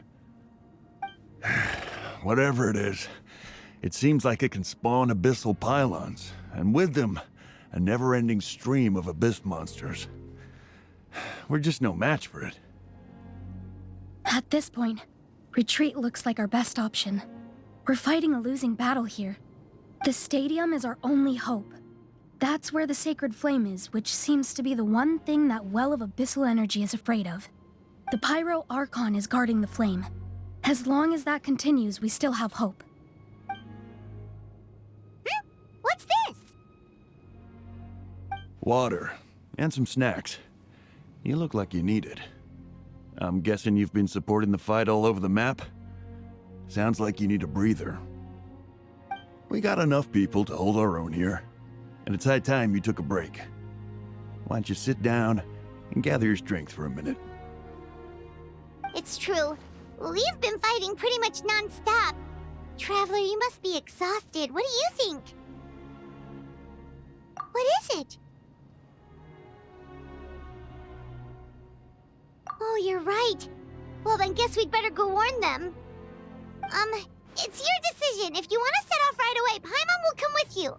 Whatever it is, it seems like it can spawn abyssal pylons, and with them, a never-ending stream of abyss monsters. We're just no match for it. At this point, retreat looks like our best option. We're fighting a losing battle here. The stadium is our only hope. That's where the sacred flame is, which seems to be the one thing that well of abyssal energy is afraid of. The Pyro Archon is guarding the flame. As long as that continues, we still have hope. What's this? Water, and some snacks. You look like you need it. I'm guessing you've been supporting the fight all over the map? Sounds like you need a breather. We got enough people to hold our own here, and it's high time you took a break. Why don't you sit down and gather your strength for a minute? It's true. We've been fighting pretty much non-stop. Traveler, you must be exhausted. What do you think? What is it? Oh, you're right. Well, then guess we'd better go warn them. It's your decision. If you want to set off right away, Paimon will come with you.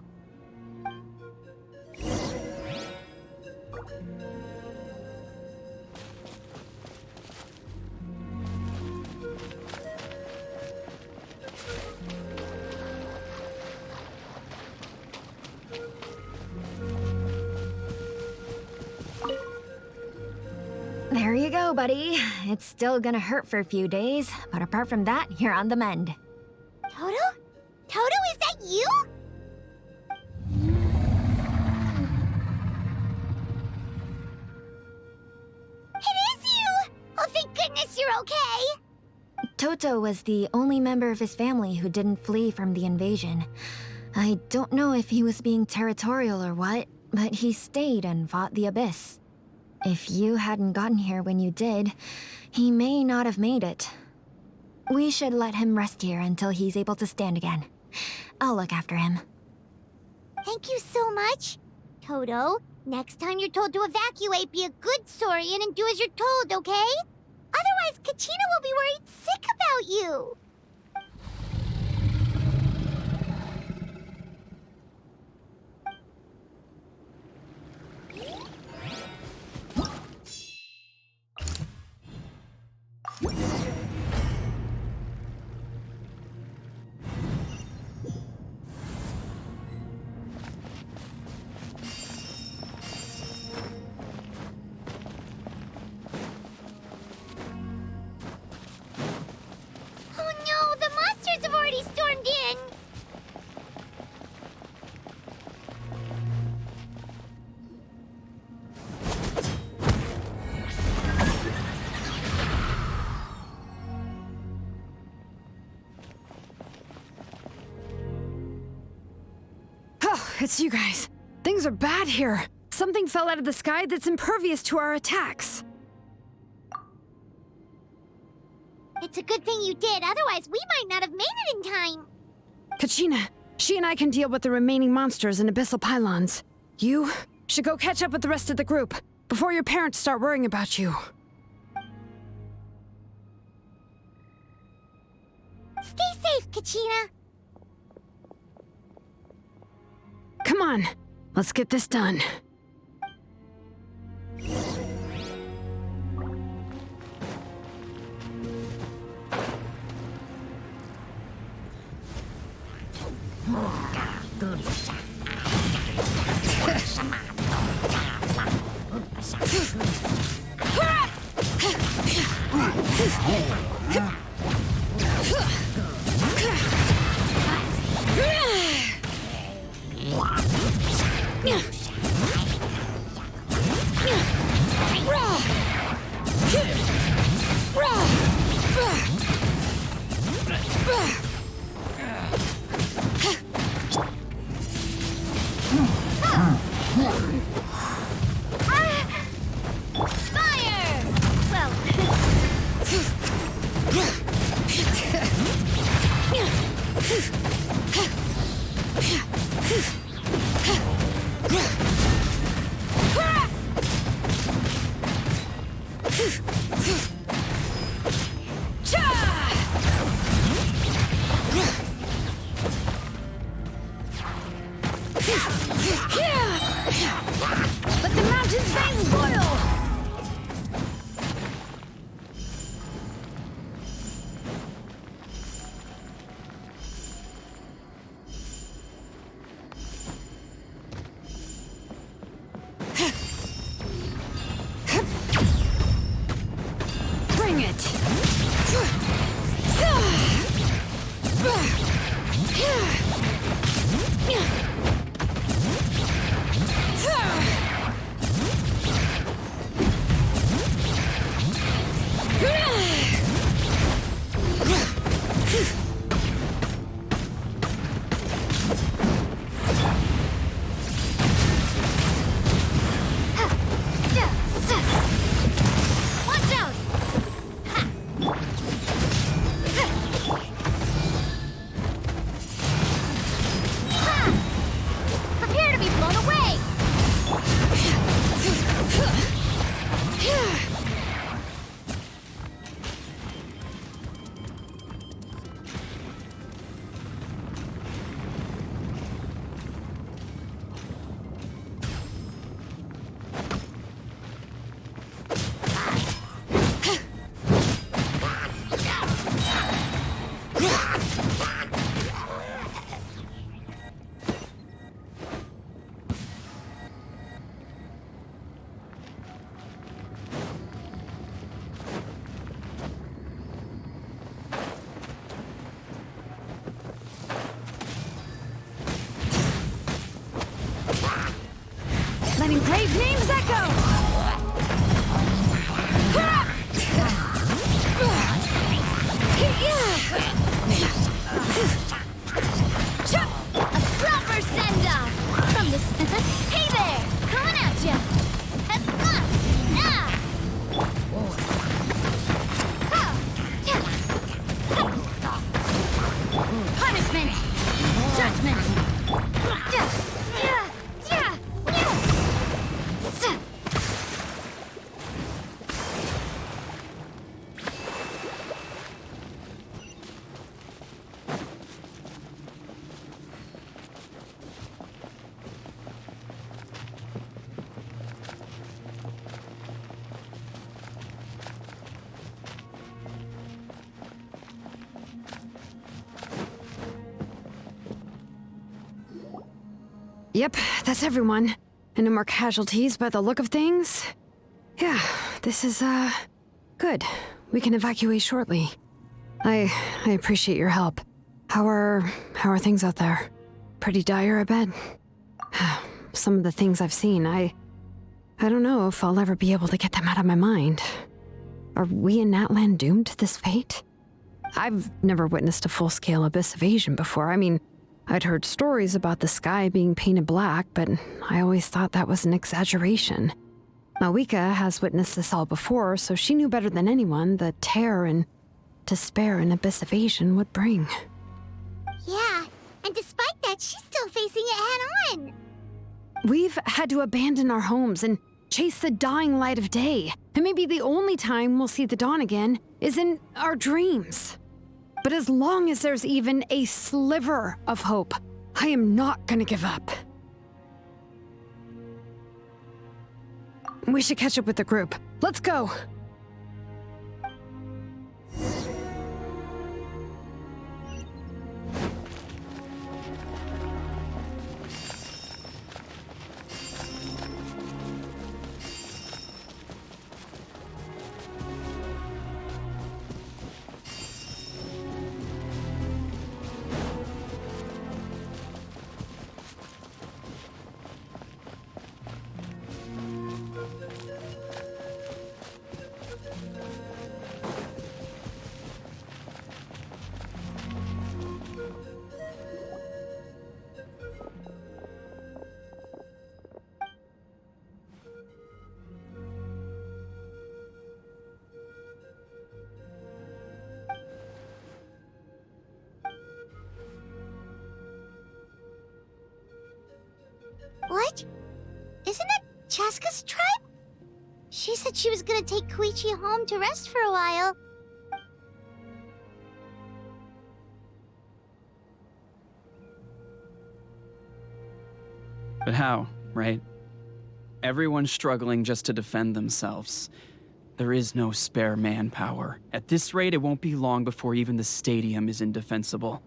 There you go, buddy. It's still gonna hurt for a few days, but apart from that, you're on the mend. Toto? Toto, is that you? It is you! Oh, thank goodness you're okay! Toto was the only member of his family who didn't flee from the invasion. I don't know if he was being territorial or what, but he stayed and fought the Abyss. If you hadn't gotten here when you did, he may not have made it. We should let him rest here until he's able to stand again. I'll look after him. Thank you so much. Toto, next time you're told to evacuate, be a good saurian and do as you're told, okay? Otherwise, Kachina will be worried sick about you. Oh no, the monsters have already stormed in! Oh, it's you guys. Things are bad here. Something fell out of the sky that's impervious to our attacks. It's a good thing you did, otherwise we might not have made it in time. Kachina, she and I can deal with the remaining monsters and abyssal pylons. You should go catch up with the rest of the group before your parents start worrying about you. Stay safe, Kachina. Come on, let's get this done. Let the mountain's veins boil! Bring it! Watch out! Yep, that's everyone. And no more casualties by the look of things. Yeah, this is, good. We can evacuate shortly. I appreciate your help. How are things out there? Pretty dire, I bet. Some of the things I've seen, I don't know if I'll ever be able to get them out of my mind. Are we in Natlan doomed to this fate? I've never witnessed a full-scale abyss invasion before. I mean, I'd heard stories about the sky being painted black, but I always thought that was an exaggeration. Mavuika has witnessed this all before, so she knew better than anyone the terror and despair an abyss invasion would bring. Yeah, and despite that, she's still facing it head-on. We've had to abandon our homes and chase the dying light of day. And maybe the only time we'll see the dawn again is in our dreams. But as long as there's even a sliver of hope, I am not gonna give up. We should catch up with the group. Let's go! What? Isn't that Chaska's tribe? She said she was gonna take Koichi home to rest for a while. But how, right? Everyone's struggling just to defend themselves. There is no spare manpower. At this rate, it won't be long before even the stadium is indefensible.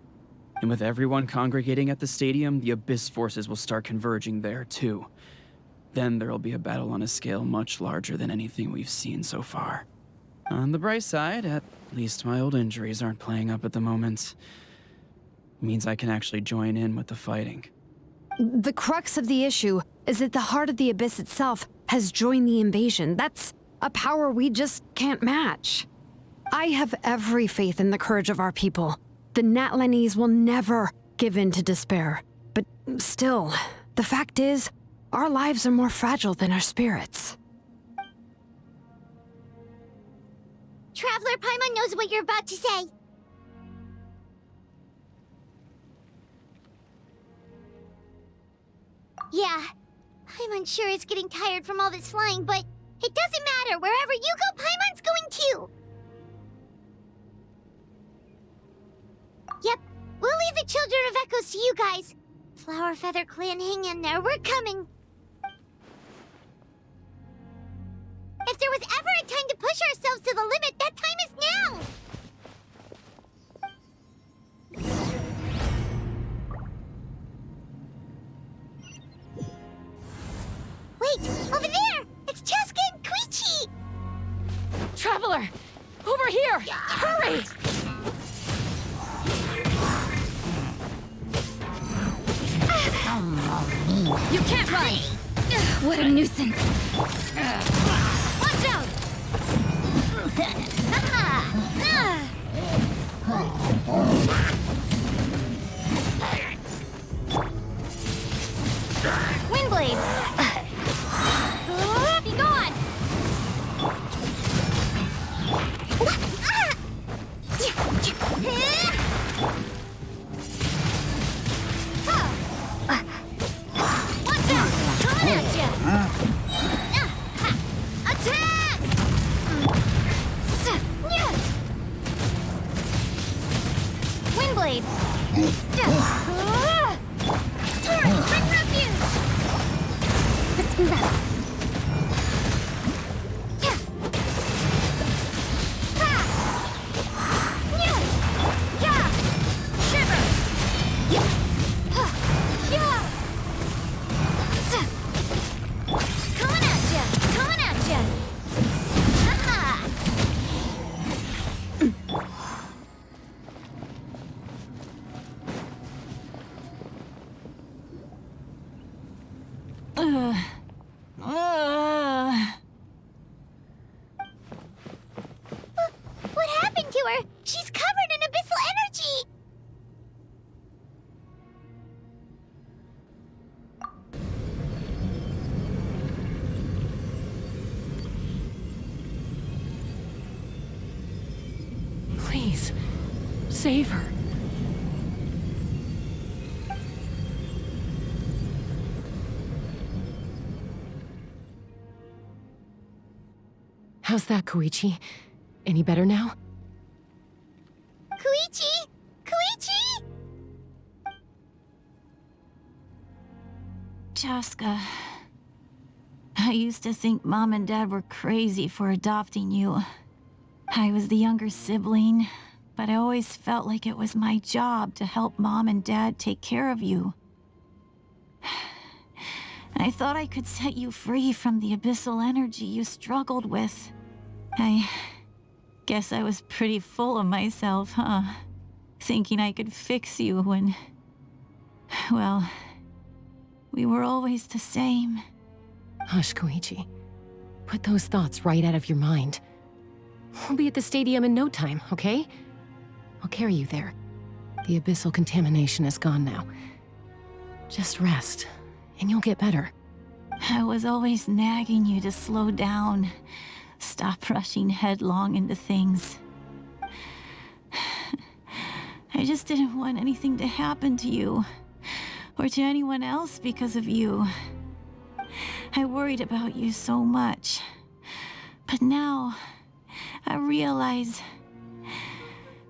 And with everyone congregating at the stadium, the Abyss forces will start converging there, too. Then there'll be a battle on a scale much larger than anything we've seen so far. On the bright side, at least my old injuries aren't playing up at the moment. Means I can actually join in with the fighting. The crux of the issue is that the heart of the Abyss itself has joined the invasion. That's a power we just can't match. I have every faith in the courage of our people. The Natlanese will never give in to despair. But still, the fact is, our lives are more fragile than our spirits. Traveler Paimon knows what you're about to say. Yeah, Paimon sure is getting tired from all this flying, but it doesn't matter. Wherever you go, Paimon's going too. Yep, we'll leave the Children of Echoes to you guys. Flower Feather Clan, hang in there. We're coming. If there was ever a time to push ourselves to the limit, that time is now! Wait, over there! It's Chaska and Koichi! Traveler! Over here! Hurry! You can't run! What a nuisance! Watch out! Windblade! Be gone! Watch out! Coming at ya! Attack! Windblade! Turret, bring refuge! Let's move out. Shiver! She's covered in abyssal energy! Please, save her. How's that, Koichi? Any better now? Koichi! Koichi! Chaska, I used to think Mom and Dad were crazy for adopting you. I was the younger sibling, but I always felt like it was my job to help Mom and Dad take care of you. I thought I could set you free from the abyssal energy you struggled with. I guess I was pretty full of myself, huh? Thinking I could fix you when... well, we were always the same. Hush, Koichi. Put those thoughts right out of your mind. We'll be at the stadium in no time, okay? I'll carry you there. The abyssal contamination is gone now. Just rest, and you'll get better. I was always nagging you to slow down. Stop rushing headlong into things. I just didn't want anything to happen to you, or to anyone else because of you. I worried about you so much. But now, I realize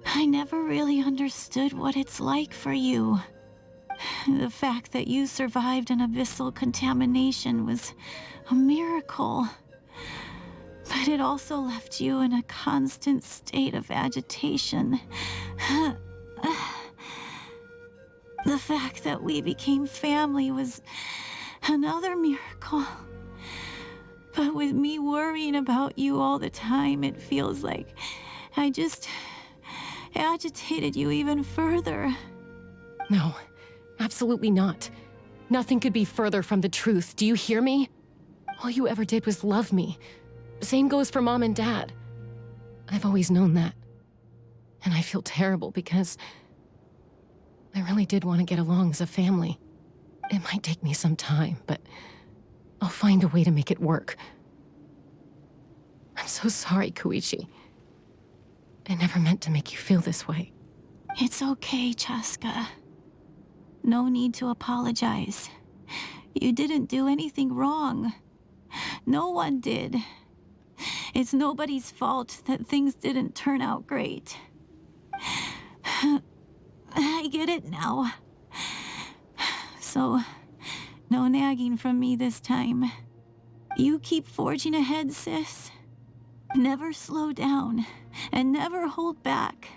I never really understood what it's like for you. The fact that you survived an abyssal contamination was a miracle. But it also left you in a constant state of agitation. The fact that we became family was another miracle. But with me worrying about you all the time, it feels like I just agitated you even further. No, absolutely not. Nothing could be further from the truth. Do you hear me? All you ever did was love me. Same goes for Mom and Dad. I've always known that. And I feel terrible because I really did want to get along as a family. It might take me some time, but I'll find a way to make it work. I'm so sorry, Koichi. I never meant to make you feel this way. It's okay, Chaska. No need to apologize. You didn't do anything wrong. No one did. It's nobody's fault that things didn't turn out great. I get it now. So, no nagging from me this time. You keep forging ahead, sis. Never slow down, and never hold back.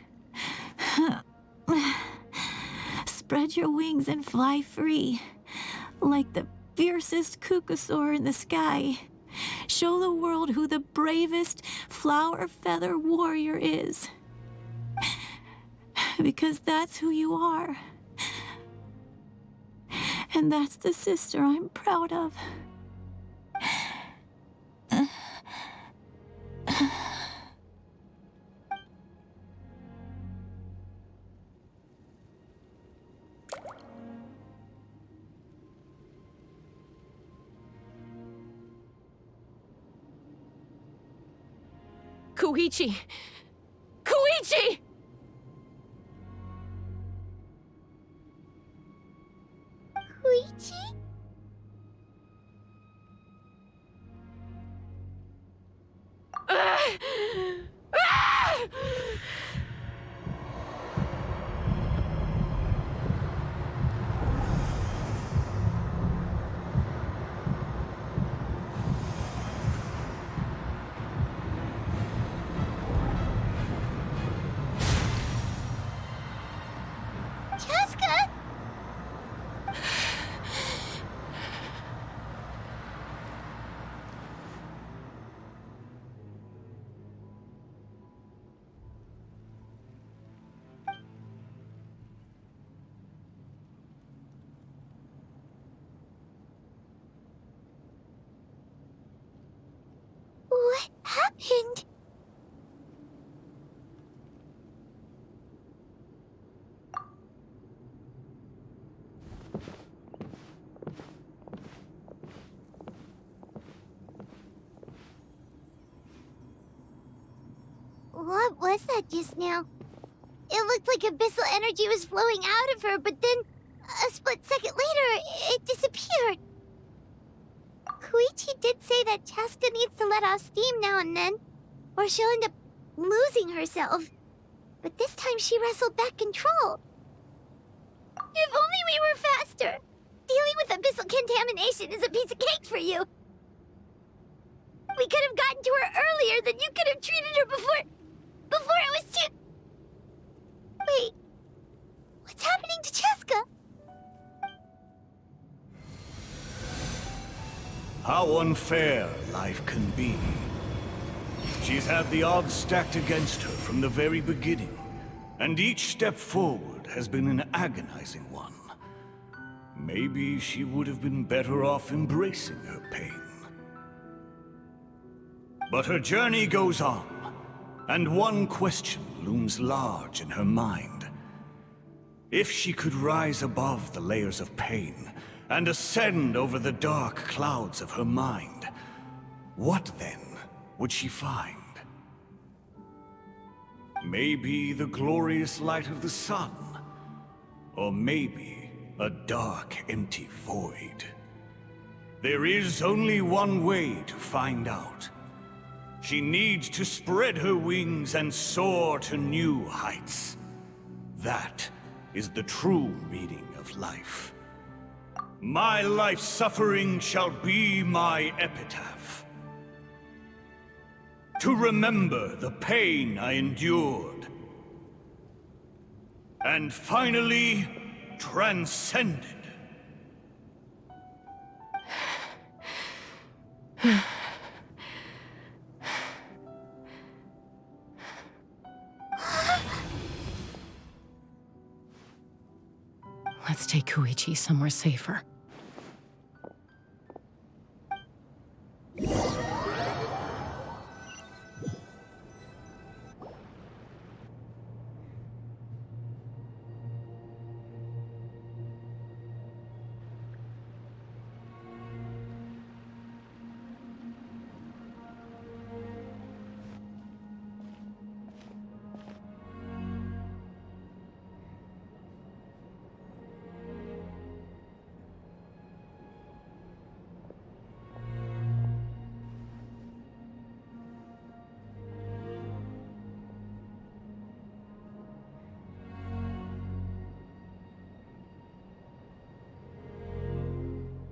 Spread your wings and fly free, like the fiercest kukasaur in the sky. Show the world who the bravest flower feather warrior is. Because that's who you are. And that's the sister I'm proud of. Koichi! Koichi! Koichi? What was that just now? It looked like abyssal energy was flowing out of her, but then a split second later, it disappeared. Koichi did say that Chaska needs to let off steam now and then, or she'll end up losing herself. But this time she wrestled back control. If only we were faster! Dealing with abyssal contamination is a piece of cake for you. We could have gotten to her earlier, then you could have treated her before it was too... Wait, what's happening to Chaska? How unfair life can be. She's had the odds stacked against her from the very beginning, and each step forward has been an agonizing one. Maybe she would have been better off embracing her pain. But her journey goes on, and one question looms large in her mind. If she could rise above the layers of pain and ascend over the dark clouds of her mind, what then would she find? Maybe the glorious light of the sun, or maybe a dark, empty void. There is only one way to find out. She needs to spread her wings and soar to new heights. That is the true meaning of life. My life's suffering shall be my epitaph. To remember the pain I endured. And finally, transcended. Let's take Koichi somewhere safer.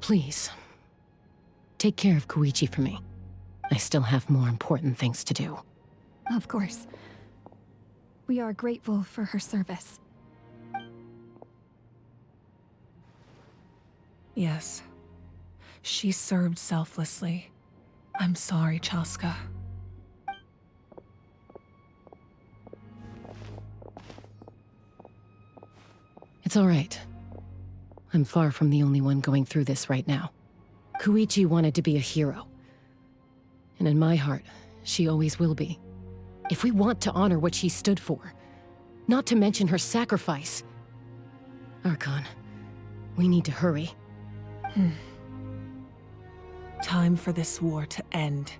Please, take care of Koichi for me. I still have more important things to do. Of course. We are grateful for her service. Yes. She served selflessly. I'm sorry, Chaska. It's all right. I'm far from the only one going through this right now. Koichi wanted to be a hero. And in my heart, she always will be. If we want to honor what she stood for, not to mention her sacrifice. Archon, we need to hurry. Time for this war to end.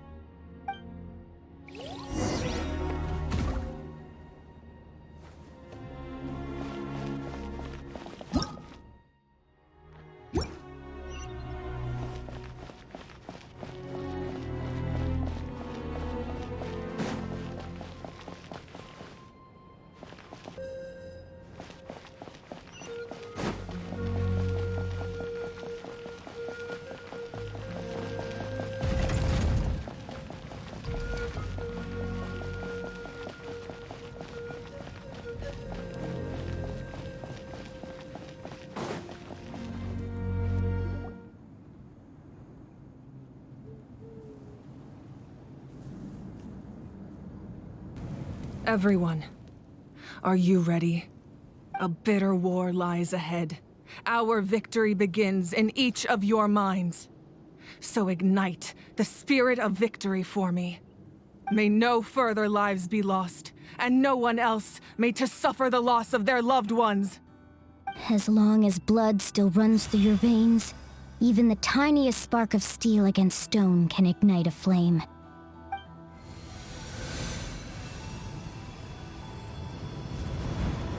Everyone, are you ready? A bitter war lies ahead. Our victory begins in each of your minds. So ignite the spirit of victory for me. May no further lives be lost, and no one else made to suffer the loss of their loved ones. As long as blood still runs through your veins, even the tiniest spark of steel against stone can ignite a flame.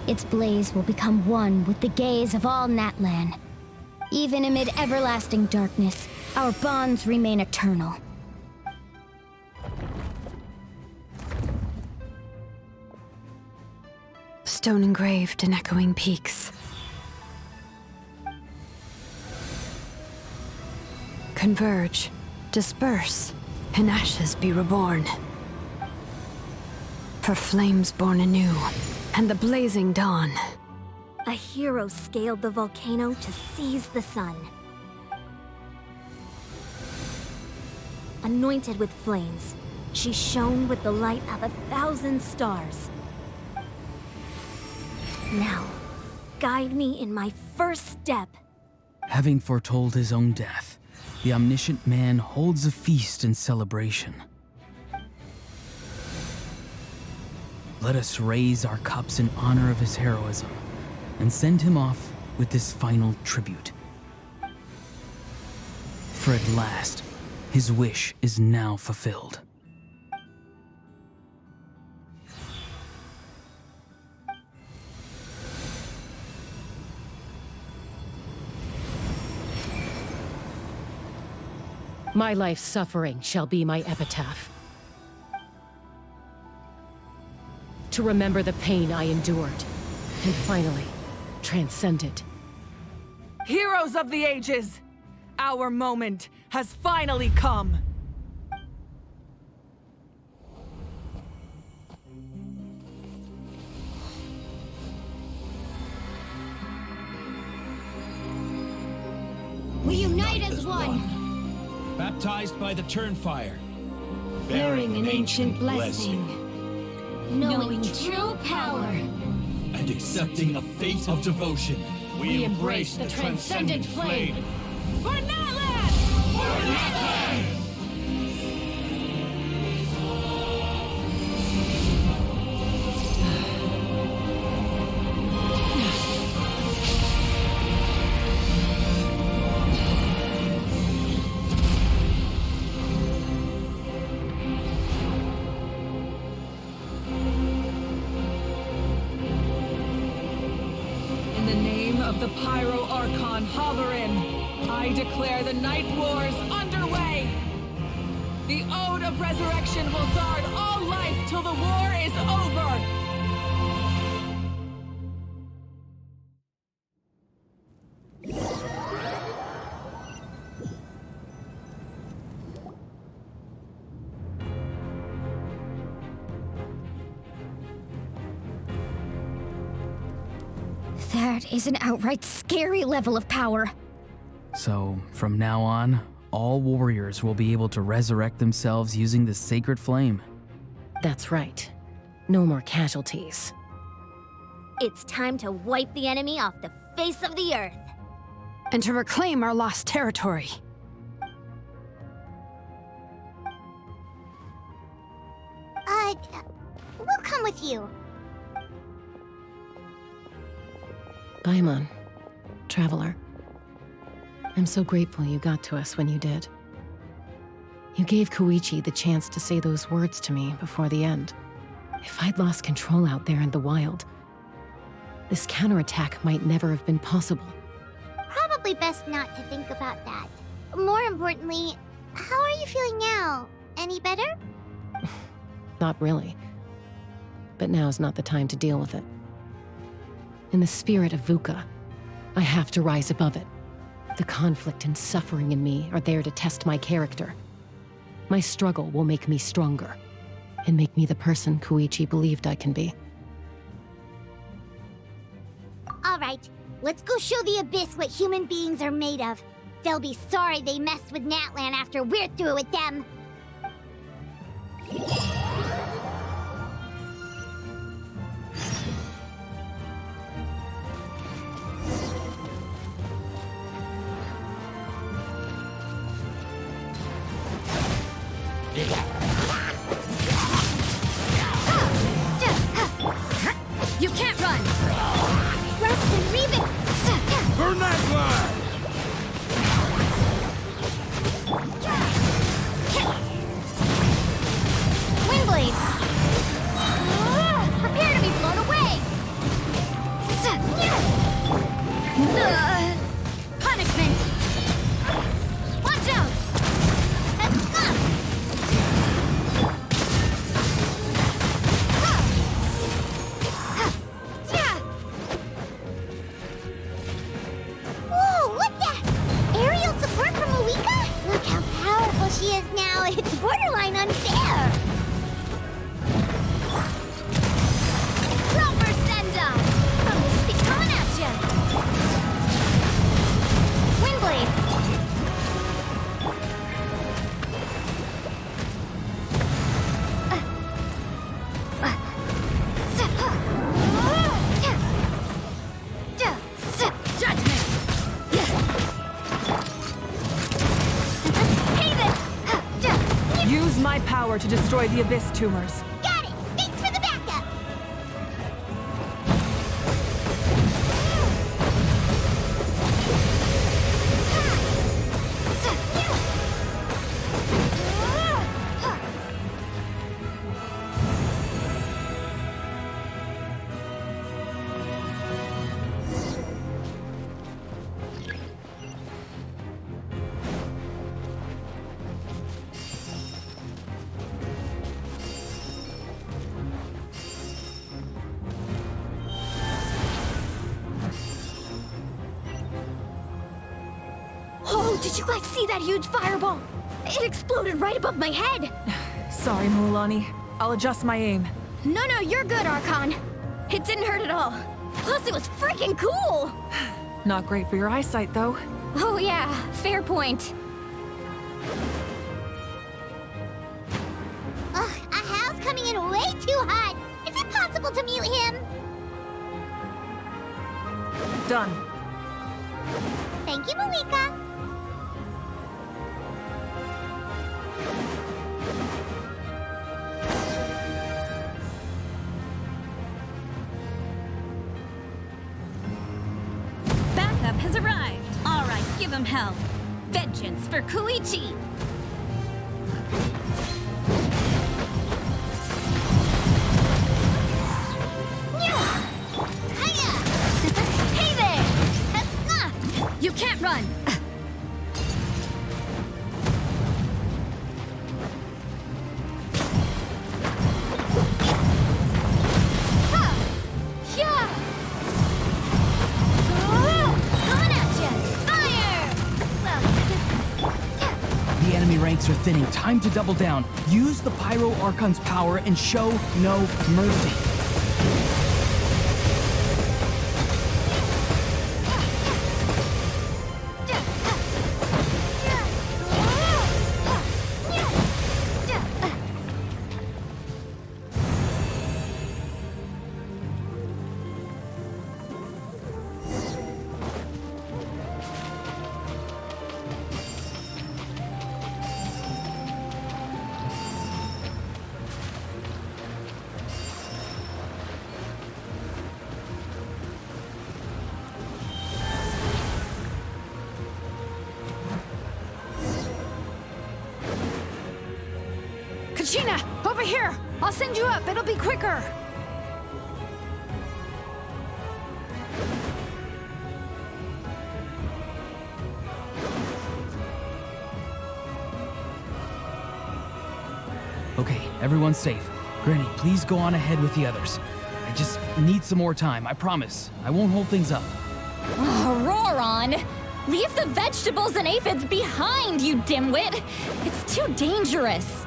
Its blaze will become one with the gaze of all Natlan. Even amid everlasting darkness, our bonds remain eternal. Stone engraved in echoing peaks. Converge, disperse, in ashes be reborn. For flames born anew, and the blazing dawn. A hero scaled the volcano to seize the sun. Anointed with flames, she shone with the light of 1,000 stars. Now, guide me in my first step. Having foretold his own death, the omniscient man holds a feast in celebration. Let us raise our cups in honor of his heroism and send him off with this final tribute. For at last, his wish is now fulfilled. My life's suffering shall be my epitaph. To remember the pain I endured, and finally, transcend it. Heroes of the ages! Our moment has finally come! We unite as one! Baptized by the Turnfire, Bearing an ancient blessing. Knowing true power. and accepting a fate of devotion. We embrace the transcendent flame. For Natlan! For Natlan! In the name of the Pyro Archon Xilonen, I declare the Night Wars underway! The Ode of Resurrection will guard all life till the war is over! That is an outright scary level of power. So, from now on, all warriors will be able to resurrect themselves using the sacred flame. That's right. No more casualties. It's time to wipe the enemy off the face of the earth. And to reclaim our lost territory. We'll come with you. Paimon, Traveler. I'm so grateful you got to us when you did. You gave Koichi the chance to say those words to me before the end. If I'd lost control out there in the wild, this counterattack might never have been possible. Probably best not to think about that. More importantly, how are you feeling now? Any better? Not really. But now's not the time to deal with it. In the spirit of VUCA, I have to rise above it. The conflict and suffering in me are there to test my character. My struggle will make me stronger, and make me the person Koichi believed I can be. All right, let's go show the Abyss what human beings are made of. They'll be sorry they messed with Natlan after we're through with them. You can't run! Rust and Reven! For Natlan! power to destroy the Abyss tumors. Got it! Thanks for the backup! Oh, did you guys see that huge fireball? It exploded right above my head! Sorry, Mulani. I'll adjust my aim. No, you're good, Archon. It didn't hurt at all. Plus, it was freaking cool! Not great for your eyesight, though. Oh yeah, fair point. Ugh, Ahal's coming in way too hot! Is it possible to mute him? Done. Thank you, Mavuika. Backup has arrived. All right, give him hell. Vengeance for Koichi. Hey there! You can't run! The enemy ranks are thinning. Time to double down. Use the Pyro Archon's power and show no mercy. Kachina, over here! I'll send you up, it'll be quicker! Okay, everyone's safe. Granny, please go on ahead with the others. I just need some more time, I promise. I won't hold things up. Ororon! Leave the vegetables and aphids behind, you dimwit! It's too dangerous!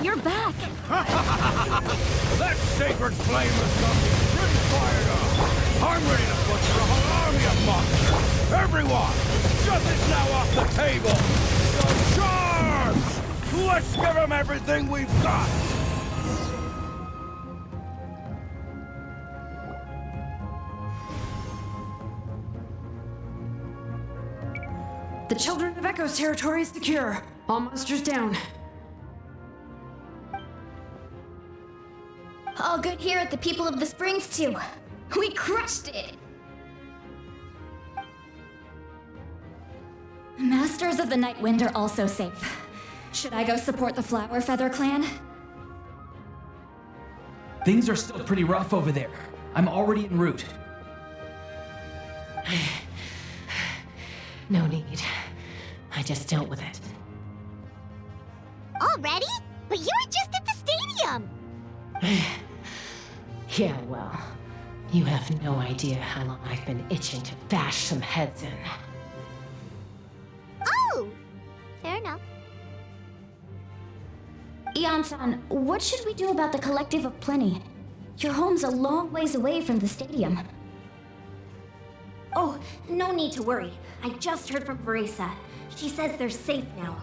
You're back! That sacred flame has got me pretty fired up! I'm ready to butcher a whole army of monsters! Everyone! Shut this now off the table! So charge! Let's give them everything we've got! The Children of Echo's territory is secure. All monsters down. All good here at the People of the Springs, too. We crushed it! Masters of the Night Wind are also safe. Should I go support the Flower Feather clan? Things are still pretty rough over there. I'm already en route. No need. I just dealt with it. Already? But you were just at the stadium! Yeah, well, you have no idea how long I've been itching to bash some heads in. Oh! Fair enough. Yan-san, what should we do about the Collective of Plenty? Your home's a long ways away from the stadium. Oh, no need to worry. I just heard from Veresa. She says they're safe now.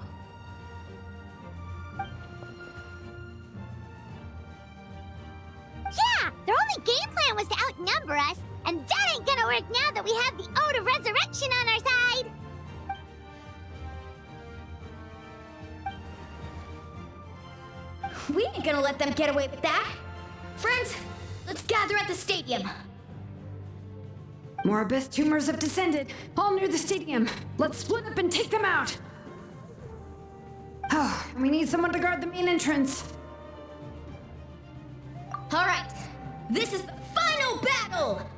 Yeah! Their only game plan was to outnumber us, and that ain't gonna work now that we have the Ode of Resurrection on our side! We ain't gonna let them get away with that. Friends, let's gather at the stadium. More abyss tumors have descended, all near the stadium. Let's split up and take them out. Oh, we need someone to guard the main entrance. All right, this is the final battle!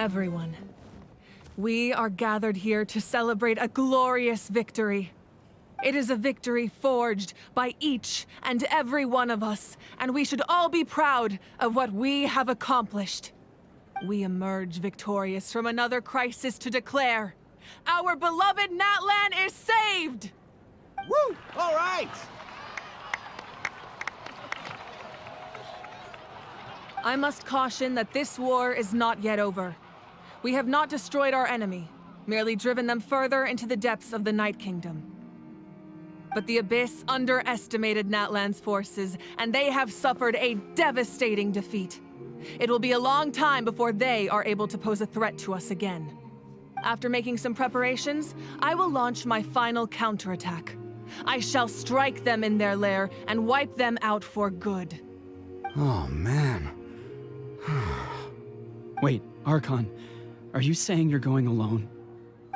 Everyone, we are gathered here to celebrate a glorious victory. It is a victory forged by each and every one of us, and we should all be proud of what we have accomplished. We emerge victorious from another crisis to declare, our beloved Natlan is saved! Woo! All right! I must caution that this war is not yet over. We have not destroyed our enemy, merely driven them further into the depths of the Night Kingdom. But the Abyss underestimated Natlan's forces, and they have suffered a devastating defeat. It will be a long time before they are able to pose a threat to us again. After making some preparations, I will launch my final counterattack. I shall strike them in their lair and wipe them out for good. Oh, man. Wait, Archon, are you saying you're going alone?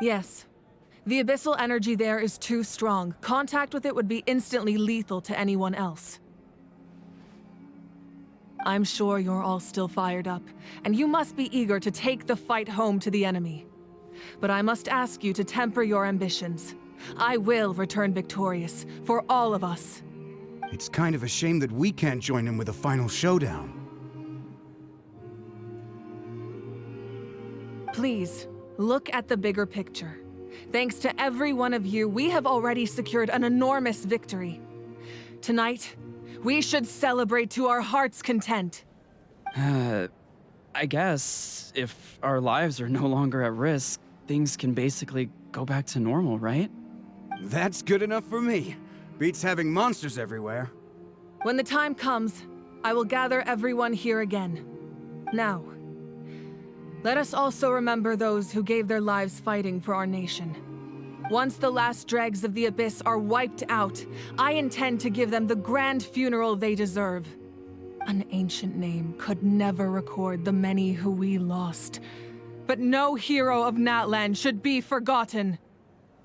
Yes. The abyssal energy there is too strong. Contact with it would be instantly lethal to anyone else. I'm sure you're all still fired up, and you must be eager to take the fight home to the enemy. But I must ask you to temper your ambitions. I will return victorious, for all of us. It's kind of a shame that we can't join in with a final showdown. Please, look at the bigger picture. Thanks to every one of you, we have already secured an enormous victory. Tonight, we should celebrate to our heart's content. I guess if our lives are no longer at risk, things can basically go back to normal, right? That's good enough for me. Beats having monsters everywhere. When the time comes, I will gather everyone here again. Now, let us also remember those who gave their lives fighting for our nation. Once the last dregs of the Abyss are wiped out, I intend to give them the grand funeral they deserve. An ancient name could never record the many who we lost. But no hero of Natlan should be forgotten.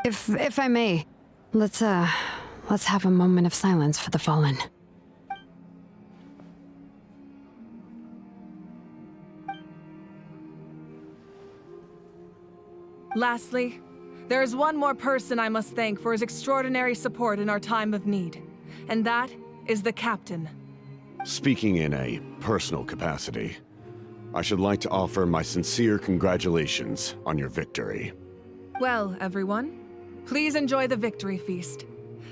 If I may, let's have a moment of silence for the fallen. Lastly, there is one more person I must thank for his extraordinary support in our time of need, and that is the Captain. Speaking in a personal capacity, I should like to offer my sincere congratulations on your victory. Well, everyone, please enjoy the victory feast.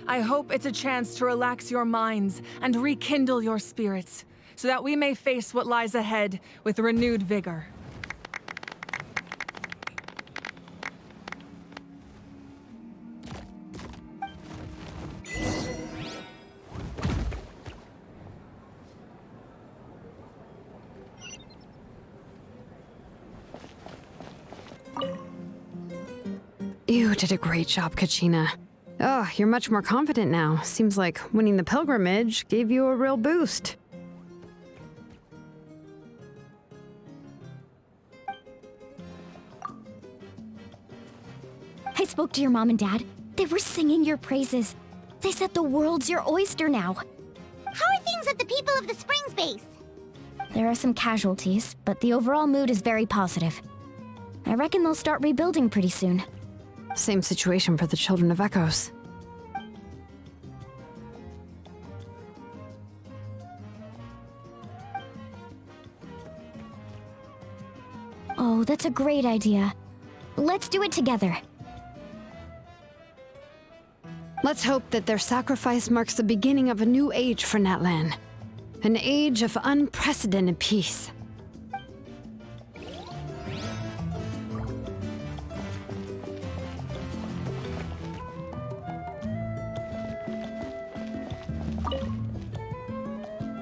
I hope it's a chance to relax your minds and rekindle your spirits, so that we may face what lies ahead with renewed vigor. You did a great job, Kachina. Oh, you're much more confident now. Seems like winning the pilgrimage gave you a real boost. I spoke to your mom and dad. They were singing your praises. They said the world's your oyster now. How are things at the People of the Springs base? There are some casualties, but the overall mood is very positive. I reckon they'll start rebuilding pretty soon. Same situation for the Children of Echoes. Oh, that's a great idea. Let's do it together. Let's hope that their sacrifice marks the beginning of a new age for Natlan. An age of unprecedented peace.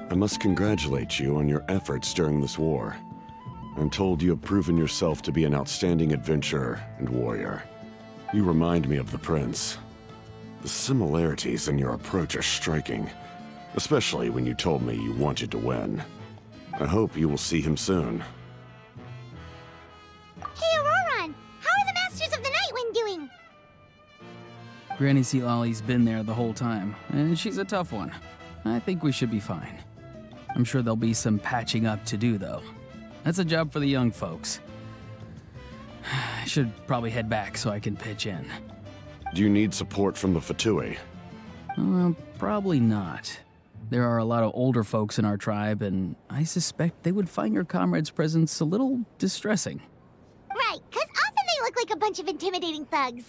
I must congratulate you on your efforts during this war. I'm told you have proven yourself to be an outstanding adventurer and warrior. You remind me of the Prince. The similarities in your approach are striking, especially when you told me you wanted to win. I hope you will see him soon. Hey, Ororon! How are the Masters of the Nightwind doing? Granny Citlali's been there the whole time, and she's a tough one. I think we should be fine. I'm sure there'll be some patching up to do, though. That's a job for the young folks. should probably head back so I can pitch in. Do you need support from the Fatui? Probably not. There are a lot of older folks in our tribe, and I suspect they would find your comrade's presence a little distressing. Right, because often they look like a bunch of intimidating thugs.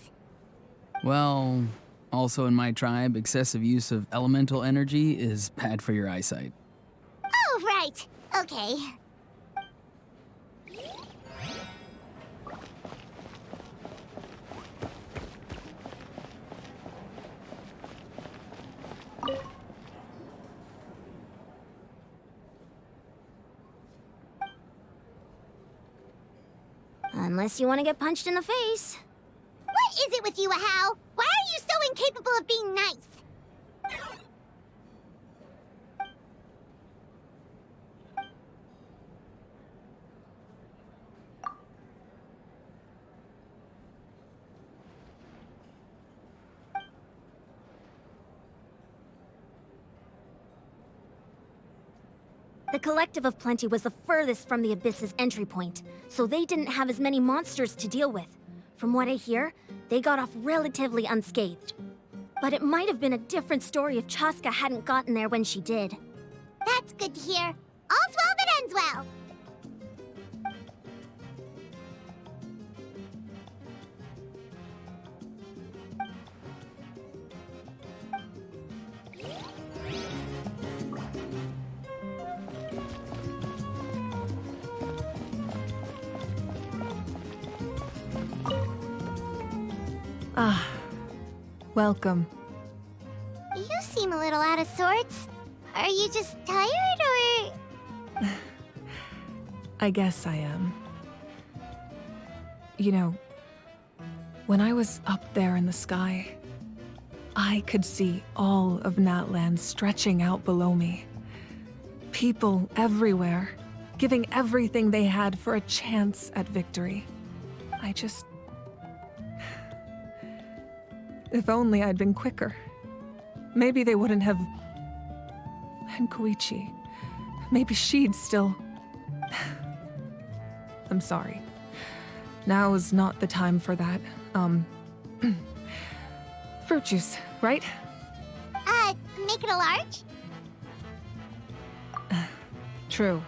Well, also in my tribe, excessive use of elemental energy is bad for your eyesight. Oh, right. Okay. Unless you want to get punched in the face. What is it with you, Ahau? Why are you so incapable of being nice? The Collective of Plenty was the furthest from the Abyss's entry point, so they didn't have as many monsters to deal with. From what I hear, they got off relatively unscathed. But it might have been a different story if Chaska hadn't gotten there when she did. That's good to hear. All's well that ends well. Ah, welcome. You seem a little out of sorts. Are you just tired, or...? I guess I am. You know, when I was up there in the sky, I could see all of Natlan stretching out below me. People everywhere, giving everything they had for a chance at victory. I just... If only I'd been quicker. Maybe they wouldn't have... And Koichi. Maybe she'd still... I'm sorry. Now is not the time for that. Fruit juice, right? Make it a large? True.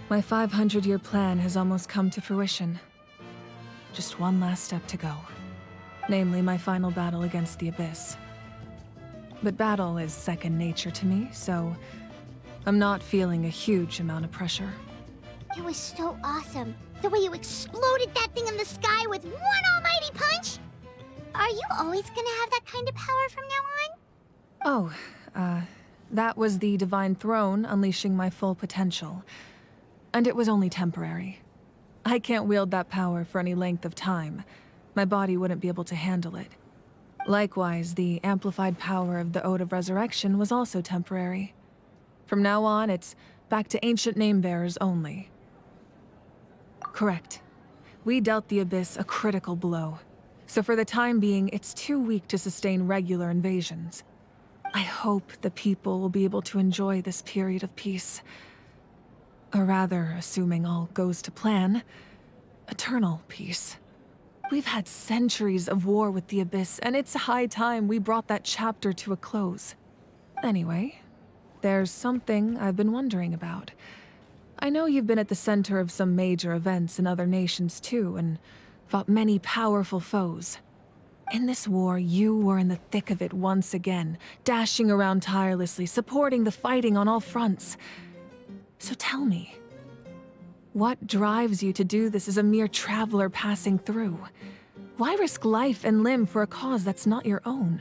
My 500-year plan has almost come to fruition. Just one last step to go. Namely, my final battle against the Abyss. But battle is second nature to me, so I'm not feeling a huge amount of pressure. It was so awesome. The way you exploded that thing in the sky with one almighty punch! Are you always gonna have that kind of power from now on? Oh, that was the Divine Throne unleashing my full potential. And it was only temporary. I can't wield that power for any length of time. My body wouldn't be able to handle it. Likewise, the amplified power of the Ode of Resurrection was also temporary. From now on, it's back to ancient name-bearers only. Correct. We dealt the Abyss a critical blow. So for the time being, it's too weak to sustain regular invasions. I hope the people will be able to enjoy this period of peace. Or rather, assuming all goes to plan, eternal peace. We've had centuries of war with the Abyss, and it's high time we brought that chapter to a close. Anyway, there's something I've been wondering about. I know you've been at the center of some major events in other nations too, and fought many powerful foes. In this war, you were in the thick of it once again, dashing around tirelessly, supporting the fighting on all fronts. So tell me, what drives you to do this as a mere traveler passing through? Why risk life and limb for a cause that's not your own?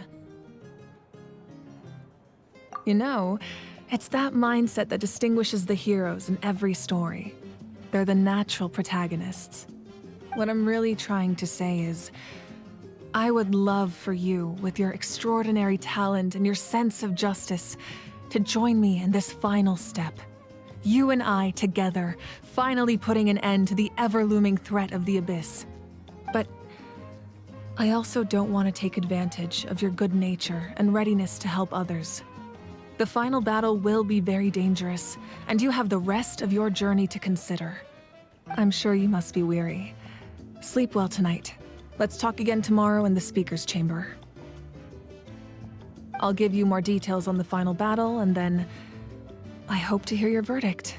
You know, it's that mindset that distinguishes the heroes in every story. They're the natural protagonists. What I'm really trying to say is, I would love for you, with your extraordinary talent and your sense of justice, to join me in this final step. You and I together, finally putting an end to the ever-looming threat of the Abyss. But I also don't want to take advantage of your good nature and readiness to help others. The final battle will be very dangerous, and you have the rest of your journey to consider. I'm sure you must be weary. Sleep well tonight. Let's talk again tomorrow in the speaker's chamber. I'll give you more details on the final battle, and then I hope to hear your verdict.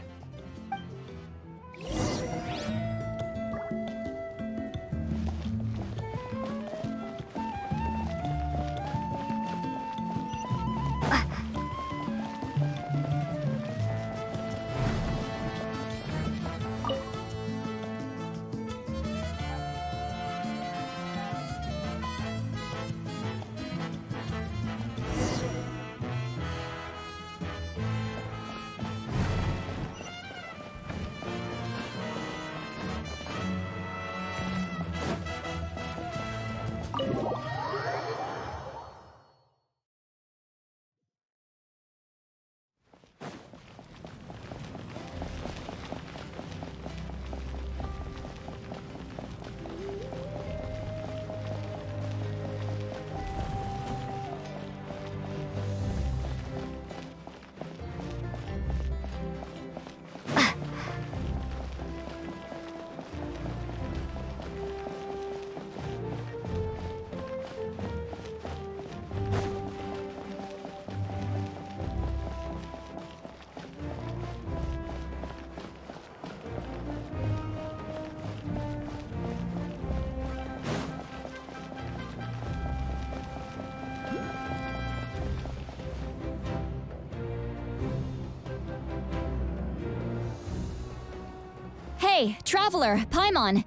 Hey, Traveler, Paimon.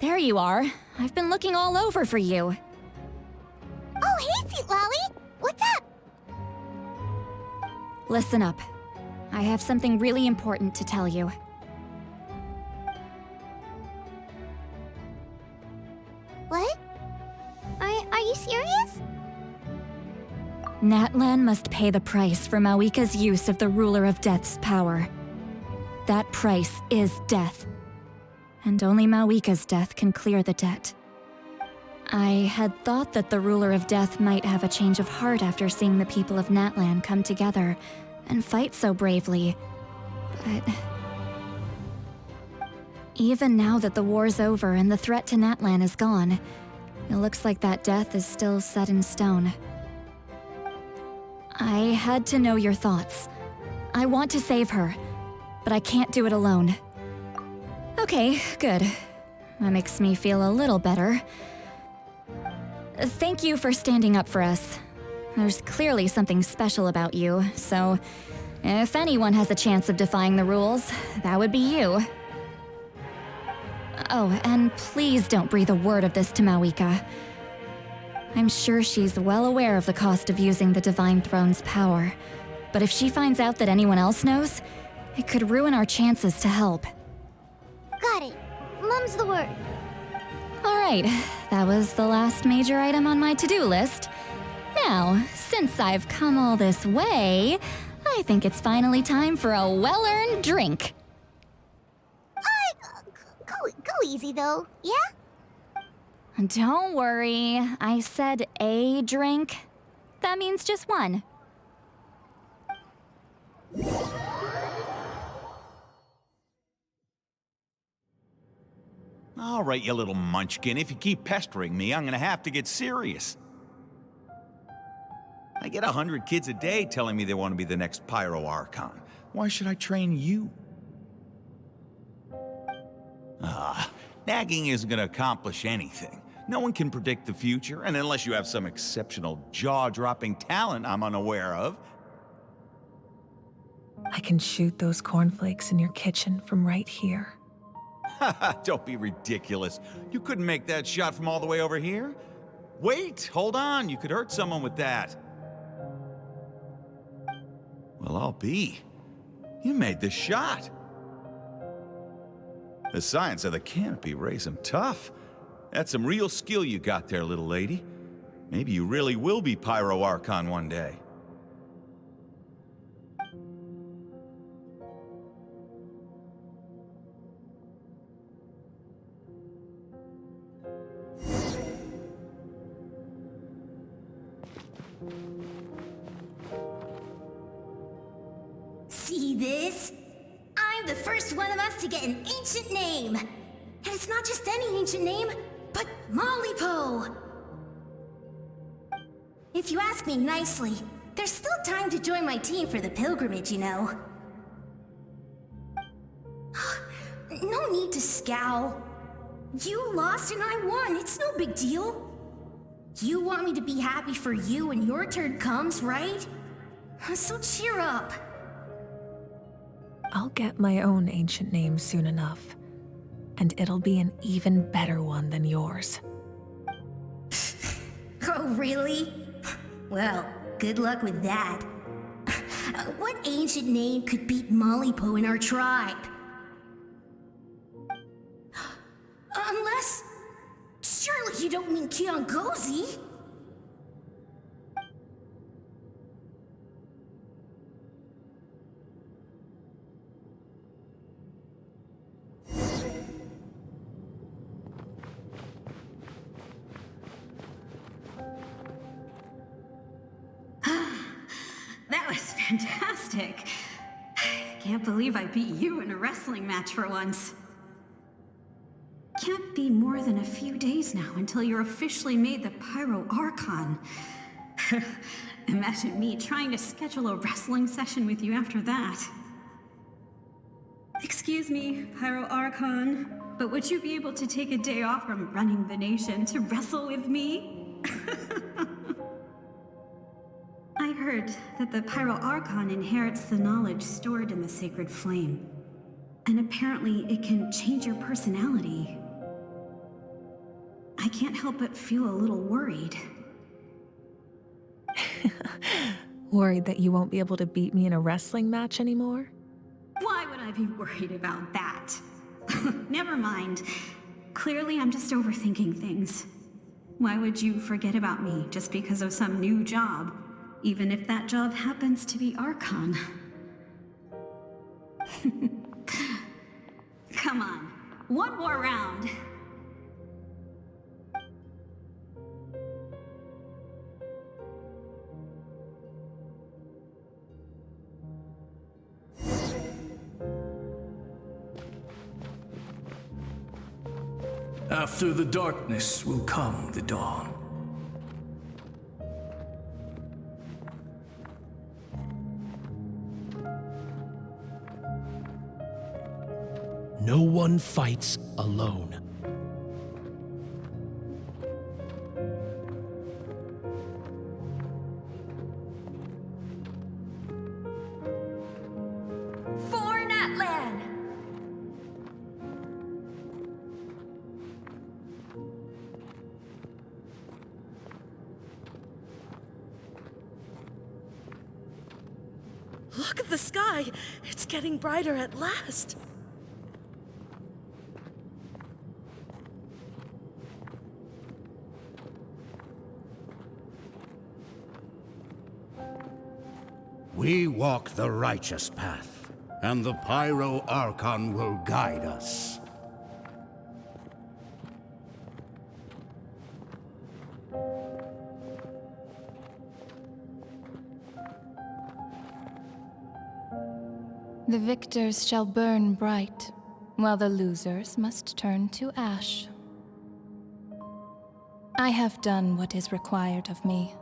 There you are. I've been looking all over for you. Oh, hey, Citlali! What's up? Listen up. I have something really important to tell you. What? Are you serious? Natlan must pay the price for Mawika's use of the Ruler of Death's power. That price is death. And only Mawika's death can clear the debt. I had thought that the Ruler of Death might have a change of heart after seeing the people of Natlan come together and fight so bravely, but... Even now that the war's over and the threat to Natlan is gone, it looks like that death is still set in stone. I had to know your thoughts. I want to save her, but I can't do it alone. Okay, good. That makes me feel a little better. Thank you for standing up for us. There's clearly something special about you, so if anyone has a chance of defying the rules, that would be you. Oh, and please don't breathe a word of this to Mavuika. I'm sure she's well aware of the cost of using the Divine Throne's power, but if she finds out that anyone else knows, it could ruin our chances to help. Got it. Mum's the word. All right, that was the last major item on my to-do list. Now, since I've come all this way, I think it's finally time for a well-earned drink. Go easy, though, yeah? Don't worry, I said a drink. That means just one. All right, you little munchkin, if you keep pestering me, I'm gonna have to get serious. I get 100 kids a day telling me they want to be the next Pyro Archon. Why should I train you? Nagging isn't gonna accomplish anything. No one can predict the future, and unless you have some exceptional jaw-dropping talent I'm unaware of. I can shoot those cornflakes in your kitchen from right here. Don't be ridiculous. You couldn't make that shot from all the way over here? Wait, hold on. You could hurt someone with that. Well, I'll be. You made the shot. The science of the canopy raised him tough. That's some real skill you got there, little lady. Maybe you really will be Pyro Archon one day. See this? I'm the first one of us to get an ancient name. And And it's not just any ancient name, but Malipo! If you ask me nicely, there's still time to join my team for the pilgrimage, you know. No need to scowl. You lost and I won, it's no big deal. You want me to be happy for you when your turn comes, right? So cheer up. I'll get my own ancient name soon enough, and it'll be an even better one than yours. Oh, really? Well, good luck with that. What ancient name could beat Malipo in our tribe? Unless... surely you don't mean Kiangozi? That was fantastic. Can't believe I beat you in a wrestling match for once. Can't be more than a few days now until you're officially made the Pyro Archon. Imagine me trying to schedule a wrestling session with you after that. Excuse me, Pyro Archon, but would you be able to take a day off from running the nation to wrestle with me? I heard that the Pyro Archon inherits the knowledge stored in the sacred flame. And apparently it can change your personality. I can't help but feel a little worried. Worried that you won't be able to beat me in a wrestling match anymore? Why would I be worried about that? Never mind. Clearly I'm just overthinking things. Why would you forget about me just because of some new job? Even if that job happens to be Archon. Come on, one more round. After the darkness will come the dawn. No one fights alone. For Natlan! Look at the sky! It's getting brighter at last! We walk the righteous path, and the Pyro Archon will guide us. The victors shall burn bright, while the losers must turn to ash. I have done what is required of me.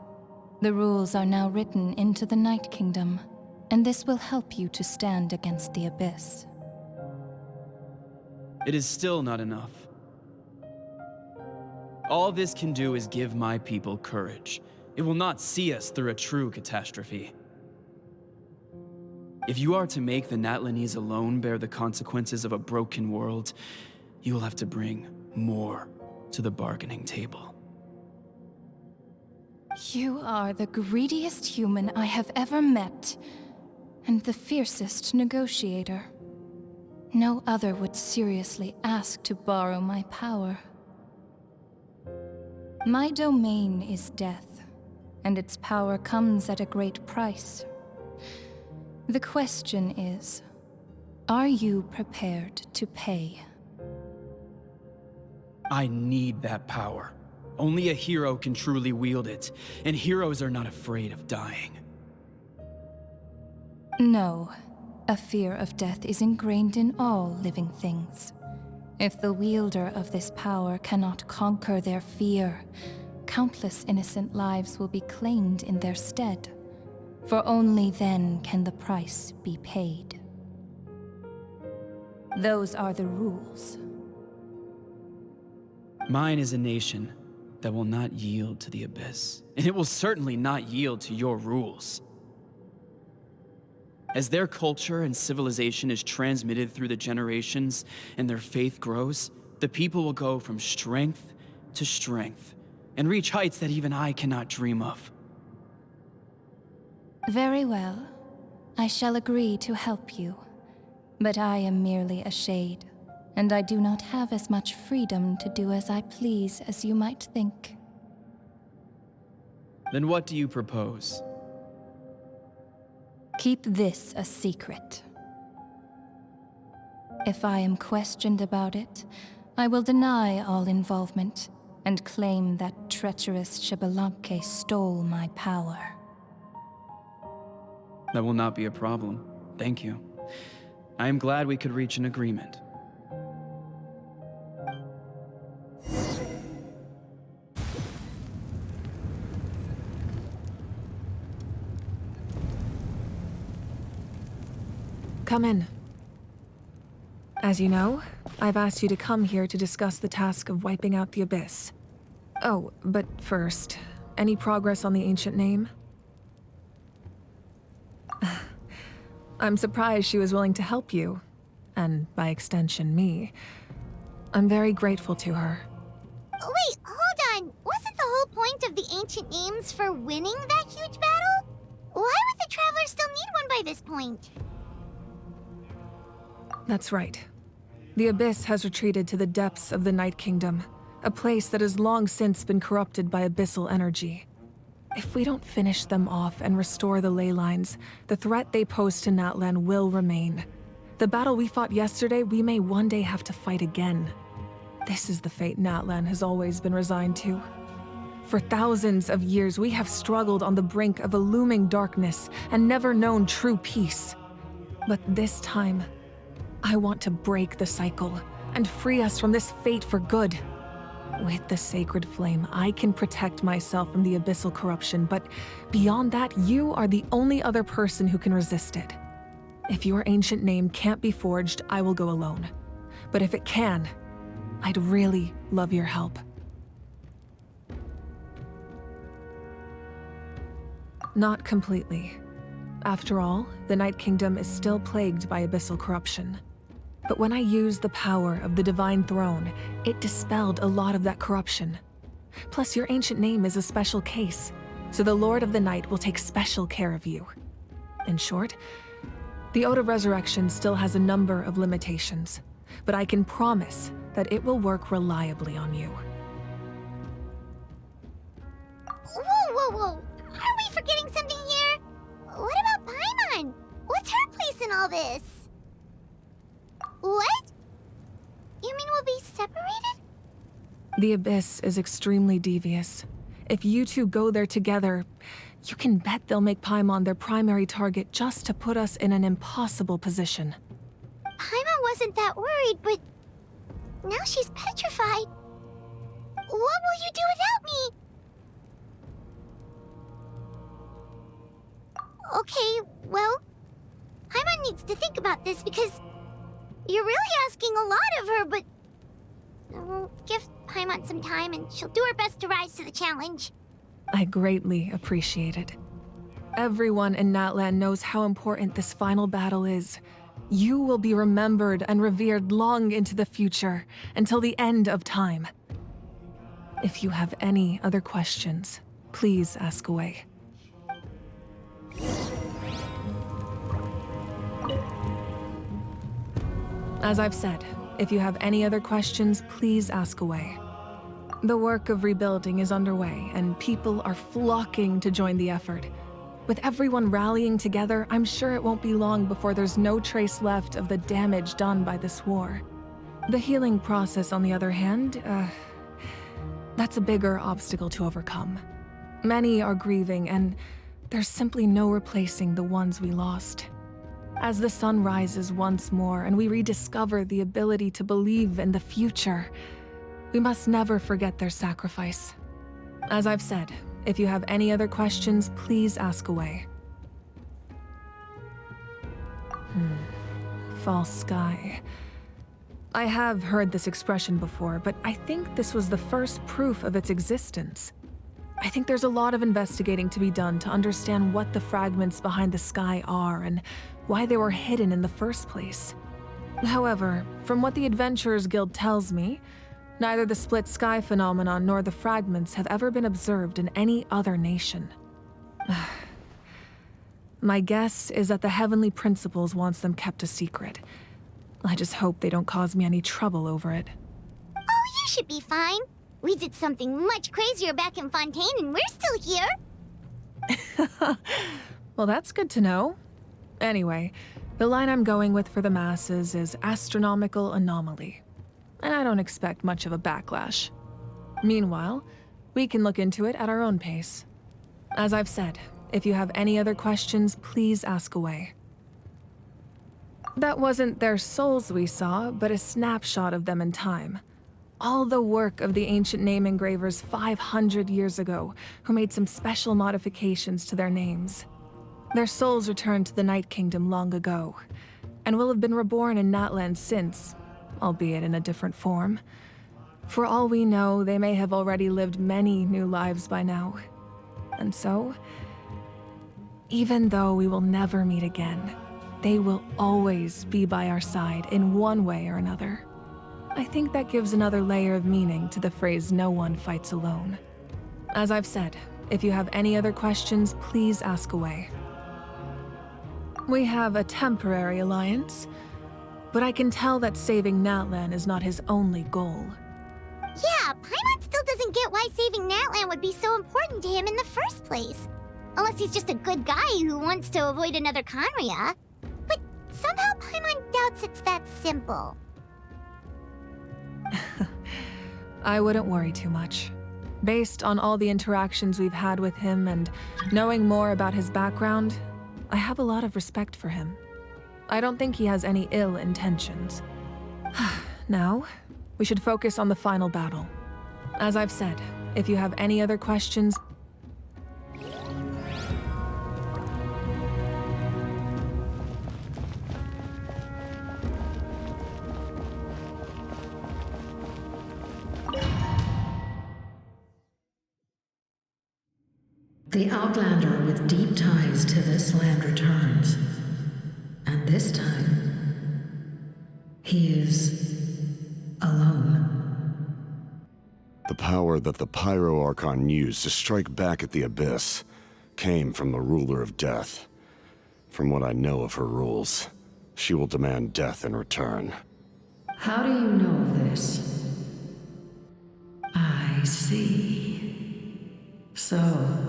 The rules are now written into the Night Kingdom, and this will help you to stand against the Abyss. It is still not enough. All this can do is give my people courage. It will not see us through a true catastrophe. If you are to make the Natlanese alone bear the consequences of a broken world, you will have to bring more to the bargaining table. You are the greediest human I have ever met, and the fiercest negotiator. No other would seriously ask to borrow my power. My domain is death, and its power comes at a great price. The question is, are you prepared to pay? I need that power. Only a hero can truly wield it, and heroes are not afraid of dying. No. A fear of death is ingrained in all living things. If the wielder of this power cannot conquer their fear, countless innocent lives will be claimed in their stead. For only then can the price be paid. Those are the rules. Mine is a nation that will not yield to the Abyss, and it will certainly not yield to your rules. As their culture and civilization is transmitted through the generations and their faith grows, the people will go from strength to strength and reach heights that even I cannot dream of. Very well. I shall agree to help you. But I am merely a shade, and I do not have as much freedom to do as I please as you might think. Then what do you propose? Keep this a secret. If I am questioned about it, I will deny all involvement and claim that treacherous Xbalanque stole my power. That will not be a problem. Thank you. I am glad we could reach an agreement. Come in. As you know, I've asked you to come here to discuss the task of wiping out the Abyss. Oh, but first, any progress on the ancient name? I'm surprised she was willing to help you, and by extension, me. I'm very grateful to her. Wait, hold on. Wasn't the whole point of the ancient names for winning that huge battle? Why would the Travelers still need one by this point? That's right. The Abyss has retreated to the depths of the Night Kingdom, a place that has long since been corrupted by abyssal energy. If we don't finish them off and restore the ley lines, the threat they pose to Natlan will remain. The battle we fought yesterday, we may one day have to fight again. This is the fate Natlan has always been resigned to. For thousands of years, we have struggled on the brink of a looming darkness and never known true peace. But this time, I want to break the cycle and free us from this fate for good. With the sacred flame, I can protect myself from the abyssal corruption, but beyond that, you are the only other person who can resist it. If your ancient name can't be forged, I will go alone. But if it can, I'd really love your help. Not completely. After all, the Night Kingdom is still plagued by abyssal corruption. But when I used the power of the Divine Throne, it dispelled a lot of that corruption. Plus, your ancient name is a special case, so the Lord of the Night will take special care of you. In short, the Ode of Resurrection still has a number of limitations, but I can promise that it will work reliably on you. Whoa, whoa, whoa! Are we forgetting something here? What about Paimon? What's her place in all this? What? You mean we'll be separated? The Abyss is extremely devious. If you two go there together, you can bet they'll make Paimon their primary target just to put us in an impossible position. Paimon wasn't that worried, but now she's petrified. What will you do without me? Okay, well, Paimon needs to think about this because you're really asking a lot of her, but we'll give Paimon some time and she'll do her best to rise to the challenge. I greatly appreciate it. Everyone in Natlan knows how important this final battle is. You will be remembered and revered long into the future, until the end of time. If you have any other questions, please ask away. As I've said, if you have any other questions, please ask away. The work of rebuilding is underway, and people are flocking to join the effort. With everyone rallying together, I'm sure it won't be long before there's no trace left of the damage done by this war. The healing process, on the other hand, that's a bigger obstacle to overcome. Many are grieving, and there's simply no replacing the ones we lost. As the sun rises once more and we rediscover the ability to believe in the future, we must never forget their sacrifice. As I've said, if you have any other questions, please ask away. False sky. I have heard this expression before, but I think this was the first proof of its existence. I think there's a lot of investigating to be done to understand what the fragments behind the sky are and why they were hidden in the first place. However, from what the Adventurers Guild tells me, neither the split sky phenomenon nor the fragments have ever been observed in any other nation. My guess is that the Heavenly Principles wants them kept a secret. I just hope they don't cause me any trouble over it. Oh, you should be fine. We did something much crazier back in Fontaine and we're still here. Well, that's good to know. Anyway, the line I'm going with for the masses is astronomical anomaly. And I don't expect much of a backlash. Meanwhile, we can look into it at our own pace. As I've said, if you have any other questions, please ask away. That wasn't their souls we saw, but a snapshot of them in time. All the work of the ancient name engravers 500 years ago, who made some special modifications to their names. Their souls returned to the Night Kingdom long ago, and will have been reborn in Natlan since, albeit in a different form. For all we know, they may have already lived many new lives by now. And so, even though we will never meet again, they will always be by our side in one way or another. I think that gives another layer of meaning to the phrase, "no one fights alone." As I've said, if you have any other questions, please ask away. We have a temporary alliance, but I can tell that saving Natlan is not his only goal. Yeah, Paimon still doesn't get why saving Natlan would be so important to him in the first place. Unless he's just a good guy who wants to avoid another Conria. But somehow Paimon doubts it's that simple. I wouldn't worry too much. Based on all the interactions we've had with him and knowing more about his background, I have a lot of respect for him. I don't think he has any ill intentions. Now, we should focus on the final battle. As I've said, if you have any other questions, the Outlander with deep ties to this land returns. And this time, he is alone. The power that the Pyro Archon used to strike back at the Abyss came from the Ruler of Death. From what I know of her rules, she will demand death in return. How do you know this? I see. So,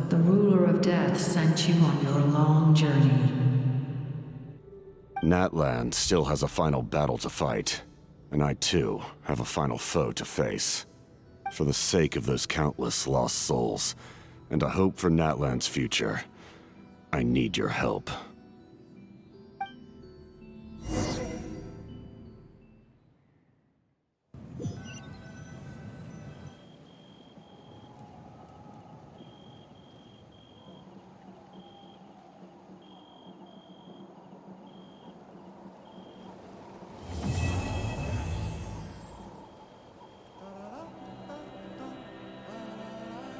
the Ruler of Death sent you on your long journey. Natlan still has a final battle to fight, and I too have a final foe to face. For the sake of those countless lost souls, and a hope for Natlan's future, I need your help.